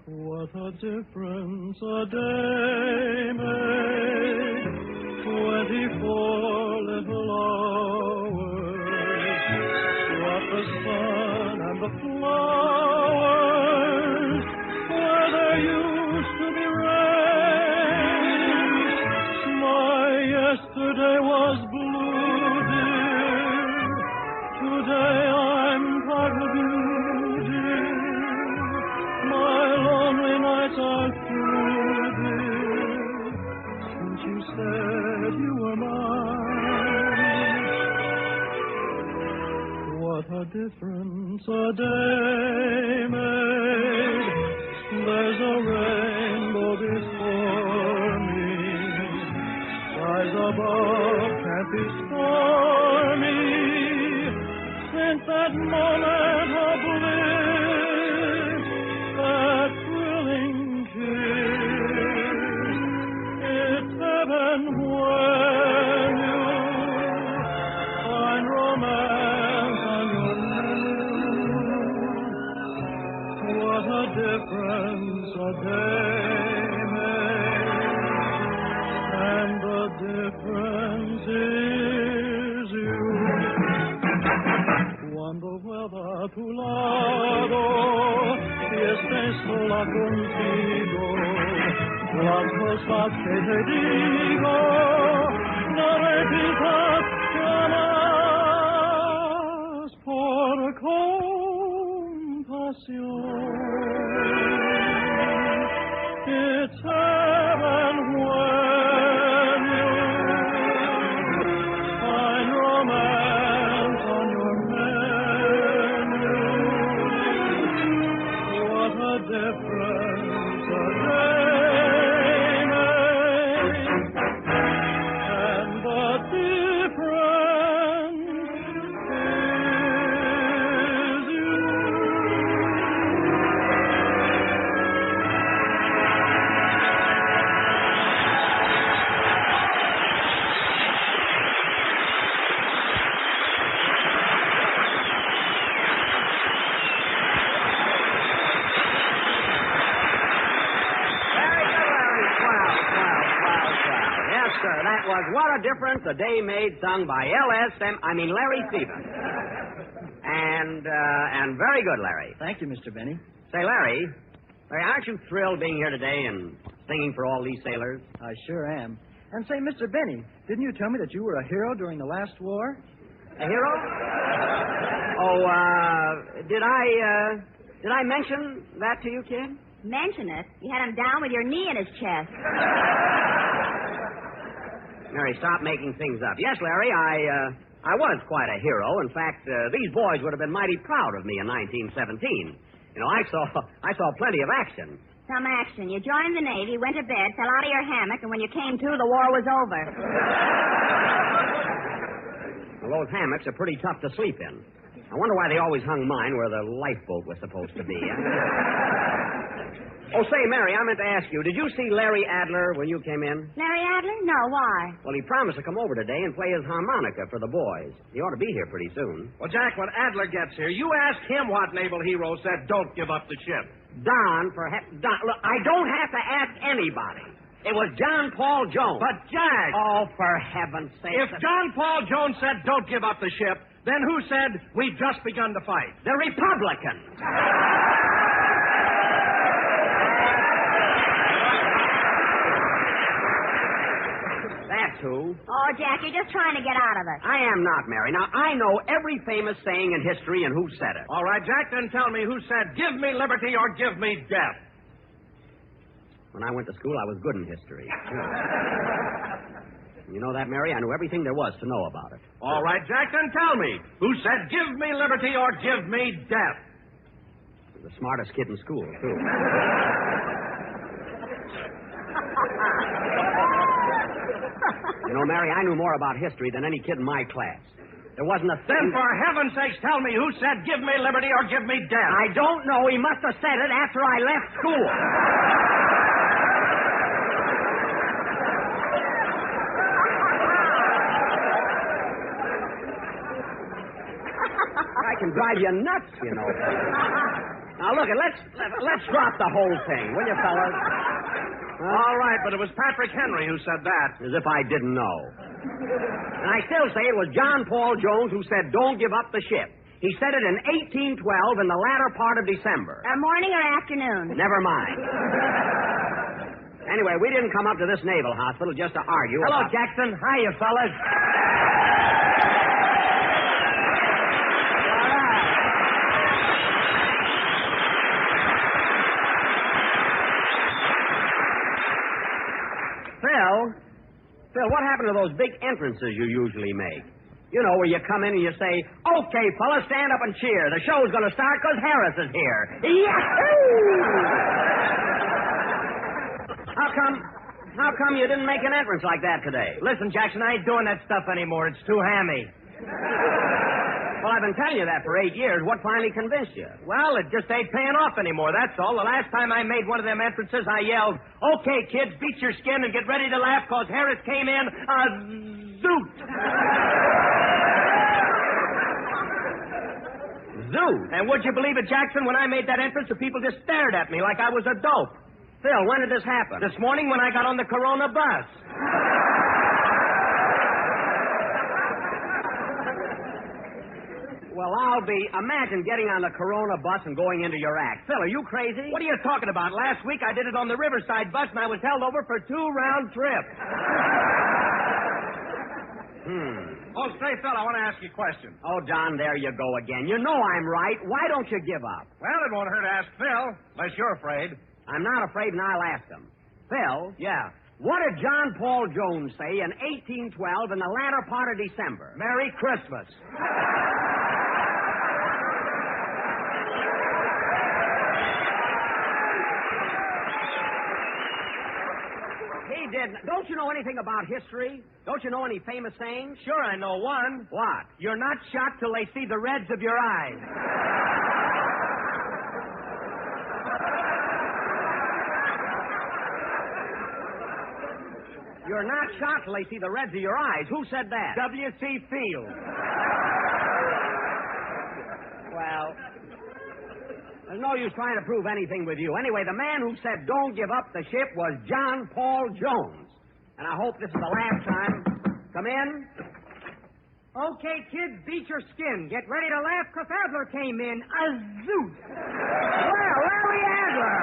What a difference a day makes, 24 little hours. The sun and the flowers where there used to be rain. My yesterday was blue, dear. Today I'm part of you, dear. My lonely nights are through, dear. Since you said you were mine. What a difference a day made. There's a rainbow before me. Skies above can't be stormy. Since that moment of bliss, that thrilling kiss, it's heaven when you find romance. What a difference a day makes, and the difference is you. Cuando vuelva a tu lado y estés sola contigo, las cosas que te digo no repitas jamás por it's heaven when you find romance on your menu. What a difference a day makes, and the difference is you. That was What a Difference a Day Made, sung by Larry Stevens. And very good, Larry. Thank you, Mr. Benny. Say, Larry, aren't you thrilled being here today and singing for all these sailors? I sure am. And say, Mr. Benny, didn't you tell me that you were a hero during the last war? A hero? Oh, did I mention that to you, kid? Mention it? You had him down with your knee in his chest. Mary, stop making things up. Yes, Larry, I was quite a hero. In fact, these boys would have been mighty proud of me in 1917. You know, I saw plenty of action. Some action. You joined the Navy, went to bed, fell out of your hammock, and when you came to, the war was over. Well, those hammocks are pretty tough to sleep in. I wonder why they always hung mine where the lifeboat was supposed to be. Oh, say, Mary, I meant to ask you, did you see Larry Adler when you came in? Larry Adler? No, why? Well, he promised to come over today and play his harmonica for the boys. He ought to be here pretty soon. Well, Jack, when Adler gets here, you ask him what naval hero said, don't give up the ship. Don, look, I don't have to ask anybody. It was John Paul Jones. But, Jack... Oh, for heaven's sake. If John Paul Jones said, don't give up the ship, then who said, we've just begun to fight? The Republicans. That's who. Oh, Jack, you're just trying to get out of it. I am not, Mary. Now, I know every famous saying in history and who said it. All right, Jack, then tell me who said, give me liberty or give me death. When I went to school, I was good in history. You know that, Mary? I knew everything there was to know about it. All right, Jack, then tell me who said, give me liberty or give me death. The smartest kid in school, too. You know, Mary, I knew more about history than any kid in my class. There wasn't a thing... Then, for heaven's sakes, tell me who said, give me liberty or give me death. I don't know. He must have said it after I left school. I can drive you nuts, you know. Now, look, let's drop the whole thing, will you, fellas? All right, but it was Patrick Henry who said that. As if I didn't know. And I still say it was John Paul Jones who said, don't give up the ship. He said it in 1812 in the latter part of December. Morning or afternoon? Never mind. Anyway, we didn't come up to this naval hospital just to argue. Hello, Jackson. Hiya, fellas. Phil, what happened to those big entrances you usually make? You know, where you come in and you say, okay, fellas, stand up and cheer. The show's going to start because Harris is here. Yahoo! How come you didn't make an entrance like that today? Listen, Jackson, I ain't doing that stuff anymore. It's too hammy. Well, I've been telling you that for 8 years. What finally convinced you? Well, it just ain't paying off anymore, that's all. The last time I made one of them entrances, I yelled, okay, kids, beat your skin and get ready to laugh because Harris came in a zoot. Zoot? And would you believe it, Jackson, when I made that entrance, the people just stared at me like I was a dope. Phil, when did this happen? This morning when I got on the Corona bus. Well, imagine getting on the Corona bus and going into your act. Phil, are you crazy? What are you talking about? Last week I did it on the Riverside bus and I was held over for 2 round trips. Oh, say, Phil, I want to ask you a question. Oh, Don, there you go again. You know I'm right. Why don't you give up? Well, it won't hurt to ask Phil, unless you're afraid. I'm not afraid, and I'll ask him. Phil? Yeah? What did John Paul Jones say in 1812 in the latter part of December? Merry Christmas. He didn't. Don't you know anything about history? Don't you know any famous sayings? Sure, I know one. What? You're not shot till they see the reds of your eyes. You're not shot till they see the reds of your eyes. Who said that? W.C. Fields. Well, there's no use trying to prove anything with you. Anyway, the man who said don't give up the ship was John Paul Jones. And I hope this is the last time. Come in. Okay, kids, beat your skin. Get ready to laugh because Adler came in. A zoot. Well, Larry Adler.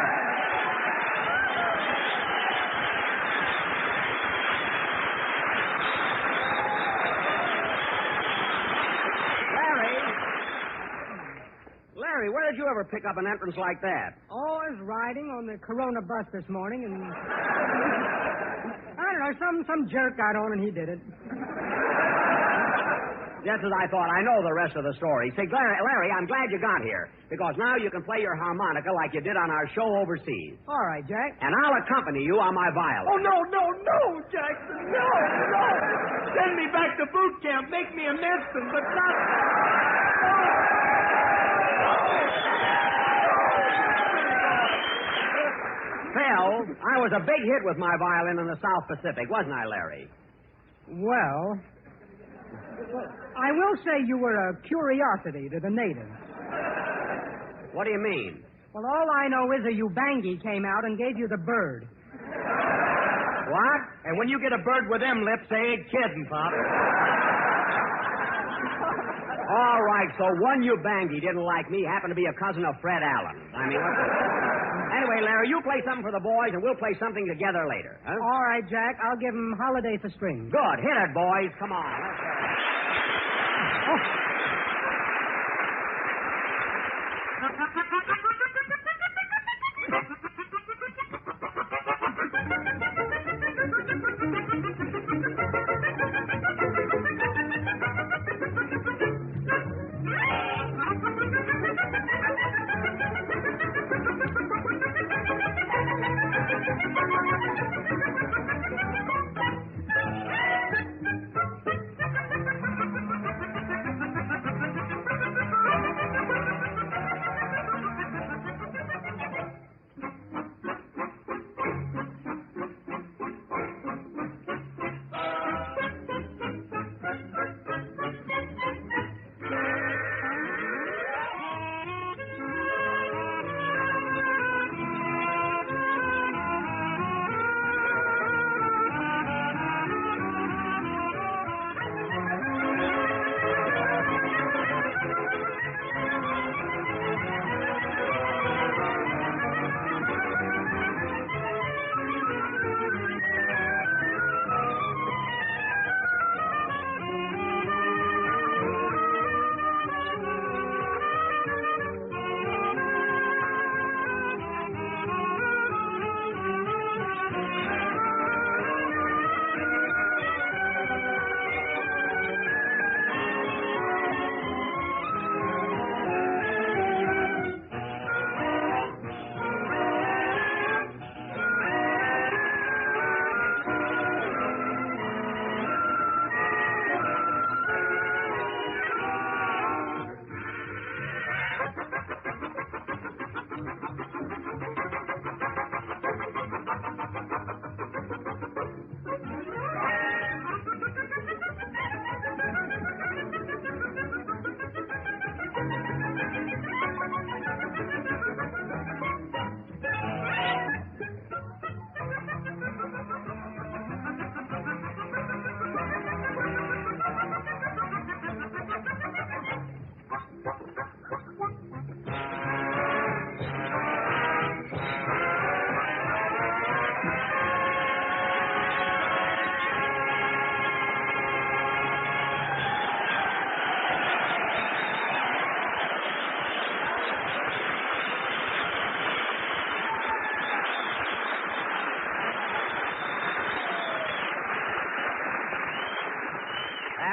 Larry, where did you ever pick up an entrance like that? Oh, I was riding on the Corona bus this morning, and I don't know, some jerk got on and he did it. Just as I thought. I know the rest of the story. Say, Larry, I'm glad you got here, because now you can play your harmonica like you did on our show overseas. All right, Jack. And I'll accompany you on my violin. Oh, no, Jackson. No. Send me back to boot camp. Make me a medicine, but not... Phil, I was a big hit with my violin in the South Pacific, wasn't I, Larry? Well, I will say you were a curiosity to the natives. What do you mean? Well, all I know is a Ubangi came out and gave you the bird. What? And when you get a bird with them lips, they ain't kidding, Pop. All right, so one Ubangi didn't like me, happened to be a cousin of Fred Allen. I mean, anyway, Larry, you play something for the boys, and we'll play something together later. Huh? All right, Jack. I'll give him Holiday for Strings. Good. Hit it, boys. Come on. Let's go.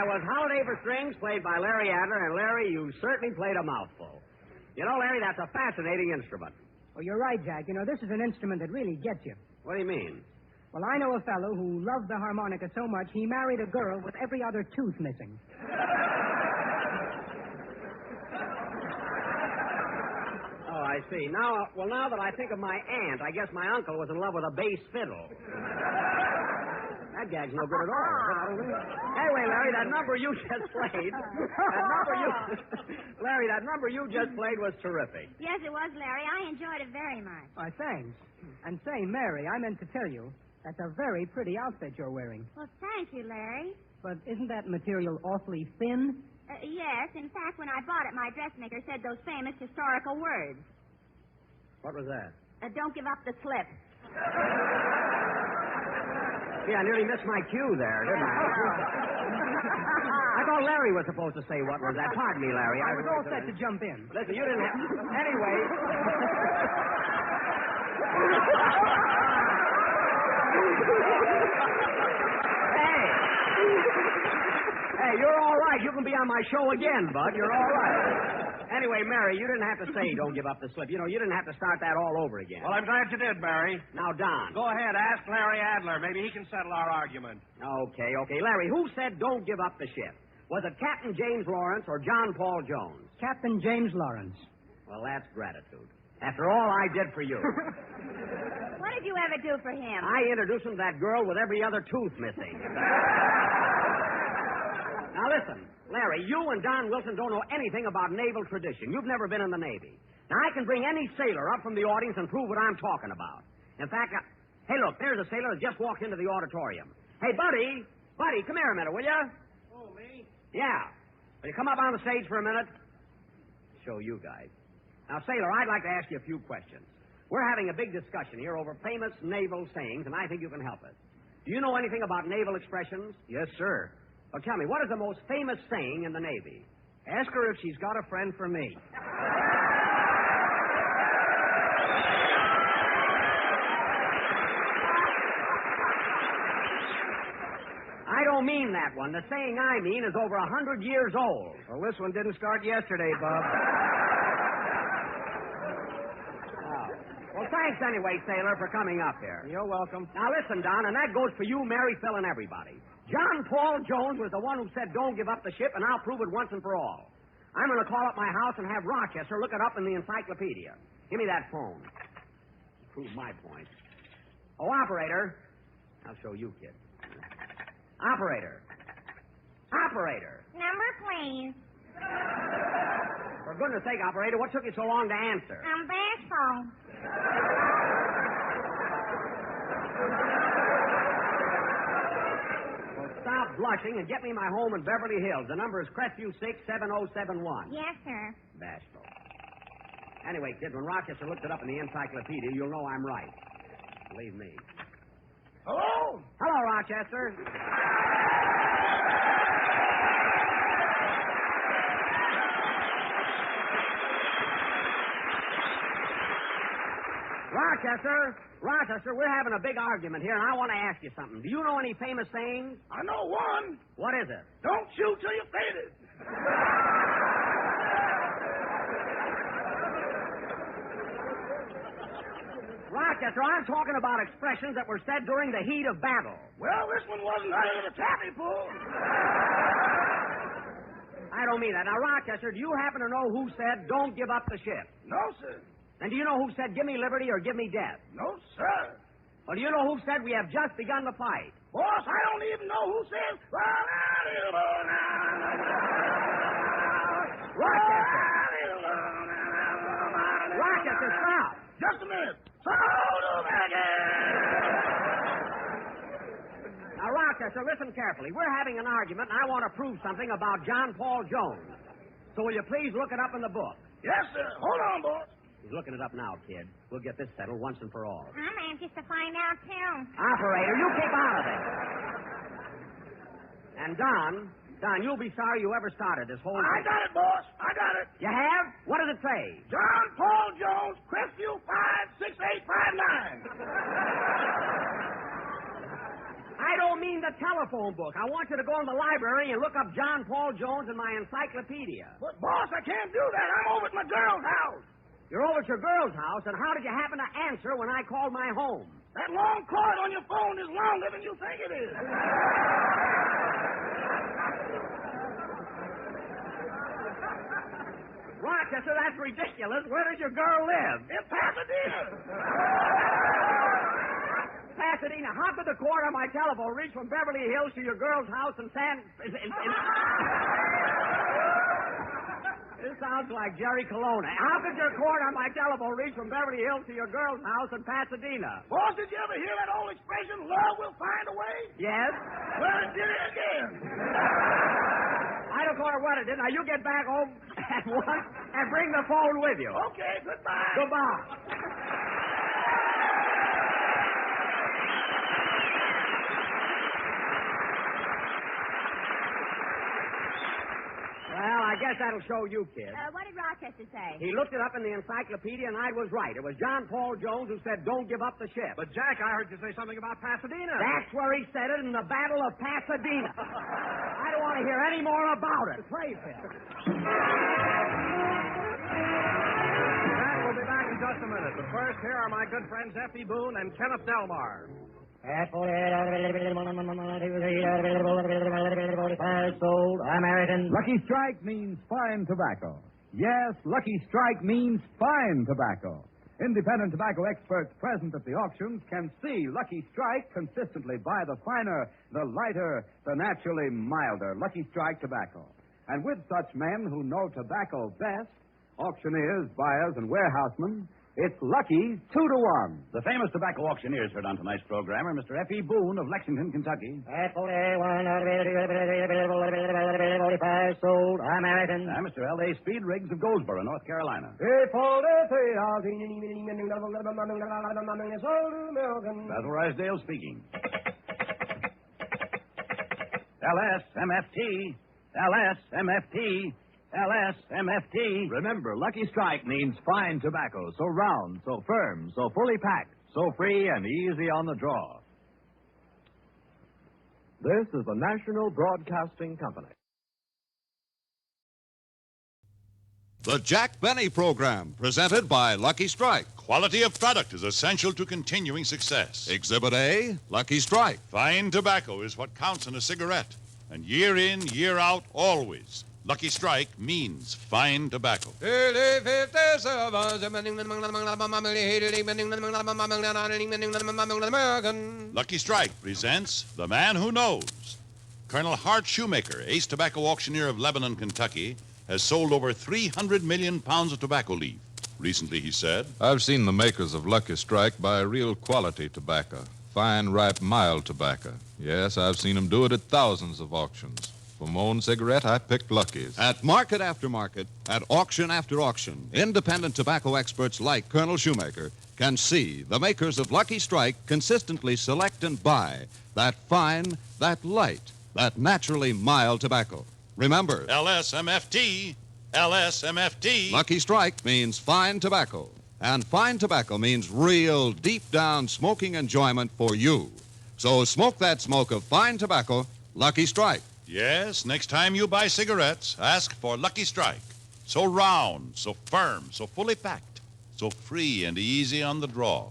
Was Holiday for Strings, played by Larry Adler, and Larry, you certainly played a mouthful. You know, Larry, that's a fascinating instrument. Well, you're right, Jack. You know, this is an instrument that really gets you. What do you mean? Well, I know a fellow who loved the harmonica so much he married a girl with every other tooth missing. Oh, I see. Now that I think of my aunt, I guess my uncle was in love with a bass fiddle. That gag's no good at all. Anyway, Larry, that number you just played, Larry, that number you just played was terrific. Yes, it was, Larry. I enjoyed it very much. Why, thanks. And say, Mary, I meant to tell you, that's a very pretty outfit you're wearing. Well, thank you, Larry. But isn't that material awfully thin? Yes. In fact, when I bought it, my dressmaker said those famous historical words. What was that? Don't give up the slip. Yeah, I nearly missed my cue there, didn't I? I thought Larry was supposed to say what was that. Pardon me, Larry. I was all set to jump in. Listen, you didn't have... Anyway... Hey, you're all right. You can be on my show again, Bud. You're all right. Anyway, Mary, you didn't have to say don't give up the slip. You know, you didn't have to start that all over again. Well, I'm glad you did, Mary. Now, Don. Go ahead, ask Larry Adler. Maybe he can settle our argument. Okay. Larry, who said don't give up the ship? Was it Captain James Lawrence or John Paul Jones? Captain James Lawrence. Well, that's gratitude. After all I did for you. What did you ever do for him? I introduced him to that girl with every other tooth missing. Now, listen, Larry, you and Don Wilson don't know anything about naval tradition. You've never been in the Navy. Now, I can bring any sailor up from the audience and prove what I'm talking about. In fact, hey, look, there's a sailor that just walked into the auditorium. Hey, Buddy, come here a minute, will you? Oh, me? Yeah. Will you come up on the stage for a minute? Show you guys. Now, sailor, I'd like to ask you a few questions. We're having a big discussion here over famous naval sayings, and I think you can help us. Do you know anything about naval expressions? Yes, sir. Well, tell me, what is the most famous saying in the Navy? Ask her if she's got a friend for me. I don't mean that one. The saying I mean is over 100 years old. Well, this one didn't start yesterday, Bob. Well, thanks anyway, sailor, for coming up here. You're welcome. Now, listen, Don, and that goes for you, Mary, Phil, and everybody. John Paul Jones was the one who said don't give up the ship, and I'll prove it once and for all. I'm going to call up my house and have Rochester look it up in the encyclopedia. Give me that phone. Prove my point. Oh, operator. I'll show you, kid. Operator. Number, please. For goodness sake, operator, what took you so long to answer? I'm bashful. Well, stop blushing and get me my home in Beverly Hills. The number is Crestview 67071. Yes, sir. Bashful. Anyway, kid, when Rochester looked it up in the encyclopedia, you'll know I'm right. Believe me. Hello? Hello, Rochester. Rochester, we're having a big argument here, and I want to ask you something. Do you know any famous sayings? I know one. What is it? Don't shoot till you're faded. Rochester, I'm talking about expressions that were said during the heat of battle. Well, this one wasn't out of the taffy pool. I don't mean that. Now, Rochester, do you happen to know who said don't give up the ship? No, sir. And do you know who said give me liberty or give me death? No, sir. Well, do you know who said we have just begun the fight? Boss, I don't even know who said... Rochester, stop. Just a minute. Now, Rochester, listen carefully. We're having an argument, and I want to prove something about John Paul Jones. So will you please look it up in the book? Yes, sir. Hold on, boss. He's looking it up now, kid. We'll get this settled once and for all. I'm anxious to find out, too. Operator, you keep out of it. And Don, you'll be sorry you ever started this whole thing. I got it, boss. I got it. You have? What does it say? John Paul Jones, Crestview 56859. I don't mean the telephone book. I want you to go in the library and look up John Paul Jones in my encyclopedia. But, boss, I can't do that. I'm over at my girl's house. You're over at your girl's house, and how did you happen to answer when I called my home? That long cord on your phone is longer than you think it is. Rochester, that's ridiculous. Where does your girl live? In Pasadena. Pasadena. How could the cord on my telephone reach from Beverly Hills to your girl's house in This sounds like Jerry Colonna. How could your cord on my telephone reach from Beverly Hills to your girl's house in Pasadena? Boss, did you ever hear that old expression, love will find a way? Yes. Well, it did it again. I don't care what it is. Now, you get back home at once and bring the phone with you. Okay, goodbye. Goodbye. Well, I I guess that'll show you, kid. What did Rochester say? He looked it up in the encyclopedia, and I was right. It was John Paul Jones who said, don't give up the ship. But, Jack, I heard you say something about Pasadena. That's where he said it in the Battle of Pasadena. I don't want to hear any more about it. Play, Phil. We'll be back in just a minute. But first, here are my good friends Effie Boone and Kenneth Delmar. Sold American. Lucky Strike means fine tobacco. Yes, Lucky Strike means fine tobacco. Independent tobacco experts present at the auctions can see Lucky Strike consistently buy the finer, the lighter, the naturally milder Lucky Strike tobacco. And with such men who know tobacco best, auctioneers, buyers, and warehousemen, it's Lucky's 2-to-1. The famous tobacco auctioneers heard on tonight's program are Mr. F.E. Boone of Lexington, Kentucky. Sold American. And Mr. L.A. Speed Riggs of Goldsboro, North Carolina. Basil Ruysdale speaking. LSMFT. LSMFT. LSMFT. Remember, Lucky Strike means fine tobacco, so round, so firm, so fully packed, so free and easy on the draw. This is the National Broadcasting Company. The Jack Benny Program, presented by Lucky Strike. Quality of product is essential to continuing success. Exhibit A, Lucky Strike. Fine tobacco is what counts in a cigarette. And year in, year out, always. Lucky Strike means fine tobacco. Lucky Strike presents The Man Who Knows. Colonel Hart Shoemaker, ace tobacco auctioneer of Lebanon, Kentucky, has sold over 300 million pounds of tobacco leaf. Recently, he said, I've seen the makers of Lucky Strike buy real quality tobacco. Fine, ripe, mild tobacco. Yes, I've seen them do it at thousands of auctions. For my own cigarette, I picked Lucky's. At market after market, at auction after auction, independent tobacco experts like Colonel Shoemaker can see the makers of Lucky Strike consistently select and buy that fine, that light, that naturally mild tobacco. Remember, LSMFT. LSMFT. Lucky Strike means fine tobacco. And fine tobacco means real, deep-down smoking enjoyment for you. So smoke that smoke of fine tobacco, Lucky Strike. Yes, next time you buy cigarettes, ask for Lucky Strike. So round, so firm, so fully packed, so free and easy on the draw.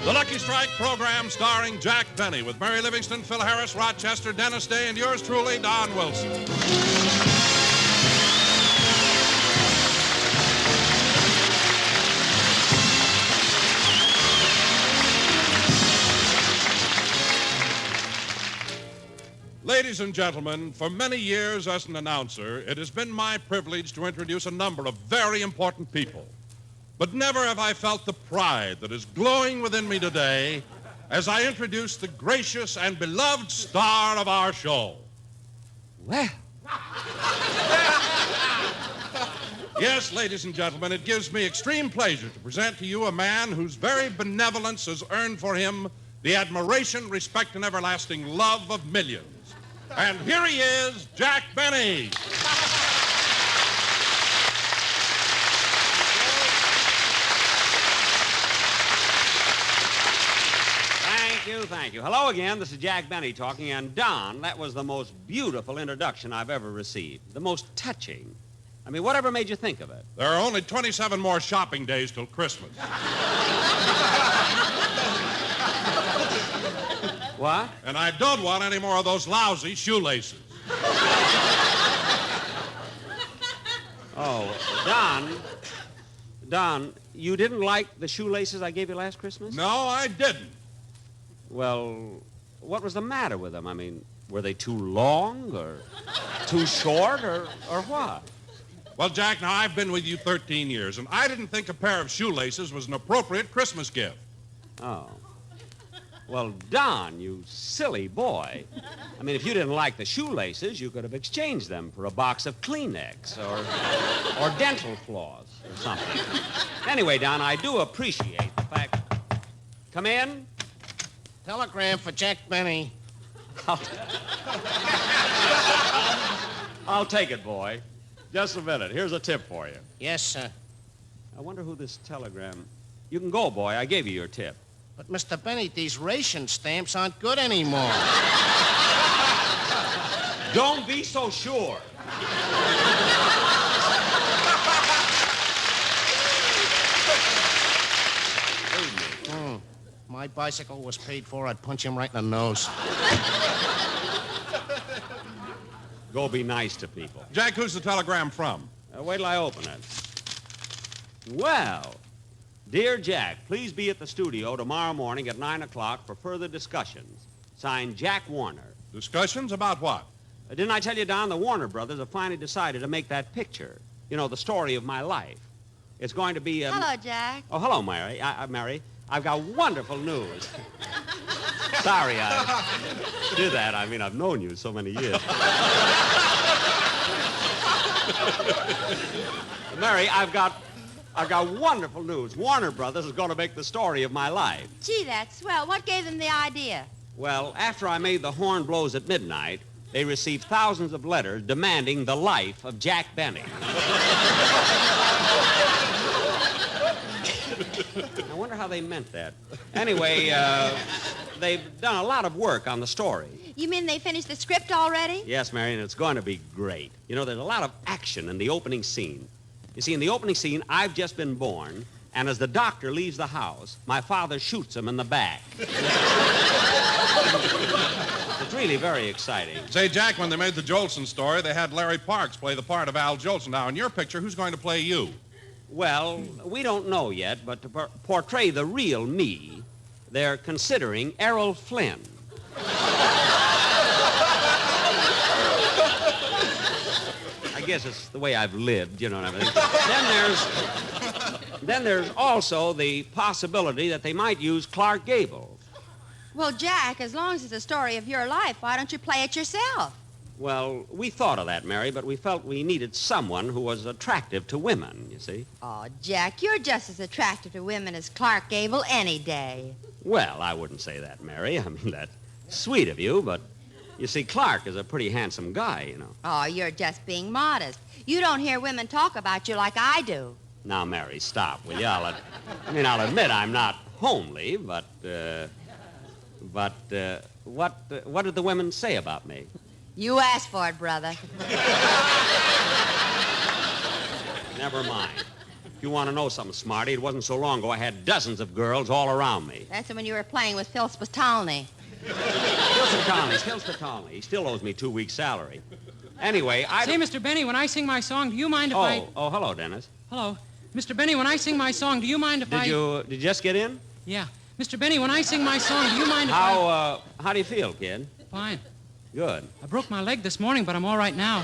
The Lucky Strike program starring Jack Benny with Mary Livingston, Phil Harris, Rochester, Dennis Day, and yours truly, Don Wilson. Ladies and gentlemen, for many years as an announcer, it has been my privilege to introduce a number of very important people. But never have I felt the pride that is glowing within me today as I introduce the gracious and beloved star of our show. Well. Yes, ladies and gentlemen, it gives me extreme pleasure to present to you a man whose very benevolence has earned for him the admiration, respect, and everlasting love of millions. And here he is, Jack Benny. Thank you. Hello again. This is Jack Benny talking. And Don, that was the most beautiful introduction I've ever received. The most touching. I mean, whatever made you think of it? There are only 27 more shopping days till Christmas. What? And I don't want any more of those lousy shoelaces. Oh, Don, you didn't like the shoelaces I gave you last Christmas? No, I didn't. Well, what was the matter with them? I mean, were they too long or too short or what? Well, Jack, now I've been with you 13 years, and I didn't think a pair of shoelaces was an appropriate Christmas gift. Oh. Well, Don, you silly boy. I mean, if you didn't like the shoelaces, you could have exchanged them for a box of Kleenex or dental floss or something. Anyway, Don, I do appreciate the fact... Come in. Telegram for Jack Benny. I'll take it, boy. Just a minute. Here's a tip for you. Yes, sir. I wonder who this telegram... You can go, boy. I gave you your tip. But, Mr. Benny, these ration stamps aren't good anymore. Don't be so sure. My bicycle was paid for. I'd punch him right in the nose. Go be nice to people. Jack, who's the telegram from? Wait till I open it. Well, dear Jack, please be at the studio tomorrow morning at 9 o'clock for further discussions. Signed, Jack Warner. Discussions about what? Didn't I tell you, Don, the Warner brothers have finally decided to make that picture. You know, the story of my life. It's going to be... Hello, Jack. Oh, hello, Mary. Mary, I've got wonderful news. Sorry I did that. I mean, I've known you so many years. Mary, I've got wonderful news. Warner Brothers is going to make the story of my life. Gee, that's swell. What gave them the idea? Well, after I made The Horn Blows at Midnight, they received thousands of letters demanding the life of Jack Benny. I wonder how they meant that. Anyway, they've done a lot of work on the story. You mean they finished the script already? Yes, Mary, and it's going to be great. You know, there's a lot of action in the opening scene. You see, in the opening scene, I've just been born, and as the doctor leaves the house, my father shoots him in the back. It's really very exciting. Say, Jack, when they made the Jolson story, they had Larry Parks play the part of Al Jolson. Now, in your picture, who's going to play you? Well, we don't know yet, but to portray the real me, they're considering Errol Flynn. I guess it's the way I've lived, you know what I mean? Then there's also the possibility that they might use Clark Gable. Well, Jack, as long as it's a story of your life, why don't you play it yourself? Well, we thought of that, Mary, but we felt we needed someone who was attractive to women, you see. Oh, Jack, you're just as attractive to women as Clark Gable any day. Well, I wouldn't say that, Mary. I mean, that's sweet of you, but you see, Clark is a pretty handsome guy, you know. Oh, you're just being modest. You don't hear women talk about you like I do. Now, Mary, stop, will you? I'll admit I'm not homely, but what did the women say about me? You asked for it, brother. Never mind. If you want to know something, Smarty, it wasn't so long ago I had dozens of girls all around me. That's when you were playing with Phil Spitalny. Phil Spitalny. He still owes me 2 weeks' salary. Anyway, Say, Mr. Benny, when I sing my song, do you mind if I... Oh, hello, Dennis. Hello. Mr. Benny, when I sing my song, do you mind if Did you just get in? Yeah. Mr. Benny, when I sing my song, do you mind if How do you feel, kid? Fine. Good. I broke my leg this morning, but I'm all right now.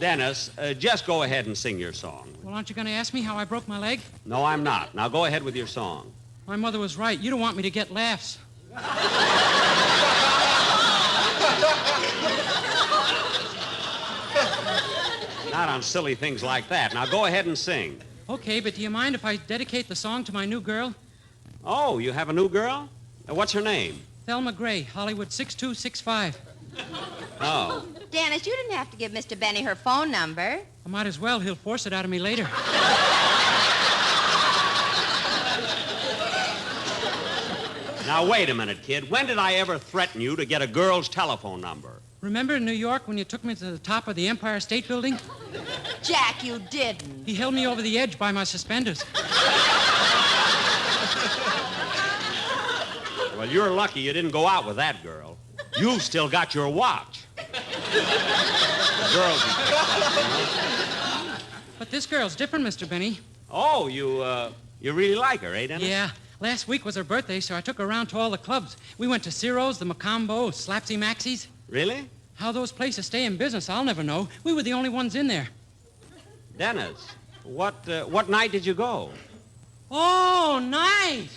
Dennis, just go ahead and sing your song. Well, aren't you going to ask me how I broke my leg? No, I'm not. Now go ahead with your song. My mother was right. You don't want me to get laughs. Not on silly things like that. Now go ahead and sing. Okay, but do you mind if I dedicate the song to my new girl? Oh, you have a new girl? What's her name? Thelma Gray, Hollywood 6265. Oh. Dennis, you didn't have to give Mr. Benny her phone number. I might as well. He'll force it out of me later. Now, wait a minute, kid. When did I ever threaten you to get a girl's telephone number? Remember in New York when you took me to the top of the Empire State Building? Jack, you didn't. He held me over the edge by my suspenders. Well, you're lucky you didn't go out with that girl. You've still got your watch. Girls. But this girl's different, Mr. Benny. Oh, you really like her, eh, Dennis? Yeah. Last week was her birthday, so I took her around to all the clubs. We went to Ciro's, the Macombo, Slapsy Maxie's. Really? How those places stay in business, I'll never know. We were the only ones in there. Dennis, what night did you go? Oh, night!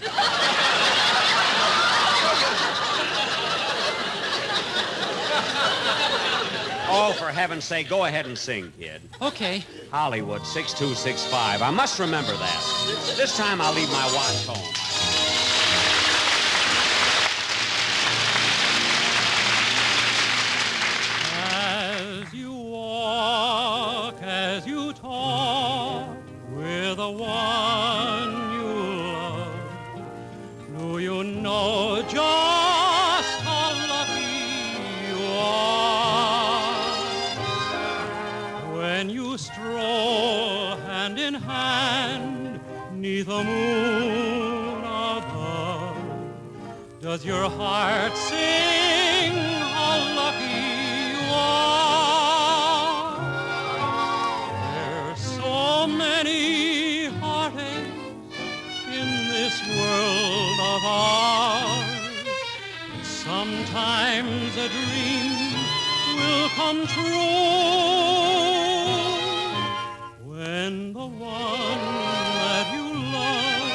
Oh, for heaven's sake, go ahead and sing, kid. Okay. Hollywood, 6265. I must remember that. This time I'll leave my watch home. As you walk, as you talk with the one you love, do you know just how lucky you are when you stroll hand in hand 'neath the moon above? Does your heart sing how lucky you are? There's so many heartaches in this world of ours. Sometimes a dream will come true when the one that you love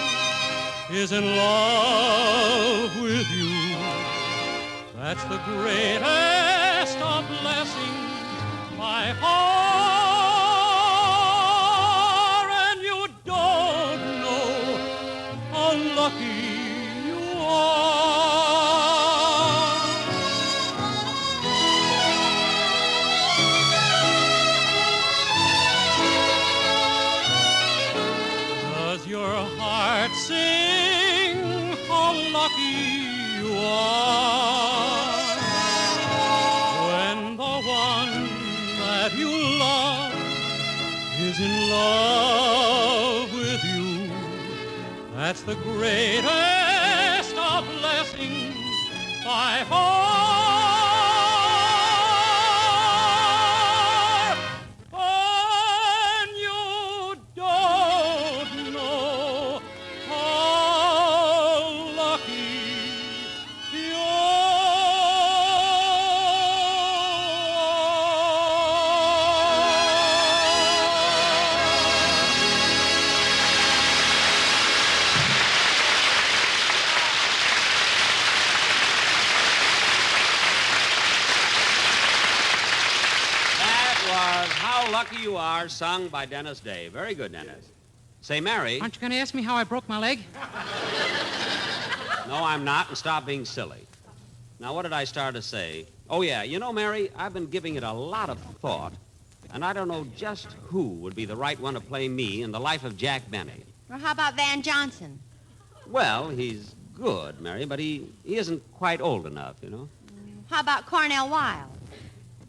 is in love with you. That's the greatest of blessings by far, and you don't know how lucky you are. Does your heart sing how lucky you are when the one that you love is in love with you? That's the greatest of blessings by far. And you don't know how lucky you That was How Lucky You Are, sung by Dennis Day. Very good, Dennis. Say, Mary. Aren't you going to ask me how I broke my leg? No, I'm not, and stop being silly. Now, what did I start to say? Oh, yeah, you know, Mary, I've been giving it a lot of thought, and I don't know just who would be the right one to play me in The Life of Jack Benny. Or how about Van Johnson? Well, he's good, Mary, but he isn't quite old enough, you know? How about Cornell Wilde?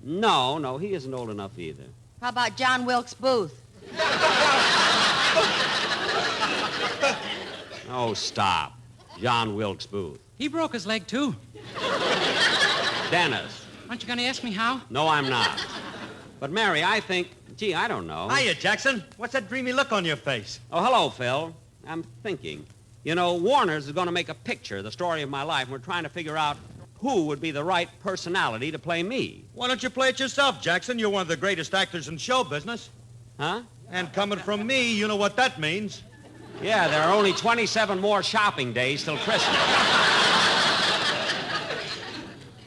No, he isn't old enough either. How about John Wilkes Booth? Oh, stop. John Wilkes Booth. He broke his leg, too. Dennis. Aren't you going to ask me how? No, I'm not. But, Mary, I think... Gee, I don't know. Hiya, Jackson. What's that dreamy look on your face? Oh, hello, Phil. I'm thinking. You know, Warner's is going to make a picture, the story of my life, and we're trying to figure out who would be the right personality to play me. Why don't you play it yourself, Jackson? You're one of the greatest actors in show business. Huh? And coming from me, you know what that means. Yeah, there are only 27 more shopping days till Christmas.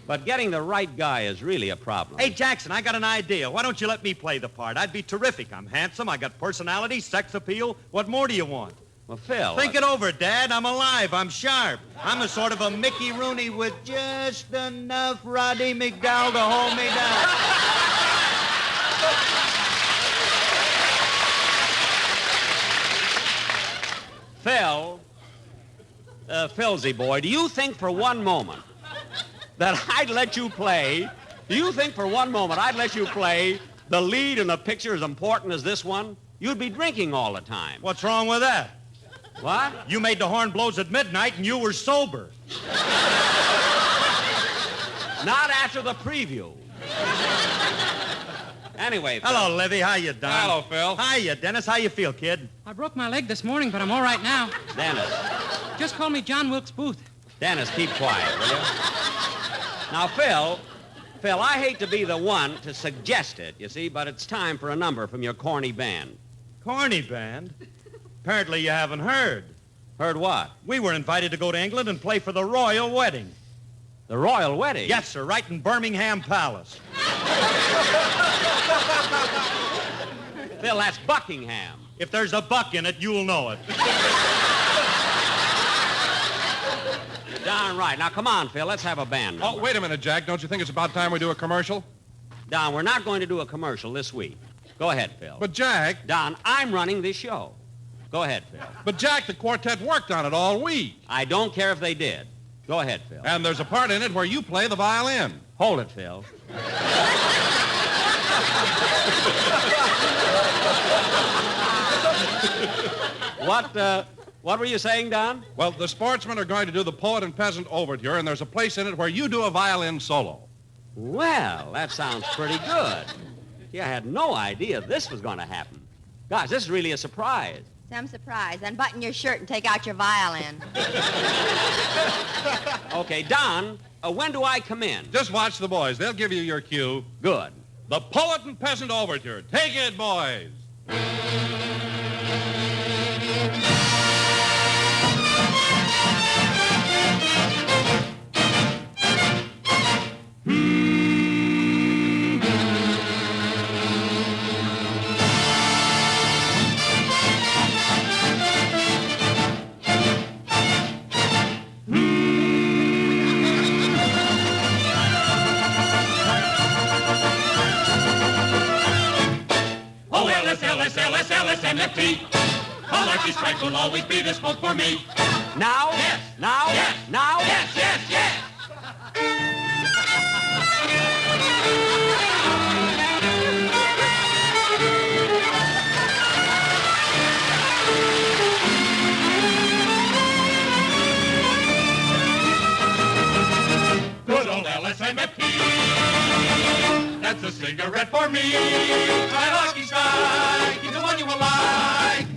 But getting the right guy is really a problem. Hey, Jackson, I got an idea. Why don't you let me play the part? I'd be terrific. I'm handsome, I got personality, sex appeal. What more do you want? Well, Phil... Think it over, Dad. I'm alive. I'm sharp. I'm a sort of a Mickey Rooney with just enough Roddy McDowell to hold me down. Phil, Philsy boy, do you think for one moment that I'd let you play... Do you think for one moment I'd let you play the lead in a picture as important as this one? You'd be drinking all the time. What's wrong with that? What? You made the horn blows at midnight and you were sober. Not after the preview. Anyway, Phil. Hello, Livy. How you, Don? Hello, Phil. Hiya, Dennis. How you feel, kid? I broke my leg this morning, but I'm all right now. Dennis. Just call me John Wilkes Booth. Dennis, keep quiet, will you? Now, Phil, I hate to be the one to suggest it, you see, but it's time for a number from your corny band. Corny band? Apparently you haven't heard. Heard what? We were invited to go to England and play for the royal wedding. The royal wedding? Yes, sir, right in Birmingham Palace. Phil, that's Buckingham. If there's a buck in it, you'll know it. You're darn right. Now, come on, Phil. Let's have a band number. Oh, wait a minute, Jack. Don't you think it's about time we do a commercial? Don, we're not going to do a commercial this week. Go ahead, Phil. But, Jack... Don, I'm running this show. Go ahead, Phil. But, Jack, the quartet worked on it all week. I don't care if they did. Go ahead, Phil. And there's a part in it where you play the violin. Hold it, Phil. What were you saying, Don? Well, the sportsmen are going to do the Poet and Peasant Overture, and there's a place in it where you do a violin solo. Well, that sounds pretty good. Gee, I had no idea this was going to happen. Gosh, this is really a surprise. Some surprise. Unbutton your shirt and take out your violin. Okay, Don, when do I come in? Just watch the boys. They'll give you your cue. Good. The Poet and Peasant Overture. Take it, boys. LSMFT. A Lucky Strike will always be the smoke for me. Now? Yes. Now? Yes. Now? Yes, yes, yes. Good old LSMFT. That's a cigarette for me. My Lucky Strike, he's the one you will like.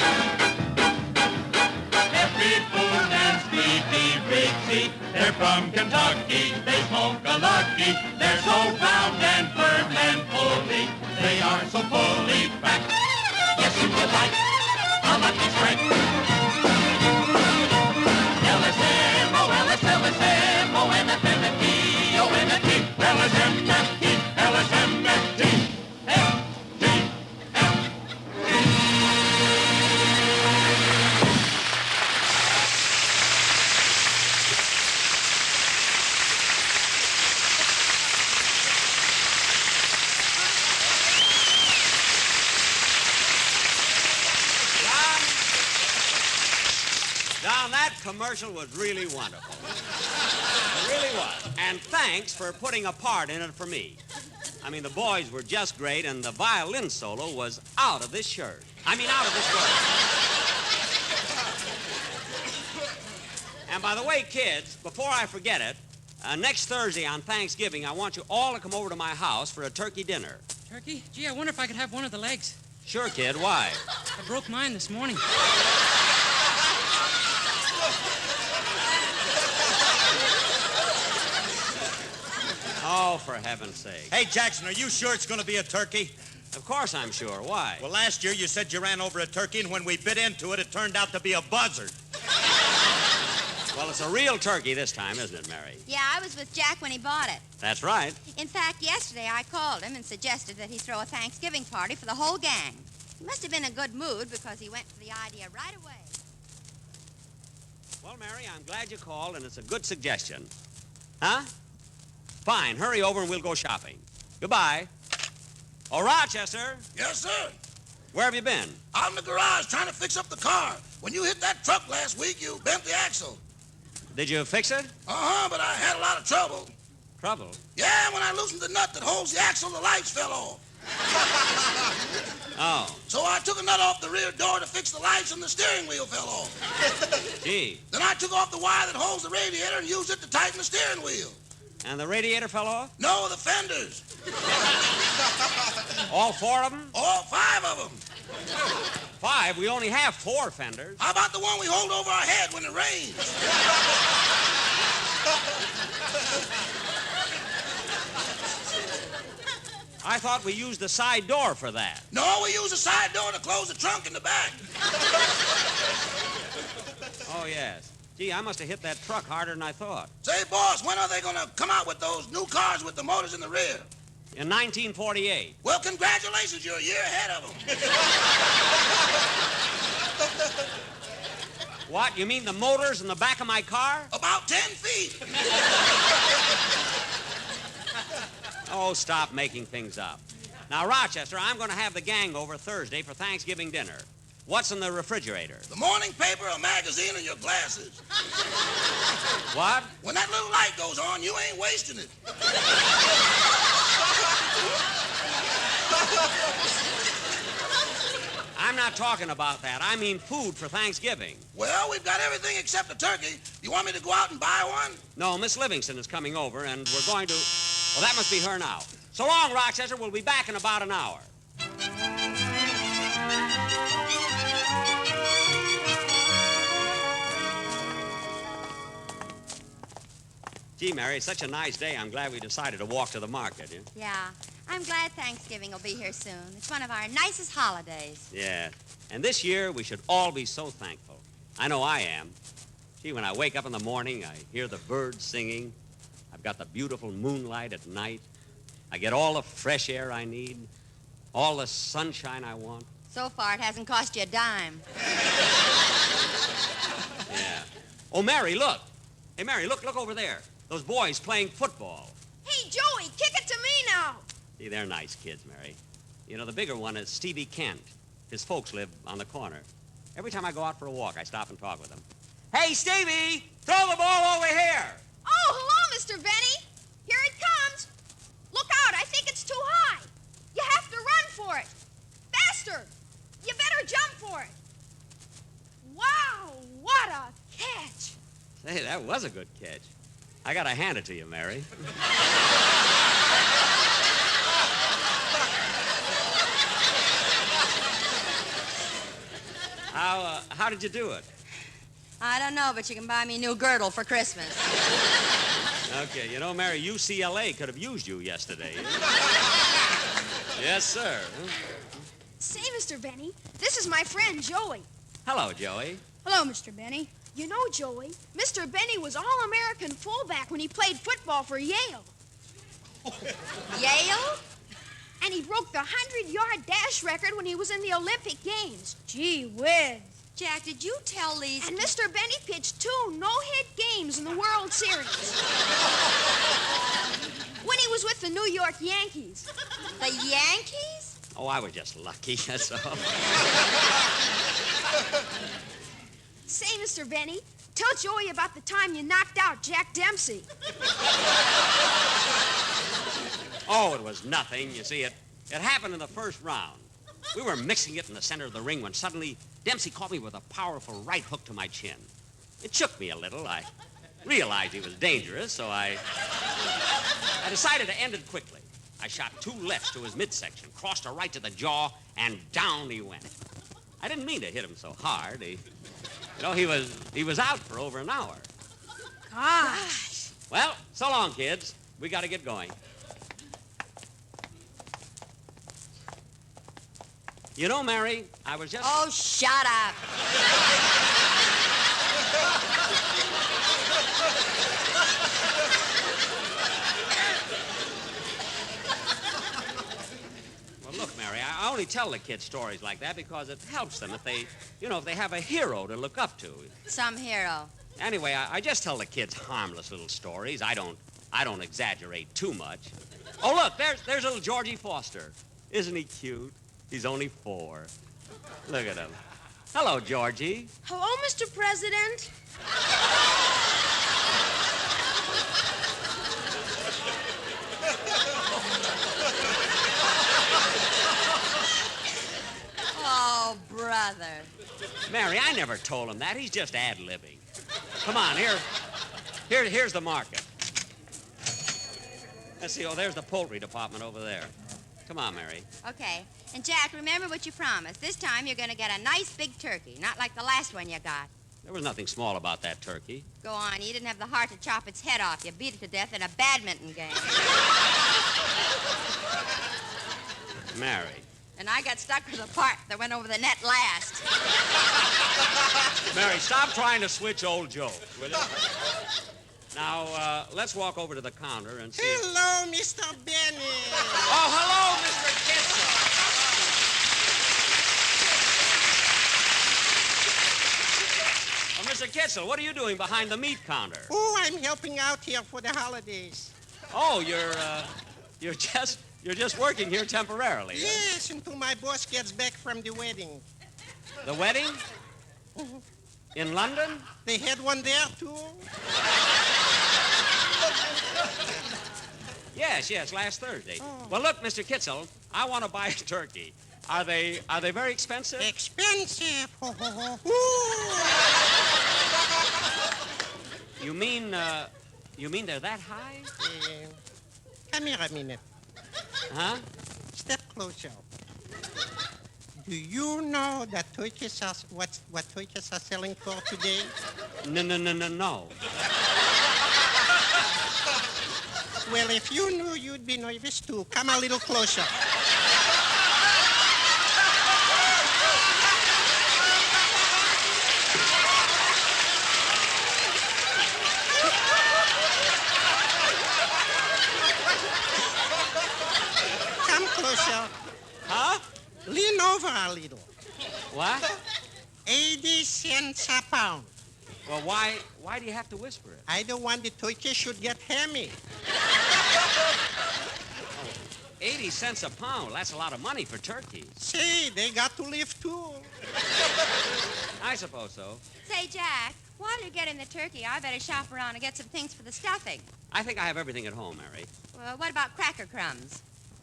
Every food and sleepy Brixie, they're from Kentucky. They smoke a Lucky. They're so round and firm and fully. They are so fully packed. Yes, you would like a Lucky Strike. LSM, oh, LSM, oh, MFMFT, oh, MFT, LSMFT, LSMFT, Don, that commercial was really wonderful. It really was. And thanks for putting a part in it for me. I mean, the boys were just great, and the violin solo was out of this shirt. I mean, out of this world. And by the way, kids, before I forget it, next Thursday on Thanksgiving, I want you all to come over to my house for a turkey dinner. Turkey? Gee, I wonder if I could have one of the legs. Sure, kid. Why? I broke mine this morning. Oh, for heaven's sake. Hey, Jackson, are you sure it's going to be a turkey? Of course I'm sure. Why? Well, last year you said you ran over a turkey, and when we bit into it, it turned out to be a buzzard. Well, it's a real turkey this time, isn't it, Mary? Yeah, I was with Jack when he bought it. That's right. In fact, yesterday I called him and suggested that he throw a Thanksgiving party for the whole gang. He must have been in a good mood because he went for the idea right away. Well, Mary, I'm glad you called, and it's a good suggestion. Huh? Fine. Hurry over and we'll go shopping. Goodbye. Oh, Rochester. Yes, sir. Where have you been? Out in the garage trying to fix up the car. When you hit that truck last week, you bent the axle. Did you fix it? Uh-huh, but I had a lot of trouble. Trouble? Yeah, when I loosened the nut that holds the axle, the lights fell off. Oh. So I took a nut off the rear door to fix the lights, and the steering wheel fell off. Gee. Then I took off the wire that holds the radiator and used it to tighten the steering wheel. And the radiator fell off? No, the fenders. All four of them? All 5 of them. 5? We only have 4 fenders. How about the one we hold over our head when it rains? I thought we used the side door for that. No, we use the side door to close the trunk in the back. Oh, yes. Gee, I must have hit that truck harder than I thought. Say, boss, when are they going to come out with those new cars with the motors in the rear? In 1948. Well, congratulations. You're a year ahead of them. What? You mean the motor's in the back of my car? About 10 feet. Oh, stop making things up. Now, Rochester, I'm going to have the gang over Thursday for Thanksgiving dinner. What's in the refrigerator? The morning paper, a magazine, and your glasses. What? When that little light goes on, you ain't wasting it. I'm not talking about that. I mean food for Thanksgiving. Well, we've got everything except a turkey. You want me to go out and buy one? No, Miss Livingston is coming over, and we're going to... Well, that must be her now. So long, Rochester. We'll be back in about an hour. Gee, Mary, it's such a nice day. I'm glad we decided to walk to the market. Yeah. I'm glad Thanksgiving will be here soon. It's one of our nicest holidays. Yeah. And this year, we should all be so thankful. I know I am. Gee, when I wake up in the morning, I hear the birds singing. I've got the beautiful moonlight at night. I get all the fresh air I need, all the sunshine I want. So far, it hasn't cost you a dime. Yeah. Oh, Mary, look. Hey, Mary, look over there. Those boys playing football. Hey, Joey, kick it to me now. See, they're nice kids, Mary. You know, the bigger one is Stevie Kent. His folks live on the corner. Every time I go out for a walk, I stop and talk with them. Hey, Stevie, throw the ball over here. Oh, hello, Mr. Benny. Here it comes. Look out, I think it's too high. You have to run for it. Faster. You better jump for it. Wow, what a catch. Say, that was a good catch. I gotta hand it to you, Mary. How did you do it? I don't know, but you can buy me a new girdle for Christmas. Okay, you know, Mary, UCLA could have used you yesterday. Yes, sir. Say, Mr. Benny, this is my friend, Joey. Hello, Joey. Hello, Mr. Benny. You know, Joey, Mr. Benny was All-American fullback when he played football for Yale. Yale? And he broke the 100-yard dash record when he was in the Olympic Games. Gee whiz. Jack, did you tell Lisa? And Mr. Benny pitched 2 no-hit games in the World Series. When he was with the New York Yankees. The Yankees? Oh, I was just lucky, that's all. Say, Mr. Benny, tell Joey about the time you knocked out Jack Dempsey. Oh, it was nothing. You see, it happened in the first round. We were mixing it in the center of the ring when suddenly Dempsey caught me with a powerful right hook to my chin. It shook me a little. I realized he was dangerous, so I decided to end it quickly. I shot 2 lefts to his midsection, crossed a right to the jaw, and down he went. I didn't mean to hit him so hard. He was out for over an hour. Gosh. Well, so long, kids. We got to get going. You know, Mary, I was just... Oh, shut up. Well, look, Mary, I only tell the kids stories like that because it helps them if they have a hero to look up to. Some hero. Anyway, I just tell the kids harmless little stories. I don't exaggerate too much. Oh, look, there's little Georgie Foster. Isn't he cute? He's only 4. Look at him. Hello, Georgie. Hello, Mr. President. Oh, brother. Mary, I never told him that. He's just ad-libbing. Come on, here's the market. Let's see. Oh, there's the poultry department over there. Come on, Mary. Okay. And, Jack, remember what you promised. This time you're going to get a nice big turkey, not like the last one you got. There was nothing small about that turkey. Go on. You didn't have the heart to chop its head off. You beat it to death in a badminton game. Mary. And I got stuck with the part that went over the net last. Mary, stop trying to switch old jokes, will you? Now, let's walk over to the counter and see. Hello, Mr. Benny. Oh, hello, Mr. Kitzel. Oh, Mr. Kitzel, what are you doing behind the meat counter? Oh, I'm helping out here for the holidays. Oh, you're just working here temporarily. Huh? Yes, until my boss gets back from the wedding. The wedding? In London? They had one there, too? Yes, last Thursday. Oh. Well, look, Mr. Kitzel, I want to buy a turkey. Are they very expensive? Expensive? You mean they're that high? Come here a minute. Huh? Step closer. Do you know that turkeys are what turkeys are selling for today? No. Well, if you knew, you'd be nervous too. Come a little closer. Come closer. Huh? Lean over a little. What? 80 cents a pound. Well, why do you have to whisper it? I don't want the turkey should get hammy. 80 cents a pound. That's a lot of money for turkeys. Say, they got to live too. I suppose so. Say, Jack, while you're getting the turkey, I better shop around and get some things for the stuffing. I think I have everything at home, Mary. Well, what about cracker crumbs?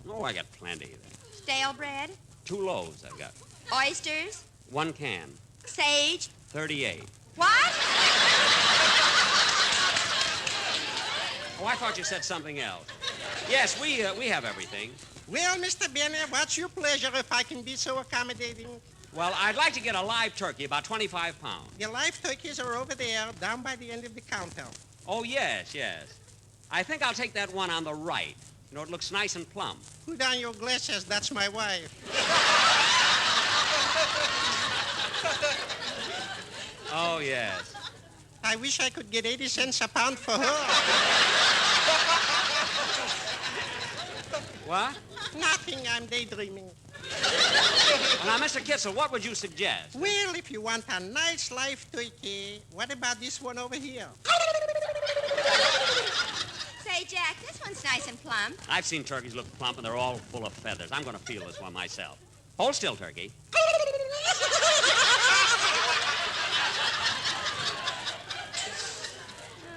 Oh, I got plenty. Stale bread? 2 loaves I've got. Oysters? 1 can. Sage? 38. What? Oh, I thought you said something else. Yes, we have everything. Well, Mr. Benny, what's your pleasure if I can be so accommodating? Well, I'd like to get a live turkey, about 25 pounds. The live turkeys are over there, down by the end of the counter. Oh, yes. I think I'll take that one on the right. You know, it looks nice and plump. Put on your glasses, that's my wife. Oh, yes. I wish I could get 80 cents a pound for her. What? Nothing, I'm daydreaming. Now, Mr. Kitzel, what would you suggest? Well, if you want a nice live turkey, what about this one over here? Say, Jack, this one's nice and plump. I've seen turkeys look plump, and they're all full of feathers. I'm going to feel this one myself. Hold still, turkey.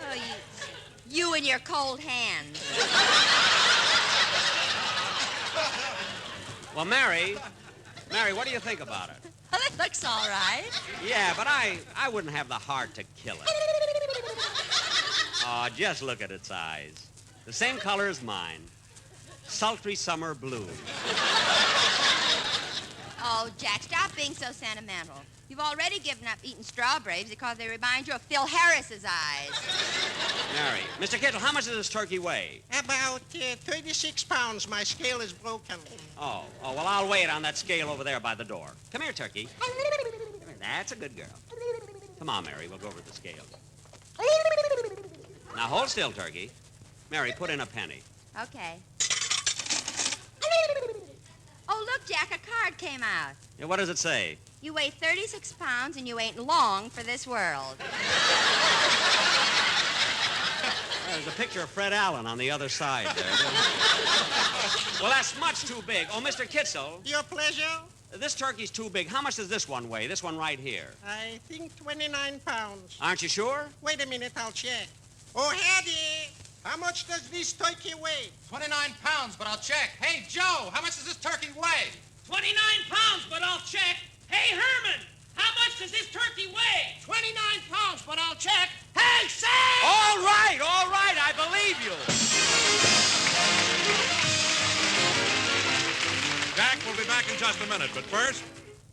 Oh, you and your cold hands. Well, Mary, what do you think about it? Well, it looks all right. Yeah, but I wouldn't have the heart to kill it. Oh, just look at its eyes. The same color as mine. Sultry summer blue. Oh, Jack, stop being so sentimental. You've already given up eating strawberries because they remind you of Phil Harris's eyes. Mary, Mr. Kittle, how much does this turkey weigh? About 36 pounds. My scale is broken. Oh, well, I'll weigh it on that scale over there by the door. Come here, turkey. Come here. That's a good girl. Come on, Mary, we'll go over the scale. Now, hold still, turkey. Mary, put in a penny. Okay. Oh, look, Jack, a card came out. Yeah, what does it say? You weigh 36 pounds and you ain't long for this world. There's a picture of Fred Allen on the other side there. Well, that's much too big. Oh, Mr. Kitzel. Your pleasure. This turkey's too big. How much does this one weigh? This one right here. I think 29 pounds. Aren't you sure? Wait a minute, I'll check. Oh, Hattie, how much does this turkey weigh? 29 pounds, but I'll check. Hey, Joe, how much does this turkey weigh? 29 pounds, but I'll check. Hey, Herman, how much does this turkey weigh? 29 pounds, but I'll check. Hey, Sam! All right, I believe you. Jack will be back in just a minute, but first...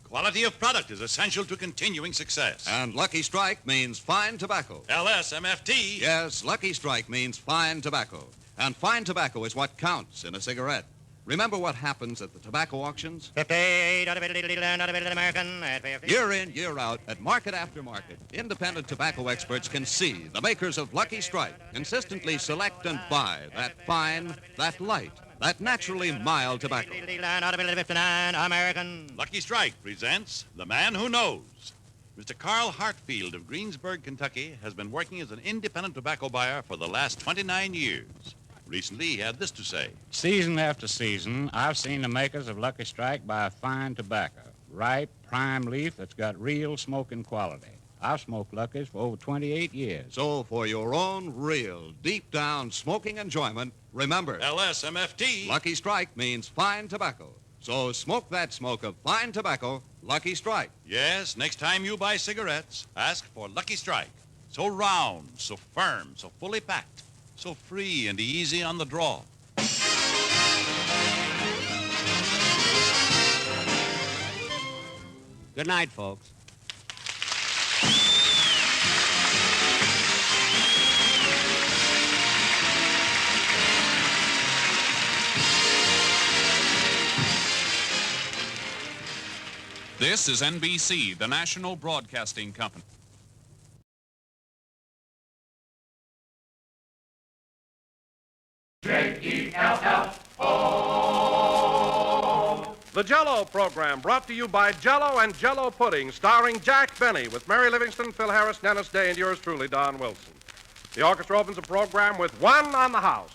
Quality of product is essential to continuing success. And Lucky Strike means fine tobacco. LSMFT. Yes, Lucky Strike means fine tobacco. And fine tobacco is what counts in a cigarette. Remember what happens at the tobacco auctions? 50, American at 50. Year in, year out, at market after market, independent tobacco experts can see the makers of Lucky Strike consistently select and buy that fine, that light, that naturally mild tobacco. 59, American. Lucky Strike presents The Man Who Knows. Mr. Carl Hartfield of Greensburg, Kentucky, has been working as an independent tobacco buyer for the last 29 years. Recently, he had this to say. Season after season, I've seen the makers of Lucky Strike buy fine tobacco, ripe, prime leaf that's got real smoking quality. I've smoked Lucky's for over 28 years. So for your own real, deep-down smoking enjoyment, remember... LSMFT. Lucky Strike means fine tobacco. So smoke that smoke of fine tobacco, Lucky Strike. Yes, next time you buy cigarettes, ask for Lucky Strike. So round, so firm, so fully packed, so free and easy on the draw. Good night, folks. This is NBC, the national broadcasting company. J-E-L-L-O. The Jell-O program brought to you by Jell-O and Jell-O Pudding, starring Jack Benny with Mary Livingston, Phil Harris, Dennis Day, and yours truly, Don Wilson. The orchestra opens the program with One on the House.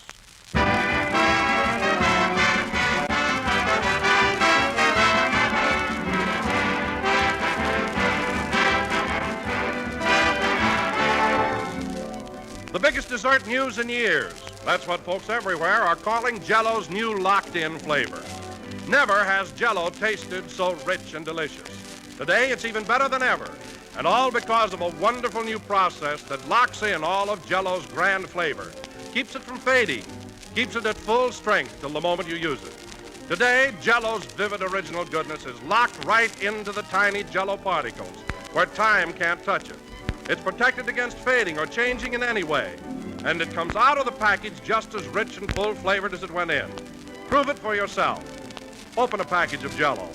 The biggest dessert news in years. That's what folks everywhere are calling Jell-O's new locked-in flavor. Never has Jell-O tasted so rich and delicious. Today, it's even better than ever, and all because of a wonderful new process that locks in all of Jell-O's grand flavor, keeps it from fading, keeps it at full strength till the moment you use it. Today, Jell-O's vivid original goodness is locked right into the tiny Jell-O particles, where time can't touch it. It's protected against fading or changing in any way, and it comes out of the package just as rich and full-flavored as it went in. Prove it for yourself. Open a package of Jell-O.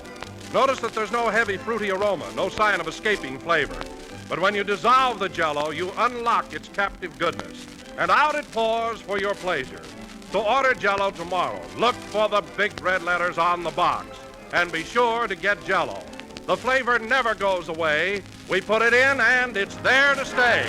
Notice that there's no heavy, fruity aroma, no sign of escaping flavor. But when you dissolve the Jell-O, you unlock its captive goodness, and out it pours for your pleasure. So order Jell-O tomorrow. Look for the big red letters on the box, and be sure to get Jell-O. The flavor never goes away. We put it in, and it's there to stay.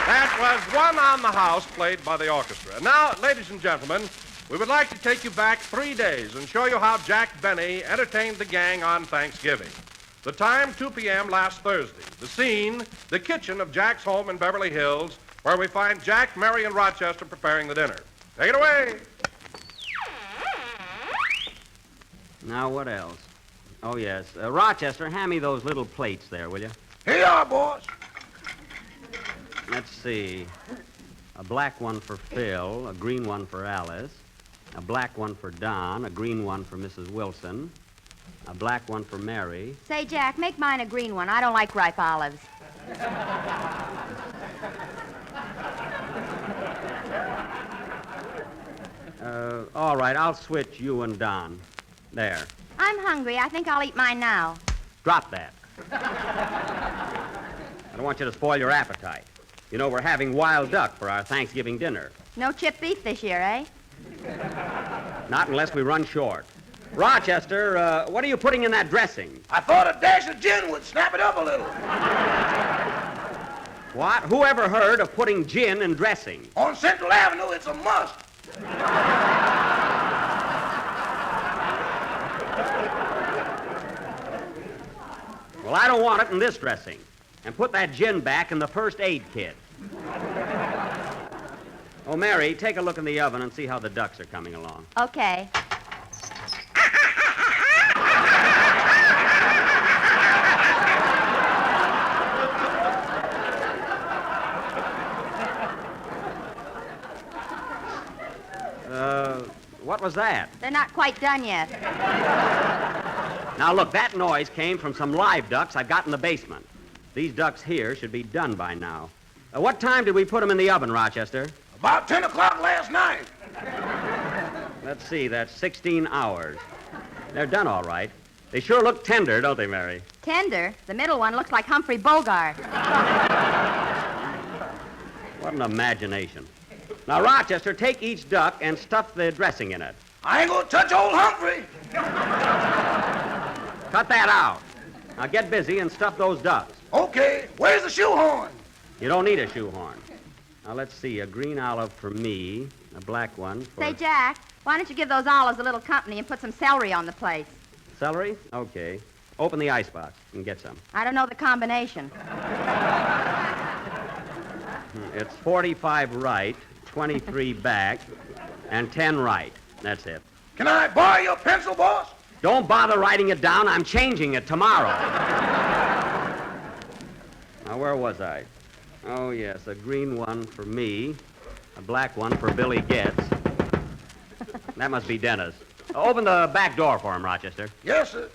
That was One on the House, played by the orchestra. Now, ladies and gentlemen, we would like to take you back 3 days and show you how Jack Benny entertained the gang on Thanksgiving. The time, 2 p.m. last Thursday. The scene, the kitchen of Jack's home in Beverly Hills, where we find Jack, Mary, and Rochester preparing the dinner. Take it away. Now, what else? Oh, yes. Rochester, hand me those little plates there, will you? Here you are, boss. Let's see. A black one for Phil, a green one for Alice, a black one for Don, a green one for Mrs. Wilson, a black one for Mary. Say, Jack, make mine a green one. I don't like ripe olives. All right, I'll switch you and Don. There. I'm hungry. I think I'll eat mine now. Drop that. I don't want you to spoil your appetite. You know, we're having wild duck for our Thanksgiving dinner. No chipped beef this year, eh? Not unless we run short. Rochester, what are you putting in that dressing? I thought a dash of gin would snap it up a little. What? Who ever heard of putting gin in dressing? On Central Avenue, it's a must. Well, I don't want it in this dressing. And put that gin back in the first aid kit. Oh, Mary, take a look in the oven and see how the ducks are coming along. Okay. was that? They're not quite done yet. Now, look, that noise came from some live ducks I've got in the basement. These ducks here should be done by now. What time did we put them in the oven, Rochester? About 10 o'clock last night. Let's see, that's 16 hours. They're done all right. They sure look tender, don't they, Mary? Tender? The middle one looks like Humphrey Bogart. What an imagination. Now, Rochester, take each duck and stuff the dressing in it. I ain't gonna touch old Humphrey. Cut that out. Now, get busy and stuff those ducks. Okay, where's the shoehorn? You don't need a shoehorn. Now, let's see, a green olive for me, a black one for... Say, Jack, why don't you give those olives a little company and put some celery on the plate? Celery? Okay. Open the icebox and get some. I don't know the combination. It's 45 right, 23 back, and 10 right. That's it. Can I borrow your pencil, boss? Don't bother writing it down. I'm changing it tomorrow. Now, where was I? Oh, yes, a green one for me, a black one for Billy Getz. That must be Dennis. Open the back door for him, Rochester. Yes, sir.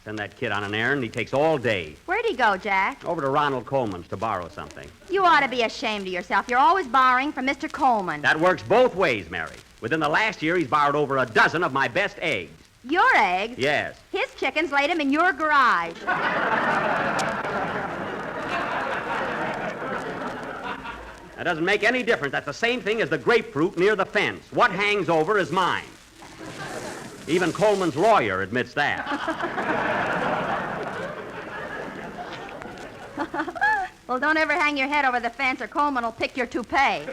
Send that kid on an errand. He takes all day. Where'd he go, Jack? Over to Ronald Coleman's to borrow something. You ought to be ashamed of yourself. You're always borrowing from Mr. Coleman. That works both ways, Mary. Within the last year, he's borrowed over a dozen of my best eggs. Your eggs? Yes. His chickens laid him in your garage. That doesn't make any difference. That's the same thing as the grapefruit near the fence. What hangs over is mine. Even Coleman's lawyer admits that. Well, don't ever hang your head over the fence or Coleman will pick your toupee.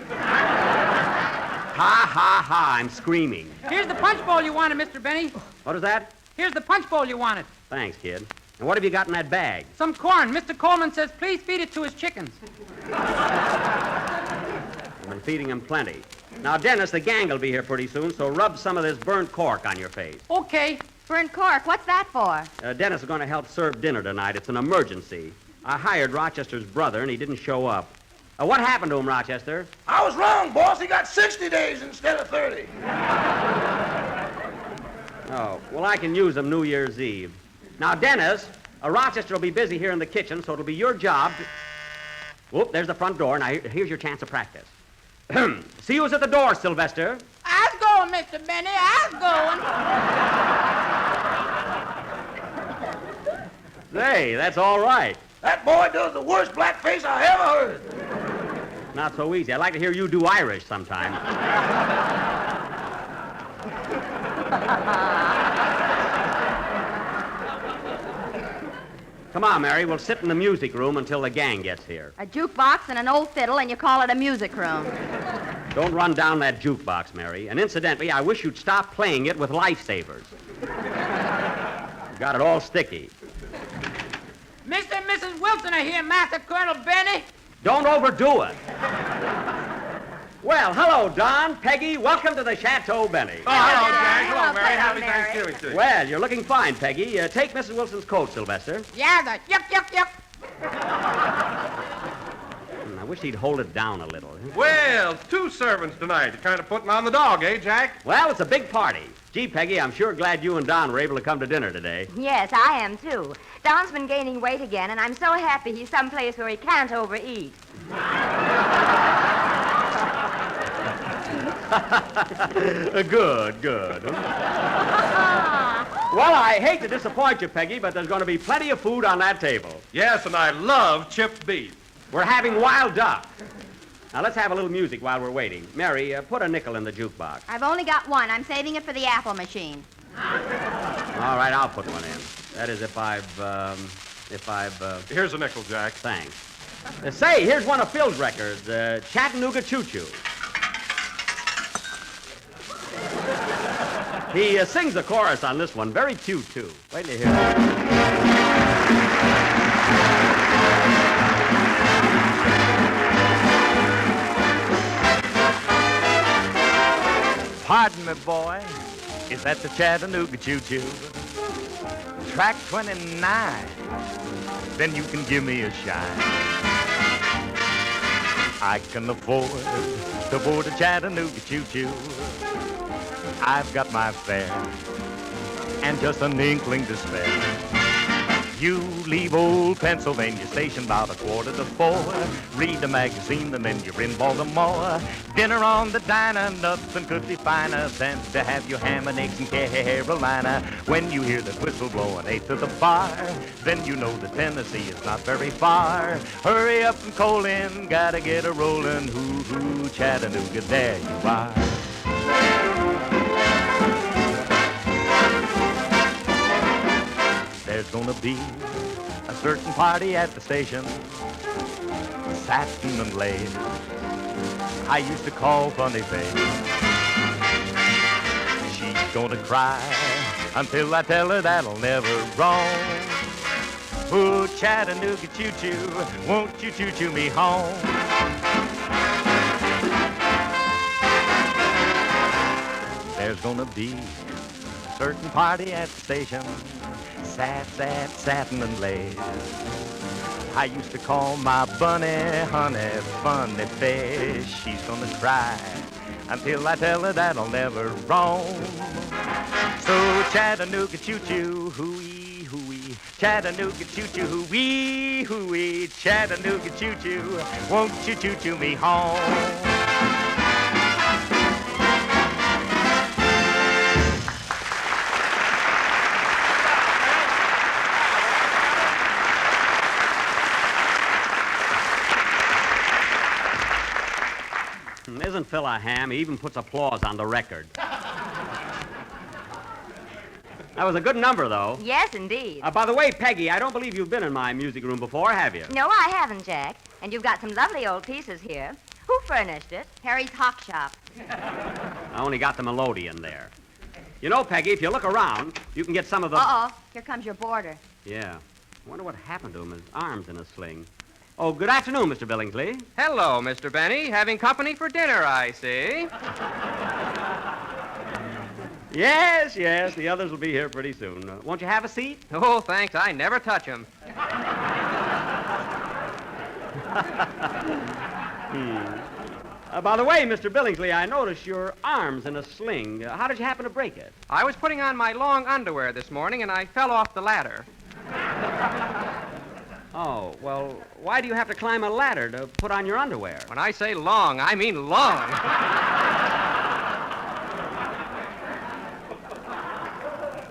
Ha, ha, ha, I'm screaming. Here's the punch bowl you wanted, Mr. Benny. What is that? Here's the punch bowl you wanted. Thanks, kid. And what have you got in that bag? Some corn. Mr. Coleman says, please feed it to his chickens. I've been feeding him plenty. Now, Dennis, the gang will be here pretty soon, so rub some of this burnt cork on your face. Okay. Burnt cork, what's that for? Dennis is going to help serve dinner tonight. It's an emergency. I hired Rochester's brother, and he didn't show up. What happened to him, Rochester? I was wrong, boss. He got 60 days instead of 30. Oh, well, I can use him New Year's Eve. Now, Dennis, Rochester will be busy here in the kitchen, so it'll be your job to... Whoop, there's the front door. Now, here's your chance of practice. See who's at the door, Sylvester. I's going, Mr. Benny. I's going. Say, that's all right. That boy does the worst blackface I ever heard. Not so easy. I'd like to hear you do Irish sometime. Come on, Mary. We'll sit in the music room until the gang gets here. A jukebox and an old fiddle, and you call it a music room. Don't run down that jukebox, Mary. And incidentally, I wish you'd stop playing it with lifesavers. You got it all sticky. Mr. and Mrs. Wilson are here, Master Colonel Benny. Don't overdo it. Well, hello, Don, Peggy. Welcome to the Chateau Benny. Oh, hello, Jack. Hello, Mary. Happy Thanksgiving to you. Well, you're looking fine, Peggy. Take Mrs. Wilson's coat, Sylvester. Yeah, the yuck. I wish he'd hold it down a little. Well, 2 servants tonight. You're kind of putting on the dog, eh, Jack? Well, it's a big party. Gee, Peggy, I'm sure glad you and Don were able to come to dinner today. Yes, I am, too. Don's been gaining weight again, and I'm so happy he's someplace where he can't overeat. Good. Well, I hate to disappoint you, Peggy, but there's going to be plenty of food on that table. Yes, and I love chipped beef. We're having wild duck. Now, let's have a little music while we're waiting. Mary, put a nickel in the jukebox. I've only got one. I'm saving it for the apple machine. All right, I'll put one in. That is if I've... Here's a nickel, Jack. Thanks. Say, here's one of Phil's records, Chattanooga Choo Choo. He sings the chorus on this one. Very cute, too. Wait till you hear it. Pardon me, boy. Is that the Chattanooga Choo-Choo? Track 29. Then you can give me a shine. I can afford to board a Chattanooga Choo-Choo. I've got my fare and just an inkling to spare. You leave old Pennsylvania Station about 3:45. Read the magazine and then you're in Baltimore. Dinner on the diner, nothing could be finer than to have your ham and eggs in Carolina. When you hear the whistle blowing 8 to the bar, then you know that Tennessee is not very far. Hurry up and coal in, gotta get a rollin'. Hoo-hoo, Chattanooga, there you are. There's gonna be a certain party at the station, satin and lace, I used to call Funny Face. She's gonna cry until I tell her that'll never wrong. Oh, Chattanooga choo-choo, won't you choo-choo me home? There's gonna be a certain party at the station, satin and lace. I used to call my bunny, honey, funny face. She's gonna cry until I tell her that'll never roam. So Chattanooga choo-choo, hoo-wee, hoo-wee. Chattanooga choo-choo, hoo-wee, hoo-wee. Chattanooga choo-choo, won't you choo-choo me home? Isn't Phil a ham? He even puts applause on the record. That was a good number, though. Yes, indeed. By the way, Peggy, I don't believe you've been in my music room before, have you? No, I haven't, Jack. And you've got some lovely old pieces here. Who furnished it? Harry's Hawk Shop. I only got the melodeon there. You know, Peggy, if you look around, you can get some of the... Uh-oh. Here comes your boarder. Yeah. I wonder what happened to him. His arm's in a sling. Oh, good afternoon, Mr. Billingsley. Hello, Mr. Benny. Having company for dinner, I see. Yes, yes. The others will be here pretty soon. Won't you have a seat? Oh, thanks. I never touch 'em. By the way, Mr. Billingsley, I noticed your arm's in a sling. How did you happen to break it? I was putting on my long underwear this morning, and I fell off the ladder. Oh, well, why do you have to climb a ladder to put on your underwear? When I say long, I mean long.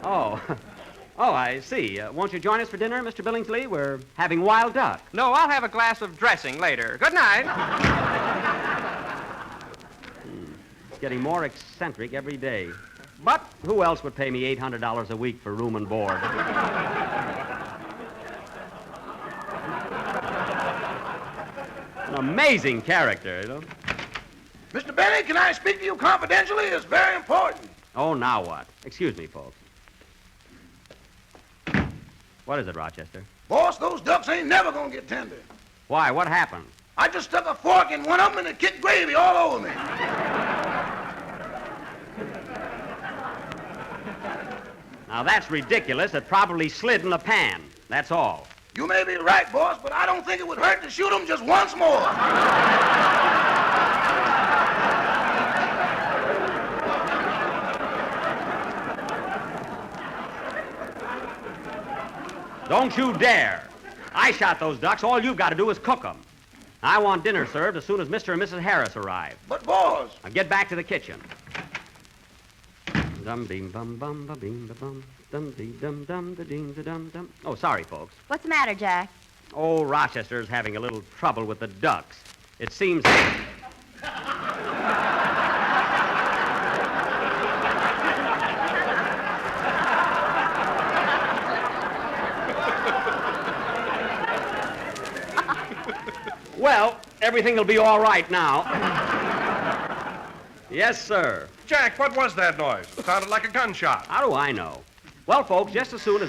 Oh, I see. Won't you join us for dinner, Mr. Billingsley? We're having wild duck. No, I'll have a glass of dressing later. Good night. It's getting more eccentric every day. But who else would pay me $800 a week for room and board? An amazing character, you know. Mr. Benny, can I speak to you confidentially? It's very important. Oh, now what? Excuse me, folks. What is it, Rochester? Boss, those ducks ain't never gonna get tender. Why? What happened? I just stuck a fork in one of them and it kicked gravy all over me. Now, that's ridiculous. It probably slid in the pan. That's all. You may be right, boss, but I don't think it would hurt to shoot them just once more. Don't you dare. I shot those ducks. All you've got to do is cook them. I want dinner served as soon as Mr. and Mrs. Harris arrive. But, boss... Now get back to the kitchen. Dum-bing-bum-bum-ba-bing-ba-bum. Dum-dee-dum-dum-da-ding-da-dum-dum. Oh, sorry, folks. What's the matter, Jack? Oh, Rochester's having a little trouble with the ducks. It seems... Well, everything will be all right now. Yes, sir. Jack, what was that noise? It sounded like a gunshot. How do I know? Well, folks, just as soon as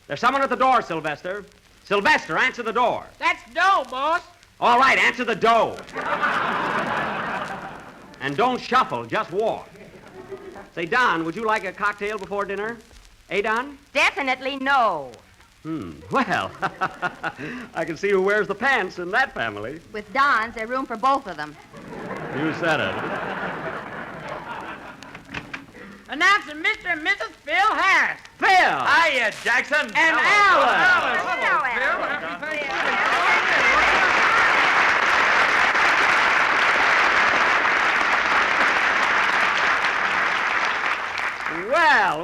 There's someone at the door, Sylvester. Sylvester, answer the door. That's dough, boss. All right, answer the door. And don't shuffle, just walk. Say, Don, would you like a cocktail before dinner? Eh, Don? Definitely no. Well, I can see who wears the pants in that family. With Don's, there's room for both of them. You said it. announcing Mr. and Mrs. Phil Harris. Phil! Hiya, Jackson. And Alice.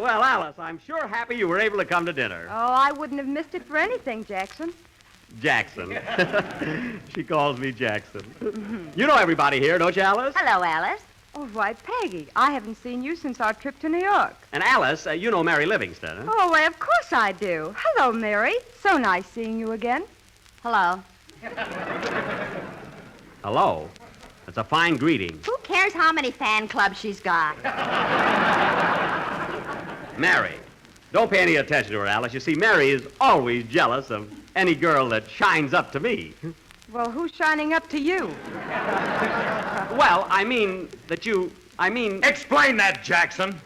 Well, Alice, I'm sure happy you were able to come to dinner. Oh, I wouldn't have missed it for anything, Jackson. Jackson. She calls me Jackson. You know everybody here, don't you, Alice? Hello, Alice. Oh, why, Peggy, I haven't seen you since our trip to New York. And Alice, you know Mary Livingston, huh? Oh, why, of course I do. Hello, Mary. So nice seeing you again. Hello. Hello. That's a fine greeting. Who cares how many fan clubs she's got? Mary. Don't pay any attention to her, Alice. You see, Mary is always jealous of any girl that shines up to me. Well, who's shining up to you? Well, I mean that you... Explain that, Jackson.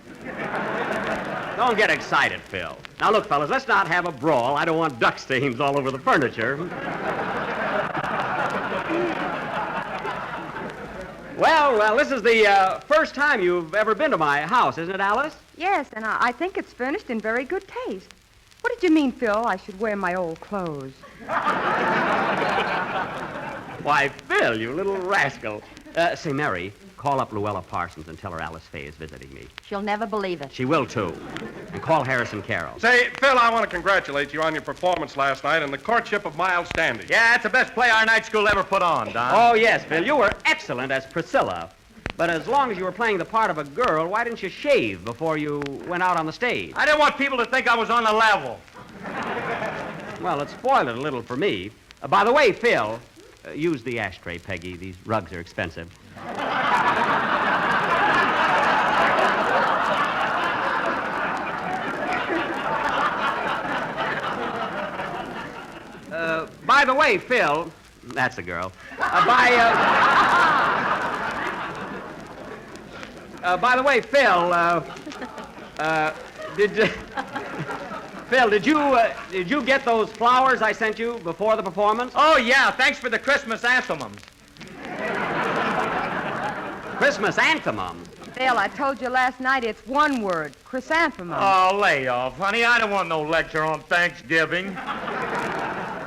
Don't get excited, Phil. Now, look, fellas, let's not have a brawl. I don't want duck stains all over the furniture. Well, this is the first time you've ever been to my house, isn't it, Alice? Yes, and I think it's furnished in very good taste. What did you mean, Phil? I should wear my old clothes. Why, Phil, you little rascal. Say, Mary, call up Luella Parsons and tell her Alice Faye is visiting me. She'll never believe it. She will, too. And call Harrison Carroll. Say, Phil, I want to congratulate you on your performance last night in The Courtship of Miles Standish. Yeah, it's the best play our night school ever put on, Don. Oh, yes, Phil, you were excellent as Priscilla. But as long as you were playing the part of a girl, why didn't you shave before you went out on the stage? I didn't want people to think I was on the level. Well, it spoiled it a little for me. By the way, Phil, use the ashtray, Peggy. These rugs are expensive. By the way, Phil, that's a girl. By the way, Phil, Phil, did you get those flowers I sent you before the performance? Oh, yeah, thanks for the Christmas anthemums. Christmas anthemums? Phil, I told you last night it's one word, chrysanthemum. Oh, lay off, honey. I don't want no lecture on Thanksgiving.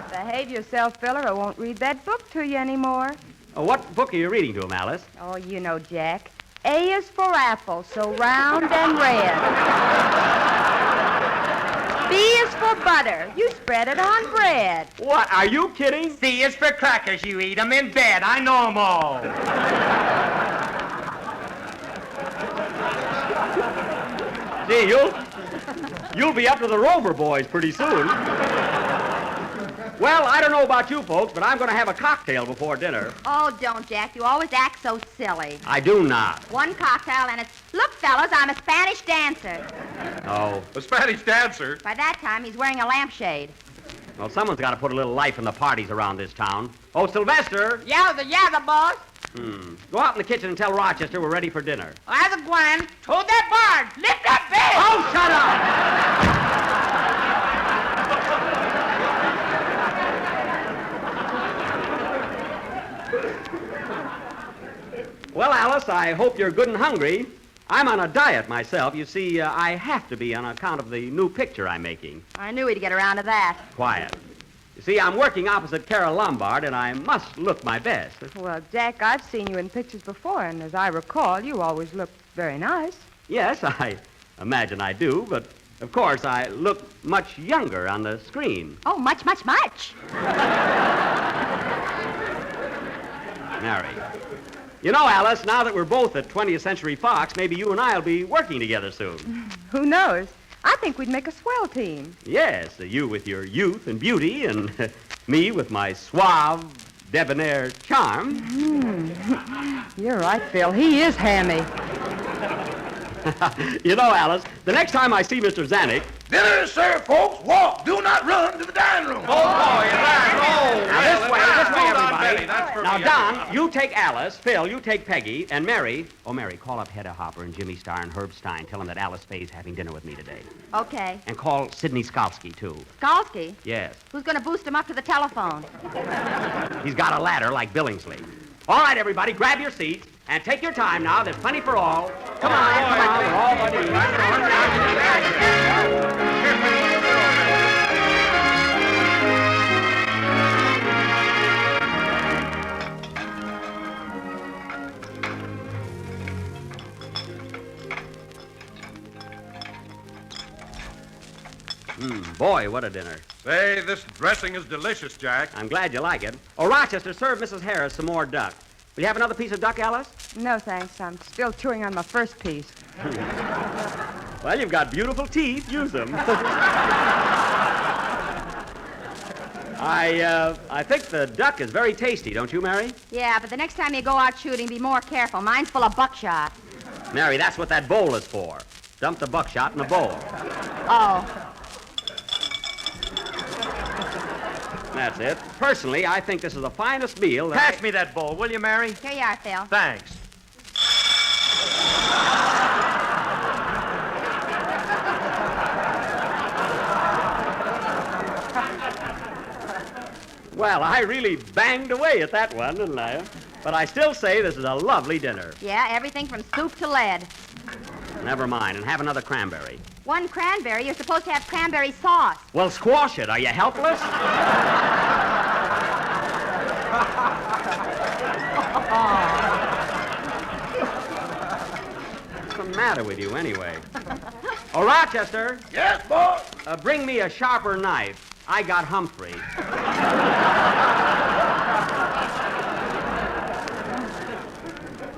Behave yourself, Phil, or I won't read that book to you anymore. What book are you reading to him, Alice? Oh, you know, Jack. A is for apple, so round and red. B is for butter. You spread it on bread. What? Are you kidding? C is for crackers. You eat them in bed. I know them all. See, you'll be up to the Rover boys pretty soon. Well, I don't know about you folks, but I'm going to have a cocktail before dinner. Oh, don't, Jack. You always act so silly. I do not. One cocktail, and it's, look, fellas, I'm a Spanish dancer. Oh. A Spanish dancer? By that time, he's wearing a lampshade. Well, someone's got to put a little life in the parties around this town. Oh, Sylvester. Yowza, boss. Go out in the kitchen and tell Rochester we're ready for dinner. How's it going? Hold that barn. Lift that bed. Oh, shut up! Well, Alice, I hope you're good and hungry. I'm on a diet myself. You see, I have to be on account of the new picture I'm making. I knew he'd get around to that. Quiet. You see, I'm working opposite Carol Lombard, and I must look my best. Well, Jack, I've seen you in pictures before, and as I recall, you always look very nice. Yes, I imagine I do, but of course I look much younger on the screen. Oh, much. Mary. You know, Alice, now that we're both at 20th Century Fox, maybe you and I will be working together soon. Who knows? I think we'd make a swell team. Yes, you with your youth and beauty, and me with my suave, debonair charm. You're right, Phil. He is hammy. You know, Alice, the next time I see Mr. Zanuck... Dinner is served, folks. Walk. Do not run to the dining room. Oh, boy, Now, this way, everybody. That's for Now, me. Don, you take Alice. Phil, you take Peggy. And Mary... Oh, Mary, call up Hedda Hopper and Jimmy Starr and Herb Stein. Tell them that Alice Faye's having dinner with me today. Okay. And call Sidney Skalski, too. Skalski? Yes. Who's going to boost him up to the telephone? He's got a ladder like Billingsley. All right, everybody, grab your seats. And take your time now. There's plenty for all. Come on. We're all going to eat. Boy, what a dinner. Say, this dressing is delicious, Jack. I'm glad you like it. Oh, Rochester, serve Mrs. Harris some more duck. Will you have another piece of duck, Alice? No, thanks. I'm still chewing on my first piece. Well, you've got beautiful teeth. Use them. I think the duck is very tasty, don't you, Mary? Yeah, but the next time you go out shooting, be more careful. Mine's full of buckshot. Mary, that's what that bowl is for. Dump the buckshot in the bowl. Oh. That's it. Personally, I think this is the finest meal that... Pass me that bowl, will you, Mary? Here you are, Phil. Thanks. Well, I really banged away at that one, didn't I? But I still say this is a lovely dinner. Yeah, everything from soup to lead. Never mind, and have another cranberry. One cranberry, you're supposed to have cranberry sauce. Well, squash it. Are you helpless? What's the matter with you, anyway? Oh, Rochester. Yes, boss? Bring me a sharper knife. I got Humphrey.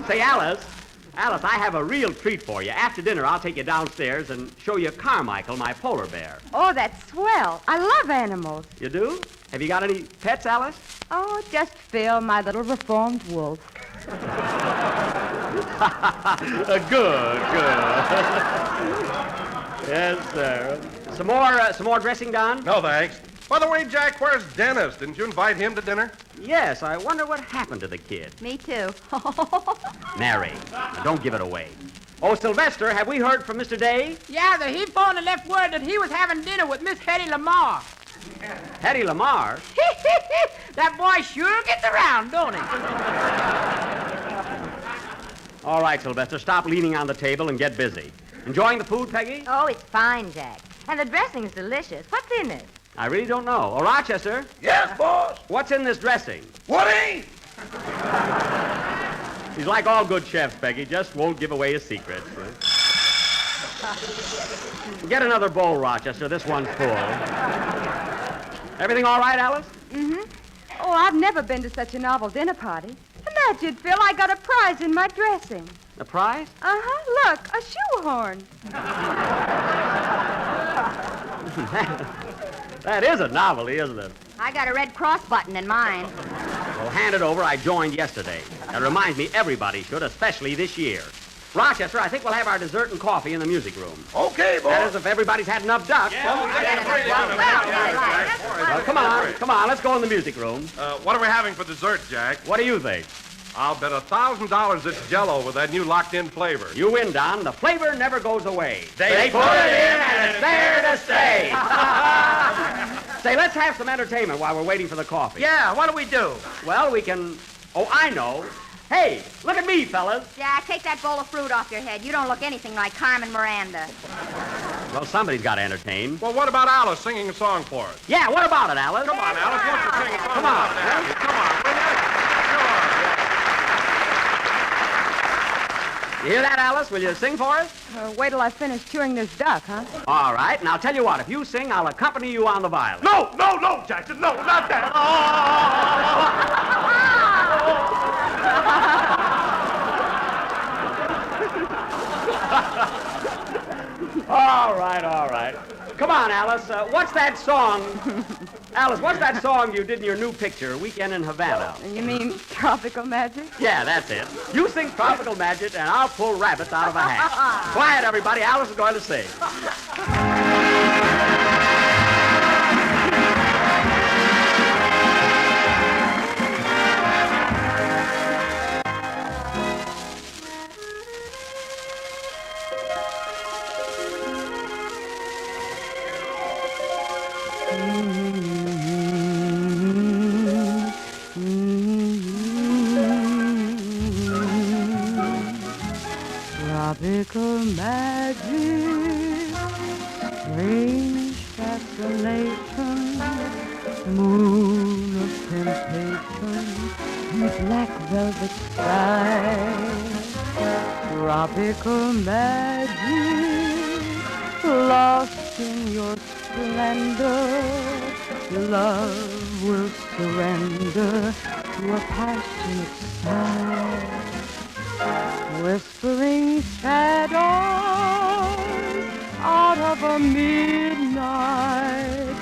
Say, Alice, I have a real treat for you. After dinner, I'll take you downstairs and show you Carmichael, my polar bear. Oh, that's swell. I love animals. You do? Have you got any pets, Alice? Oh, just Phil, my little reformed wolf. Good. Yes, sir. Some more dressing, Don? No, thanks. By the way, Jack, where's Dennis? Didn't you invite him to dinner? Yes, I wonder what happened to the kid. Me too. Mary, don't give it away. Oh, Sylvester, have we heard from Mr. Day? Yeah, he phoned and left word that he was having dinner with Miss Hetty Lamar. Hetty Lamar? That boy sure gets around, don't he? All right, Sylvester, stop leaning on the table and get busy. Enjoying the food, Peggy? Oh, it's fine, Jack. And the dressing's delicious. What's in it? I really don't know. Oh, Rochester? Yes, boss? What's in this dressing? What ain't? He's like all good chefs, Peggy, just won't give away his secrets. Get another bowl, Rochester. This one's full. Everything all right, Alice? Mm-hmm. Oh, I've never been to such a novel dinner party. Imagine, Phil, I got a prize in my dressing. A prize? Uh-huh. Look, a shoehorn. That is a novelty, isn't it? I got a Red Cross button in mine. Well, hand it over. I joined yesterday. That reminds me everybody should, especially this year. Rochester, I think we'll have our dessert and coffee in the music room. Okay, boss. That is, if everybody's had enough duck. Well, come on. Let's go in the music room. What are we having for dessert, Jack? What do you think? I'll bet $1,000 it's Jell-O with that new locked-in flavor. You win, Don. The flavor never goes away. They put it in and it's there to stay. Say, let's have some entertainment while we're waiting for the coffee. Yeah, what do we do? Well, we can... Oh, I know. Hey, look at me, fellas. Jack, take that bowl of fruit off your head. You don't look anything like Carmen Miranda. Well, somebody's got to entertain. Well, what about Alice singing a song for us? Yeah, what about it, Alice? Come on, Alice. Won't you sing a song? Come on. Come on, will you? You hear that, Alice? Will you sing for us? Wait till I finish chewing this duck, huh? All right. Now, I'll tell you what. If you sing, I'll accompany you on the violin. No, Jackson. No, not that. All right. Come on, Alice. What's that song? Alice, what's that song you did in your new picture, Weekend in Havana? You mean Tropical Magic? Yeah, that's it. You sing Tropical Magic, and I'll pull rabbits out of a hat. Quiet, everybody. Alice is going to sing. tropical magic, strange fascination, moon of temptation, black velvet sky, tropical magic, lost in your splendor, love will surrender to a passionate sigh. Whispering shadows out of a midnight,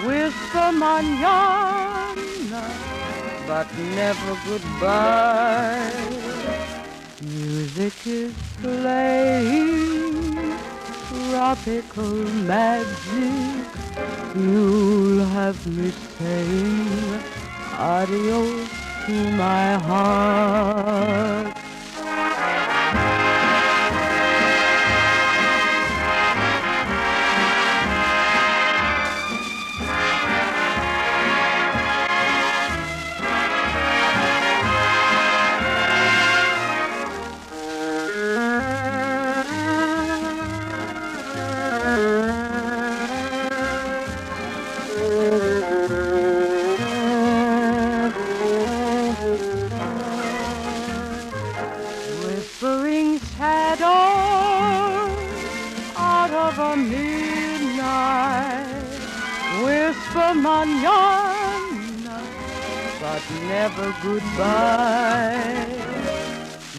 whisper manana, but never goodbye. Music is playing, tropical magic, you'll have me saying adios to my heart. Manana, but never goodbye.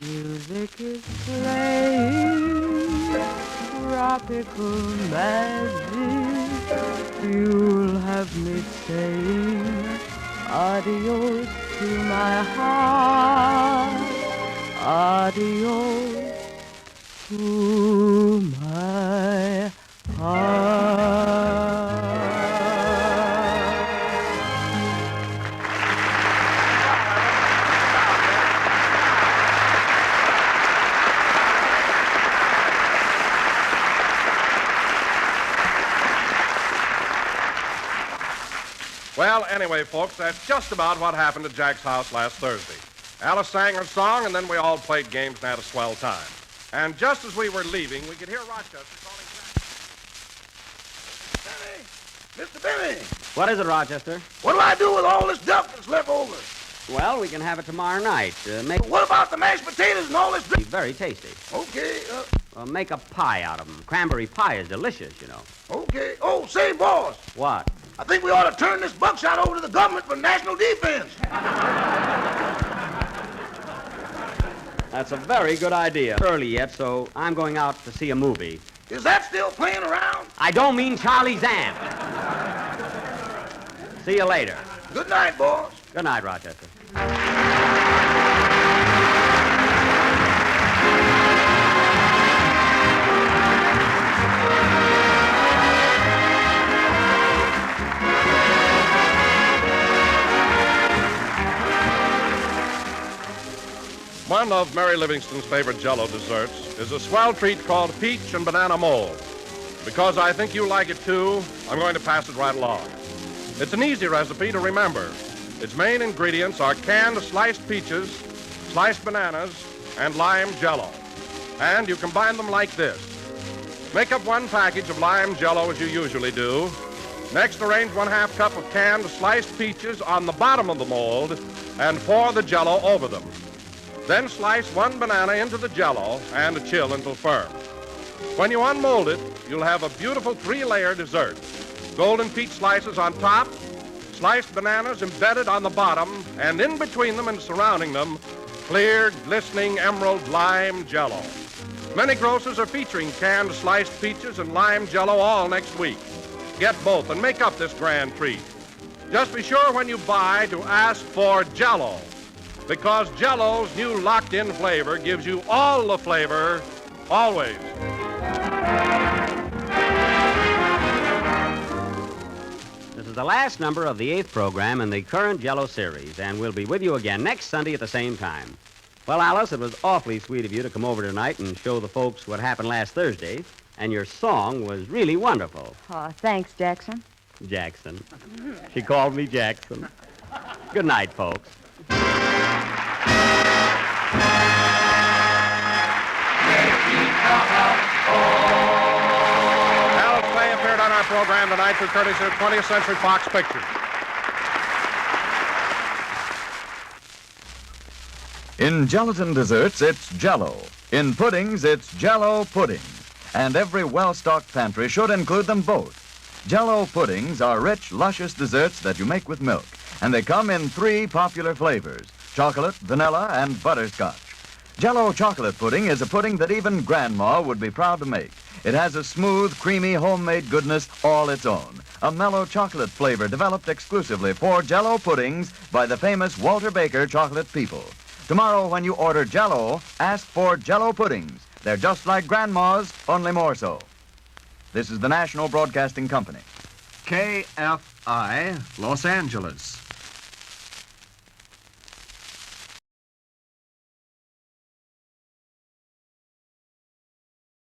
Music is playing, tropical magic. You'll have me saying adios to my heart, adios to my heart. Well, anyway, folks, that's just about what happened at Jack's house last Thursday. Alice sang her song, and then we all played games and had a swell time. And just as we were leaving, we could hear Rochester calling Jack. Mr. Benny! What is it, Rochester? What do I do with all this duck that's left over? Well, we can have it tomorrow night. What about the mashed potatoes and all this drink? Very tasty. Okay, make a pie out of them. Cranberry pie is delicious, you know. Okay. Oh, say, boss. What? I think we ought to turn this buckshot over to the government for national defense. That's a very good idea. Early yet, so I'm going out to see a movie. Is that still playing around? I don't mean Charlie's Aunt. See you later. Good night, boss. Good night, Rochester. One of Mary Livingston's favorite Jell-O desserts is a swell treat called peach and banana mold. Because I think you like it too, I'm going to pass it right along. It's an easy recipe to remember. Its main ingredients are canned sliced peaches, sliced bananas, and lime Jell-O. And you combine them like this. Make up one package of lime Jell-O as you usually do. Next, arrange 1/2 cup of canned sliced peaches on the bottom of the mold and pour the Jell-O over them. Then slice one banana into the Jell-O and chill until firm. When you unmold it, you'll have a beautiful 3-layer dessert. Golden peach slices on top, sliced bananas embedded on the bottom, and in between them and surrounding them, clear, glistening emerald lime Jell-O. Many grocers are featuring canned sliced peaches and lime Jell-O all next week. Get both and make up this grand treat. Just be sure when you buy to ask for Jell-O, because Jell-O's new locked-in flavor gives you all the flavor, always. This is the last number of the 8th program in the current Jell-O series, and we'll be with you again next Sunday at the same time. Well, Alice, it was awfully sweet of you to come over tonight and show the folks what happened last Thursday, and your song was really wonderful. Oh, thanks, Jackson. Jackson. She called me Jackson. Good night, folks. Make me Harold Clay appeared on our program tonight through courtesy of 20th Century Fox Pictures. In gelatin desserts, it's Jell-O. In puddings, it's Jell-O pudding. And every well-stocked pantry should include them both. Jell-O puddings are rich, luscious desserts that you make with milk. And they come in 3 popular flavors: chocolate, vanilla, and butterscotch. Jell-O chocolate pudding is a pudding that even Grandma would be proud to make. It has a smooth, creamy, homemade goodness all its own. A mellow chocolate flavor developed exclusively for Jell-O puddings by the famous Walter Baker chocolate people. Tomorrow, when you order Jell-O, ask for Jell-O puddings. They're just like Grandma's, only more so. This is the National Broadcasting Company. KFI, Los Angeles.